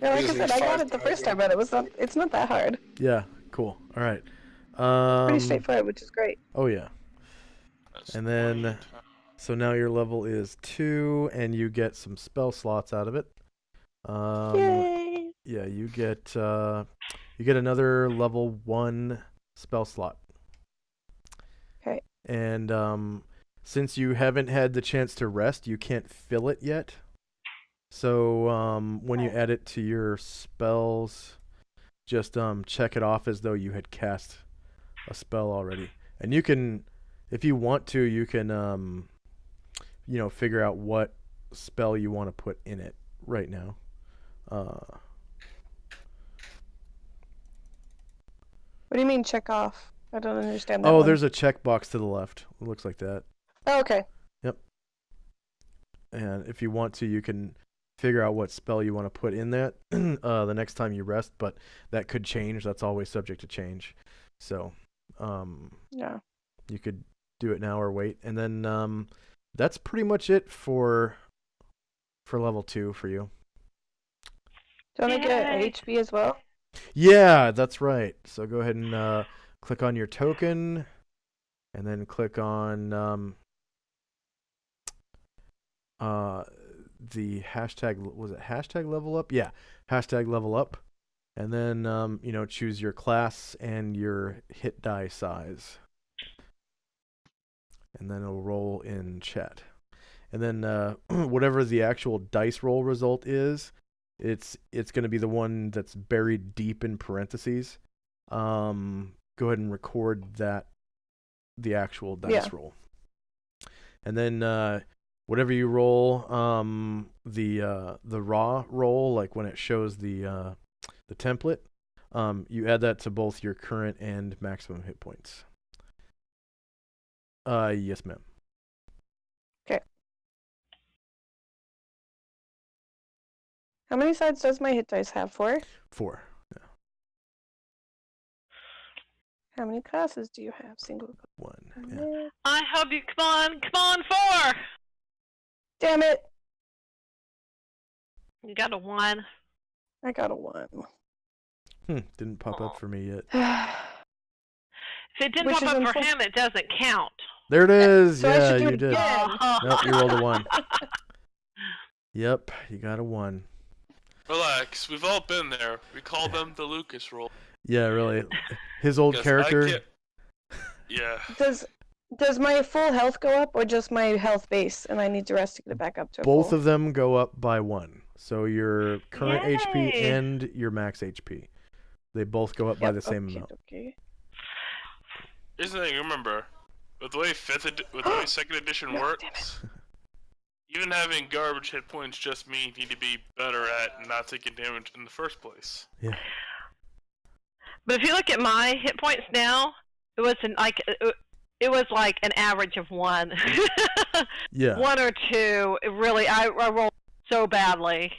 Yeah, like I said, I got it the first time, but it's not that hard. Yeah. Cool. All right. Pretty straightforward, which is great. Oh yeah. And then, so now your level is 2, and you get some spell slots out of it. Yay! Yeah, you get another level 1 spell slot. Okay. And since you haven't had the chance to rest, you can't fill it yet. So when you add it to your spells, just check it off as though you had cast a spell already. And you can, if you want to, you can figure out what spell you want to put in it right now. What do you mean check off? I don't understand that. Oh, one. there's a checkbox to the left. It looks like that. Oh, okay. Yep. And if you want to, you can figure out what spell you want to put in that the next time you rest, but that could change. That's always subject to change. So, yeah. You could do it now or wait. And then that's pretty much it for level 2 for you. Do you want to get HP as well? Yeah, that's right. So go ahead and click on your token, and then click on the hashtag, was it hashtag level up? Yeah, hashtag level up. And then, choose your class and your hit die size. And then it'll roll in chat. And then whatever the actual dice roll result is, it's going to be the one that's buried deep in parentheses. Go ahead and record that, the actual dice roll. And then whatever you roll, the raw roll, like when it shows the template, you add that to both your current and maximum hit points. Yes, ma'am. Okay. How many sides does my hit dice have? 4? 4. Yeah. How many classes do you have? Single. 1. Yeah. I hope you come on, 4. Damn it! You got a 1. I got a 1. Didn't pop up for me yet. If it didn't pop up for him, it doesn't count. There it is. So yeah, I should do you it did. again. Nope, you rolled a 1. Yep, you got a 1. Relax, we've all been there. We call them the Lucas roll. Yeah, really. His old character. Yeah. Does my full health go up or just my health base, and I need to rest to get it back up to Both full? of them go up by 1. So your current HP and your max HP. They both go up by the same amount. Okay. Here's the thing, remember, with the way second edition works, even having garbage hit points just means you need to be better at not taking damage in the first place. Yeah. But if you look at my hit points now, it was like an average of 1. Yeah. 1 or 2. It really, I rolled so badly.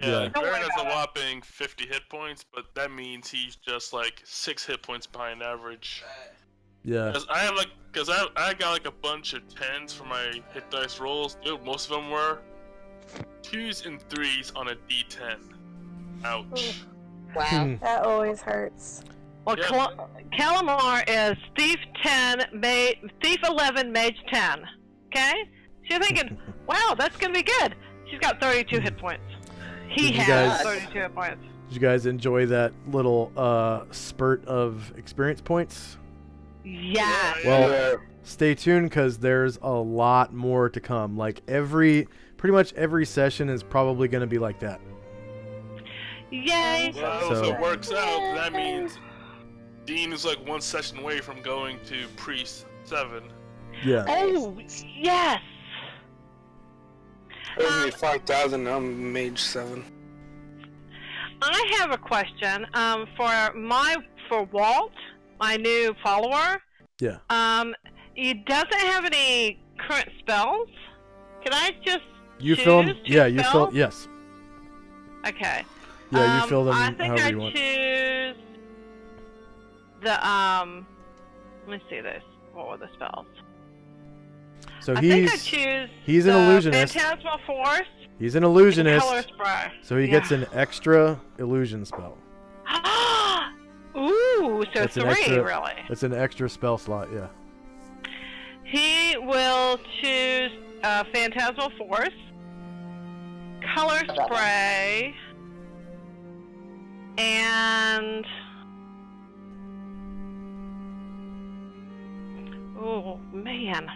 Yeah, Baron has a whopping 50 hit points, but that means he's just like 6 hit points behind average. Yeah. Because I got like a bunch of 10s for my hit dice rolls. Dude, most of them were 2s and 3s on a D10. Ouch. Wow. That always hurts. Well, Calamar is Thief 10, Thief 11, Mage 10. Okay? So you're thinking, wow, that's going to be good. She's got 32 hit points. He has 32 hit points. Did you guys enjoy that little spurt of experience points? Yeah. Well, stay tuned because there's a lot more to come. Like pretty much every session is probably going to be like that. Yay! Well, if it works out, that means Dean is like 1 session away from going to Priest 7. Yeah. Oh, yes! It was me 5,000, I'm Mage 7. I have a question for Walt, my new follower. Yeah. He doesn't have any current spells. Can I just You fill them? Yeah, you fill. spells? Yes. Okay. Yeah, you fill them I think however I you want. choose the let me see this. What were the spells? So I think I choose he's an the illusionist. Phantasmal Force. He's an illusionist. Color spray. So he gets an extra illusion spell. Ooh, so That's 3 an extra, really. That's an extra spell slot, yeah. He will choose Phantasmal Force, Color Spray, and oh man.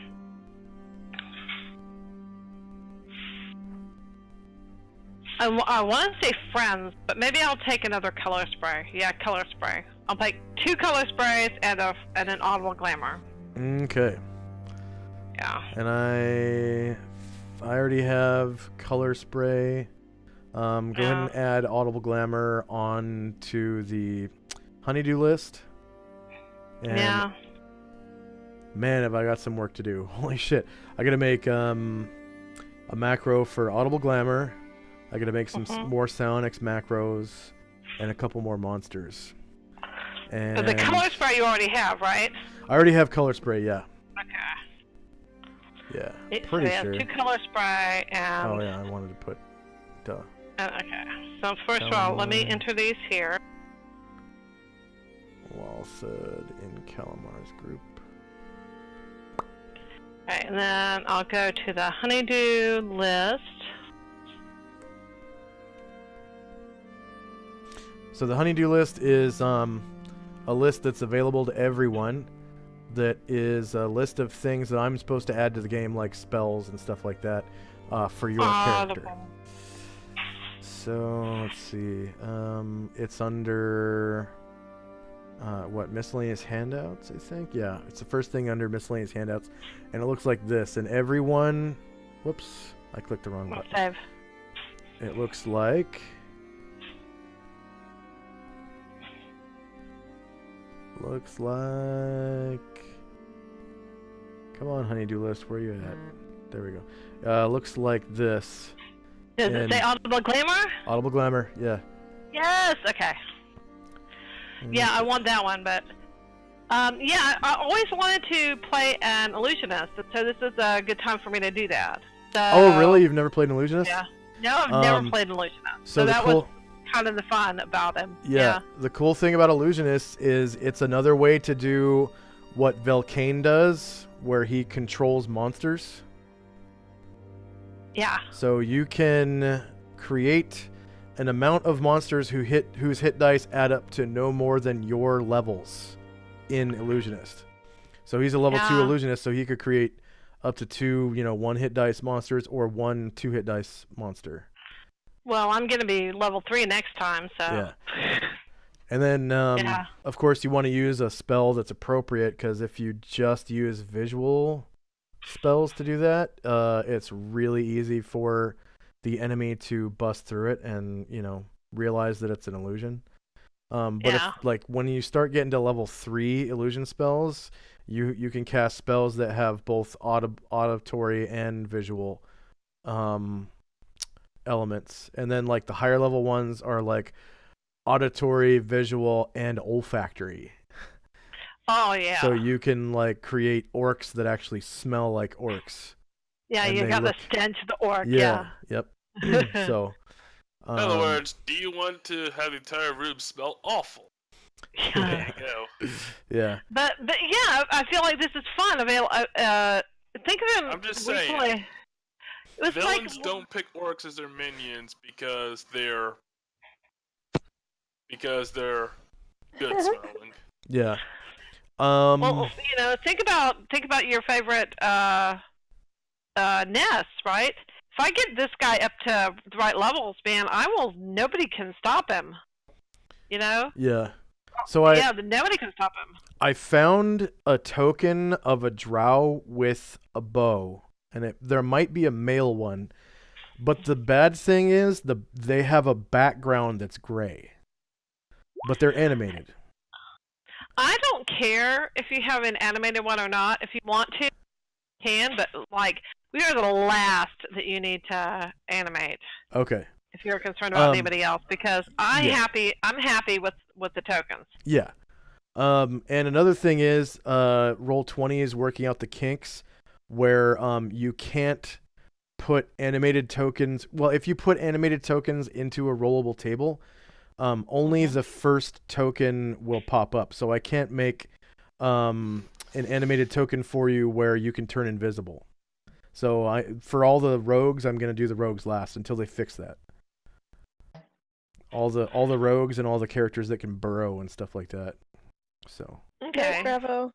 I want to say friends, but maybe I'll take another color spray. Yeah, color spray. I'll take 2 color sprays and an audible glamour. Okay. Yeah. And I already have color spray. Go ahead and add audible glamour on to the honeydew list. And yeah. Man, have I got some work to do. Holy shit. I gotta make a macro for audible glamour. I gotta make some more psionics macros and a couple more monsters. And But the color spray you already have, right? I already have color spray, yeah. Okay. Yeah, pretty so sure. 2 color spray and... Oh yeah, I wanted to put duh. Okay. So first of all, let me enter these here. Walsud in Calamar's group. Alright, and then I'll go to the honeydew list. So the honeydew list is a list that's available to everyone. That is a list of things that I'm supposed to add to the game, like spells and stuff like that, for your character. So let's see. It's under what, miscellaneous handouts, I think. Yeah, it's the first thing under miscellaneous handouts, and it looks like this. And everyone, whoops, I clicked the wrong button. Save. It looks like. Looks like. Come on, honeydew list. Where are you at? There we go. Looks like this. Does it say Audible Glamour? Audible Glamour, yeah. Yes. Okay. Yeah, I want that one, but yeah, I always wanted to play an illusionist, so this is a good time for me to do that. So, Oh, really? You've never played an illusionist? Yeah. No, I've never played an illusionist. So that was kind of the fun about him. Yeah. The cool thing about illusionists is it's another way to do what Velcane does, where he controls monsters. Yeah. So you can create an amount of monsters whose hit dice add up to no more than your levels in illusionist. So he's a level 2 illusionist, so he could create up to 2, 1 hit dice monsters or 1 2 hit dice monster. Well, I'm going to be level 3 next time, so. Yeah. And then, of course, you want to use a spell that's appropriate, because if you just use visual spells to do that, it's really easy for the enemy to bust through it and, realize that it's an illusion. But if, like, when you start getting to level 3 illusion spells, you can cast spells that have both auditory and visual elements. And then, like, the higher level ones are, like, auditory, visual, and olfactory. Oh, yeah. So you can, like, create orcs that actually smell like orcs. Yeah, you got the stench of the orc, Yep. So, in other words, do you want to have the entire room smell awful? There you go. Yeah. But yeah, I feel like this is fun. Think of him. I'm just we saying. play- It was Villains like don't pick orcs as their minions because they're good smelling. Yeah. well, think about your favorite nests, right? If I get this guy up to the right levels, man, nobody can stop him. Yeah. So nobody can stop him. I found a token of a drow with a bow, and there might be a male one, but the bad thing is they have a background that's gray, but they're animated. I don't care if you have an animated one or not. If you want to, you can, but like we are the last that you need to animate. Okay. If you're concerned about anybody else, because I'm happy with the tokens. Yeah. And another thing is, Roll20 is working out the kinks where you can't put animated tokens. Well, if you put animated tokens into a rollable table, only the first token will pop up. So I can't make an animated token for you where you can turn invisible. So for all the rogues, I'm going to do the rogues last until they fix that. All the rogues and all the characters that can burrow and stuff like that. So. Okay. Bravo.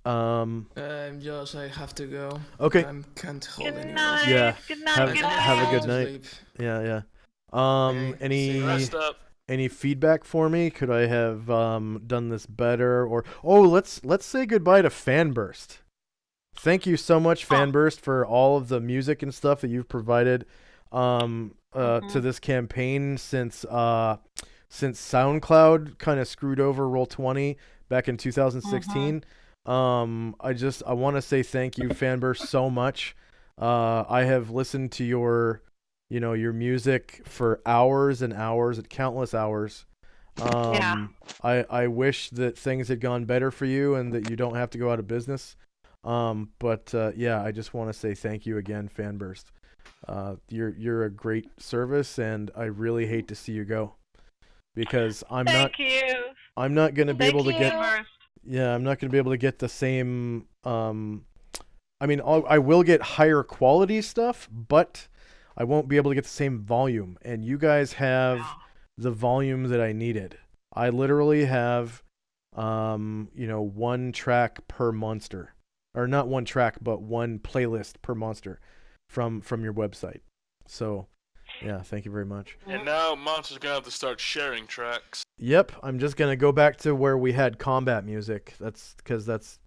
Josh, I have to go. Okay. I can't hold Good anymore. night. Yeah. Good night. Have a good night. Sleep. Yeah. Rest up. Any feedback for me? Could I have done this better? Or let's say goodbye to Fanburst. Thank you so much, Fanburst, for all of the music and stuff that you've provided to this campaign since SoundCloud kind of screwed over Roll20 back in 2016. I want to say thank you, Fanburst, so much. I have listened to your music for hours and hours, countless hours. I wish that things had gone better for you and that you don't have to go out of business. I just want to say thank you again, Fanburst. You're a great service, and I really hate to see you go, because I'm not going to be able to get. Yeah, I'm not going to be able to get the same I mean, I will get higher quality stuff, but I won't be able to get the same volume. And you guys have the volume that I needed. I literally have, one track per monster, or not one track, but one playlist per monster from your website. So, yeah, thank you very much. And now Monster's gonna have to start sharing tracks. Yep, I'm just gonna go back to where we had combat music. That's because that's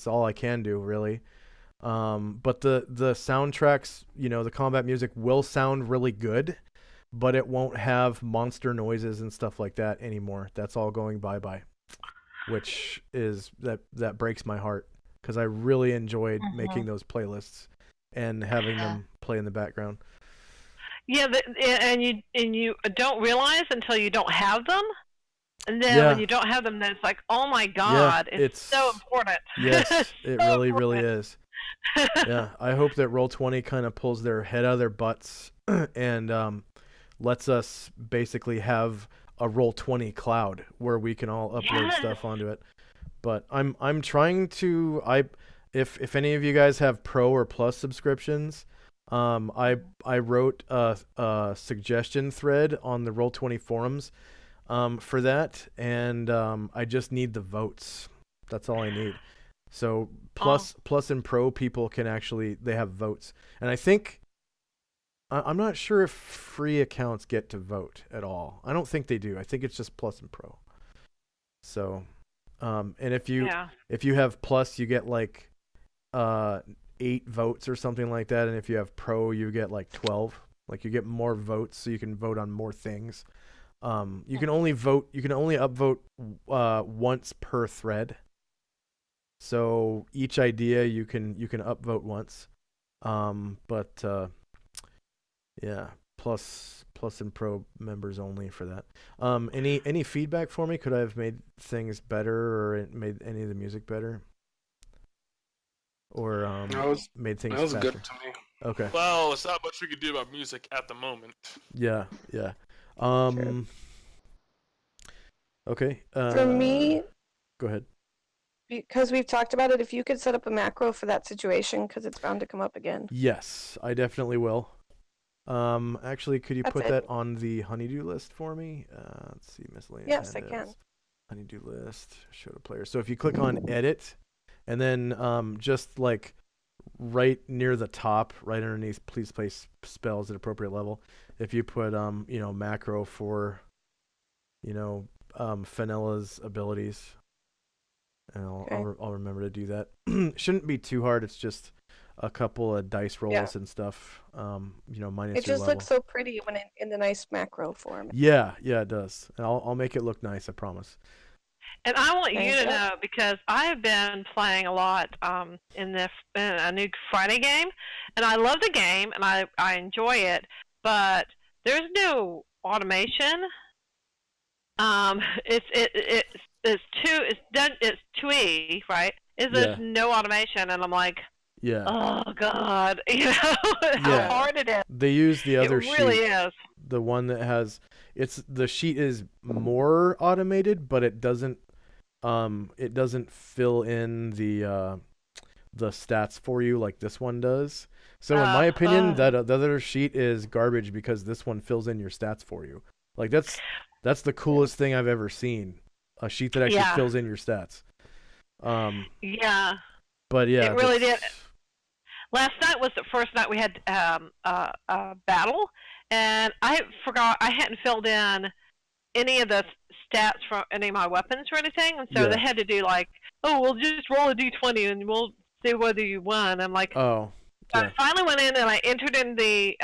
all I can do really. But the soundtracks, the combat music will sound really good, but it won't have monster noises and stuff like that anymore. That's all going bye-bye, which is that breaks my heart because I really enjoyed making those playlists and having them play in the background. Yeah, and you don't realize until you don't have them, and then when you don't have them, then it's like, oh my god, it's so important. Yes, it really is. Yeah, I hope that Roll20 kind of pulls their head out of their butts and lets us basically have a Roll20 cloud where we can all upload stuff onto it. But I'm trying to if any of you guys have Pro or Plus subscriptions, I wrote a suggestion thread on the Roll20 forums for that, and I just need the votes. That's all I need. So Plus and Pro people can they have votes, and I think I'm not sure if free accounts get to vote at all. I don't think they do. I think it's just Plus and Pro. So, and if you have Plus, you get like 8 votes or something like that, and if you have Pro, you get like 12. Like you get more votes, so you can vote on more things. You can only upvote once per thread. So each idea you can upvote once. Yeah, plus and Pro members only for that. Any feedback for me? Could I have made things better or made any of the music better? Or made things faster? That was good to me. Okay. Well, there's not much we can do about music at the moment. Yeah. Okay. For me, go ahead. Because we've talked about it, if you could set up a macro for that situation, because it's bound to come up again. Yes, I definitely will. Actually, could you put that on the honeydew list for me? Let's see, miscellaneous. Yes, I can. Honeydew list, show to player. So if you click on edit, and then just like right near the top, right underneath, please place spells at appropriate level. If you put macro for Fenela's abilities, and I'll remember to do that. Shouldn't be too hard. It's just a couple of dice rolls and stuff. Minus it just looks so pretty when in the nice macro form. Yeah, it does. And I'll make it look nice. I promise. And I want you to know, because I've been playing a lot in a new Friday game, and I love the game and I enjoy it, but there's no automation. It's 2E, right? There's no automation, and I'm like, oh god, how hard it is. They use the other sheet. It really is. The one that has the sheet is more automated, but it doesn't fill in the stats for you like this one does. So in my opinion, the other sheet is garbage because this one fills in your stats for you. Like that's the coolest thing I've ever seen. A sheet that actually fills in your stats. Yeah. But yeah, it really did. Last night was the first night we had a battle, and I forgot I hadn't filled in any of the stats from any of my weapons or anything, and so they had to do like, we'll just roll a d20 and we'll see whether you won. I'm like, I finally went in and I entered in the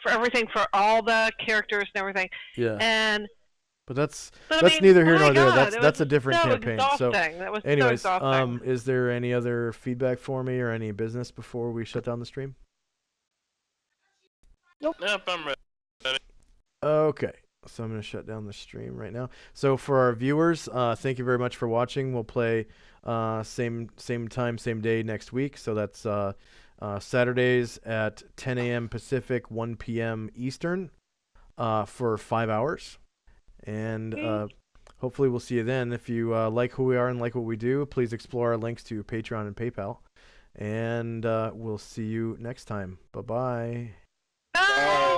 for everything for all the characters and everything. Yeah. But that's neither here nor there. That's a different campaign. Exhausting. So, that was anyways, so exhausting. Is there any other feedback for me or any business before we shut down the stream? Nope. Yep, I'm ready. Okay, so I'm gonna shut down the stream right now. So for our viewers, thank you very much for watching. We'll play same time, same day next week. So that's Saturdays at 10 a.m. Pacific, 1 p.m. Eastern, for 5 hours. And hopefully we'll see you then. If you like who we are and like what we do, please explore our links to Patreon and PayPal. And we'll see you next time. Bye-bye. Bye.